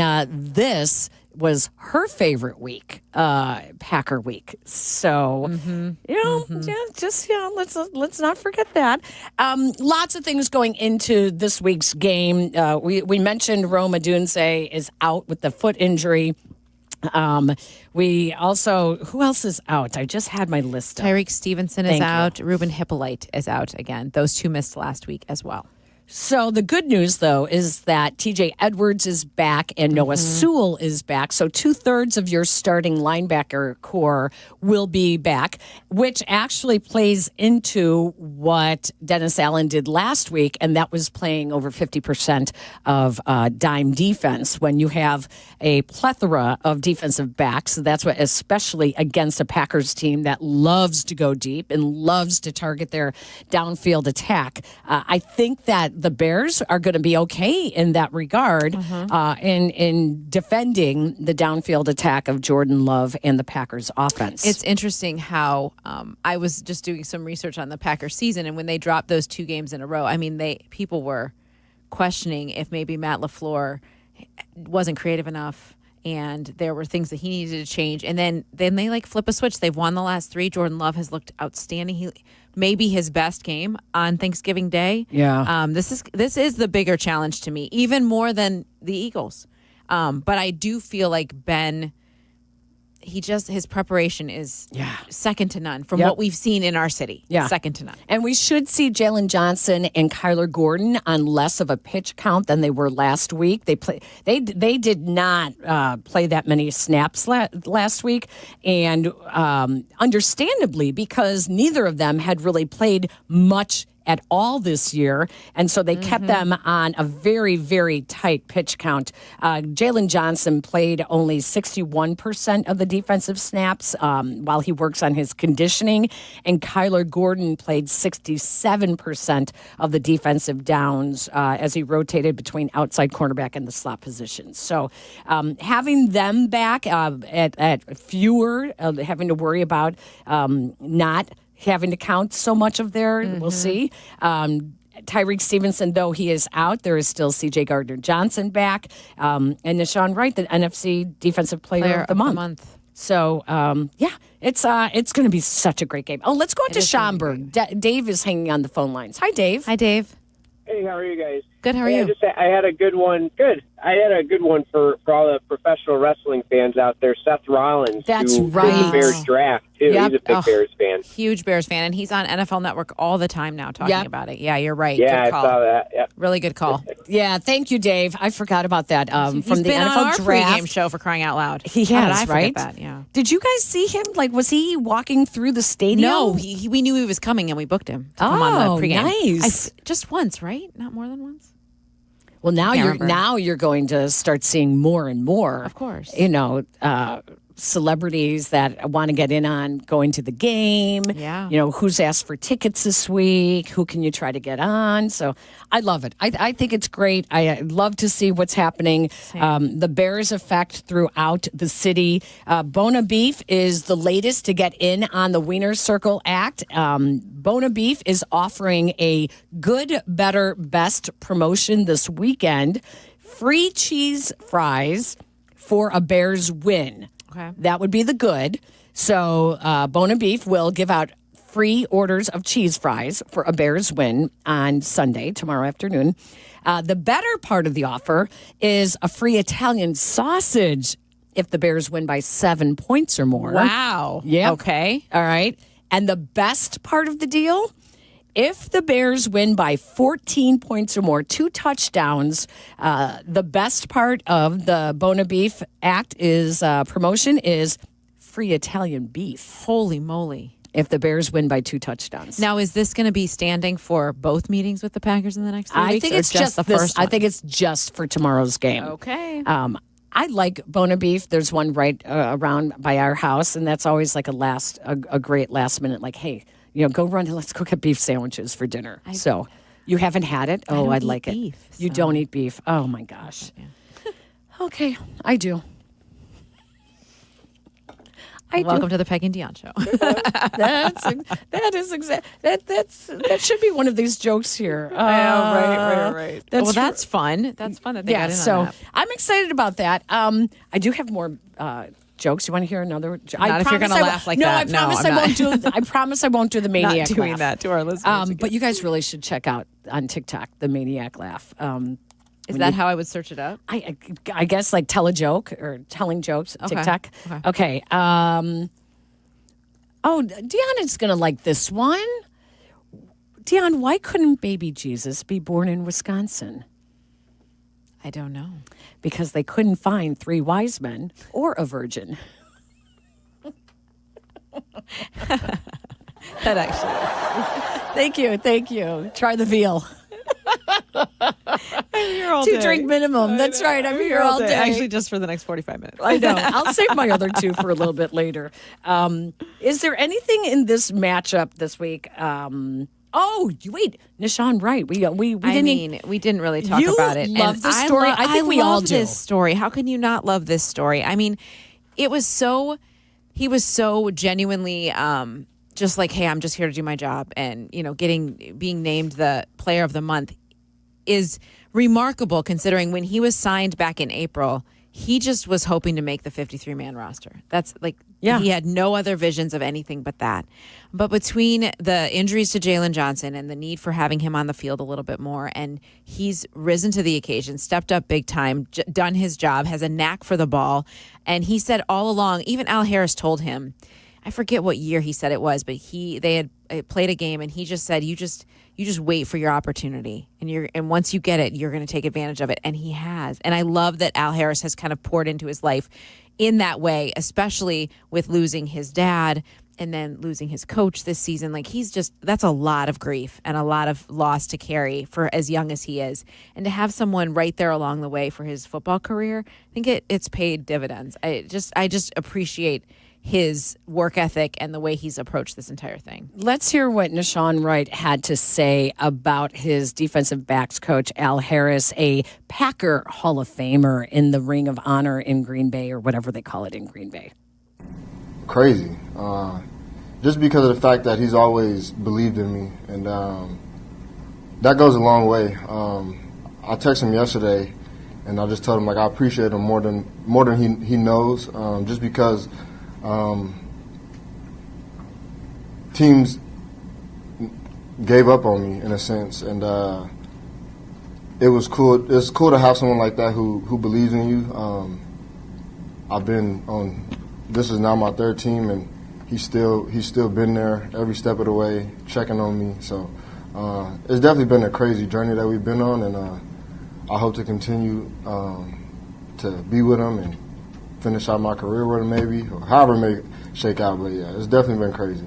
this was her favorite week, Packer week. So let's not forget that. Lots of things going into this week's game. We mentioned Rome Odunze is out with the foot injury. We also, who else is out? I just had my list up. Tyreek Stevenson is out. Ruben Hippolyte is out again. Those two missed last week as well. So the good news, though, is that TJ Edwards is back and Noah Sewell is back. So 2/3 of your starting linebacker core will be back, which actually plays into what Dennis Allen did last week, and that was playing over 50% of dime defense. When you have a plethora of defensive backs, that's what, especially against a Packers team that loves to go deep and loves to target their downfield attack. I think that the Bears are going to be okay in that regard in defending the downfield attack of Jordan Love and the Packers offense. It's interesting how I was just doing some research on the Packers season, and when they dropped those 2 games in a row, I mean, people were questioning if maybe Matt LaFleur wasn't creative enough and there were things that he needed to change. And then they like flip a switch. They've won the last 3. Jordan Love has looked outstanding. He maybe his best game on Thanksgiving Day. Yeah. This is the bigger challenge to me, even more than the Eagles. But I do feel like Ben, his preparation is second to none from what we've seen in our city. Yeah. Second to none. And we should see Jalen Johnson and Kyler Gordon on less of a pitch count than they were last week. They did not play that many snaps last week, and understandably, because neither of them had really played much at all this year, and so they kept them on a very, very tight pitch count. Jalen Johnson played only 61% of the defensive snaps while he works on his conditioning, and Kyler Gordon played 67% of the defensive downs as he rotated between outside cornerback and the slot positions. So having them back at fewer, having to worry about not having to count so much of their, we'll see. Tyreek Stevenson, though he is out, there is still C.J. Gardner-Johnson back. And Nashawn Wright, the NFC Defensive Player of the Month. So, it's going to be such a great game. Oh, let's go out to Schaumburg. Dave is hanging on the phone lines. Hi, Dave. Hi, Dave. Hey, how are you guys? Good, how are you? I had a good one. Good. I had a good one for all the professional wrestling fans out there. Seth Rollins, That's who right. did the Bears draft, too. Yep. He's a big Bears fan. Huge Bears fan, and he's on NFL Network all the time now talking about it. Yeah, you're right. Yeah, good call. I saw that. Yeah. Really good call. Yeah, thank you, Dave. I forgot about that. He's From the been NFL on our draft pregame show, for crying out loud. He How did has, I forget right? that? Yeah. Did you guys see him? Like, was he walking through the stadium? No, we knew he was coming, and we booked him to come on the pregame. Nice. Just once, right? Not more than once. Well, now Can't remember. you're going to start seeing more and more. Of course. Celebrities that want to get in on going to the game. Yeah. Who's asked for tickets this week? Who can you try to get on? So I love it. I think it's great. I love to see what's happening. The Bears effect throughout the city. Bona Beef is the latest to get in on the Wiener Circle Act. Bona Beef is offering a good, better, best promotion this weekend. Free cheese fries for a Bears win. Okay. That would be the good. So Bona Beef will give out free orders of cheese fries for a Bears win on Sunday, tomorrow afternoon. The better part of the offer is a free Italian sausage if the Bears win by 7 points or more. Wow. Yeah. Okay. All right. And the best part of the deal, if the Bears win by 14 points or more, 2 touchdowns, the best part of the Bona Beef Act is promotion is free Italian beef. Holy moly. If the Bears win by 2 touchdowns. Now, is this going to be standing for both meetings with the Packers in the next 3 weeks? I think it's just the this. first one? I think it's just for tomorrow's game. Okay. I like Bona Beef. There's one right around by our house, and that's always like a great last minute, like, hey, go run and let's go get beef sandwiches for dinner. So you haven't had it? Oh, I'd like it. You don't eat beef. Oh my gosh. Yeah. Okay, I do. Welcome to the Peggy and Dion show. That should be one of these jokes here. Right. That's fun. That's fun that they got in on that. I'm excited about that. I do have more jokes. You want to hear another joke? Not if you're going to laugh like that. No, I promise I won't do the maniac not doing laugh. that to our listeners. But you guys really should check out on TikTok the maniac laugh. Is that how I would search it up? I guess like tell a joke or telling jokes. Okay. TikTok. Okay. Dion is going to like this one. Dion, why couldn't baby Jesus be born in Wisconsin? I don't know. Because they couldn't find 3 wise men or a virgin. That actually is. Thank you. Try the veal. I'm here all 2 day. drink minimum. That's right. I'm here all day. Actually, just for the next 45 minutes. I know. I'll save my other 2 for a little bit later. Is there anything in this matchup this week? Wait, Nishan Wright. We didn't really talk about it. Love the story. I think we all do. This story. How can you not love this story? I mean, he was so genuinely just like, hey, I'm just here to do my job, and being named the player of the month is remarkable considering when he was signed back in April, he just was hoping to make the 53-man roster. That's like, he had no other visions of anything but that. But between the injuries to Jalen Johnson and the need for having him on the field a little bit more, and he's risen to the occasion, stepped up big time, done his job, has a knack for the ball. And he said all along, even Al Harris told him, I forget what year he said it was, but they had played a game, and he just said, you just wait for your opportunity, and once you get it, you're going to take advantage of it, and he has. And I love that Al Harris has kind of poured into his life in that way, especially with losing his dad and then losing his coach this season. Like, that's a lot of grief and a lot of loss to carry for as young as he is, and to have someone right there along the way for his football career, I think it's paid dividends. I just appreciate his work ethic and the way he's approached this entire thing. Let's hear what Nishan Wright had to say about his defensive backs coach, Al Harris, a Packer Hall of Famer in the Ring of Honor in Green Bay, or whatever they call it in Green Bay. Crazy. Just because of the fact that he's always believed in me, and that goes a long way. I texted him yesterday, and I just told him, like, I appreciate him more than he knows, just because teams gave up on me in a sense, and it was cool. It's cool to have someone like that who believes in you. I've been on. This is now my third team, and he's still been there every step of the way, checking on me. So it's definitely been a crazy journey that we've been on, and I hope to continue to be with him and finish out my career with him, maybe, or however it may shake out. But yeah, it's definitely been crazy.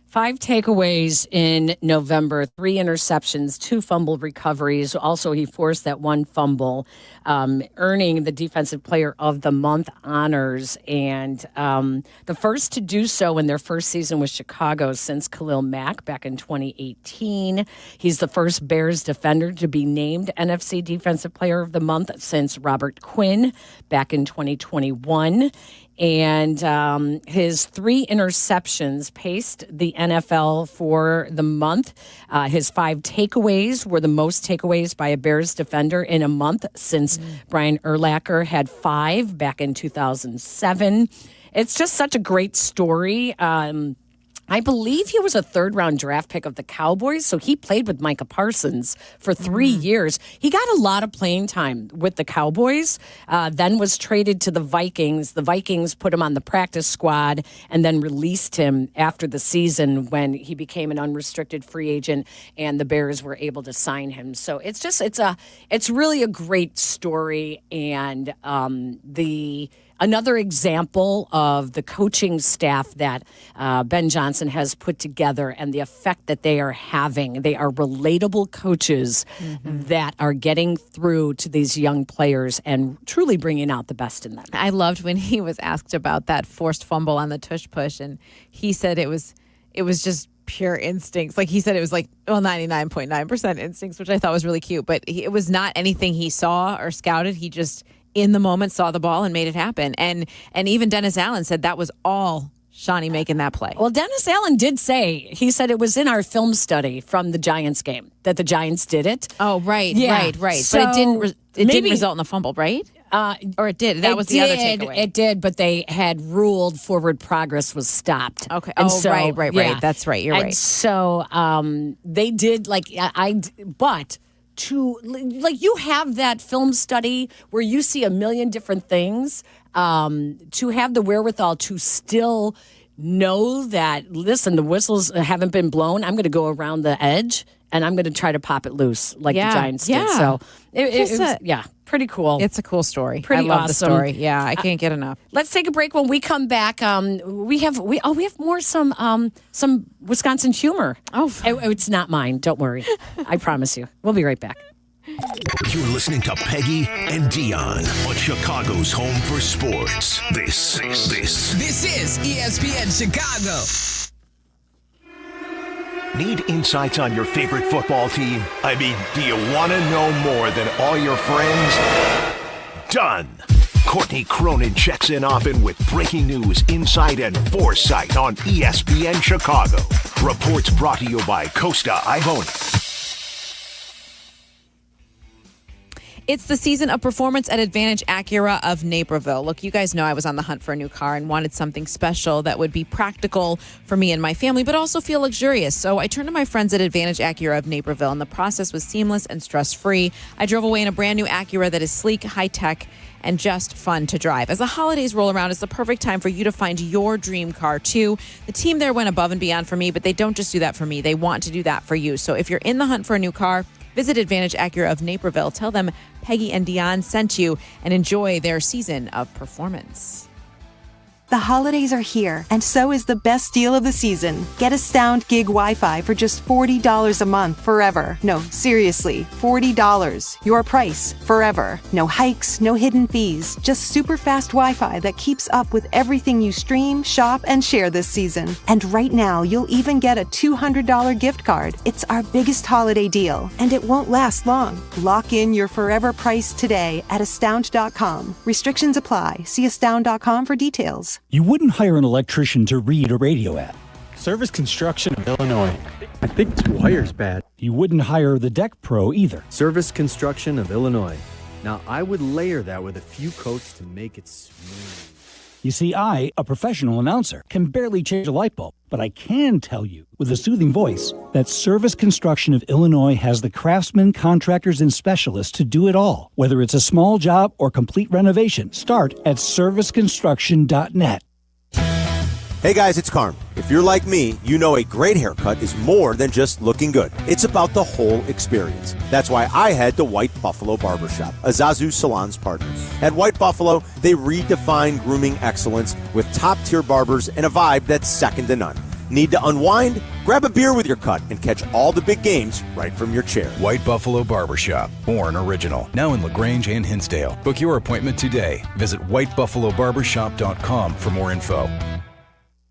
5 takeaways in November, 3 interceptions, 2 fumble recoveries. Also, he forced that 1 fumble, earning the Defensive Player of the Month honors. And the first to do so in their first season with Chicago since Khalil Mack back in 2018. He's the first Bears defender to be named NFC Defensive Player of the Month since Robert Quinn back in 2021. And his 3 interceptions paced the NFL for the month. His 5 takeaways were the most takeaways by a Bears defender in a month since Brian Urlacher had 5 back in 2007. It's just such a great story. I believe he was a 3rd-round draft pick of the Cowboys, so he played with Micah Parsons for 3 years. He got a lot of playing time with the Cowboys, then was traded to the Vikings. The Vikings put him on the practice squad and then released him after the season when he became an unrestricted free agent, and the Bears were able to sign him. So it's really a great story, and another example of the coaching staff that Ben Johnson has put together and the effect that they are having. They are relatable coaches that are getting through to these young players and truly bringing out the best in them. I loved when he was asked about that forced fumble on the tush push, and he said it was just pure instincts. Like he said, it was 99.9% instincts, which I thought was really cute. But it was not anything he saw or scouted. He just, in the moment, saw the ball and made it happen. And even Dennis Allen said that was all Shawnee making that play. Well, Dennis Allen did say, he said it was in our film study from the Giants game that the Giants did it. Oh, right, Yeah. right. So but it didn't result in a fumble, right? Or it did. That was the other takeaway. It did, but they had ruled forward progress was stopped. Okay. And right. Yeah. That's right. You're right. So they did but you have that film study where you see a million different things, to have the wherewithal to still know that, listen, the whistles haven't been blown. I'm going to go around the edge and I'm going to try to pop it loose like the Giants did. So it was pretty cool. It's a cool story. Pretty I love awesome. the story. Yeah, I can't get enough. Let's take a break. When we come back, we have more some Wisconsin humor. Oh, it's not mine. Don't worry. I promise you. We'll be right back. You're listening to Peggy and Dion on Chicago's home for sports. This is ESPN Chicago. Need insights on your favorite football team? I mean, do you want to know more than all your friends? Done. Courtney Cronin checks in often with breaking news, insight, and foresight on ESPN Chicago. Reports brought to you by Costa Ivory. It's the season of performance at Advantage Acura of Naperville. Look, you guys know I was on the hunt for a new car and wanted something special that would be practical for me and my family, but also feel luxurious. So I turned to my friends at Advantage Acura of Naperville, and the process was seamless and stress-free. I drove away in a brand new Acura that is sleek, high-tech, and just fun to drive. As the holidays roll around, it's the perfect time for you to find your dream car, too. The team there went above and beyond for me, but they don't just do that for me. They want to do that for you. So if you're in the hunt for a new car, visit Advantage Acura of Naperville. Tell them Peggy and Dion sent you and enjoy their season of performance. The holidays are here, and so is the best deal of the season. Get Astound Gig Wi-Fi for just $40 a month forever. No, seriously, $40. Your price forever. No hikes, no hidden fees. Just super fast Wi-Fi that keeps up with everything you stream, shop, and share this season. And right now, you'll even get a $200 gift card. It's our biggest holiday deal, and it won't last long. Lock in your forever price today at astound.com. Restrictions apply. See astound.com for details. You wouldn't hire an electrician to read a radio ad. Service Construction of Illinois. I think this wire's bad. You wouldn't hire the deck pro either. Service Construction of Illinois. Now, I would layer that with a few coats to make it smooth. You see, I, a professional announcer, can barely change a light bulb, but I can tell you with a soothing voice that Service Construction of Illinois has the craftsmen, contractors, and specialists to do it all. Whether it's a small job or complete renovation, start at serviceconstruction.net. Hey guys, it's Carm. If you're like me, you know a great haircut is more than just looking good. It's about the whole experience. That's why I head to White Buffalo Barbershop, a Zazu Salon's partner. At White Buffalo, they redefine grooming excellence with top-tier barbers and a vibe that's second to none. Need to unwind? Grab a beer with your cut and catch all the big games right from your chair. White Buffalo Barbershop, born original. Now in LaGrange and Hinsdale. Book your appointment today. Visit whitebuffalobarbershop.com for more info.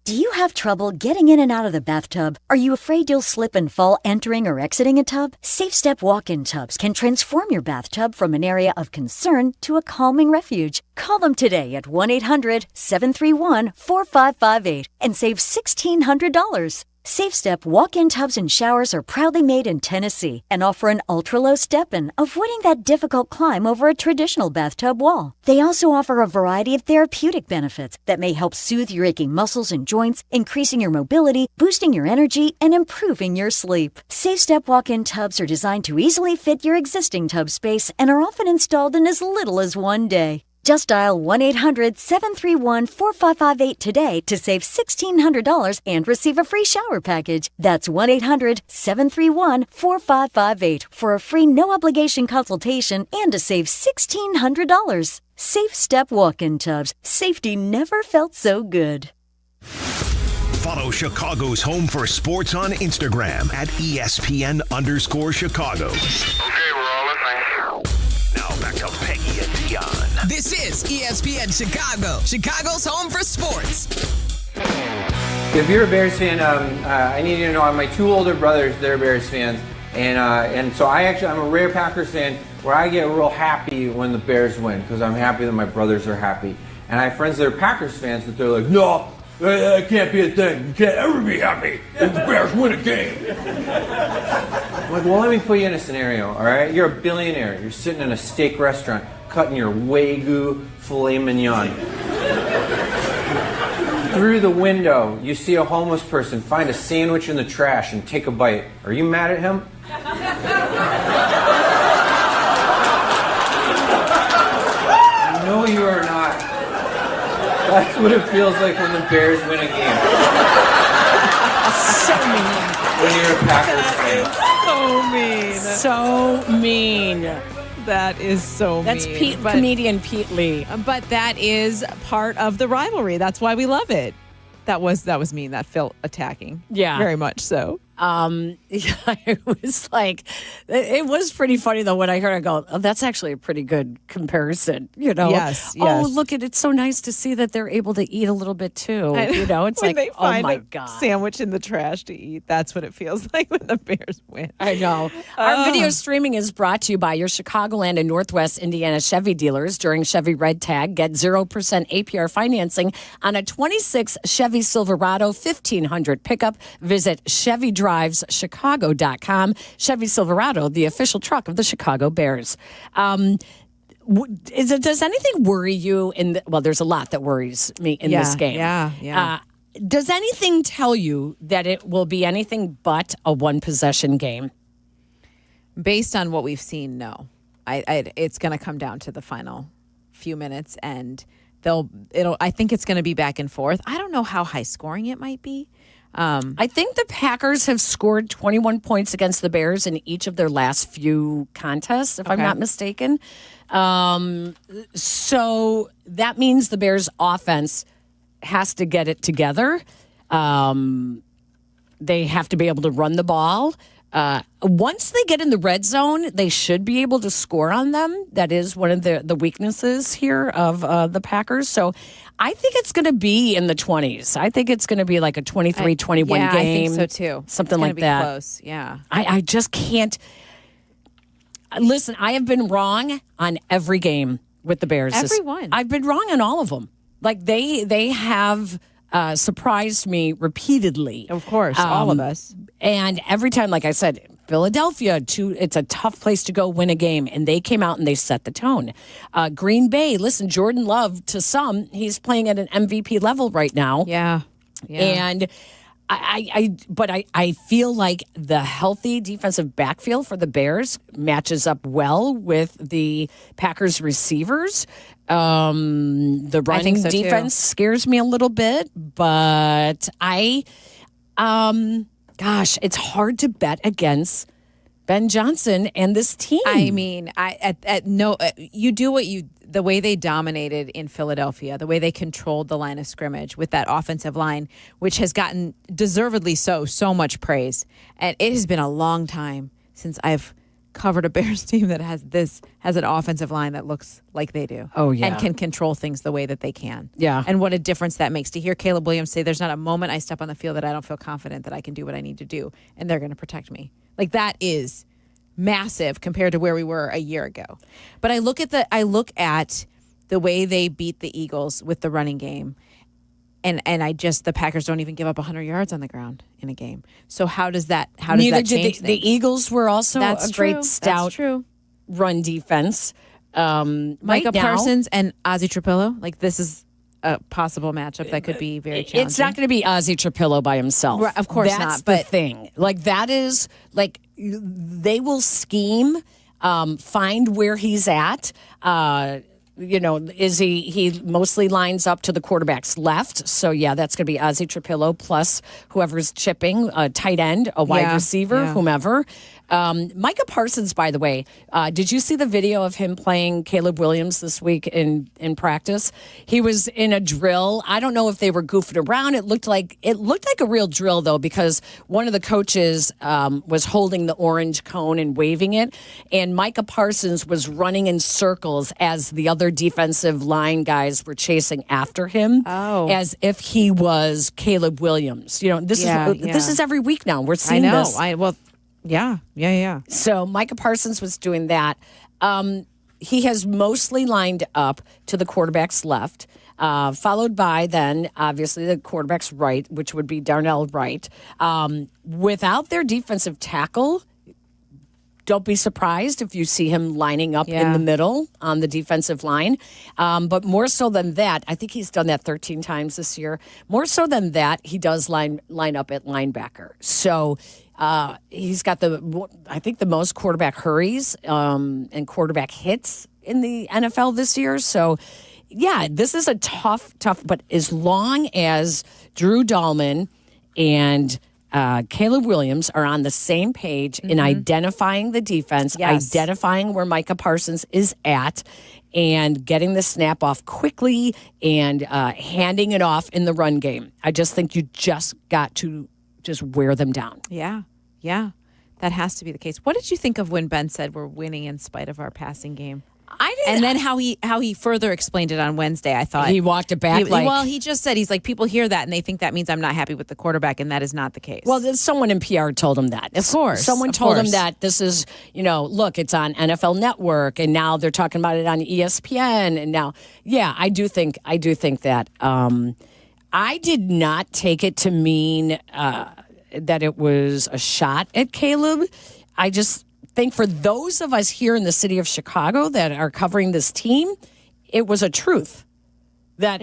Do you have trouble getting in and out of the bathtub? Are you afraid you'll slip and fall entering or exiting a tub? Safe Step walk-in tubs can transform your bathtub from an area of concern to a calming refuge. Call them today at 1-800-731-4558 and save $1,600. Safe Step walk-in tubs and showers are proudly made in Tennessee and offer an ultra-low step-in, avoiding that difficult climb over a traditional bathtub wall. They also offer a variety of therapeutic benefits that may help soothe your aching muscles and joints, increasing your mobility, boosting your energy, and improving your sleep. Safe Step walk-in tubs are designed to easily fit your existing tub space and are often installed in as little as one day. Just dial 1-800-731-4558 today to save $1,600 and receive a free shower package. That's 1-800-731-4558 for a free no-obligation consultation and to save $1,600. Safe Step walk-in tubs. Safety never felt so good. Follow Chicago's Home for Sports on Instagram at ESPN_Chicago. Okay, we're all listening. Now back to Peggy and Dion. This is ESPN Chicago, Chicago's home for sports. If you're a Bears fan, I need you to know my two older brothers, they're Bears fans. And so I'm a rare Packers fan where I get real happy when the Bears win because I'm happy that my brothers are happy. And I have friends that are Packers fans that they're like, no, that can't be a thing. You can't ever be happy if the Bears win a game. I'm like, well, let me put you in a scenario, all right? You're a billionaire. You're sitting in a steak restaurant cutting your Wagyu filet mignon. Through the window, you see a homeless person find a sandwich in the trash and take a bite. Are you mad at him? No, you are not. That's what it feels like when the Bears win a game. So mean. When you're a Packers fan. So mean. That is so That's mean. Comedian Pete Lee. But that is part of the rivalry. That's why we love it. That was mean. That felt attacking. Yeah. Very much so. It was like, it was pretty funny though when I heard it go, oh, that's actually a pretty good comparison, you know? Yes. Oh, look at it. It's so nice to see that they're able to eat a little bit too. You know, it's when like, they find oh my a God. sandwich in the trash to eat. That's what it feels like when the Bears win. I know. Our video streaming is brought to you by your Chicagoland and Northwest Indiana Chevy dealers. During Chevy Red Tag, get 0% APR financing on a 26 Chevy Silverado 1500 pickup. Visit ChevyDrivesChicago.com. Chevy Silverado, the official truck of the Chicago Bears. Does anything worry you? Well, there's a lot that worries me in this game. Yeah. Does anything tell you that it will be anything but a one-possession game? Based on what we've seen, no. It's going to come down to the final few minutes, and I think it's going to be back and forth. I don't know how high scoring it might be. I think the Packers have scored 21 points against the Bears in each of their last few contests, if I'm not mistaken. So that means the Bears offense has to get it together. They have to be able to run the ball. Once they get in the red zone, they should be able to score on them. That is one of the weaknesses here of the Packers. So I think it's going to be in the 20s. I think it's going to be like a 23-21 game. I think so too. Something like that. Close. Yeah. I just can't. Listen, I have been wrong on every game with the Bears. Everyone. I've been wrong on all of them. Like they have surprised me repeatedly. Of course, all of us. And every time, like I said, Philadelphia, it's a tough place to go win a game, and they came out and they set the tone. Green Bay, listen, Jordan Love, to some, he's playing at an MVP level right now. Yeah. And I feel like the healthy defensive backfield for the Bears matches up well with the Packers receivers. The running defense scares me a little bit, but gosh, it's hard to bet against Ben Johnson and this team. I mean, you do the way they dominated in Philadelphia, the way they controlled the line of scrimmage with that offensive line, which has gotten deservedly so much praise. And it has been a long time since I've covered a Bears team that has an offensive line that looks like they do. Oh, yeah. And can control things the way that they can. Yeah. And what a difference that makes to hear Caleb Williams say, there's not a moment I step on the field that I don't feel confident that I can do what I need to do, and they're going to protect me. Like, that is massive compared to where we were a year ago. But I look at the way they beat the Eagles with the running game, and the Packers don't even give up 100 yards on the ground in a game. So how does that change things? The Eagles were also That's a great true. stout That's true. run defense. Micah Parsons and Ozzie Trapillo, like, this is a possible matchup that could be very challenging. It's not going to be Ozzie Trapillo by himself. Right, of course That's not. the But thing. Like, that is, like, they will scheme, find where he's at. Is he mostly lines up to the quarterback's left. So, yeah, that's going to be Ozzie Trapillo plus whoever's chipping, a tight end, a wide receiver, whomever. Micah Parsons, by the way, did you see the video of him playing Caleb Williams this week in practice? He was in a drill. I don't know if they were goofing around. It looked like a real drill, though, because one of the coaches was holding the orange cone and waving it, and Micah Parsons was running in circles as the other defensive line guys were chasing after him, as if he was Caleb Williams. This is every week now. We're seeing this. Yeah. So Micah Parsons was doing that. He has mostly lined up to the quarterback's left, followed by then, obviously, the quarterback's right, which would be Darnell Wright. Without their defensive tackle, don't be surprised if you see him lining up in the middle on the defensive line. But more so than that, I think he's done that 13 times this year. More so than that, he does line up at linebacker. So he's got the most quarterback hurries and quarterback hits in the NFL this year. So, yeah, this is a tough, but as long as Drew Dahlman and Caleb Williams are on the same page in identifying the defense, identifying where Micah Parsons is at, and getting the snap off quickly and handing it off in the run game. I just think you just got to just wear them down. Yeah. That has to be the case. What did you think of when Ben said we're winning in spite of our passing game? I didn't. And then how he further explained it on Wednesday, I thought. He walked it back he just said, he's like, people hear that and they think that means I'm not happy with the quarterback, and that is not the case. Well, someone in PR told him that. Of course. Someone told him that this is, look, it's on NFL Network, and now they're talking about it on ESPN, and now, I do think that. I did not take it to mean that it was a shot at Caleb. I just think for those of us here in the city of Chicago that are covering this team, it was a truth. That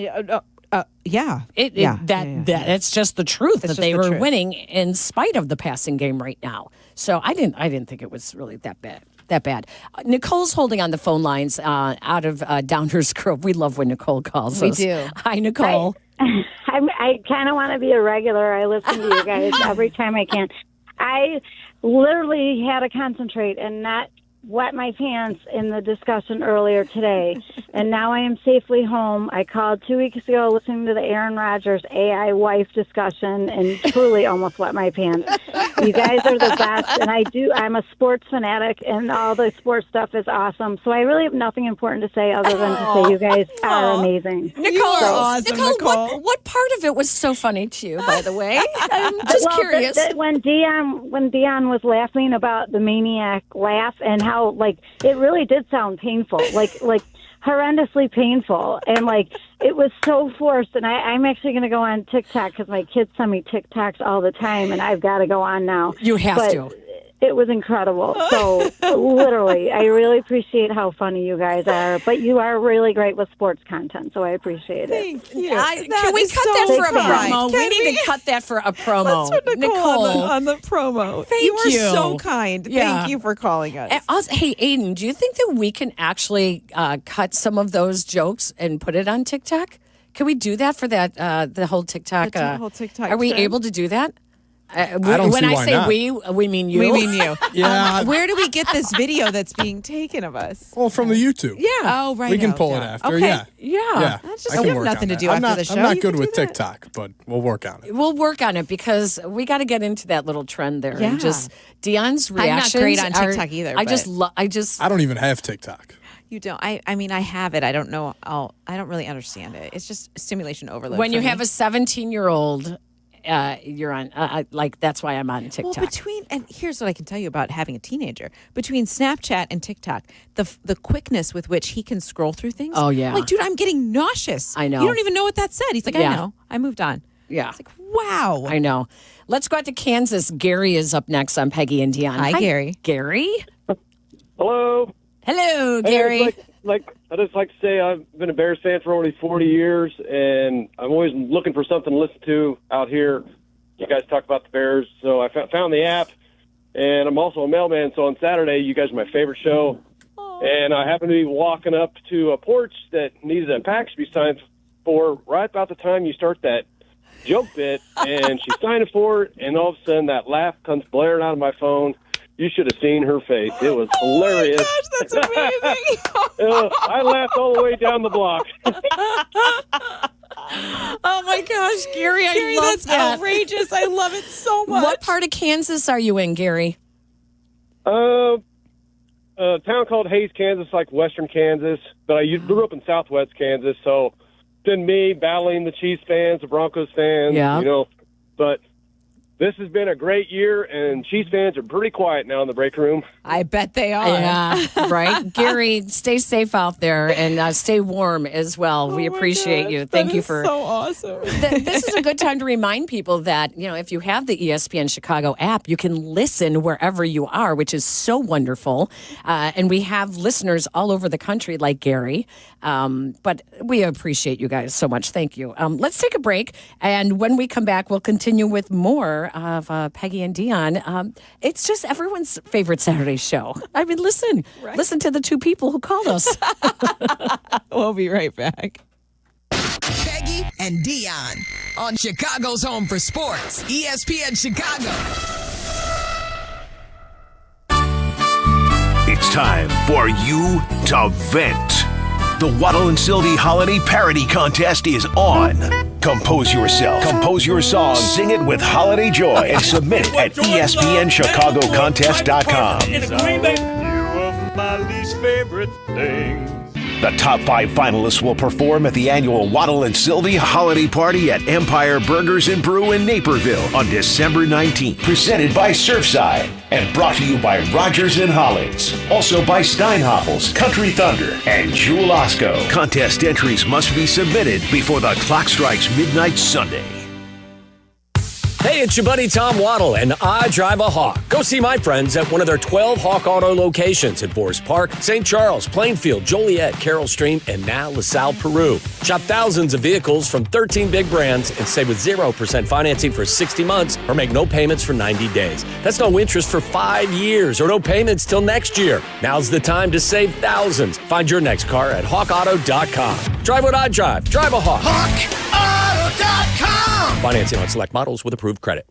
it's just the truth that they were winning in spite of the passing game right now. So I didn't think it was really that bad. Nicole's holding on the phone lines out of Downers Grove. We love when Nicole calls us. We do. Hi, Nicole. I kind of want to be a regular. I listen to you guys every time I can. I literally had to concentrate and not wet my pants in the discussion earlier today. And now I am safely home. I called 2 weeks ago listening to the Aaron Rodgers AI wife discussion and truly almost wet my pants. You guys are the best. And I'm a sports fanatic, and all the sports stuff is awesome. So I really have nothing important to say other than to say you guys are amazing. Nicole, awesome, Nicole. What part of it was so funny to you, by the way? I'm just curious. When Dion was laughing about the maniac laugh and how, it really did sound painful, like horrendously painful, and it was so forced. And I'm actually going to go on TikTok because my kids send me TikToks all the time, and I've got to go on now. You have to. It was incredible. So literally, I really appreciate how funny you guys are. But you are really great with sports content, so I appreciate it. Thank you. Can we cut that for a promo? We need to cut that for a promo. Let's put Nicole on the promo. Thank you. you. are so kind. Yeah. Thank you for calling us. Hey, Aiden, do you think that we can actually cut some of those jokes and put it on TikTok? Can we do that for that the whole TikTok? The whole TikTok are we trend? able to do that? I don't when see I why say not. we mean you. We mean you. Yeah. Where do we get this video that's being taken of us? Well, from the YouTube. Yeah. Oh, right. We can pull it after. Okay. Yeah. Yeah. That's just, I can you have work nothing on to that. do after the show. I'm not You good can with do that. TikTok, but we'll work on it. We'll work on it because we got to get into that little trend there. Yeah. And just Dion's reactions. I'm not great on are- TikTok either. I but just I don't even have TikTok. You don't. I mean, I have it. I don't know. I don't really understand it. It's just stimulation overload. when for you me. have a 17-year-old, you're on. Like that's why I'm on TikTok. Well, and here's what I can tell you about having a teenager. Between Snapchat and TikTok, the quickness with which he can scroll through things. Oh, yeah. Like, dude, I'm getting nauseous. I know. You don't even know what that said. He's like, Yeah. I know. I moved on. Yeah. It's like, wow. I know. Let's go out to Kansas. Gary is up next on Peggy and Dion. Hi, Gary. Gary. Hello. Hello, Gary. I just like to say I've been a Bears fan for only 40 years, and I'm always looking for something to listen to out here. You guys talk about the Bears, so I found the app, and I'm also a mailman, so on Saturday, you guys are my favorite show. And I happened to be walking up to a porch that needed a package to be signed for right about the time you start that joke bit, and she's signing for it, and all of a sudden that laugh comes blaring out of my phone. You should have seen her face. It was hilarious. Oh my gosh, that's amazing. I laughed all the way down the block. Oh my gosh, Gary, I love that's that. outrageous. I love it so much. What part of Kansas are you in, Gary? A town called Hayes, Kansas, like western Kansas. But I grew up in southwest Kansas, so it's been me battling the Chiefs fans, the Broncos fans, Yeah. But this has been a great year, and Chiefs fans are pretty quiet now in the break room. I bet they are. Yeah, right. Gary, stay safe out there and stay warm as well. We appreciate you. Thank you for so awesome. This is a good time to remind people that, if you have the ESPN Chicago app, you can listen wherever you are, which is so wonderful. And we have listeners all over the country like Gary. But we appreciate you guys so much. Thank you. Let's take a break. And when we come back, we'll continue with more of Peggy and Dion. It's just everyone's favorite Saturday show. I mean, listen to the two people who called us. We'll be right back. Peggy and Dion on Chicago's Home for Sports, ESPN Chicago. It's time for you to vent. The Waddle and Sylvie Holiday Parody Contest is on. Compose yourself, compose your song, sing it with holiday joy, and submit it at ESPNChicagoContest.com. In a Green Bay. You of my least favorite things. The top 5 finalists will perform at the annual Waddle and Sylvie Holiday Party at Empire Burgers and Brew in Naperville on December 19th. Presented by Surfside and brought to you by Rogers and Hollins. Also by Steinhoffels, Country Thunder, and Jewel Osco. Contest entries must be submitted before the clock strikes midnight Sunday. Hey, it's your buddy Tom Waddle, and I drive a Hawk. Go see my friends at one of their 12 Hawk Auto locations in Forest Park, St. Charles, Plainfield, Joliet, Carroll Stream, and now LaSalle, Peru. Shop thousands of vehicles from 13 big brands and save with 0% financing for 60 months or make no payments for 90 days. That's no interest for 5 years or no payments till next year. Now's the time to save thousands. Find your next car at hawkauto.com. Drive what I drive. Drive a Hawk. HawkAuto.com. Financing on select models with approved credit.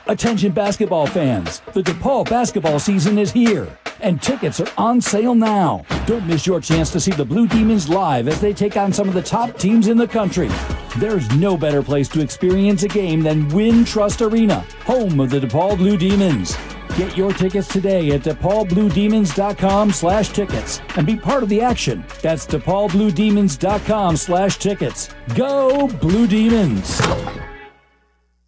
Attention basketball fans, the DePaul basketball season is here, and tickets are on sale now. Don't miss your chance to see the Blue Demons live as they take on some of the top teams in the country. There's no better place to experience a game than Wintrust Arena, home of the DePaul Blue Demons. Get your tickets today at DePaulBlueDemons.com/tickets and be part of the action. That's DePaulBlueDemons.com/tickets. Go Blue Demons!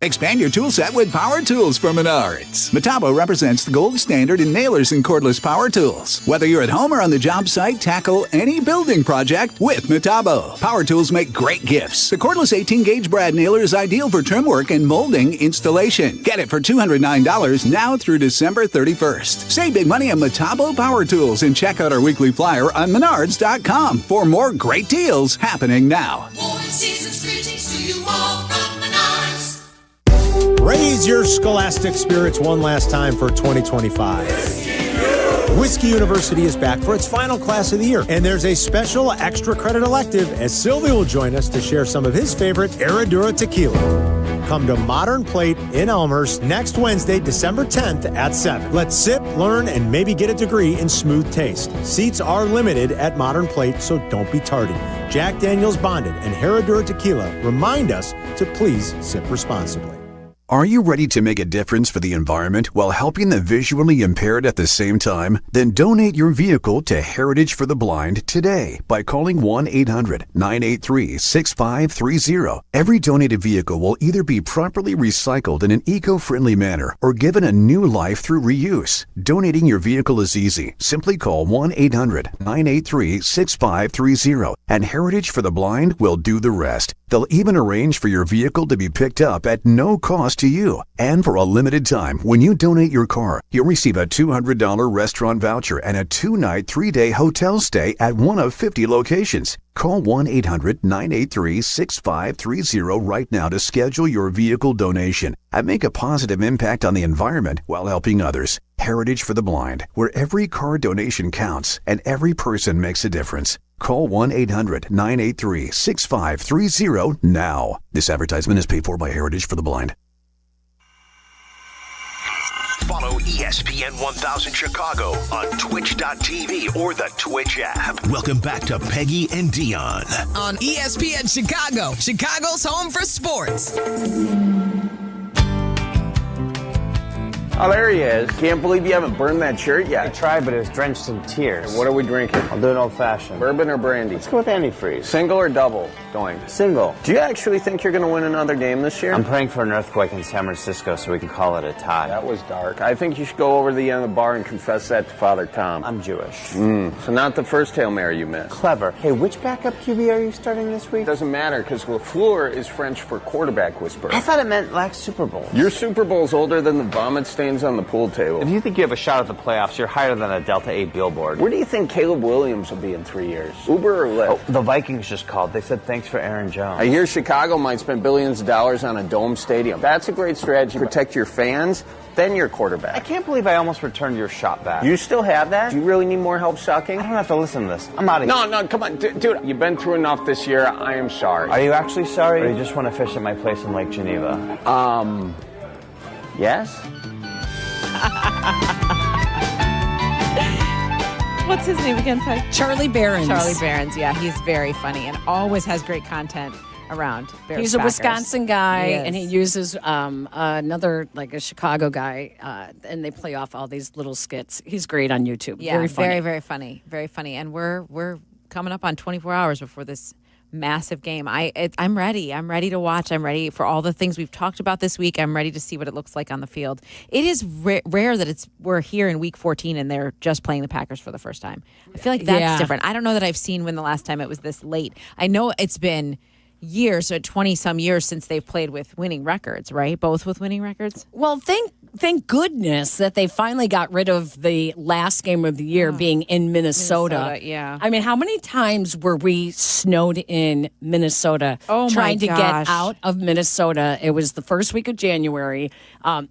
Expand your tool set with power tools from Menards. Metabo represents the gold standard in nailers and cordless power tools. Whether you're at home or on the job site, tackle any building project with Metabo. Power tools make great gifts. The cordless 18-gauge brad nailer is ideal for trim work and molding installation. Get it for $209 now through December 31st. Save big money on Metabo power tools and check out our weekly flyer on Menards.com for more great deals happening now. Raise your scholastic spirits one last time for 2025. Whiskey University is back for its final class of the year, and there's a special extra credit elective as Sylvie will join us to share some of his favorite Herradura tequila. Come to Modern Plate in Elmhurst next Wednesday, December 10th at 7. Let's sip, learn, and maybe get a degree in smooth taste. Seats are limited at Modern Plate, so don't be tardy. Jack Daniel's Bonded and Herradura Tequila remind us to please sip responsibly. Are you ready to make a difference for the environment while helping the visually impaired at the same time? Then donate your vehicle to Heritage for the Blind today by calling 1-800-983-6530. Every donated vehicle will either be properly recycled in an eco-friendly manner or given a new life through reuse. Donating your vehicle is easy. Simply call 1-800-983-6530 and Heritage for the Blind will do the rest. They'll even arrange for your vehicle to be picked up at no cost to you. And for a limited time, when you donate your car, you'll receive a $200 restaurant voucher and a 2-night, 3-day hotel stay at one of 50 locations. Call 1-800-983-6530 right now to schedule your vehicle donation and make a positive impact on the environment while helping others. Heritage for the Blind, where every car donation counts and every person makes a difference. Call 1-800-983-6530 now. This advertisement is paid for by Heritage for the Blind. Follow ESPN 1000 Chicago on twitch.tv or the Twitch app. Welcome back to Peggy and Dion on ESPN Chicago, Chicago's home for sports. Oh, there he is. Can't believe you haven't burned that shirt yet. I tried, but it was drenched in tears. What are we drinking? I'll do it old-fashioned. Bourbon or brandy? Let's go with antifreeze. Single or double going? Single. Do you actually think you're going to win another game this year? I'm praying for an earthquake in San Francisco so we can call it a tie. That was dark. I think you should go over to the end of the bar and confess that to Father Tom. I'm Jewish. So not the first Hail Mary you missed. Clever. Hey, which backup QB are you starting this week? Doesn't matter, because LaFleur is French for quarterback whisperer. I thought it meant last Super Bowl. Your Super Bowl's older than the vomit stains on the pool table. If you think you have a shot at the playoffs, you're higher than a Delta 8 billboard. Where do you think Caleb Williams will be in 3 years? Uber or Lyft? Oh, the Vikings just called. They said thanks for Aaron Jones. I hear Chicago might spend billions of dollars on a dome stadium. That's a great strategy. Protect your fans, then your quarterback. I can't believe I almost returned your shot back. You still have that? Do you really need more help sucking? I don't have to listen to this. I'm out of here. No, come on. Dude, you've been through enough this year. I am sorry. Are you actually sorry? Or you just want to fish at my place in Lake Geneva? Yes? What's his name again, Peg? Charlie Barons. Charlie Barons, yeah. He's very funny and always has great content around Bears He's a backers. Wisconsin guy, and he uses another, like a Chicago guy, and they play off all these little skits. He's great on YouTube. Yeah, very funny. very, very funny. Very funny. And we're coming up on 24 hours before this massive game. I'm ready. I'm ready to watch. I'm ready for all the things we've talked about this week. I'm ready to see what it looks like on the field. It is rare that we're here in week 14 and they're just playing the Packers for the first time. I feel like that's different. I don't know that I've seen when the last time it was this late. I know it's been years, so 20-some years since they've played with winning records, right? Both with winning records? Well, thank goodness that they finally got rid of the last game of the year being in Minnesota. Yeah. I mean, how many times were we snowed in Minnesota trying to get out of Minnesota? It was the first week of January.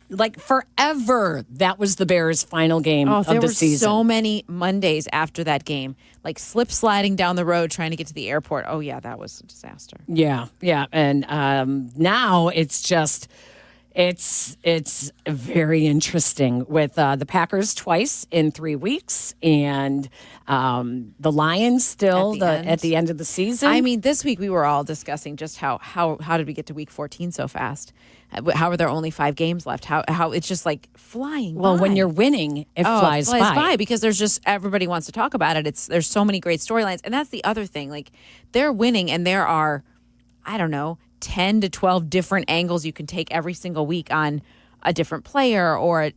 Like forever, that was the Bears' final game of the season. There were so many Mondays after that game, like slip sliding down the road trying to get to the airport. Oh, yeah, that was a disaster. Yeah. And now it's just... It's very interesting with the Packers twice in 3 weeks and the Lions still at the end of the season. I mean, this week we were all discussing just how did we get to week 14 so fast? How are there only 5 games left? How it's just like flying by. Well, when you're winning, it flies by because there's just everybody wants to talk about it. There's so many great storylines, and that's the other thing. Like they're winning, and there are, I don't know, 10 to 12 different angles you can take every single week on a different player or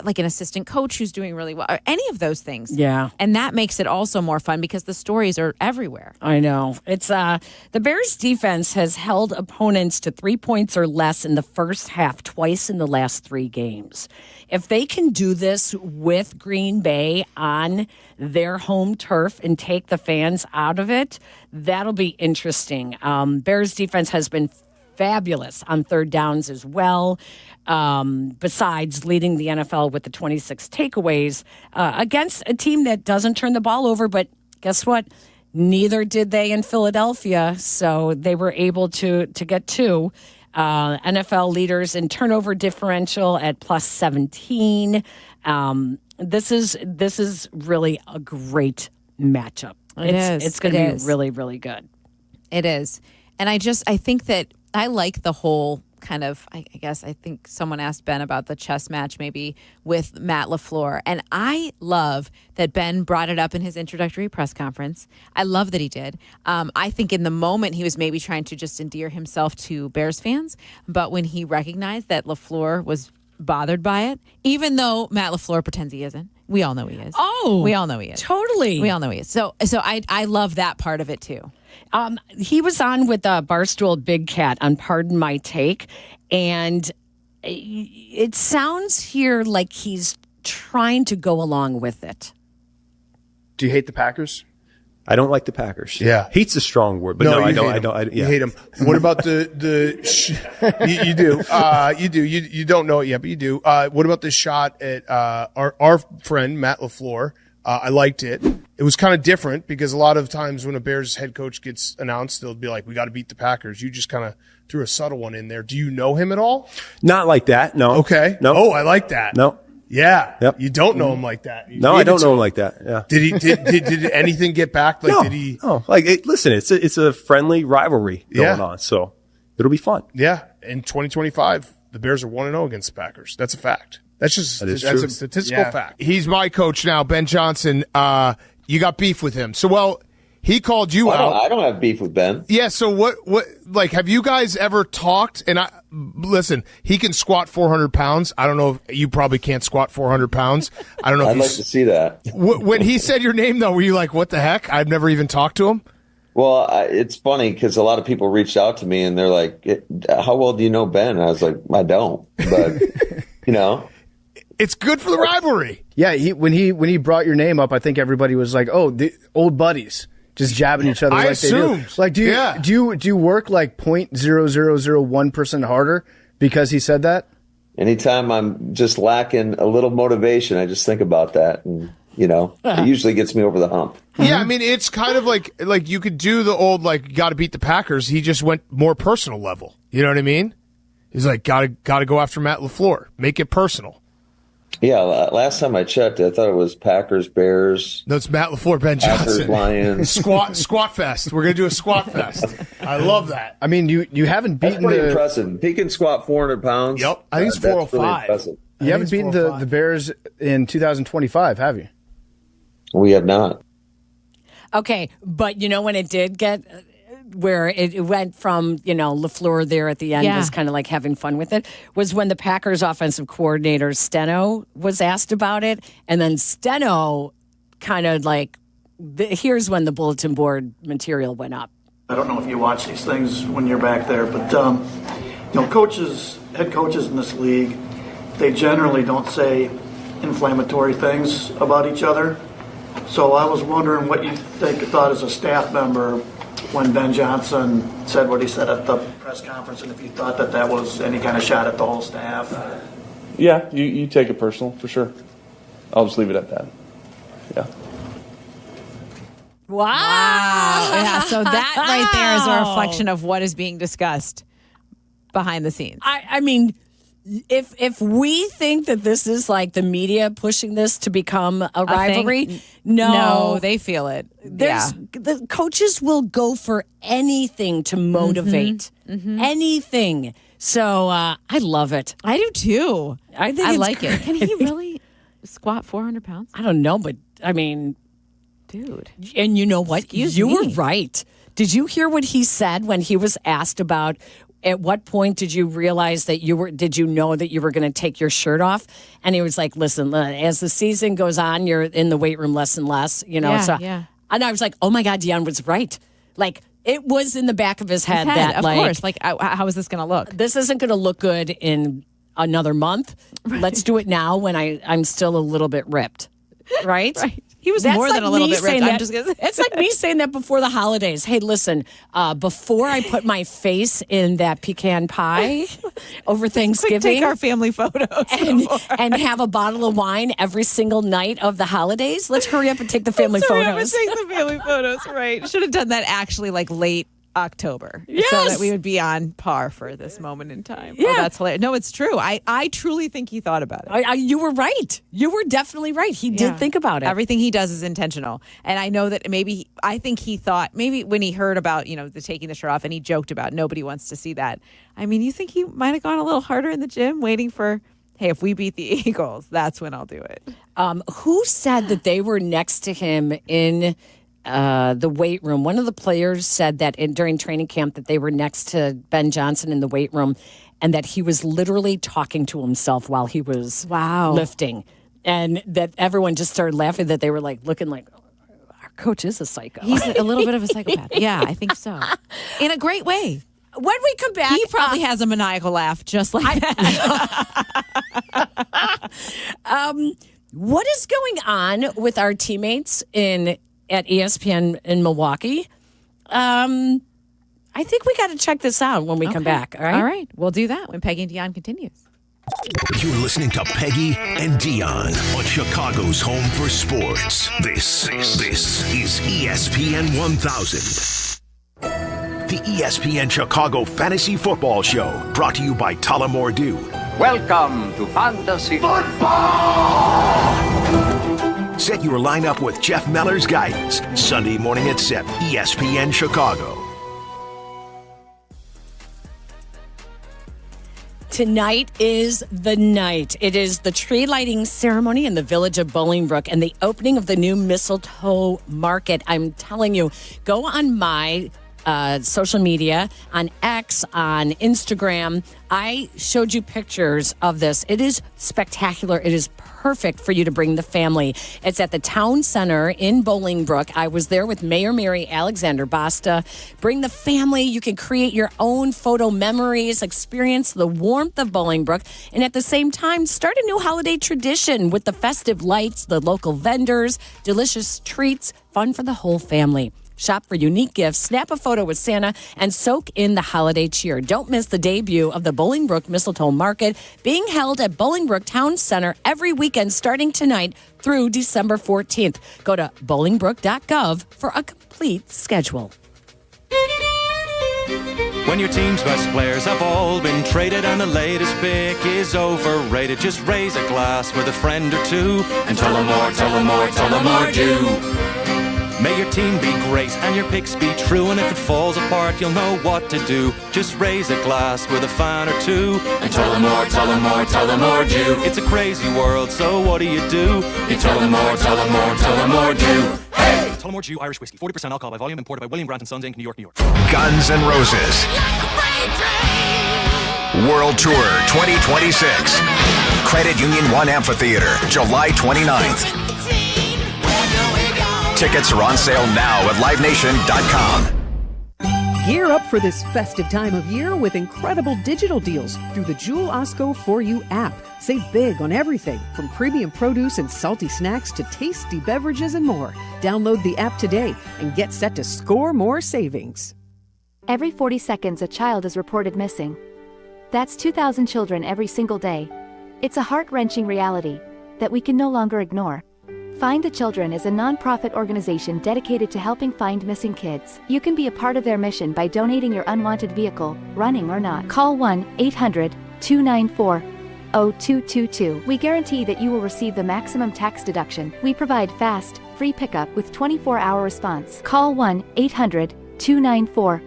like an assistant coach who's doing really well, or any of those things. Yeah. And that makes it also more fun because the stories are everywhere. I know. It's the Bears defense has held opponents to 3 points or less in the first half twice in the last 3 games. If they can do this with Green Bay on their home turf and take the fans out of it, that'll be interesting. Bears defense has been fabulous on third downs as well. Besides leading the NFL with the 26 takeaways against a team that doesn't turn the ball over. But guess what? Neither did they in Philadelphia. So they were able to get 2. NFL leaders in turnover differential at plus 17. This is really a great matchup. It's going to be really, really good. It is. And I think that I like the whole kind of, I think someone asked Ben about the chess match maybe with Matt LaFleur. And I love that Ben brought it up in his introductory press conference. I love that he did. I think in the moment he was maybe trying to just endear himself to Bears fans. But when he recognized that LaFleur was bothered by it, even though Matt LaFleur pretends he isn't. We all know he is. Oh, we all know he is. Totally. We all know he is. So I love that part of it too. He was on with Barstool Big Cat on Pardon My Take, and it sounds here like he's trying to go along with it. Do you hate the Packers? I don't like the Packers. Yeah. Hate's a strong word, but no, I don't. You hate them. What about you do. You do. You don't know it yet, but you do. What about this shot at our friend, Matt LaFleur? I liked it. It was kind of different because a lot of times when a Bears head coach gets announced, they'll be like, we got to beat the Packers. You just kind of threw a subtle one in there. Do you know him at all? Not like that, no. Okay. No. Oh, I like that. No. Yeah. Yep. You don't know him like that. No, I don't know him like that. Yeah. Did anything get back? Like, no. did he? Oh, listen, it's a friendly rivalry going on, so it'll be fun. Yeah. In 2025, the Bears are 1-0 against the Packers. That's a fact. That's a statistical fact. He's my coach now, Ben Johnson. You got beef with him. So, he called you out. I don't have beef with Ben. Yeah. So what, have you guys ever talked? And listen, he can squat 400 pounds. I don't know if you probably can't squat 400 pounds. I don't know. I'd like to see that. When he said your name though, were you like, what the heck? I've never even talked to him. Well, it's funny because a lot of people reached out to me and they're like, how well do you know Ben? And I was like, I don't, but It's good for the rivalry. Yeah, when he brought your name up, I think everybody was like, "Oh, the old buddies just jabbing each other." I assumed. They do. Like, do you work like 0.0001% harder because he said that? Anytime I'm just lacking a little motivation, I just think about that, and it usually gets me over the hump. Yeah, I mean, it's kind of like you could do the old got to beat the Packers. He just went more personal level. You know what I mean? He's like, got to go after Matt LaFleur, make it personal. Yeah, last time I checked, I thought it was Packers, Bears. No, it's Matt LaFleur, Ben Johnson. Packers, Lions. Squat fest. We're going to do a squat fest. I love that. I mean, you haven't beaten That's pretty impressive. If he can squat 400 pounds. Yep. I think it's 405. Really you haven't beaten the Bears in 2025, have you? We have not. Okay, but when it did get where it went from, LaFleur there at the end was kind of like having fun with it, was when the Packers offensive coordinator Steno was asked about it. And then Steno kind of here's when the bulletin board material went up. I don't know if you watch these things when you're back there, but, head coaches in this league, they generally don't say inflammatory things about each other. So I was wondering what you thought as a staff member when Ben Johnson said what he said at the press conference, and if you thought that was any kind of shot at the whole staff. Yeah, you take it personal, for sure. I'll just leave it at that. Yeah. Wow. Yeah, so that right there is a reflection of what is being discussed behind the scenes. I mean, if we think that this is like the media pushing this to become a rivalry, no, they feel it. The coaches will go for anything to motivate, anything. So I love it. I do too. I like it. Can he really squat 400 pounds? I don't know, but I mean, Dude. And you know what? Excuse you me. were right. Did you hear what he said when he was asked about at what point did you realize that did you know that you were going to take your shirt off? And he was like, listen, as the season goes on, you're in the weight room less and less, Yeah. And I was like, oh my God, Dionne was right. Like, it was in the back of his head, that, of course. Like, how is this going to look? This isn't going to look good in another month. Right. Let's do it now when I'm still a little bit ripped. Right? Right. He was more than a little bit ripped. It's like me saying that before the holidays. Hey, listen, before I put my face in that pecan pie over Thanksgiving, take our family photos and have a bottle of wine every single night of the holidays. Let's hurry up and take the family photos. Take the family photos, right? Should have done that actually like late October, yes, so that we would be on par for this moment in time. Yeah, that's hilarious. No, it's true. I truly think he thought about it. You were right. You were definitely right. He did think about it. Everything he does is intentional, and I know that I think he thought maybe when he heard about the taking the shirt off, and he joked about nobody wants to see that. I mean, you think he might have gone a little harder in the gym, waiting for, hey, if we beat the Eagles, that's when I'll do it. Who said that they were next to him in the weight room? One of the players said that during training camp that they were next to Ben Johnson in the weight room, and that he was literally talking to himself while he was lifting, and that everyone just started laughing, that they were like looking like, our coach is a psycho. He's a little bit of a psychopath. Yeah, I think so. In a great way. When we come back, he probably has a maniacal laugh just like that. What is going on with our teammates at ESPN in Milwaukee? I think we got to check this out when we come back. All right? All right. We'll do that when Peggy and Dion continues. You're listening to Peggy and Dion on Chicago's home for sports. This is ESPN 1000. The ESPN Chicago Fantasy Football Show, brought to you by Tullamore Dew. Welcome to Fantasy Football! Set your lineup with Jeff Meller's guidance. Sunday morning at 7, ESPN Chicago. Tonight is the night. It is the tree lighting ceremony in the village of Bolingbrook and the opening of the new mistletoe market. I'm telling you, go on my social media, on X, on Instagram. I showed you pictures of this. It is spectacular. It is perfect for you to bring the family. It's at the Town Center in Bolingbrook. I was there with Mayor Mary Alexander Basta. Bring the family. You can create your own photo memories, experience the warmth of Bolingbrook, and at the same time, start a new holiday tradition with the festive lights, the local vendors, delicious treats, fun for the whole family. Shop for unique gifts, snap a photo with Santa, and soak in the holiday cheer. Don't miss the debut of the Bolingbrook Mistletoe Market, being held at Bolingbrook Town Center every weekend starting tonight through December 14th. Go to bolingbrook.gov for a complete schedule. When your team's best players have all been traded and the latest pick is overrated, just raise a glass with a friend or two and tell them more do. May your team be great and your picks be true, and if it falls apart, you'll know what to do. Just raise a glass with a fan or two and tell them more do. It's a crazy world, so what do? You tell them more do. Hey! Tullamore Dew Irish Whiskey, 40% alcohol by volume, imported by William Grant & Sons Inc., New York, New York. Guns N' Roses World Tour 2026. Credit Union One Amphitheater, July 29th. Tickets are on sale now at livenation.com. Gear up for this festive time of year with incredible digital deals through the Jewel Osco For You app. Save big on everything from premium produce and salty snacks to tasty beverages and more. Download the app today and get set to score more savings. Every 40 seconds, a child is reported missing. That's 2,000 children every single day. It's a heart-wrenching reality that we can no longer ignore. Find the Children is a non-profit organization dedicated to helping find missing kids. You can be a part of their mission by donating your unwanted vehicle, running or not. Call 1-800-294-0222. We guarantee that you will receive the maximum tax deduction. We provide fast, free pickup with 24-hour response. Call 1-800-294-0222.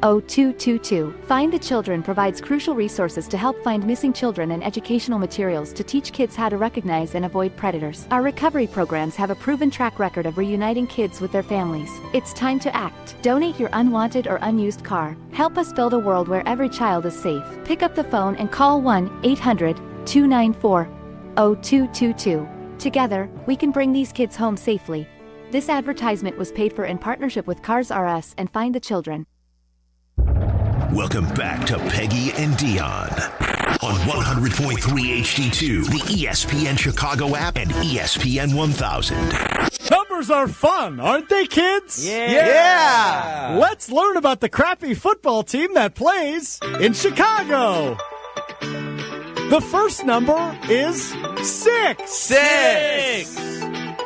0222. Find the Children provides crucial resources to help find missing children and educational materials to teach kids how to recognize and avoid predators. Our recovery programs have a proven track record of reuniting kids with their families. It's time to act. Donate your unwanted or unused car. Help us build a world where every child is safe. Pick up the phone and call 1-800-294-0222. Together, we can bring these kids home safely. This advertisement was paid for in partnership with Cars R Us and Find the Children. Welcome back to Peggy and Dion on 100.3 HD2, the ESPN Chicago app, and ESPN 1000. Numbers are fun, aren't they, kids? Yeah. Let's learn about the crappy football team that plays in Chicago. The first number is 6. 6.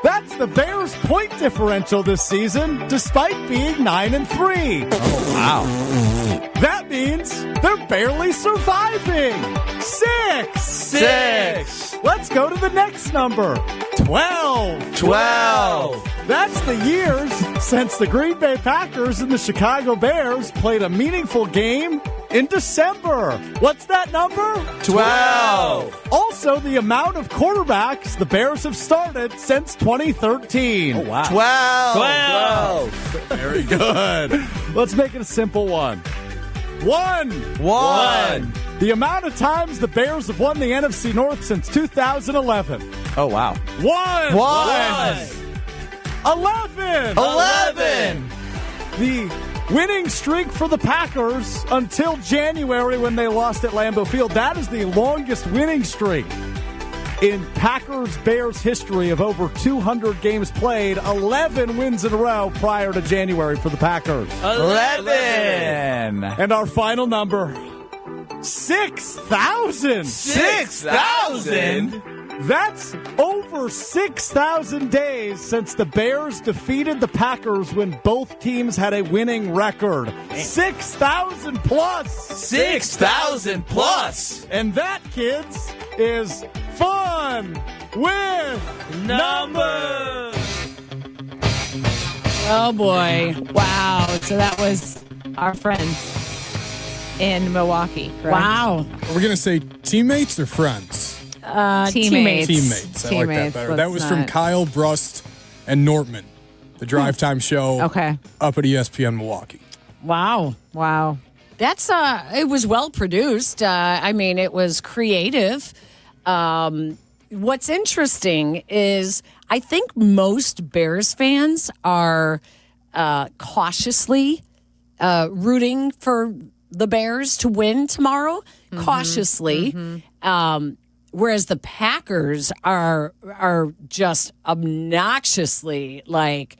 That's the Bears' point differential this season, despite being 9-3. Oh, wow. That means they're barely surviving. 6. 6. Let's go to the next number. 12. 12. That's the years since the Green Bay Packers and the Chicago Bears played a meaningful game in December. What's that number? 12. Also, the amount of quarterbacks the Bears have started since 2013. Oh, wow. 12. Very good. Let's make it a simple one. 1. The amount of times the Bears have won the NFC North since 2011. Oh, wow. 1. 11. The winning streak for the Packers until January when they lost at Lambeau Field. That is the longest winning streak in Packers-Bears history of over 200 games played. 11 wins in a row prior to January for the Packers. 11. And our final number, 6,000. 6,000? That's over 6,000 days since the Bears defeated the Packers when both teams had a winning record. 6,000 plus. 6,000 plus. And that, kids, is Fun with Numbers. Oh, boy. Wow. So that was our friends in Milwaukee, correct? Wow. Are we going to say teammates or friends? Teammates. Teammates. I like that better. That was from Kyle, Brust, and Nortman, the Drive Time show up at ESPN Milwaukee. Wow. That's it was well produced. I mean, it was creative. What's interesting is I think most Bears fans are cautiously rooting for the Bears to win tomorrow. Cautiously. Whereas the Packers are just obnoxiously like,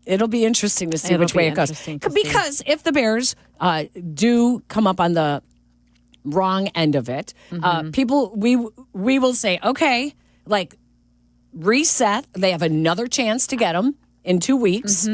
it'll be interesting to see which way it goes. Because if the Bears do come up on the wrong end of it, people, we will say, okay, like, reset. They have another chance to get them in 2 weeks.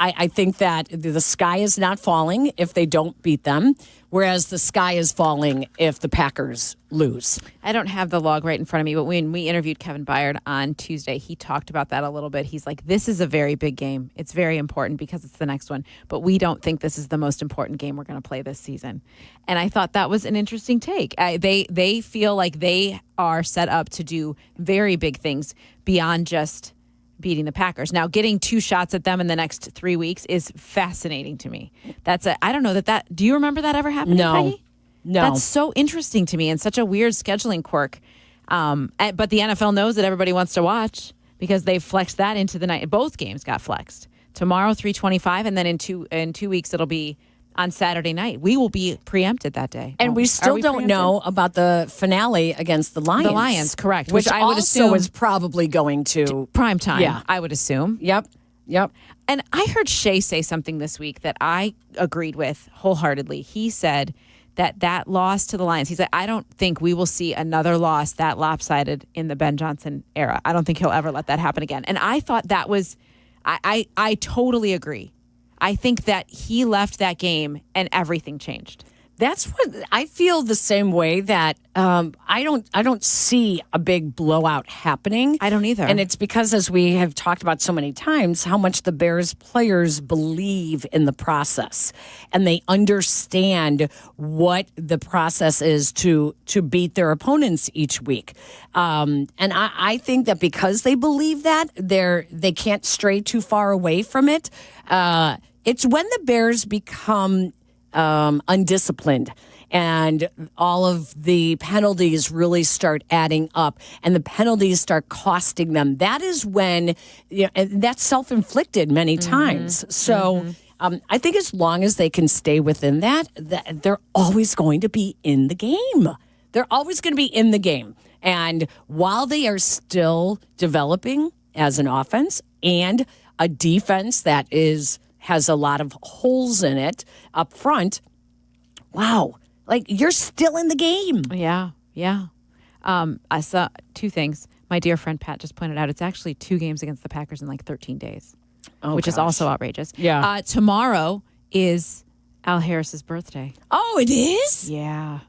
I think that the sky is not falling if they don't beat them, whereas the sky is falling if the Packers lose. I don't have the log right in front of me, but when we interviewed Kevin Byard on Tuesday, he talked about that a little bit. He's like, this is a very big game. It's very important because it's the next one, but we don't think this is the most important game we're going to play this season. And I thought that was an interesting take. They feel like they are set up to do very big things beyond just beating the Packers. Now, getting 2 shots at them in the next 3 weeks is fascinating to me. I don't know that do you remember that ever happening, Peggy? No. That's so interesting to me and such a weird scheduling quirk. But the NFL knows that everybody wants to watch because they flexed that into the night. Both games got flexed. Tomorrow, 3:25, and then in 2 weeks, it'll be on Saturday night. We will be preempted that day. And we still don't know about the finale against the Lions. The Lions, correct. Which I would assume is probably going to prime time. Yeah. I would assume. Yep. And I heard Shea say something this week that I agreed with wholeheartedly. He said that loss to the Lions, he said, I don't think we will see another loss that lopsided in the Ben Johnson era. I don't think he'll ever let that happen again. And I thought that was, I totally agree. I think that he left that game and everything changed. That's what I feel the same way that I don't see a big blowout happening. I don't either. And it's because, as we have talked about so many times, how much the Bears players believe in the process, and they understand what the process is to beat their opponents each week. And I think that because they believe that, they can't stray too far away from it. It's when the Bears become undisciplined and all of the penalties really start adding up and the penalties start costing them. That is when, and that's self-inflicted many times. So I think as long as they can stay within that, they're always going to be in the game. They're always going to be in the game. And while they are still developing as an offense and a defense that has a lot of holes in it up front, wow, like you're still in the game. Yeah. I saw two things. My dear friend Pat just pointed out it's actually 2 games against the Packers in like 13 days, which is also outrageous. Yeah. Tomorrow is Al Harris's birthday. Oh, it is? Yeah.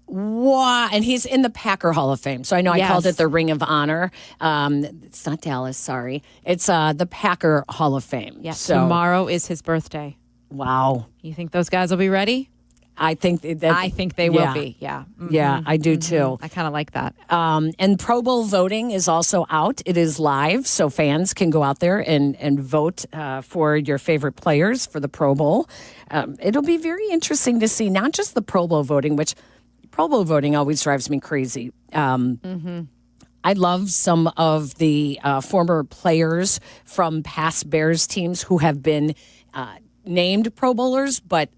Wow. And he's in the Packer Hall of Fame. So I know I called it the Ring of Honor. It's not Dallas, sorry. It's the Packer Hall of Fame. Yeah. So, tomorrow is his birthday. Wow. You think those guys will be ready? I think they will be. Yeah. Mm-hmm. Yeah, I do too. I kind of like that. And Pro Bowl voting is also out. It is live, so fans can go out there and vote for your favorite players for the Pro Bowl. It'll be very interesting to see not just the Pro Bowl voting, which Pro Bowl voting always drives me crazy. I love some of the former players from past Bears teams who have been named Pro Bowlers, but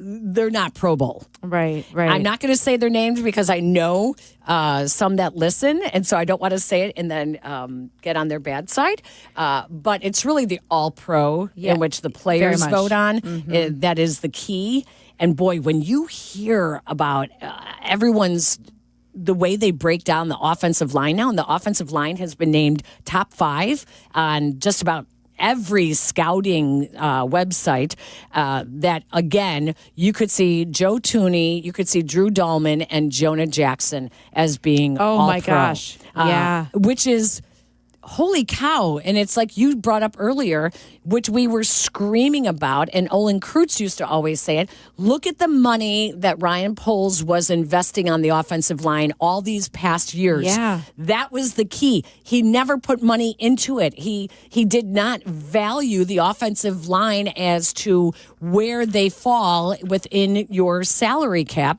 they're not Pro Bowl. Right. I'm not going to say their names because I know some that listen, and so I don't want to say it and then get on their bad side. But it's really the All-Pro in which the players vote on. That is the key. And boy, when you hear about the way they break down the offensive line now, and the offensive line has been named top 5 on just about every scouting website, that, again, you could see Joe Tooney, you could see Drew Dahlman, and Jonah Jackson as being all-pro. My gosh. Yeah. Which is... holy cow. And it's like you brought up earlier, which we were screaming about, and Olin Kreutz used to always say it. Look at the money that Ryan Poles was investing on the offensive line all these past years. Yeah. That was the key. He never put money into it. He did not value the offensive line as to where they fall within your salary cap.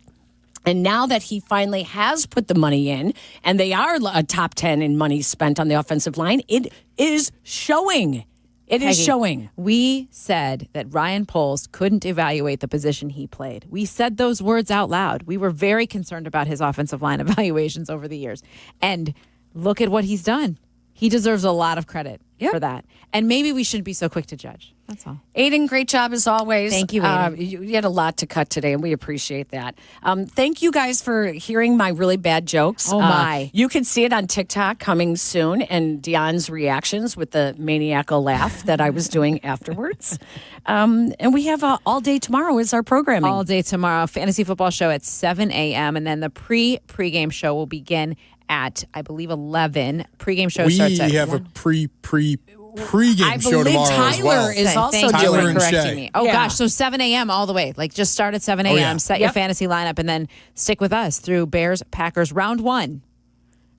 And now that he finally has put the money in, and they are a top 10 in money spent on the offensive line, it is showing. It is showing. We said that Ryan Poles couldn't evaluate the position he played. We said those words out loud. We were very concerned about his offensive line evaluations over the years. And look at what he's done. He deserves a lot of credit for that. And maybe we shouldn't be so quick to judge. That's all. Aiden, great job as always. Thank you, Aiden. You had a lot to cut today, and we appreciate that. Thank you guys for hearing my really bad jokes. Oh, my. You can see it on TikTok coming soon, and Dionne's reactions with the maniacal laugh that I was doing afterwards. And we have all day tomorrow is our programming. All day tomorrow. Fantasy football show at 7 a.m. And then the pregame show will begin at, I believe, 11. Pregame show starts at 1. We have a pregame show tomorrow Tyler as well. is also Tyler doing and correcting Shea. me. Oh, gosh. So 7 a.m. all the way. Like, just start at 7 a.m. yeah. Set your fantasy lineup, and then stick with us through Bears, Packers, round 1.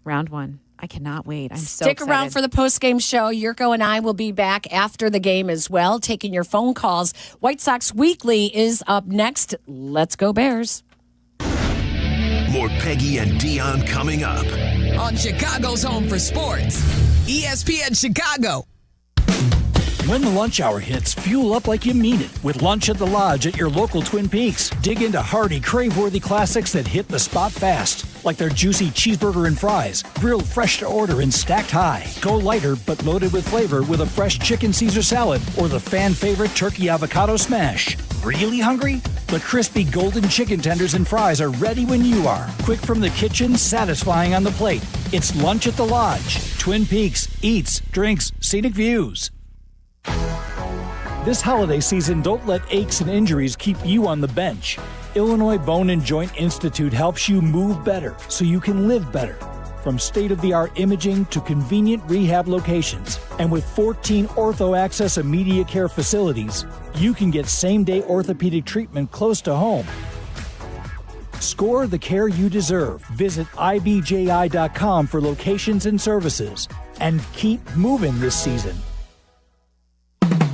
Round 1. I cannot wait. I'm so Stick excited. around for the post-game show. Yurko and I will be back after the game as well, taking your phone calls. White Sox Weekly is up next. Let's go Bears. More Peggy and Dion coming up on Chicago's Home for Sports, ESPN Chicago. When the lunch hour hits, fuel up like you mean it with Lunch at the Lodge at your local Twin Peaks. Dig into hearty, crave-worthy classics that hit the spot fast, like their juicy cheeseburger and fries, grilled fresh to order and stacked high. Go lighter but loaded with flavor with a fresh chicken Caesar salad or the fan-favorite turkey avocado smash. Really hungry? The crispy golden chicken tenders and fries are ready when you are. Quick from the kitchen, satisfying on the plate. It's Lunch at the Lodge. Twin Peaks. Eats, drinks, scenic views. This holiday season, don't let aches and injuries keep you on the bench. Illinois Bone and Joint Institute helps you move better so you can live better. From state-of-the-art imaging to convenient rehab locations. And with 14 Ortho Access immediate care facilities, you can get same-day orthopedic treatment close to home. Score the care you deserve. Visit ibji.com for locations and services. And keep moving this season.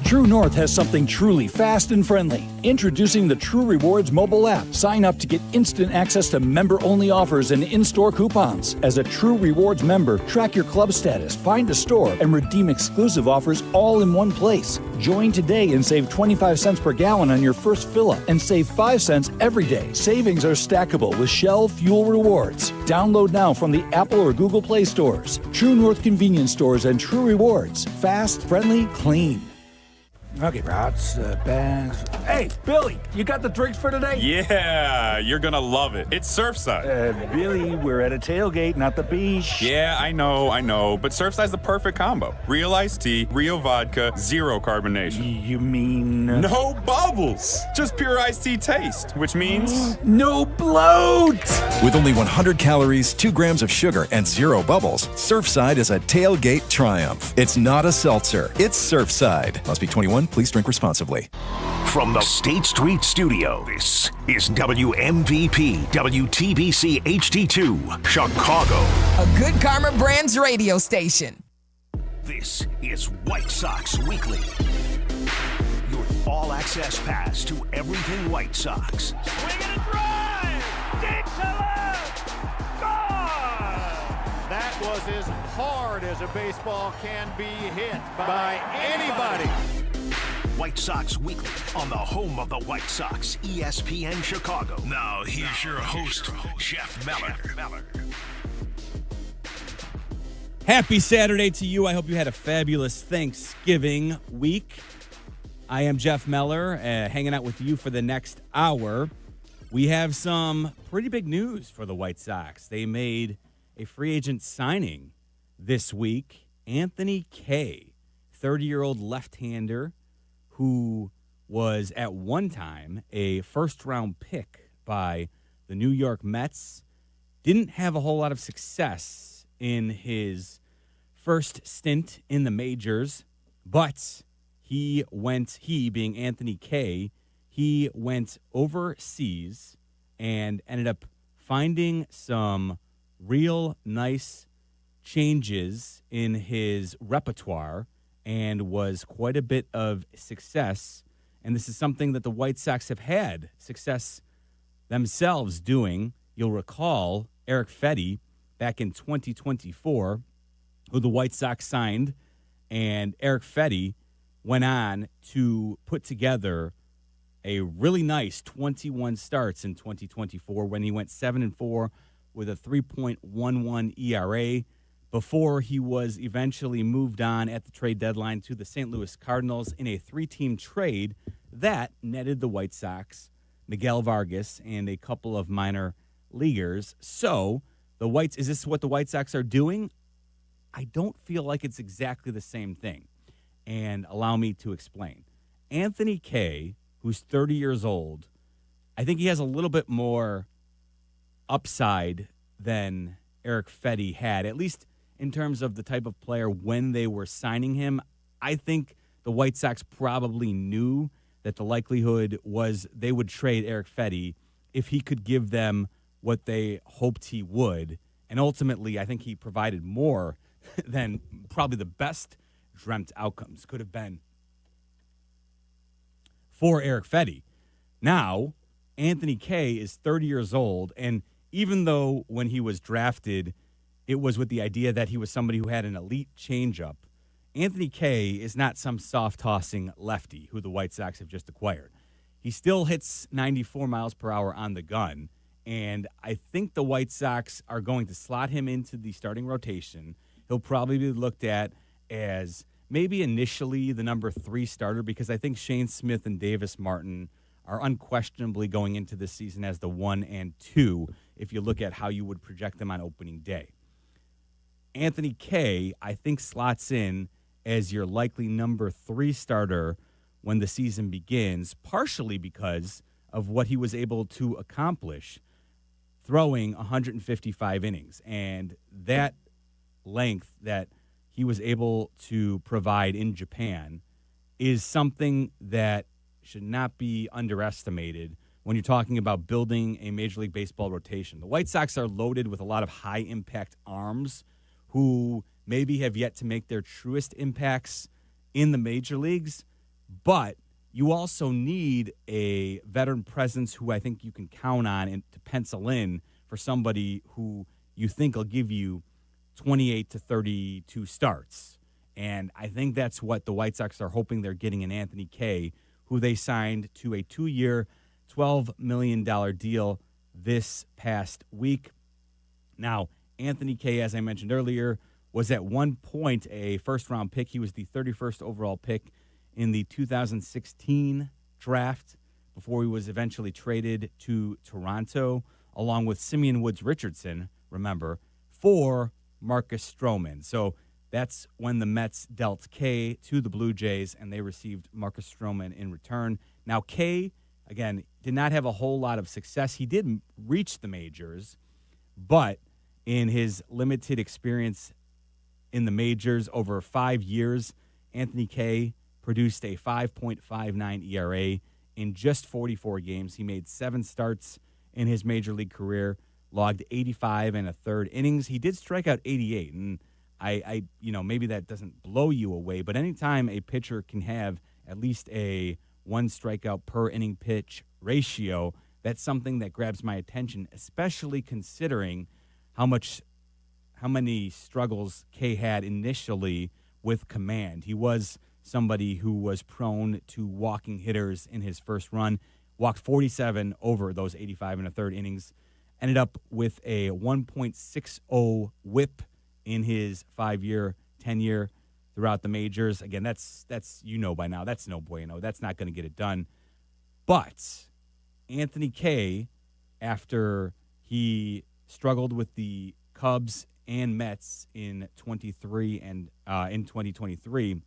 True North has something truly fast and friendly. Introducing the True Rewards mobile app. Sign up to get instant access to member-only offers and in-store coupons. As a True Rewards member, track your club status, find a store, and redeem exclusive offers all in one place. Join today and save 25 cents per gallon on your first fill-up and save 5 cents every day. Savings are stackable with Shell Fuel Rewards. Download now from the Apple or Google Play stores. True North convenience stores and True Rewards. Fast, friendly, clean. Okay, routes, bags. Hey, Billy, you got the drinks for today? Yeah, you're gonna love it. It's Surfside. Billy, we're at a tailgate, not the beach. Yeah, I know, but Surfside's the perfect combo. Real iced tea, real vodka, zero carbonation. You mean? No bubbles! Just pure iced tea taste, which means... no bloat! With only 100 calories, 2 grams of sugar, and 0 bubbles, Surfside is a tailgate triumph. It's not a seltzer, it's Surfside. Must be 21. Please drink responsibly. From the State Street Studio, this is WMVP WTBC HD2, Chicago. A Good Karma Brands radio station. This is White Sox Weekly. Your all-access pass to everything White Sox. Swing and a drive! Deep to left! Gone! That was as hard as a baseball can be hit by anybody. White Sox Weekly on the home of the White Sox, ESPN Chicago. Now, here's your host, Jeff Meller. Happy Saturday to you. I hope you had a fabulous Thanksgiving week. I am Jeff Meller, hanging out with you for the next hour. We have some pretty big news for the White Sox. They made a free agent signing this week. Anthony Kay, 30-year-old left-hander, who was at one time a first-round pick by the New York Mets, didn't have a whole lot of success in his first stint in the majors, but he being Anthony Kay, he went overseas and ended up finding some real nice changes in his repertoire and was quite a bit of success. And this is something that the White Sox have had success themselves doing. You'll recall Eric Fetty back in 2024, who the White Sox signed, and Eric Fetty went on to put together a really nice 21 starts in 2024 when he went 7-4 with a 3.11 ERA. Before he was eventually moved on at the trade deadline to the St. Louis Cardinals in a 3-team trade that netted the White Sox Miguel Vargas and a couple of minor leaguers. So, is this what the White Sox are doing? I don't feel like it's exactly the same thing. And allow me to explain. Anthony Kay, who's 30 years old, I think he has a little bit more upside than Eric Fetty had, at least in terms of the type of player when they were signing him. I think the White Sox probably knew that the likelihood was they would trade Eric Fetty if he could give them what they hoped he would. And ultimately, I think he provided more than probably the best dreamt outcomes could have been for Eric Fetty. Now, Anthony Kay is 30 years old, and even though when he was drafted, it was with the idea that he was somebody who had an elite changeup, Anthony Kay is not some soft-tossing lefty who the White Sox have just acquired. He still hits 94 miles per hour on the gun, and I think the White Sox are going to slot him into the starting rotation. He'll probably be looked at as maybe initially the number 3 starter because I think Shane Smith and Davis Martin are unquestionably going into this season as the 1 and 2 if you look at how you would project them on opening day. Anthony Kay, I think, slots in as your likely number 3 starter when the season begins, partially because of what he was able to accomplish throwing 155 innings. And that length that he was able to provide in Japan is something that should not be underestimated when you're talking about building a Major League Baseball rotation. The White Sox are loaded with a lot of high-impact arms who maybe have yet to make their truest impacts in the major leagues, but you also need a veteran presence who I think you can count on and to pencil in for somebody who you think will give you 28 to 32 starts. And I think that's what the White Sox are hoping they're getting in Anthony Kay, who they signed to a 2-year, $12 million deal this past week. Now, Anthony Kay, as I mentioned earlier, was at one point a first-round pick. He was the 31st overall pick in the 2016 draft before he was eventually traded to Toronto, along with Simeon Woods Richardson, remember, for Marcus Stroman. So that's when the Mets dealt Kay to the Blue Jays, and they received Marcus Stroman in return. Now, Kay, again, did not have a whole lot of success. He did reach the majors, but in his limited experience in the majors over 5 years, Anthony Kay produced a 5.59 ERA in just 44 games. He made 7 starts in his major league career, logged 85 and a third innings. He did strike out 88, and I maybe that doesn't blow you away, but anytime a pitcher can have at least a 1 strikeout per inning pitch ratio, that's something that grabs my attention, especially considering how many struggles Kay had initially with command. He was somebody who was prone to walking hitters in his first run, walked 47 over those 85 and a third innings, ended up with a 1.60 whip in his 5-year tenure throughout the majors. Again, that's by now, that's no bueno. That's not going to get it done. But Anthony Kay, after he struggled with the Cubs and Mets in 23 and in 2023,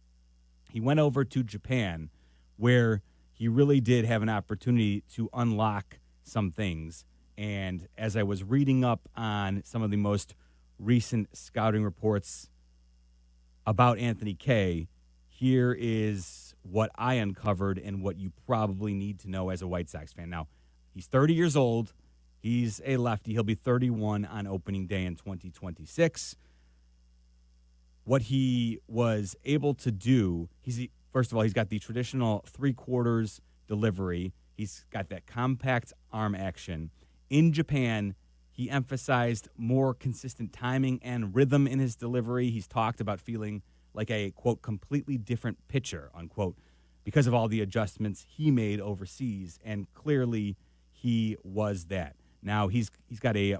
he went over to Japan, where he really did have an opportunity to unlock some things. And as I was reading up on some of the most recent scouting reports about Anthony Kay, here is what I uncovered and what you probably need to know as a White Sox fan. Now, he's 30 years old. He's a lefty. He'll be 31 on opening day in 2026. What he was able to do, first of all, he's got the traditional 3/4 delivery. He's got that compact arm action. In Japan, he emphasized more consistent timing and rhythm in his delivery. He's talked about feeling like a, quote, completely different pitcher, unquote, because of all the adjustments he made overseas, and clearly he was that. Now he's got a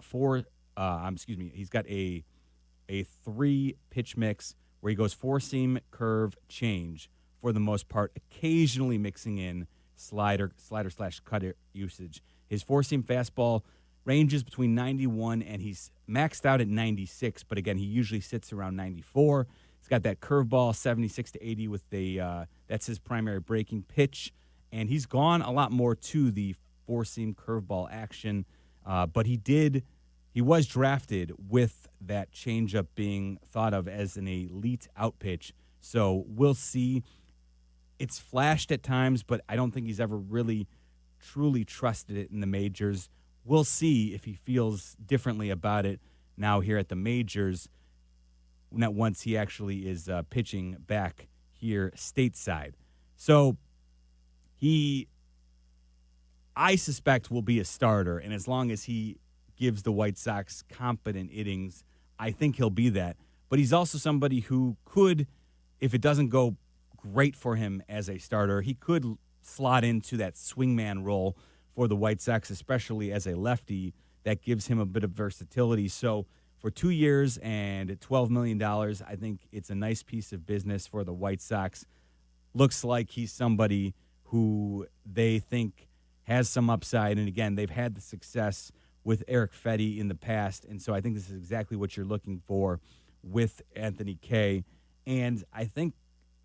3 pitch mix where he goes 4-seam, curve, change for the most part, occasionally mixing in slider/cutter usage. His 4-seam fastball ranges between 91 and he's maxed out at 96, but again, he usually sits around 94. He's got that curveball 76 to 80 with that's his primary breaking pitch, and he's gone a lot more to the 4-seam curveball action. But he was drafted with that changeup being thought of as an elite out pitch. So we'll see. It's flashed at times, but I don't think he's ever really truly trusted it in the majors. We'll see if he feels differently about it now here at the majors, not once he actually is pitching back here stateside. So I suspect will be a starter, and as long as he gives the White Sox competent innings, I think he'll be that. But he's also somebody who could, if it doesn't go great for him as a starter, he could slot into that swingman role for the White Sox, especially as a lefty. That gives him a bit of versatility. So for 2 years and $12 million, I think it's a nice piece of business for the White Sox. Looks like he's somebody who they think has some upside. And again, they've had the success with Eric Fetty in the past. And so I think this is exactly what you're looking for with Anthony Kay. And I think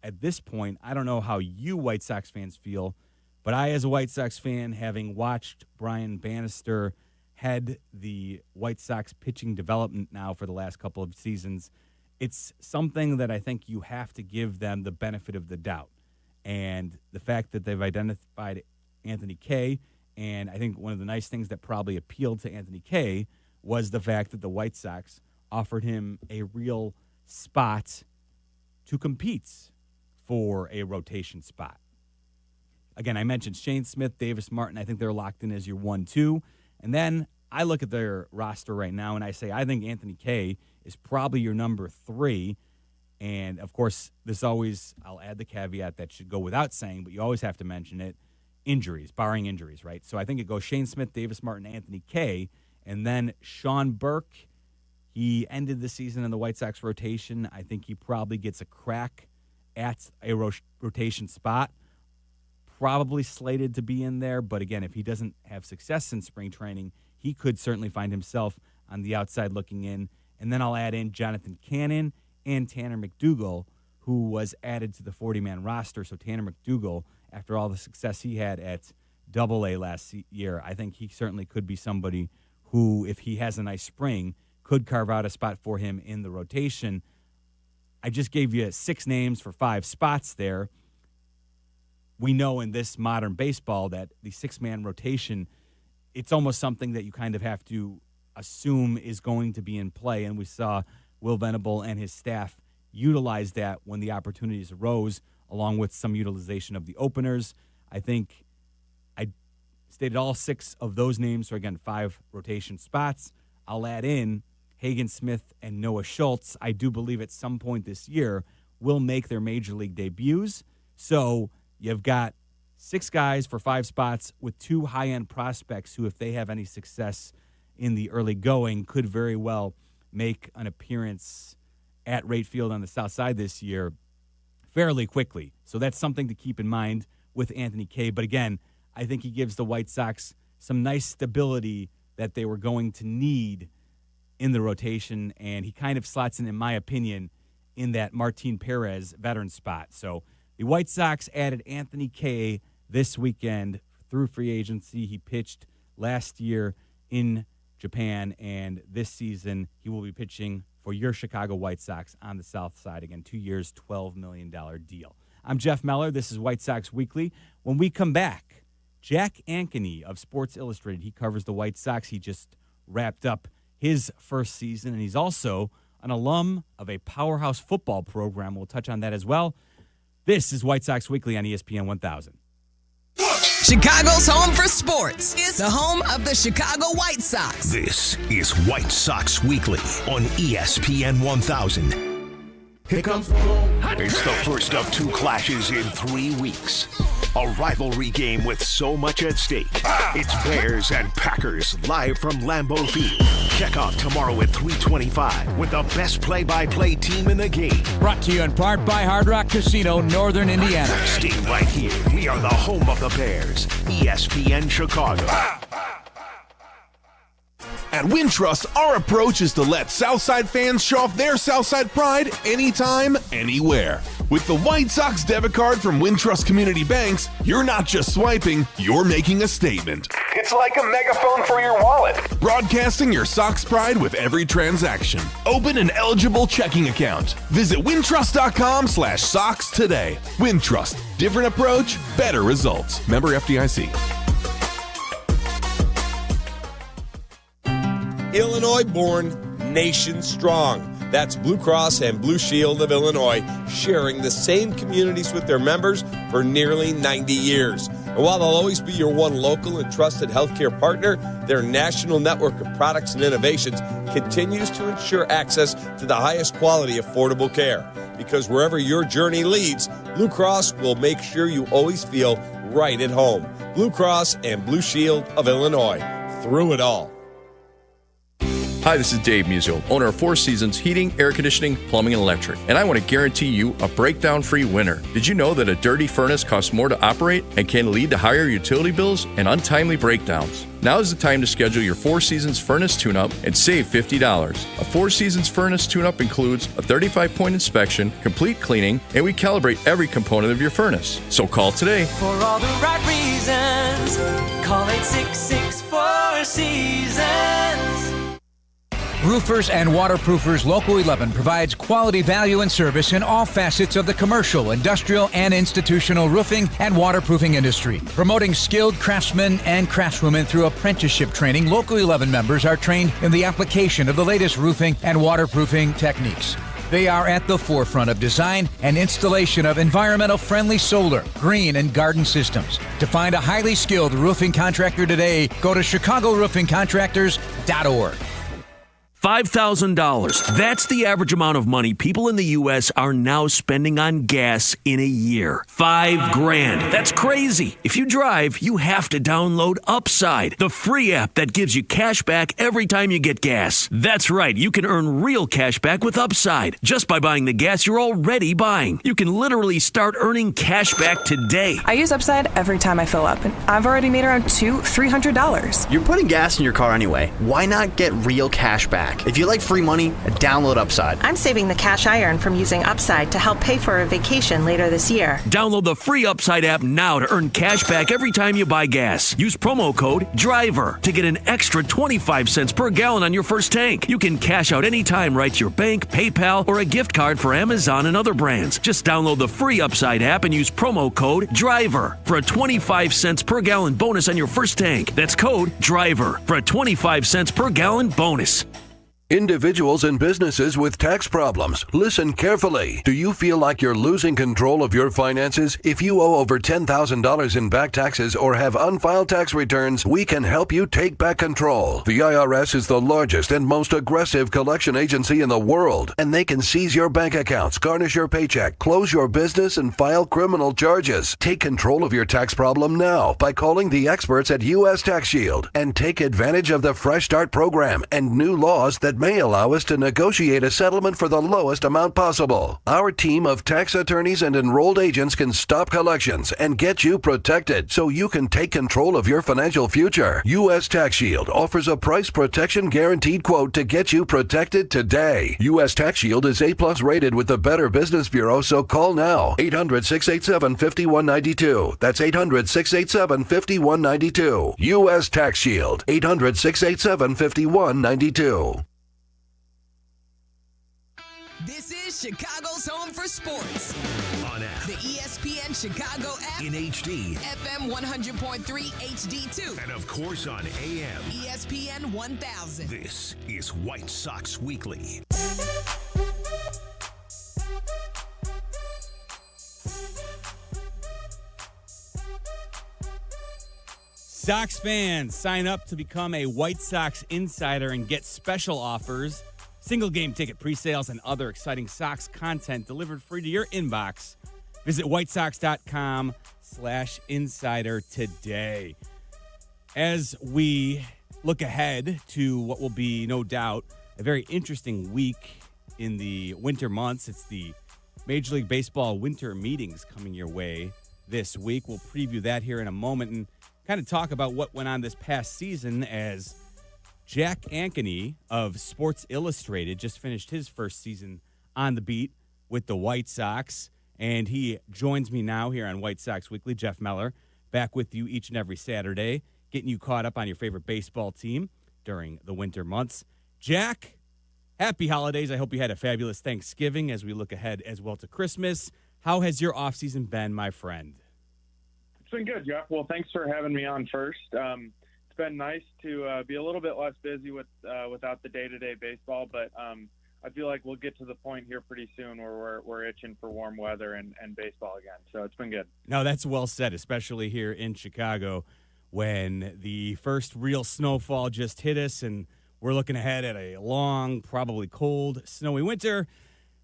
at this point, I don't know how you White Sox fans feel, but I, as a White Sox fan, having watched Brian Bannister head the White Sox pitching development now for the last couple of seasons, it's something that I think you have to give them the benefit of the doubt. And the fact that they've identified Anthony Kay, and I think one of the nice things that probably appealed to Anthony Kay was the fact that the White Sox offered him a real spot to compete for a rotation spot. Again, I mentioned Shane Smith, Davis Martin. I think they're locked in as your 1-2. And then I look at their roster right now, and I say I think Anthony Kay is probably your number 3. And, of course, this always, I'll add the caveat that should go without saying, but you always have to mention it, injuries, barring injuries, right? So I think it goes Shane Smith, Davis Martin, Anthony Kay, and then Sean Burke. He ended the season in the White Sox rotation. I think he probably gets a crack at a rotation spot. Probably slated to be in there, but again, if he doesn't have success in spring training, he could certainly find himself on the outside looking in. And then I'll add in Jonathan Cannon and Tanner McDougal, who was added to the 40-man roster. So Tanner McDougal, after all the success he had at Double-A last year, I think he certainly could be somebody who, if he has a nice spring, could carve out a spot for him in the rotation. I just gave you 6 names for 5 spots there. We know in this modern baseball that the 6-man rotation, it's almost something that you kind of have to assume is going to be in play. And we saw Will Venable and his staff utilize that when the opportunities arose, along with some utilization of the openers. I think I stated all 6 of those names. So, again, 5 rotation spots. I'll add in Hagen Smith and Noah Schultz. I do believe at some point this year will make their major league debuts. So you've got 6 guys for 5 spots with 2 high-end prospects who, if they have any success in the early going, could very well make an appearance at right field on the south side this year fairly quickly. So that's something to keep in mind with Anthony Kay. But again, I think he gives the White Sox some nice stability that they were going to need in the rotation, and he kind of slots in my opinion, in that Martin Perez veteran spot. So the White Sox added Anthony Kay this weekend through free agency. He pitched last year in Japan, and this season he will be pitching for your Chicago White Sox on the south side. Again, 2 years, $12 million deal. I'm Jeff Meller. This is White Sox Weekly. When we come back, Jack Ankeny of Sports Illustrated, he covers the White Sox. He just wrapped up his first season, and he's also an alum of a powerhouse football program. We'll touch on that as well. This is White Sox Weekly on ESPN 1000. Chicago's home for sports is the home of the Chicago White Sox. This is White Sox Weekly on ESPN 1000. Here comes It's the first of 2 clashes in 3 weeks. A rivalry game with so much at stake. It's Bears and Packers live from Lambeau Field. Kickoff tomorrow at 3:25 with the best play-by-play team in the game. Brought to you in part by Hard Rock Casino, Northern Indiana. Stay right here. We are the home of the Bears. ESPN Chicago. At Wintrust, our approach is to let Southside fans show off their Southside pride anytime, anywhere. With the White Sox debit card from Wintrust Community Banks, you're not just swiping, you're making a statement. It's like a megaphone for your wallet. Broadcasting your Sox pride with every transaction. Open an eligible checking account. Visit wintrust.com/Sox today. Wintrust. Different approach, better results. Member FDIC. Illinois born, nation strong. That's Blue Cross and Blue Shield of Illinois, sharing the same communities with their members for nearly 90 years. And while they'll always be your one local and trusted healthcare partner, their national network of products and innovations continues to ensure access to the highest quality, affordable care. Because wherever your journey leads, Blue Cross will make sure you always feel right at home. Blue Cross and Blue Shield of Illinois. Through it all. Hi, this is Dave Musial, owner of Four Seasons Heating, Air Conditioning, Plumbing, and Electric, and I want to guarantee you a breakdown-free winter. Did you know that a dirty furnace costs more to operate and can lead to higher utility bills and untimely breakdowns? Now is the time to schedule your Four Seasons furnace tune-up and save $50. A Four Seasons furnace tune-up includes a 35-point inspection, complete cleaning, and we calibrate every component of your furnace. So call today. For all the right reasons, call 866-4 Seasons. Roofers and Waterproofers Local 11 provides quality value and service in all facets of the commercial, industrial, and institutional roofing and waterproofing industry. Promoting skilled craftsmen and craftswomen through apprenticeship training, Local 11 members are trained in the application of the latest roofing and waterproofing techniques. They are at the forefront of design and installation of environmental-friendly solar, green, and garden systems. To find a highly skilled roofing contractor today, go to ChicagoRoofingContractors.org. $5,000. That's the average amount of money people in the U.S. are now spending on gas in a year. $5,000. That's crazy. If you drive, you have to download Upside, the free app that gives you cash back every time you get gas. That's right. You can earn real cash back with Upside just by buying the gas you're already buying. You can literally start earning cash back today. I use Upside every time I fill up, and I've already made around $300. You're putting gas in your car anyway. Why not get real cash back? If you like free money, download Upside. I'm saving the cash I earn from using Upside to help pay for a vacation later this year. Download the free Upside app now to earn cash back every time you buy gas. Use promo code DRIVER to get an extra 25 cents per gallon on your first tank. You can cash out anytime right to your bank, PayPal, or a gift card for Amazon and other brands. Just download the free Upside app and use promo code DRIVER for a 25 cents per gallon bonus on your first tank. That's code DRIVER for a 25 cents per gallon bonus. Individuals and businesses with tax problems, listen carefully. Do you feel like you're losing control of your finances? If you owe over $10,000 in back taxes or have unfiled tax returns, we can help you take back control. The IRS is the largest and most aggressive collection agency in the world, and they can seize your bank accounts, garnish your paycheck, close your business, and file criminal charges. Take control of your tax problem now by calling the experts at U.S. Tax Shield and take advantage of the Fresh Start program and new laws that may allow us to negotiate a settlement for the lowest amount possible. Our team of tax attorneys and enrolled agents can stop collections and get you protected so you can take control of your financial future. U.S. Tax Shield offers a price protection guaranteed quote to get you protected today. U.S. Tax Shield is A+ rated with the Better Business Bureau, so call now. 800-687-5192. That's 800-687-5192. U.S. Tax Shield. 800-687-5192. This is Chicago's home for sports. On app. The ESPN Chicago app. In HD. FM 100.3 HD2. And of course on AM. ESPN 1000. This is White Sox Weekly. Sox fans, sign up to become a White Sox insider and get special offers. Single game ticket pre-sales and other exciting Sox content delivered free to your inbox. Visit whitesox.com/insider today. As we look ahead to what will be, no doubt, a very interesting week in the winter months. It's the Major League Baseball winter meetings coming your way this week. We'll preview that here in a moment and kind of talk about what went on this past season as Jack Ankeny of Sports Illustrated just finished his first season on the beat with the White Sox, and he joins me now here on White Sox Weekly. Jeff Meller, back with you each and every Saturday, getting you caught up on your favorite baseball team during the winter months. Jack, happy holidays. I hope you had a fabulous Thanksgiving as we look ahead as well to Christmas. How has your offseason been, my friend? It's been good, Jeff. Well, thanks for having me on first. It's been nice to be a little bit less busy without the day-to-day baseball, but I feel like we'll get to the point here pretty soon where we're itching for warm weather and baseball again. So it's been good. No, that's well said, especially here in Chicago when the first real snowfall just hit us and we're looking ahead at a long, probably cold, snowy winter.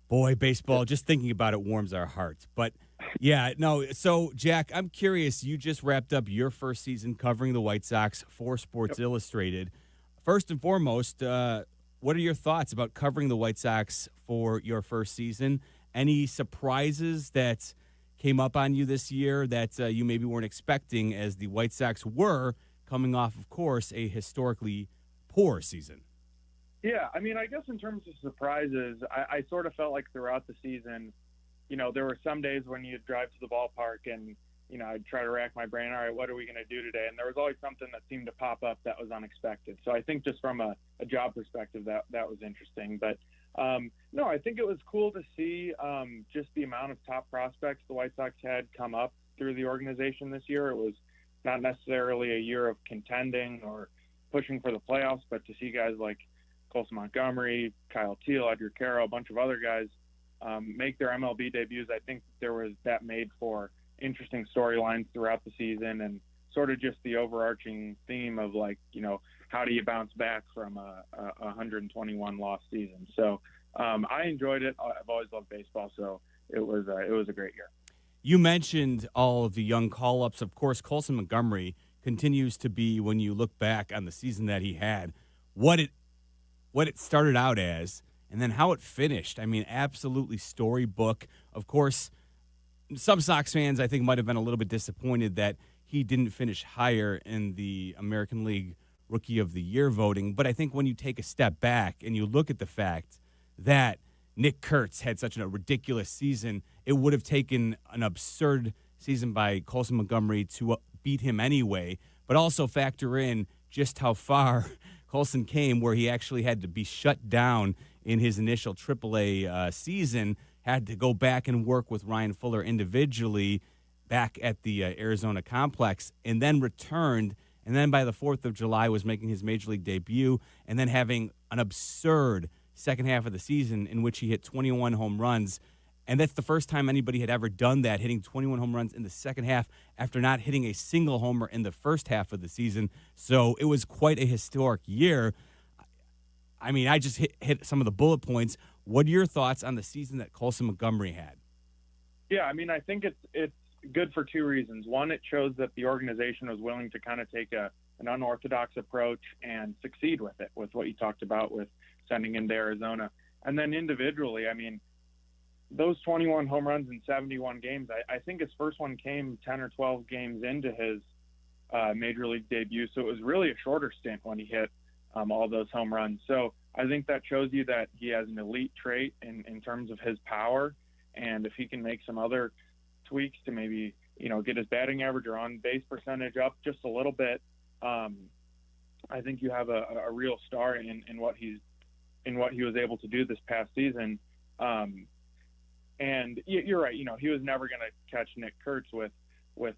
Boy, baseball, just thinking about it warms our hearts. But yeah, no. So, Jack, I'm curious. You just wrapped up your first season covering the White Sox for Sports Illustrated. First and foremost, what are your thoughts about covering the White Sox for your first season? Any surprises that came up on you this year that you maybe weren't expecting, as the White Sox were coming off, of course, a historically poor season? Yeah, I mean, I guess in terms of surprises, I sort of felt like throughout the season, there were some days when you'd drive to the ballpark and, I'd try to rack my brain, all right, what are we going to do today? And there was always something that seemed to pop up that was unexpected. So I think just from a job perspective, that was interesting. But, no, I think it was cool to see just the amount of top prospects the White Sox had come up through the organization this year. It was not necessarily a year of contending or pushing for the playoffs, but to see guys like Colson Montgomery, Kyle Teal, Edgar Caro, a bunch of other guys make their MLB debuts. I think there was that made for interesting storylines throughout the season, and sort of just the overarching theme of how do you bounce back from a 121 loss season. So I enjoyed it. I've always loved baseball, so it was a great year. You mentioned all of the young call-ups. Of course, Colson Montgomery continues to be, when you look back on the season that he had, what it started out as, and then how it finished. I mean, absolutely storybook. Of course, some Sox fans, I think, might have been a little bit disappointed that he didn't finish higher in the American League Rookie of the Year voting. But I think when you take a step back and you look at the fact that Nick Kurtz had such a ridiculous season, it would have taken an absurd season by Colson Montgomery to beat him anyway. But also factor in just how far Colson came, where he actually had to be shut down in his initial AAA season, had to go back and work with Ryan Fuller individually back at the Arizona complex, and then returned, and then by the 4th of July was making his Major League debut, and then having an absurd second half of the season in which he hit 21 home runs. And that's the first time anybody had ever done that, hitting 21 home runs in the second half after not hitting a single homer in the first half of the season. So it was quite a historic year. I mean, I just hit some of the bullet points. What are your thoughts on the season that Colson Montgomery had? Yeah, I mean, I think it's good for two reasons. One, it shows that the organization was willing to kind of take an unorthodox approach and succeed with it, with what you talked about with sending him to Arizona. And then individually, I mean, those 21 home runs in 71 games, I think his first one came 10 or 12 games into his Major League debut. So it was really a shorter stint when he hit all those home runs. So I think that shows you that he has an elite trait in terms of his power. And if he can make some other tweaks to maybe, get his batting average or on base percentage up just a little bit, I think you have a real star in what he was able to do this past season. And you're right. He was never going to catch Nick Kurtz with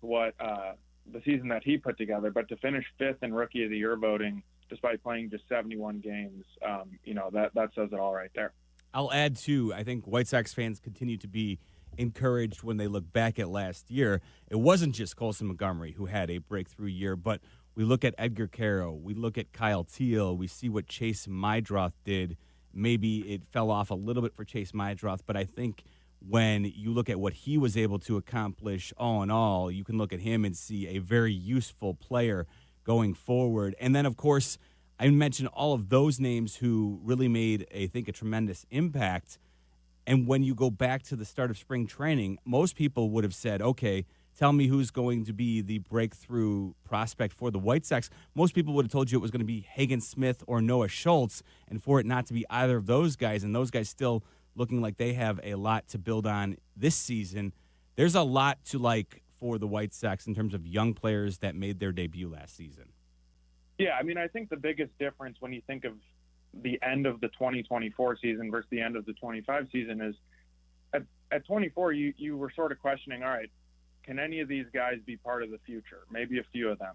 what the season that he put together. But to finish 5th in Rookie of the Year voting, despite playing just 71 games, that says it all right there. I'll add, too, I think White Sox fans continue to be encouraged when they look back at last year. It wasn't just Colson Montgomery who had a breakthrough year, but we look at Edgar Caro, we look at Kyle Teal, we see what Chase Mydroth did. Maybe it fell off a little bit for Chase Mydroth, but I think when you look at what he was able to accomplish all in all, you can look at him and see a very useful player going forward. And then, of course, I mentioned all of those names who really made, I think, a tremendous impact. And when you go back to the start of spring training, most people would have said, okay, tell me who's going to be the breakthrough prospect for the White Sox. Most people would have told you it was going to be Hagen Smith or Noah Schultz, and for it not to be either of those guys, and those guys still looking like they have a lot to build on this season. There's a lot to like for the White Sox in terms of young players that made their debut last season. Yeah, I mean, I think the biggest difference when you think of the end of the 2024 season versus the end of the 25 season is at 24, you were sort of questioning, all right, can any of these guys be part of the future? Maybe a few of them.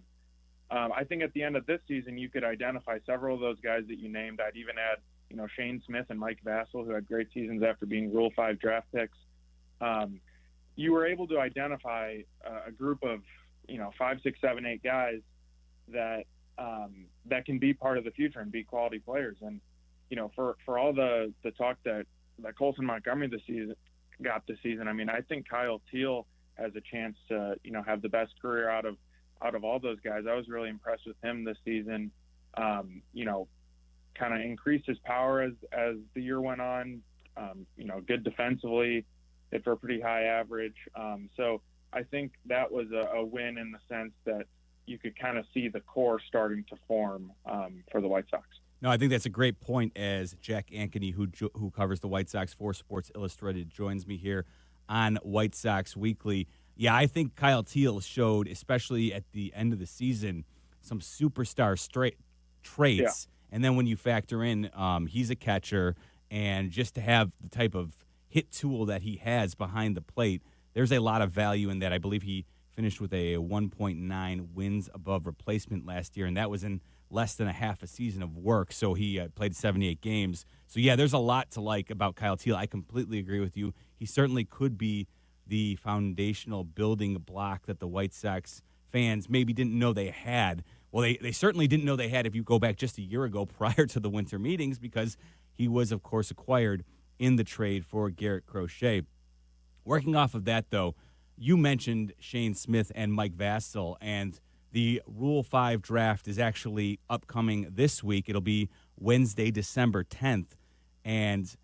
I think at the end of this season, you could identify several of those guys that you named. I'd even add, Shane Smith and Mike Vassell, who had great seasons after being Rule 5 draft picks. You were able to identify a group of, 5, 6, 7, 8 guys that can be part of the future and be quality players. And, for all the talk that Colson Montgomery this season, I mean, I think Kyle Teal has a chance to, have the best career out of all those guys. I was really impressed with him this season. kind of increased his power as the year went on. Good defensively, hit for a pretty high average. So I think that was a win in the sense that you could kind of see the core starting to form for the White Sox. No, I think that's a great point. As Jack Ankeny, who covers the White Sox for Sports Illustrated, joins me here on White Sox Weekly. Yeah, I think Kyle Teal showed, especially at the end of the season, some superstar traits. Yeah. And then when you factor in he's a catcher, and just to have the type of hit tool that he has behind the plate, there's a lot of value in that. I believe he finished with a 1.9 wins above replacement last year, and that was in less than a half a season of work. So he played 78 games. So, yeah, there's a lot to like about Kyle Teal. I completely agree with you. He certainly could be the foundational building block that the White Sox fans maybe didn't know they had. Well, they certainly didn't know they had if you go back just a year ago prior to the winter meetings, because he was, of course, acquired in the trade for Garrett Crochet. Working off of that, though, you mentioned Shane Smith and Mike Vassell, and the Rule 5 draft is actually upcoming this week. It'll be Wednesday, December 10th, and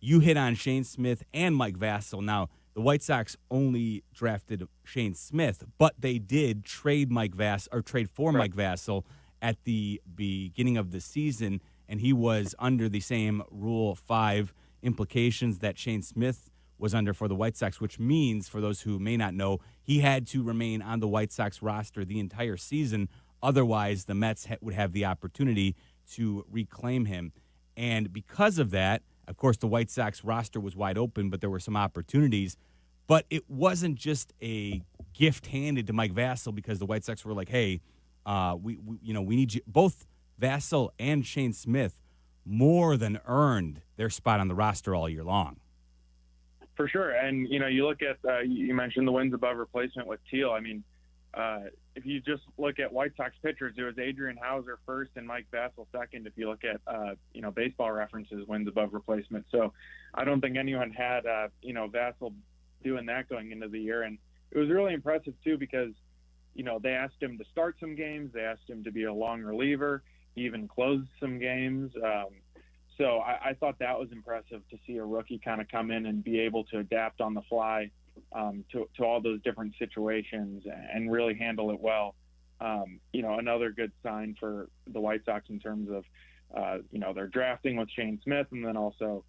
you hit on Shane Smith and Mike Vassell. Now, the White Sox only drafted Shane Smith, but they did trade Mike Vassell at the beginning of the season, and he was under the same Rule 5 implications that Shane Smith was under for the White Sox, which means, for those who may not know, he had to remain on the White Sox roster the entire season. Otherwise, the Mets would have the opportunity to reclaim him. And because of that, of course, the White Sox roster was wide open, but there were some opportunities. But it wasn't just a gift handed to Mike Vassell because the White Sox were like, hey, we need you. Both Vassell and Shane Smith more than earned their spot on the roster all year long. For sure. And, you look at, you mentioned the wins above replacement with Teal. I mean, if you just look at White Sox pitchers, there was Adrian Hauser first and Mike Vassell second. If you look at, Baseball References wins above replacement. So I don't think anyone had, Vassell doing that going into the year. And it was really impressive, too, because, they asked him to start some games. They asked him to be a long reliever. He even closed some games. So I thought that was impressive to see a rookie kind of come in and be able to adapt on the fly to all those different situations and really handle it well. Another good sign for the White Sox in terms of, their drafting with Shane Smith, and then also,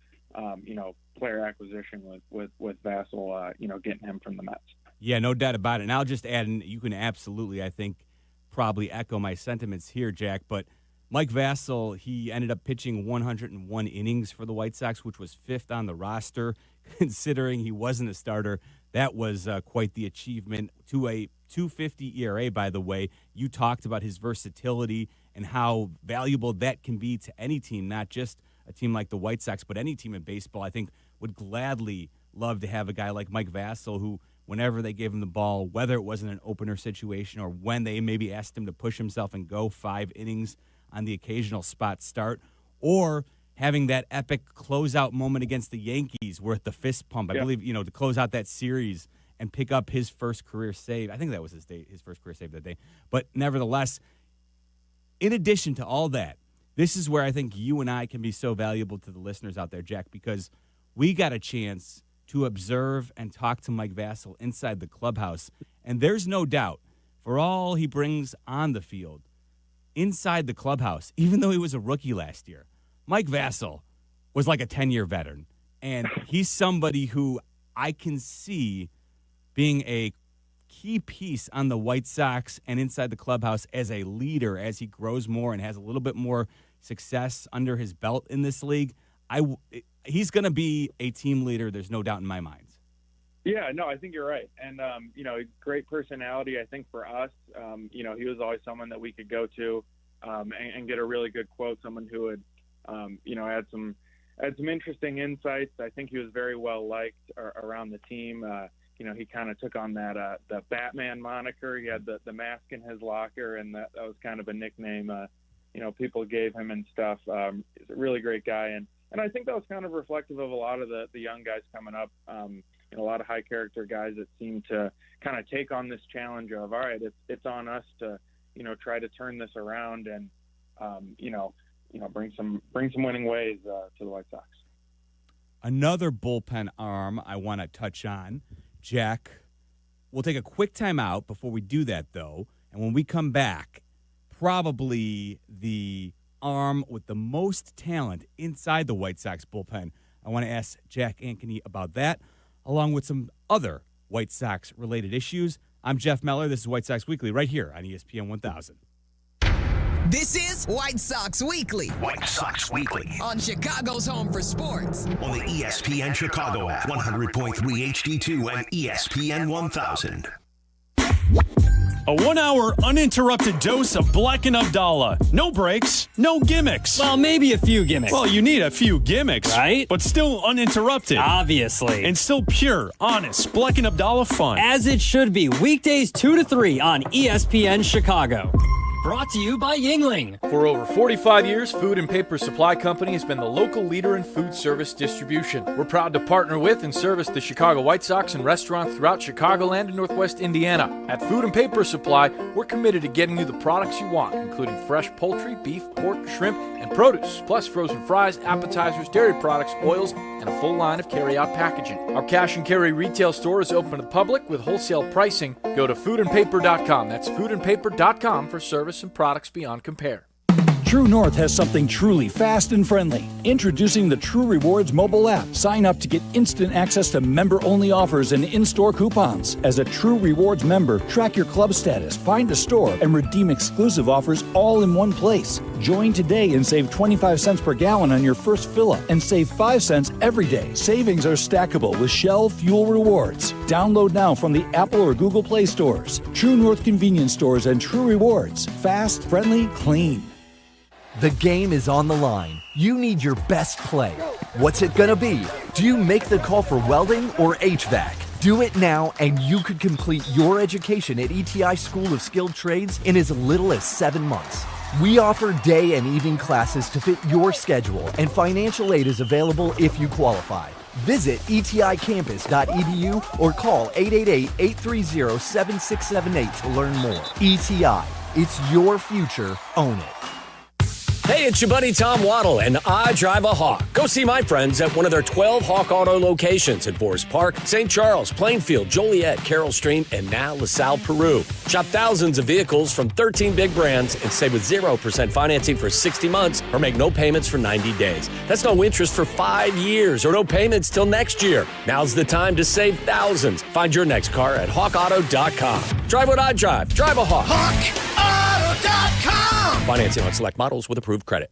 player acquisition with Vassell, getting him from the Mets. Yeah, no doubt about it. And I'll just add, and you can absolutely, I think, probably echo my sentiments here, Jack, but Mike Vassell, he ended up pitching 101 innings for the White Sox, which was fifth on the roster. Considering he wasn't a starter, that was quite the achievement. To a 2.50 ERA, by the way. You talked about his versatility and how valuable that can be to any team, not just a team like the White Sox, but any team in baseball. I think would gladly love to have a guy like Mike Vassell who, whenever they gave him the ball, whether it was in an opener situation or when they maybe asked him to push himself and go 5 innings on the occasional spot start, or having that epic closeout moment against the Yankees where at the fist pump, I believe, to close out that series and pick up his first career save. I think that was his first career save that day. But nevertheless, in addition to all that, this is where I think you and I can be so valuable to the listeners out there, Jack, because we got a chance to observe and talk to Mike Vassell inside the clubhouse. And there's no doubt, for all he brings on the field, inside the clubhouse, even though he was a rookie last year, Mike Vassell was like a 10-year veteran. And he's somebody who I can see being a key piece on the White Sox and inside the clubhouse as a leader as he grows more and has a little bit more success under his belt in this league. He's going to be a team leader. There's no doubt in my mind. Yeah, no, I think you're right. And, great personality, I think, for us. He was always someone that we could go to and get a really good quote, someone who would, had some interesting insights. I think he was very well liked around the team. He kind of took on that the Batman moniker. He had the mask in his locker, and that was kind of a nickname, people gave him and stuff. He's a really great guy. And I think that was kind of reflective of a lot of the young guys coming up, a lot of high character guys that seem to kind of take on this challenge of, all right, it's on us to, try to turn this around. And, bring some winning ways to the White Sox. Another bullpen arm I want to touch on, Jack. We'll take a quick time out before we do that, though. And when we come back, probably the arm with the most talent inside the White Sox bullpen. I want to ask Jack Ankeny about that, along with some other White Sox-related issues. I'm Jeff Meller. This is White Sox Weekly right here on ESPN 1000. This is White Sox Weekly. White Sox Weekly. On Chicago's home for sports. On the ESPN Chicago app, 100.3 HD2 and ESPN 1000. A 1 hour uninterrupted dose of Black and Abdallah. No breaks, no gimmicks. Well, maybe a few gimmicks. Well, you need a few gimmicks, right? But still uninterrupted. Obviously. And still pure, honest, Black and Abdallah fun. As it should be. Weekdays 2 to 3 on ESPN Chicago. Brought to you by Yingling. For over 45 years, Food and Paper Supply Company has been the local leader in food service distribution. We're proud to partner with and service the Chicago White Sox and restaurants throughout Chicagoland and Northwest Indiana. At Food and Paper Supply, we're committed to getting you the products you want, including fresh poultry, beef, pork, shrimp, and produce, plus frozen fries, appetizers, dairy products, oils, and a full line of carry-out packaging. Our cash and carry retail store is open to the public with wholesale pricing. Go to foodandpaper.com. That's foodandpaper.com for service and products beyond compare. True North has something truly fast and friendly. Introducing the True Rewards mobile app. Sign up to get instant access to member-only offers and in-store coupons. As a True Rewards member, track your club status, find a store, and redeem exclusive offers all in one place. Join today and save 25 cents per gallon on your first fill-up and save 5 cents every day. Savings are stackable with Shell Fuel Rewards. Download now from the Apple or Google Play stores. True North convenience stores and True Rewards. Fast, friendly, clean. The game is on the line. You need your best play. What's it gonna be? Do you make the call for welding or HVAC? Do it now and you could complete your education at ETI School of Skilled Trades in as little as 7 months. We offer day and evening classes to fit your schedule, and financial aid is available if you qualify. Visit eticampus.edu or call 888-830-7678 to learn more. ETI, it's your future. Own it. Hey, it's your buddy Tom Waddle, and I drive a Hawk. Go see my friends at one of their 12 Hawk Auto locations at Forest Park, St. Charles, Plainfield, Joliet, Carroll Stream, and now LaSalle, Peru. Shop thousands of vehicles from 13 big brands and save with 0% financing for 60 months or make no payments for 90 days. That's no interest for 5 years or no payments till next year. Now's the time to save thousands. Find your next car at hawkauto.com. Drive what I drive. Drive a Hawk. HawkAuto.com. Financing on select models with approved credit.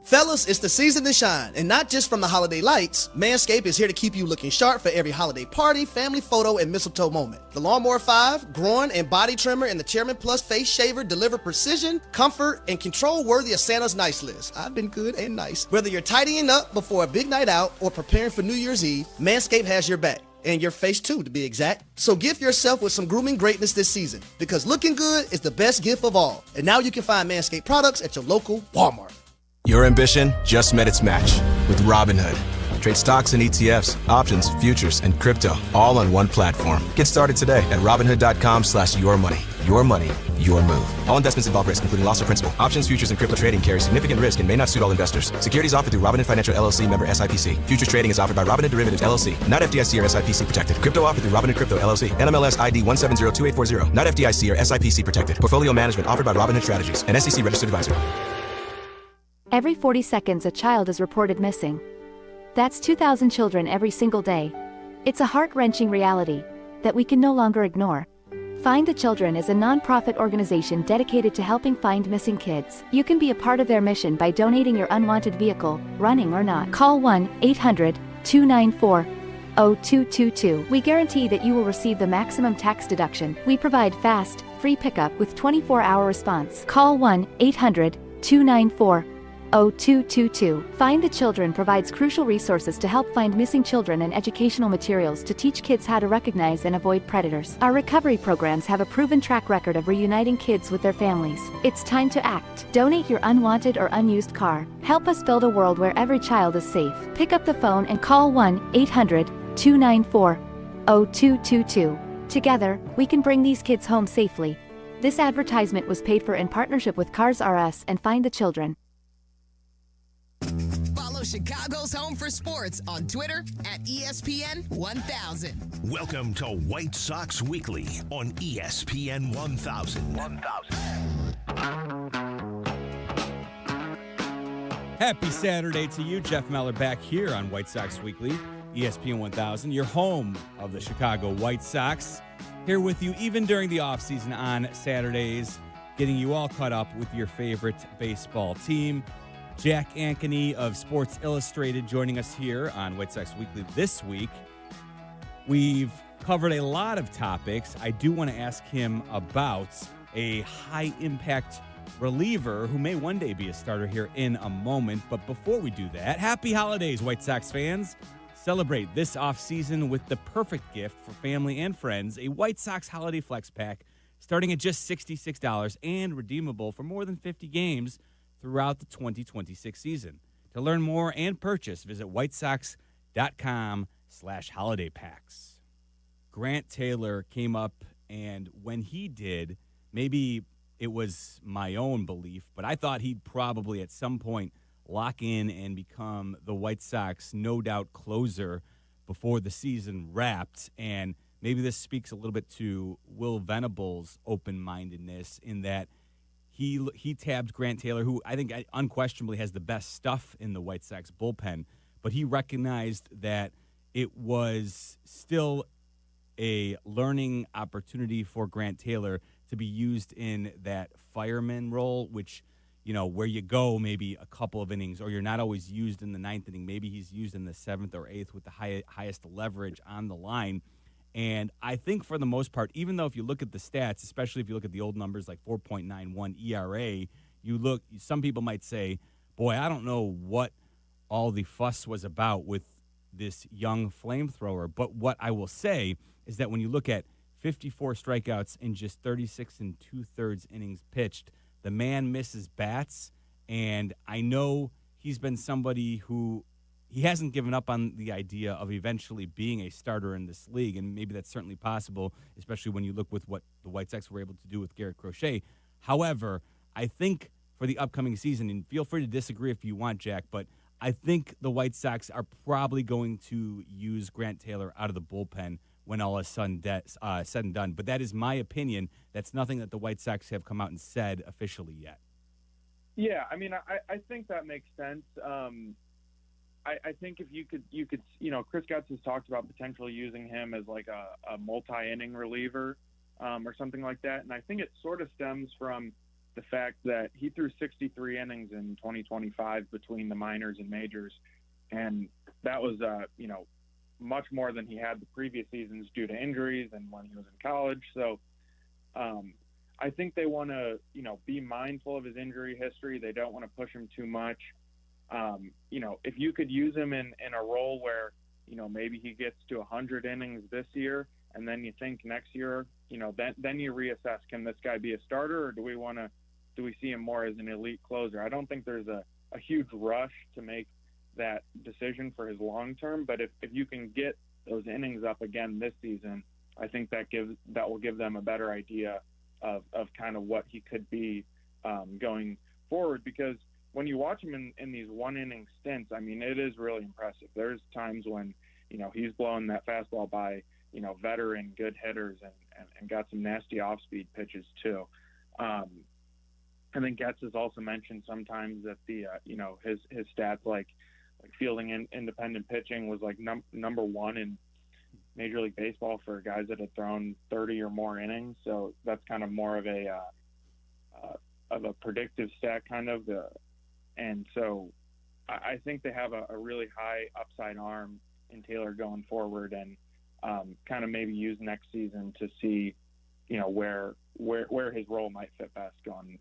Fellas, it's the season to shine, and not just from the holiday lights. Manscaped is here to keep you looking sharp for every holiday party, family photo, and mistletoe moment. The Lawnmower 5, groin and body trimmer, and the Chairman Plus face shaver deliver precision, comfort, and control worthy of Santa's nice list. I've been good and nice. Whether you're tidying up before a big night out or preparing for New Year's Eve, Manscaped has your back. And your face too, to be exact. So gift yourself with some grooming greatness this season, because looking good is the best gift of all. And now you can find Manscaped products at your local Walmart. Your ambition just met its match with Robinhood. Trade stocks and ETFs, options, futures, and crypto all on one platform. Get started today at Robinhood.com/yourmoney. Your money, your move. All investments involve risk, including loss of principal. Options, futures, and crypto trading carry significant risk and may not suit all investors. Securities offered through Robinhood Financial LLC, member SIPC. Futures trading is offered by Robinhood Derivatives LLC, not FDIC or SIPC protected. Crypto offered through Robinhood Crypto LLC, NMLS ID 1702840, not FDIC or SIPC protected. Portfolio management offered by Robinhood Strategies, an SEC registered advisor. Every 40 seconds, a child is reported missing. That's 2,000 children every single day. It's a heart-wrenching reality that we can no longer ignore. Find the Children is a non-profit organization dedicated to helping find missing kids. You can be a part of their mission by donating your unwanted vehicle, running or not. Call 1-800-294-0222. We guarantee that you will receive the maximum tax deduction. We provide fast, free pickup with 24-hour response. Call 1-800-294-0222. Find the Children provides crucial resources to help find missing children and educational materials to teach kids how to recognize and avoid predators. Our recovery programs have a proven track record of reuniting kids with their families. It's time to act. Donate your unwanted or unused car. Help us build a world where every child is safe. Pick up the phone and call 1-800-294-0222. Together, we can bring these kids home safely. This advertisement was paid for in partnership with Cars R Us and Find the Children. Chicago's home for sports on Twitter at ESPN 1000. Welcome to White Sox Weekly on ESPN 1000. Happy Saturday to you. Jeff Meller back here on White Sox Weekly, ESPN 1000, your home of the Chicago White Sox. Here with you even during the offseason on Saturdays, getting you all caught up with your favorite baseball team. Jack Ankeny of Sports Illustrated joining us here on White Sox Weekly this week. We've covered a lot of topics. I do want to ask him about a high-impact reliever who may one day be a starter here in a moment. But before we do that, happy holidays, White Sox fans. Celebrate this offseason with the perfect gift for family and friends, a White Sox Holiday Flex Pack starting at just $66 and redeemable for more than 50 games throughout the 2026 season. To learn more and purchase, visit whitesox.com/holidaypacks. Grant Taylor came up, and when he did, maybe it was my own belief, but I thought he'd probably at some point lock in and become the White Sox no-doubt closer before the season wrapped. And maybe this speaks a little bit to Will Venable's open-mindedness in that he tabbed Grant Taylor, who I think unquestionably has the best stuff in the White Sox bullpen, but he recognized that it was still a learning opportunity for Grant Taylor to be used in that fireman role, which, you know, where you go maybe a couple of innings, or you're not always used in the ninth inning. Maybe he's used in the seventh or eighth with the highest leverage on the line. And I think for the most part, even though if you look at the stats, especially if you look at the old numbers like 4.91 ERA, some people might say, boy, I don't know what all the fuss was about with this young flamethrower. But what I will say is that when you look at 54 strikeouts in just 36 and 2/3 innings pitched, the man misses bats. And I know he's been somebody who he hasn't given up on the idea of eventually being a starter in this league. And maybe that's certainly possible, especially when you look with what the White Sox were able to do with Garrett Crochet. However, I think for the upcoming season, and feel free to disagree if you want, Jack, but I think the White Sox are probably going to use Grant Taylor out of the bullpen when all is said and done. But that is my opinion. That's nothing that the White Sox have come out and said officially yet. Yeah, I mean, I think that makes sense. I think if you could, Chris Getz has talked about potentially using him as like a multi-inning reliever or something like that. And I think it sort of stems from the fact that he threw 63 innings in 2025 between the minors and majors. And that was, much more than he had the previous seasons due to injuries and when he was in college. So I think they want to, be mindful of his injury history. They don't want to push him too much. If you could use him in a role where, maybe he gets to 100 innings this year, and then you think next year, then you reassess, can this guy be a starter, or do we see him more as an elite closer? I don't think there's a huge rush to make that decision for his long term, but if you can get those innings up again this season, I think that will give them a better idea of kind of what he could be going forward. Because when you watch him in these one inning stints, I mean, it is really impressive. There's times when he's blowing that fastball by veteran good hitters and got some nasty off speed pitches too. I think Getz has also mentioned sometimes that the his stats like fielding in independent pitching was like number one in Major League Baseball for guys that had thrown 30 or more innings. So that's kind of more of a predictive stat kind of. And so I think they have a really high upside arm in Taylor going forward, and kind of maybe use next season to see, where his role might fit best going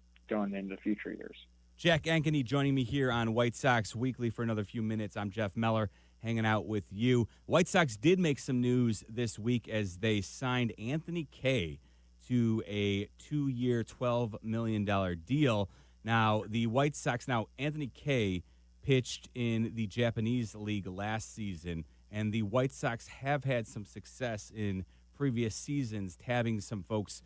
into future years. Jack Ankeny joining me here on White Sox Weekly for another few minutes. I'm Jeff Meller, hanging out with you. White Sox did make some news this week as they signed Anthony Kay to a 2-year, $12 million deal. Now, the White Sox, Anthony Kay pitched in the Japanese league last season, and the White Sox have had some success in previous seasons, tabbing some folks,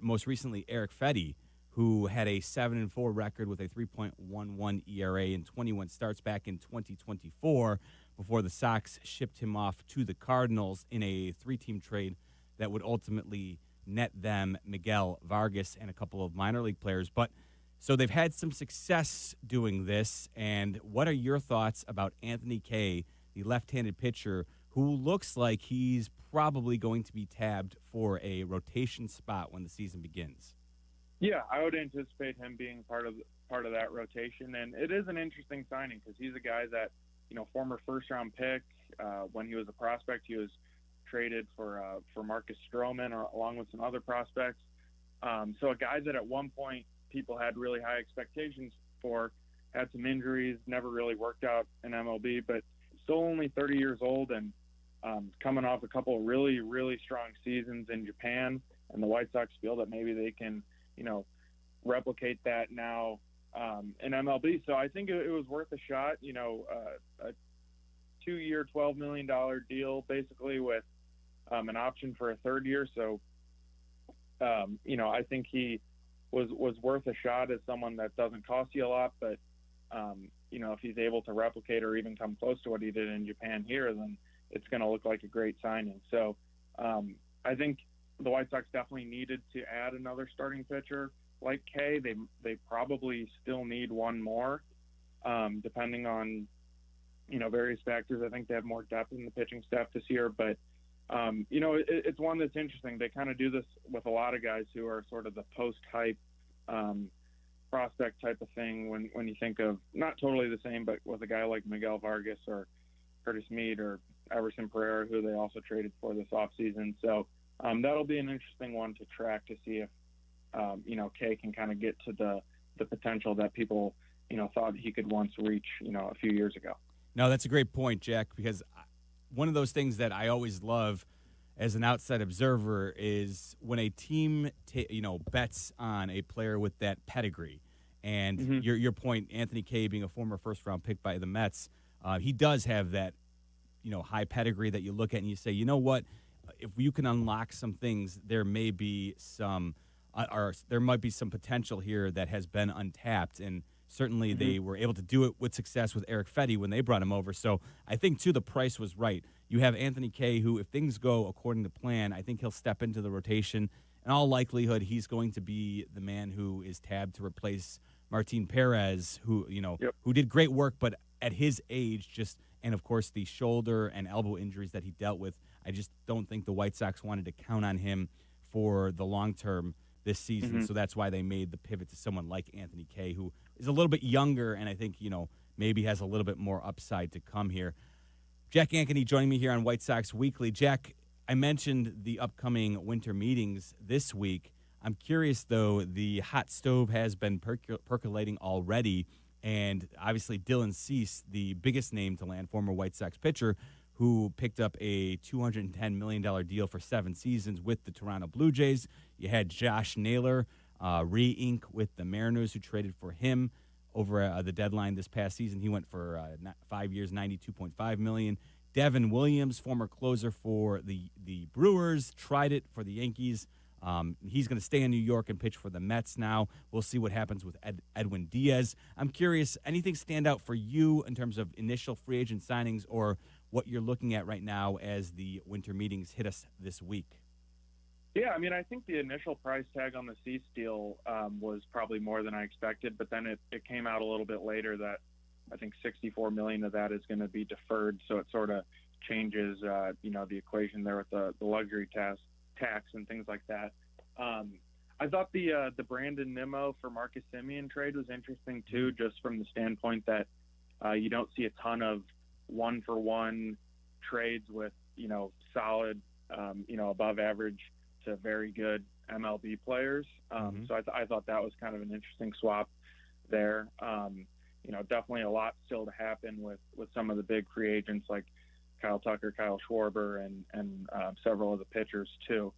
most recently Eric Fetty, who had a 7-4 record with a 3.11 ERA and 21 starts back in 2024 before the Sox shipped him off to the Cardinals in a 3-team trade that would ultimately net them Miguel Vargas and a couple of minor league players. But so they've had some success doing this. And what are your thoughts about Anthony Kay, the left-handed pitcher, who looks like he's probably going to be tabbed for a rotation spot when the season begins? Yeah, I would anticipate him being part of that rotation, and it is an interesting signing because he's a guy that, former first-round pick. When he was a prospect, he was traded for Marcus Stroman along with some other prospects. So a guy that at one point people had really high expectations for, had some injuries, never really worked out in MLB, but still only 30 years old and coming off a couple of really, really strong seasons in Japan, and the White Sox feel that maybe they can, replicate that now in MLB. So I think it was worth a shot, a 2-year, $12 million deal basically with an option for a third year. So, I think he was worth a shot as someone that doesn't cost you a lot, but if he's able to replicate or even come close to what he did in Japan here, then it's going to look like a great signing. So I think the White Sox definitely needed to add another starting pitcher like Kay. They probably still need one more, depending on, various factors. I think they have more depth in the pitching staff this year, but it's one that's interesting. They kind of do this with a lot of guys who are sort of the post-hype prospect type of thing when you think of, not totally the same, but with a guy like Miguel Vargas or Curtis Mead or Everson Pereira, who they also traded for this offseason. So that'll be an interesting one to track to see if, Kay can kind of get to the potential that people, thought he could once reach, a few years ago. No, that's a great point, Jack, because one of those things that I always love as an outside observer is when a team, bets on a player with that pedigree. And your point, Anthony Kay being a former first-round pick by the Mets, he does have that, high pedigree that you look at and you say, you know what, if you can unlock some things, there may be some, or there might be some potential here that has been untapped. And certainly they were able to do it with success with Eric Fetty when they brought him over. So I think, too, the price was right. You have Anthony Kay, who, if things go according to plan, I think he'll step into the rotation. In all likelihood, he's going to be the man who is tabbed to replace Martin Perez, who, who did great work, but at his age, and of course the shoulder and elbow injuries that he dealt with, I just don't think the White Sox wanted to count on him for the long term this season. So that's why they made the pivot to someone like Anthony Kay, who is a little bit younger and I think, maybe has a little bit more upside to come here. Jack Ankeny joining me here on White Sox Weekly. Jack, I mentioned the upcoming winter meetings this week. I'm curious, though, the hot stove has been percolating already, and obviously Dylan Cease, the biggest name to land, former White Sox pitcher, who picked up a $210 million deal for 7 seasons with the Toronto Blue Jays. You had Josh Naylor, re-ink with the Mariners, who traded for him over the deadline this past season. He went for 5 years, $92.5 million. Devin Williams, former closer for the Brewers, tried it for the Yankees. He's going to stay in New York and pitch for the Mets now. We'll see what happens with Edwin Diaz. I'm curious, anything stand out for you in terms of initial free agent signings or what you're looking at right now as the winter meetings hit us this week? Yeah, I mean, I think the initial price tag on the Cease deal was probably more than I expected, but then it came out a little bit later that I think $64 million of that is going to be deferred, so it sort of changes, the equation there with the luxury tax and things like that. I thought the Brandon Nimmo for Marcus Semien trade was interesting too, just from the standpoint that you don't see a ton of one-for-one trades with solid, above average to very good MLB players. So I thought that was kind of an interesting swap there. Definitely a lot still to happen with some of the big free agents like Kyle Tucker, Kyle Schwarber, and several of the pitchers too.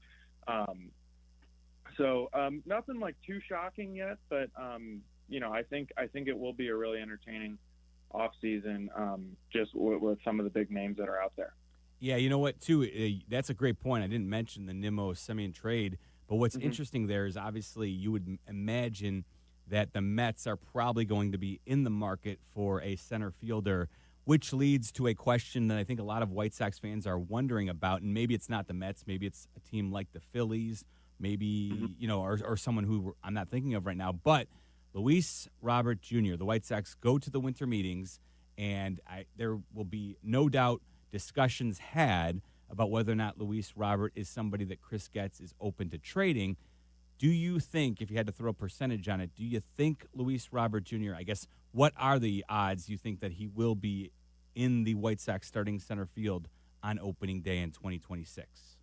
So nothing like too shocking yet, but I think it will be a really entertaining offseason just with some of the big names that are out there. Yeah, you know what, too? That's a great point. I didn't mention the Nimmo Semien trade, But what's interesting there is obviously you would imagine that the Mets are probably going to be in the market for a center fielder, which leads to a question that I think a lot of White Sox fans are wondering about. And maybe it's not the Mets. Maybe it's a team like the Phillies, maybe, or someone who I'm not thinking of right now. But Luis Robert Jr., the White Sox go to the winter meetings, and there will be no doubt discussions had about whether or not Luis Robert is somebody that Chris Getz is open to trading. Do you think, if you had to throw a percentage on it, do you think Luis Robert Jr., I guess, what are the odds you think that he will be in the White Sox starting center field on opening day in 2026?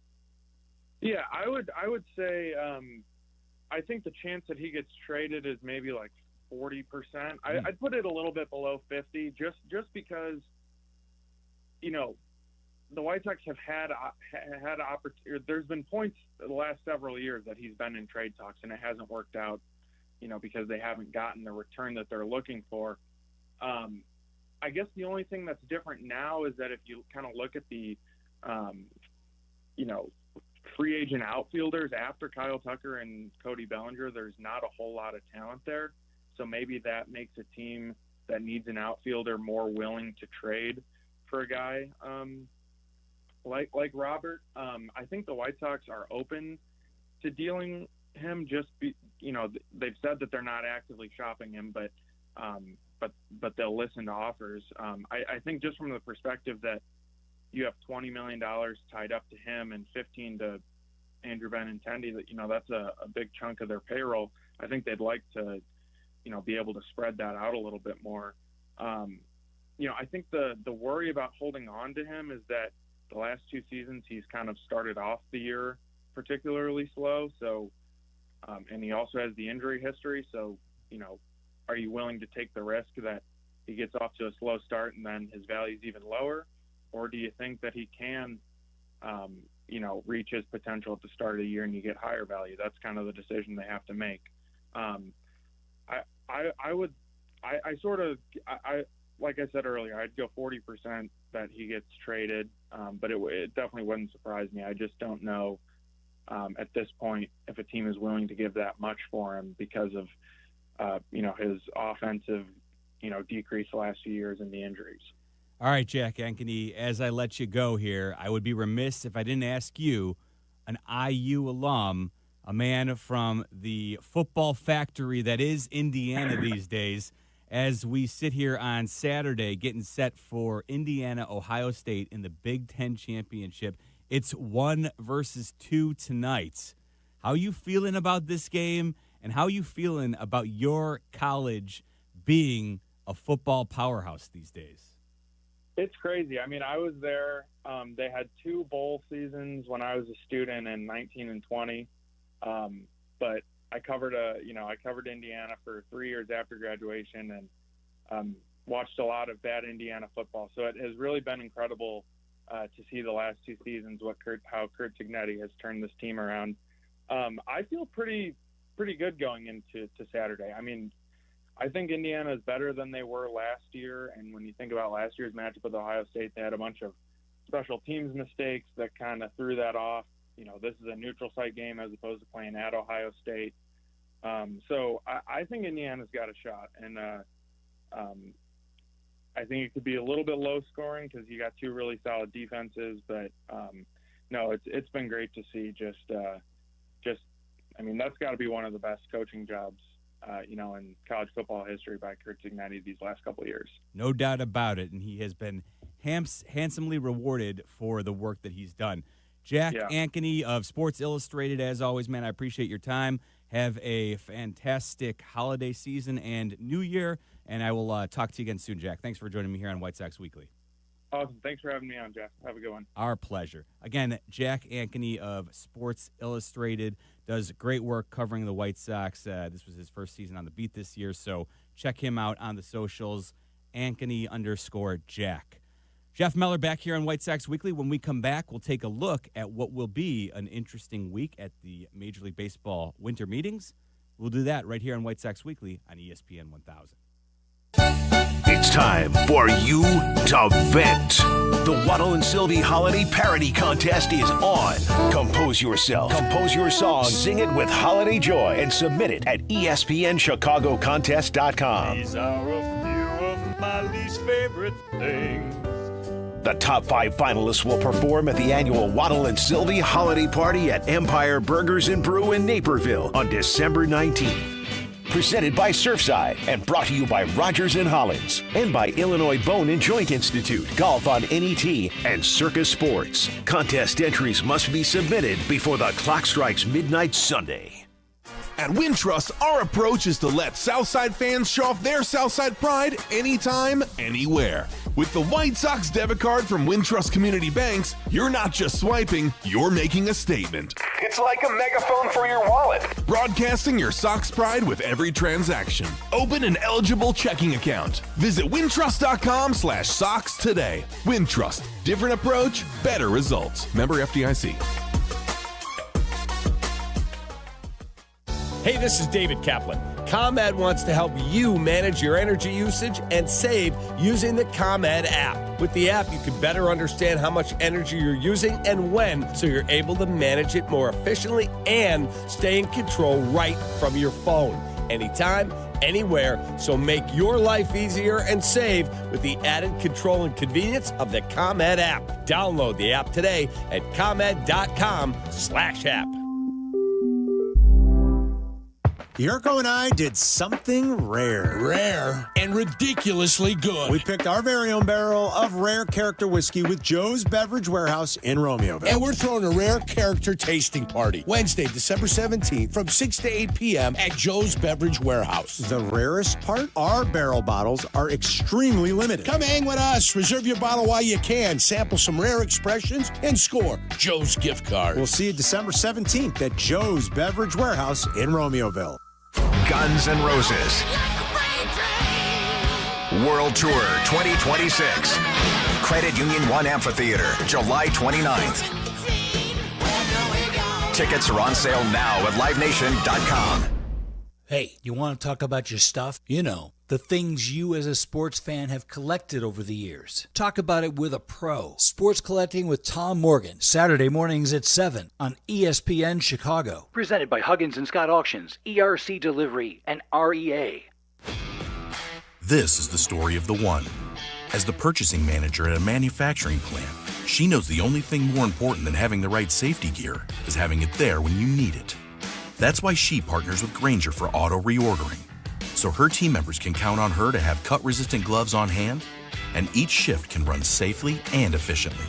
Yeah, I would say I think the chance that he gets traded is maybe like 40%. I'd put it a little bit below 50, just because, the White Sox have had opportunity. There's been points the last several years that he's been in trade talks and it hasn't worked out, because they haven't gotten the return that they're looking for. I guess the only thing that's different now is that if you kind of look at the, free agent outfielders after Kyle Tucker and Cody Bellinger, there's not a whole lot of talent there. So maybe that makes a team that needs an outfielder more willing to trade for a guy like Robert. I think the White Sox are open to dealing him. They've said that they're not actively shopping him, but they'll listen to offers. I think just from the perspective that you have $20 million tied up to him and 15 to Andrew Benintendi, that's a big chunk of their payroll. I think they'd like to, be able to spread that out a little bit more. I think the worry about holding on to him is that the last two seasons he's kind of started off the year particularly slow. So, and he also has the injury history. So, are you willing to take the risk that he gets off to a slow start and then his value's even lower? Or do you think that he can, reach his potential at the start of the year and you get higher value? That's kind of the decision they have to make. Like I said earlier, I'd go 40% that he gets traded, but it definitely wouldn't surprise me. I just don't know at this point if a team is willing to give that much for him because of, his offensive, decrease the last few years and the injuries. All right, Jack Ankeny, as I let you go here, I would be remiss if I didn't ask you, an IU alum, a man from the football factory that is Indiana these days, as we sit here on Saturday getting set for Indiana-Ohio State in the Big Ten Championship. It's 1 versus 2 tonight. How you feeling about this game, and how you feeling about your college being a football powerhouse these days? It's crazy. I mean, I was there. They had 2 bowl seasons when I was a student in 19 and 20. But I covered Indiana for 3 years after graduation and watched a lot of bad Indiana football. So it has really been incredible to see the last 2 seasons how Curt Cignetti has turned this team around. I feel pretty good going into Saturday. I mean, I think Indiana is better than they were last year. And when you think about last year's matchup with Ohio State, they had a bunch of special teams mistakes that kind of threw that off. This is a neutral site game as opposed to playing at Ohio State. So I think Indiana's got a shot. And I think it could be a little bit low scoring because you got 2 really solid defenses. But, no, it's been great to see that's got to be one of the best coaching jobs in college football history by Curt Cignetti these last couple of years. No doubt about it, and he has been handsomely rewarded for the work that he's done. Jack Ankeny of Sports Illustrated, as always, man, I appreciate your time. Have a fantastic holiday season and New Year, and I will talk to you again soon, Jack. Thanks for joining me here on White Sox Weekly. Awesome. Thanks for having me on, Jeff. Have a good one. Our pleasure. Again, Jack Ankeny of Sports Illustrated does great work covering the White Sox. This was his first season on the beat this year, so check him out on the socials, Ankeny_Jack. Jeff Meller back here on White Sox Weekly. When we come back, we'll take a look at what will be an interesting week at the Major League Baseball winter meetings. We'll do that right here on White Sox Weekly on ESPN 1000. It's time for you to vent. The Waddle and Sylvie Holiday Parody Contest is on. Compose yourself, compose your song, sing it with holiday joy, and submit it at ESPNChicagoContest.com. These are a few of my least favorite things. The top 5 finalists will perform at the annual Waddle and Sylvie Holiday Party at Empire Burgers and Brew in Naperville on December 19th. Presented by Surfside and brought to you by Rogers and Hollins and by Illinois Bone and Joint Institute, Golf on NET, and Circus Sports. Contest entries must be submitted before the clock strikes midnight Sunday. At Wintrust, our approach is to let Southside fans show off their Southside pride anytime, anywhere. With the White Sox debit card from Wintrust Community Banks, you're not just swiping, you're making a statement. It's like a megaphone for your wallet. Broadcasting your Sox pride with every transaction. Open an eligible checking account. Visit wintrust.com/Sox today. Wintrust. Different approach, better results. Member FDIC. Hey, this is David Kaplan. ComEd wants to help you manage your energy usage and save using the ComEd app. With the app, you can better understand how much energy you're using and when, so you're able to manage it more efficiently and stay in control right from your phone. Anytime, anywhere, so make your life easier and save with the added control and convenience of the ComEd app. Download the app today at ComEd.com/app. Yurko and I did something rare. Rare and ridiculously good. We picked our very own barrel of rare character whiskey with Joe's Beverage Warehouse in Romeoville. And we're throwing a rare character tasting party Wednesday, December 17th from 6 to 8 p.m. at Joe's Beverage Warehouse. The rarest part? Our barrel bottles are extremely limited. Come hang with us. Reserve your bottle while you can. Sample some rare expressions and score Joe's gift card. We'll see you December 17th at Joe's Beverage Warehouse in Romeoville. Guns N' Roses World Tour 2026. Credit Union One Amphitheater, July 29th. Tickets are on sale now at livenation.com. Hey, you want to talk about your stuff? You know, the things you as a sports fan have collected over the years. Talk about it with a pro. Sports Collecting with Tom Morgan, Saturday mornings at 7 on ESPN Chicago. Presented by Huggins & Scott Auctions, ERC Delivery, and REA. This is the story of the one. As the purchasing manager at a manufacturing plant, she knows the only thing more important than having the right safety gear is having it there when you need it. That's why she partners with Grainger for auto reordering, so her team members can count on her to have cut-resistant gloves on hand, and each shift can run safely and efficiently.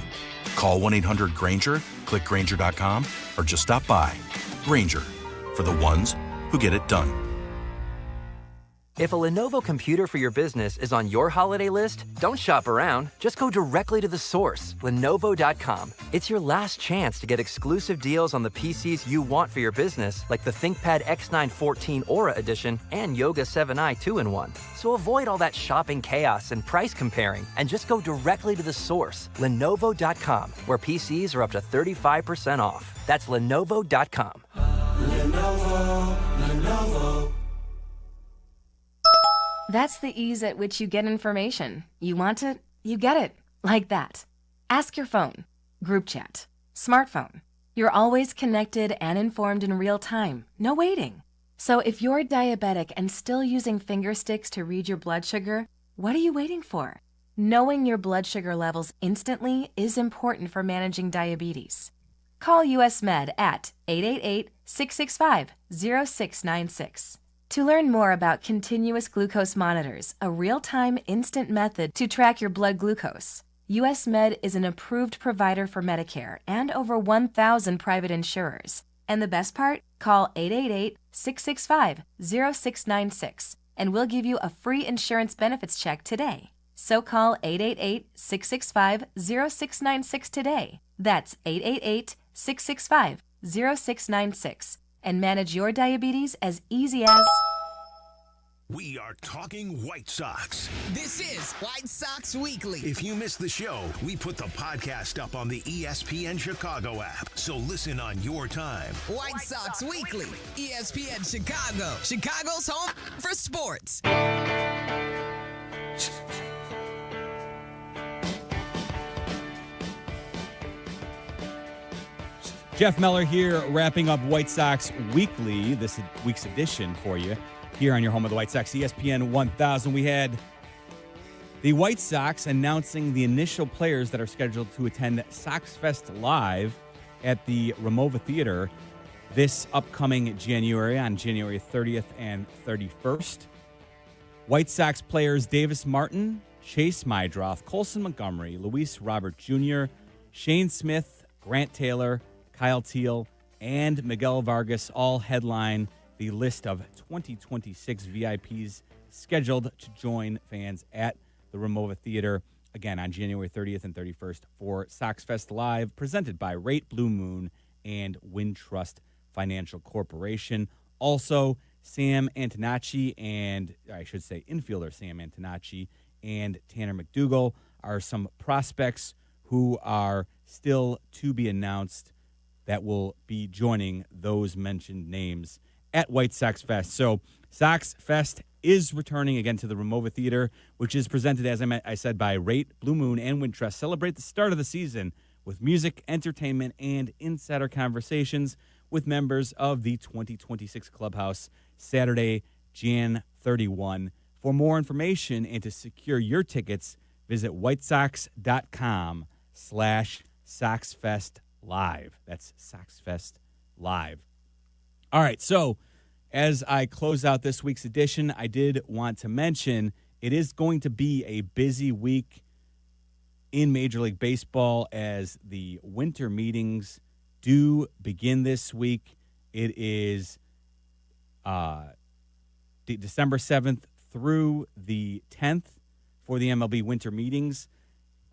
Call 1-800-GRAINGER, click Grainger.com, or just stop by. Grainger, for the ones who get it done. If a Lenovo computer for your business is on your holiday list, don't shop around. Just go directly to the source, Lenovo.com. It's your last chance to get exclusive deals on the PCs you want for your business, like the ThinkPad X9 14 Aura Edition and Yoga 7i 2-in-1. So avoid all that shopping chaos and price comparing, and just go directly to the source, Lenovo.com, where PCs are up to 35% off. That's Lenovo.com. Lenovo. That's the ease at which you get information. You want it, you get it. Like that. Ask your phone. Group chat. Smartphone. You're always connected and informed in real time. No waiting. So if you're diabetic and still using finger sticks to read your blood sugar, what are you waiting for? Knowing your blood sugar levels instantly is important for managing diabetes. Call US Med at 888-665-0696. To learn more about continuous glucose monitors, a real-time instant method to track your blood glucose, US Med is an approved provider for Medicare and over 1,000 private insurers. And the best part? Call 888-665-0696 and we'll give you a free insurance benefits check today. So call 888-665-0696 today. That's 888-665-0696. And manage your diabetes as easy as... We are talking White Sox. This is White Sox Weekly. If you missed the show, we put the podcast up on the ESPN Chicago app, so listen on your time. White Sox Weekly, ESPN Chicago, Chicago's home for sports. Jeff Meller here, wrapping up White Sox Weekly, this week's edition for you, here on your home of the White Sox, ESPN 1000. We had the White Sox announcing the initial players that are scheduled to attend Sox Fest Live at the Ramova Theater this upcoming January, on January 30th and 31st. White Sox players Davis Martin, Chase Mydroth, Colson Montgomery, Luis Robert Jr., Shane Smith, Grant Taylor, Kyle Teal, and Miguel Vargas all headline the list of 2026 VIPs scheduled to join fans at the Ramova Theater, again, on January 30th and 31st for Sox Fest Live, presented by Rate Blue Moon and Wintrust Financial Corporation. Also, Sam Antonacci and, I should say, infielder Sam Antonacci and Tanner McDougal are some prospects who are still to be announced that will be joining those mentioned names at White Sox Fest. So Sox Fest is returning again to the Ramova Theater, which is presented, as I said, by Rate, Blue Moon, and Wintrust. Celebrate the start of the season with music, entertainment, and insider conversations with members of the 2026 Clubhouse, Saturday, Jan 31. For more information and to secure your tickets, visit whitesox.com/SoxFestLive. That's SoxFest Live. All right, so as I close out this week's edition, I did want to mention it is going to be a busy week in Major League Baseball as the winter meetings do begin this week. It is December 7th through the 10th for the MLB winter meetings.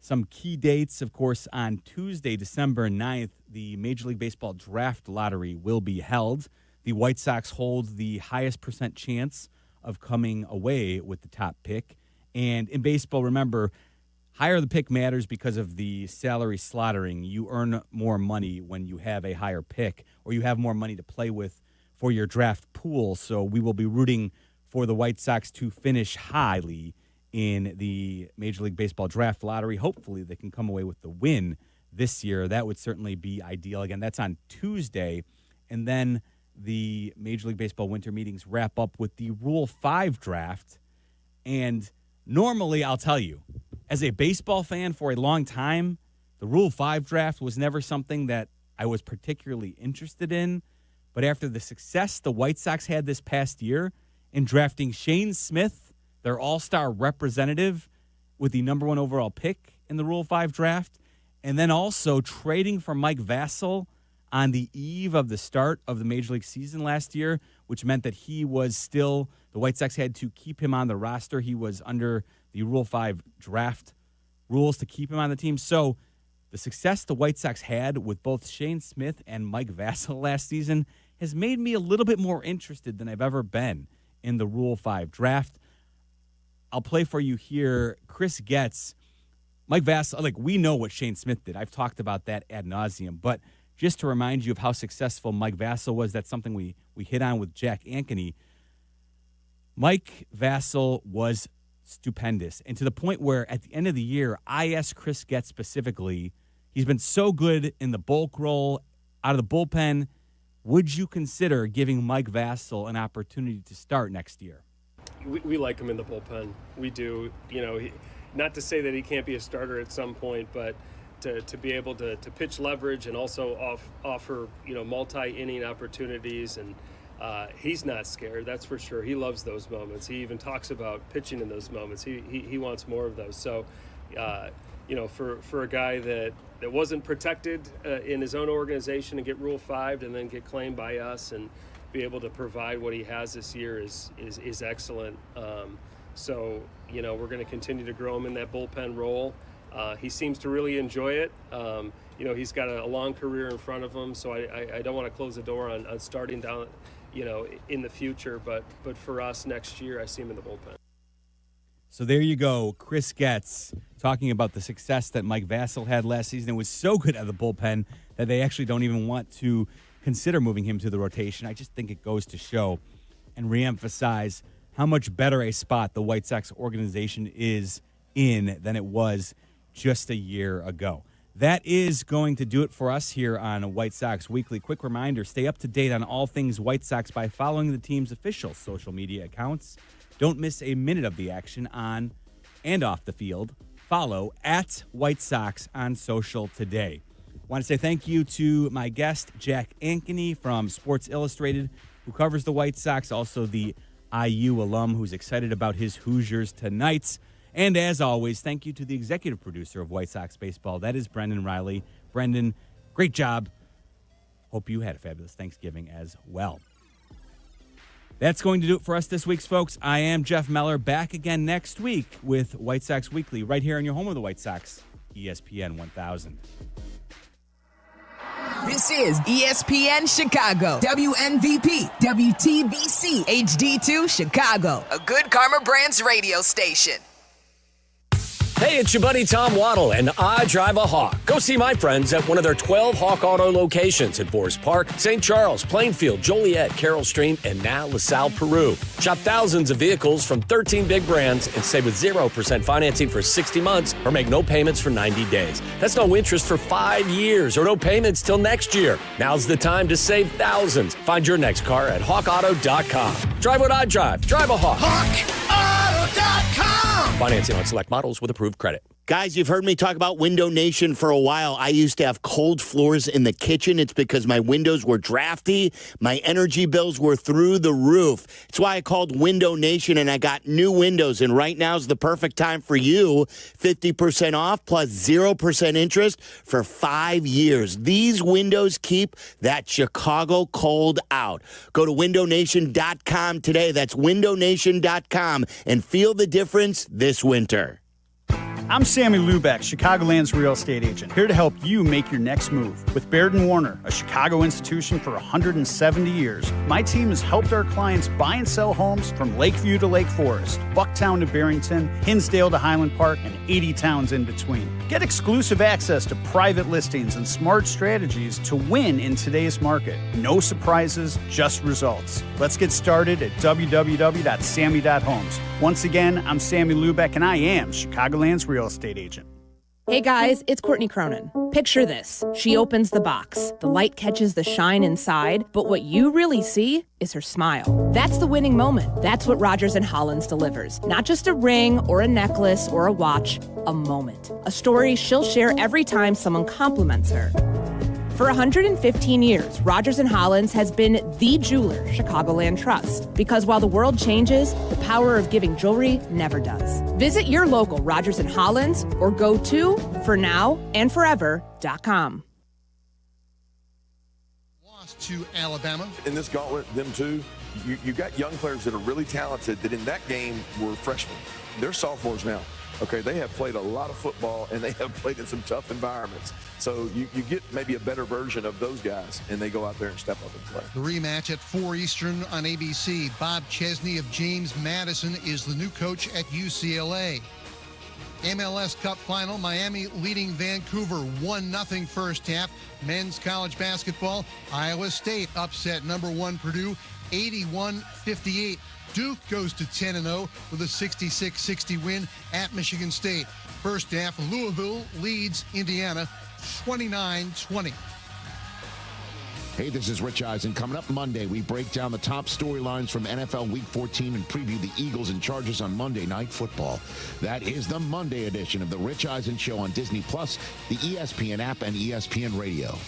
Some key dates, of course, on Tuesday, December 9th, the Major League Baseball Draft Lottery will be held. The White Sox hold the highest percent chance of coming away with the top pick. And in baseball, remember, higher the pick matters because of the salary slaughtering. You earn more money when you have a higher pick, or you have more money to play with for your draft pool. So we will be rooting for the White Sox to finish highly in the Major League Baseball Draft Lottery. Hopefully they can come away with the win this year. That would certainly be ideal. Again, that's on Tuesday. And then the Major League Baseball winter meetings wrap up with the Rule 5 draft. And normally, I'll tell you, as a baseball fan for a long time, the Rule 5 draft was never something that I was particularly interested in. But after the success the White Sox had this past year in drafting Shane Smith, their all-star representative with the number 1 overall pick in the Rule 5 draft, and then also trading for Mike Vasil on the eve of the start of the Major League season last year, which meant that he was still, the White Sox had to keep him on the roster. He was under the Rule 5 draft rules to keep him on the team. So the success the White Sox had with both Shane Smith and Mike Vasil last season has made me a little bit more interested than I've ever been in the Rule 5 draft. I'll play for you here. Chris Getz, Mike Vasil, like, we know what Shane Smith did. I've talked about that ad nauseum. But just to remind you of how successful Mike Vasil was, that's something we hit on with Jack Ankeny. Mike Vasil was stupendous. And to the point where at the end of the year, I asked Chris Getz specifically, he's been so good in the bulk role, out of the bullpen, would you consider giving Mike Vasil an opportunity to start next year? We like him in the bullpen. We do. You know, not to say that he can't be a starter at some point, but to be able to pitch leverage and also offer, you know, multi-inning opportunities. And he's not scared, that's for sure. He loves those moments. He even talks about pitching in those moments. He wants more of those. So, you know, for a guy that wasn't protected in his own organization and get Rule 5'd and then get claimed by us and be able to provide what he has this year is excellent. So, you know, we're going to continue to grow him in that bullpen role. He seems to really enjoy it. You know, he's got a long career in front of him, so I don't want to close the door on starting down, you know, in the future. But for us next year, I see him in the bullpen. So there you go. Chris Getz talking about the success that Mike Vasil had last season. It was so good at the bullpen that they actually don't even want to consider moving him to the rotation. I just think it goes to show and reemphasize how much better a spot the White Sox organization is in than it was just a year ago. That is going to do it for us here on White Sox Weekly. Quick reminder, stay up to date on all things White Sox by following the team's official social media accounts. Don't miss a minute of the action on and off the field. Follow at White Sox on social today. I want to say thank you to my guest, Jack Ankeny from Sports Illustrated, who covers the White Sox, also the IU alum who's excited about his Hoosiers tonight. And as always, thank you to the executive producer of White Sox Baseball. That is Brendan Riley. Brendan, great job. Hope you had a fabulous Thanksgiving as well. That's going to do it for us this week, folks. I am Jeff Meller, back again next week with White Sox Weekly, right here on your home of the White Sox, ESPN 1000. This is ESPN Chicago, WNVP, WTBC, HD2 Chicago, a Good Karma Brands radio station. Hey, it's your buddy Tom Waddle, and I drive a Hawk. Go see my friends at one of their 12 Hawk Auto locations at Forest Park, St. Charles, Plainfield, Joliet, Carroll Stream, and now LaSalle, Peru. Shop thousands of vehicles from 13 big brands and save with 0% financing for 60 months or make no payments for 90 days. That's no interest for 5 years or no payments till next year. Now's the time to save thousands. Find your next car at hawkauto.com. Drive what I drive. Drive a Hawk. HawkAuto.com. Financing on select models with approved credit. Guys, you've heard me talk about Window Nation for a while. I used to have cold floors in the kitchen. It's because my windows were drafty. My energy bills were through the roof. It's why I called Window Nation, and I got new windows. And right now is the perfect time for you. 50% off plus 0% interest for 5 years. These windows keep that Chicago cold out. Go to windownation.com today. That's windownation.com and feel the difference this winter. I'm Sammy Lubeck, Chicagoland's real estate agent, here to help you make your next move. With Baird & Warner, a Chicago institution for 170 years, my team has helped our clients buy and sell homes from Lakeview to Lake Forest, Bucktown to Barrington, Hinsdale to Highland Park, and 80 towns in between. Get exclusive access to private listings and smart strategies to win in today's market. No surprises, just results. Let's get started at www.sammy.homes. Once again, I'm Sammy Lubeck, and I am Chicagoland's real estate agent. Hey guys, it's Courtney Cronin. Picture this. She opens the box. The light catches the shine inside, but what you really see is her smile. That's the winning moment. That's what Rogers & Hollins delivers. Not just a ring or a necklace or a watch, a moment. A story she'll share every time someone compliments her. For 115 years, Rogers & Hollins has been the jeweler Chicagoland trusts. Because while the world changes, the power of giving jewelry never does. Visit your local Rogers & Hollins or go to fornowandforever.com. Lost to Alabama. In this gauntlet, them two, you got young players that are really talented that in that game were freshmen. They're sophomores now. Okay, they have played a lot of football, and they have played in some tough environments. So you get maybe a better version of those guys, and they go out there and step up and play. The rematch at 4 Eastern on ABC. Bob Chesney of James Madison is the new coach at UCLA. MLS Cup Final, Miami leading Vancouver 1-0 first half. Men's college basketball, Iowa State upset number 1 Purdue 81-58. Duke goes to 10-0 with a 66-60 win at Michigan State. First half, Louisville leads Indiana 29-20. Hey, this is Rich Eisen. Coming up Monday, we break down the top storylines from NFL Week 14 and preview the Eagles and Chargers on Monday Night Football. That is the Monday edition of the Rich Eisen Show on Disney+, the ESPN app, and ESPN Radio.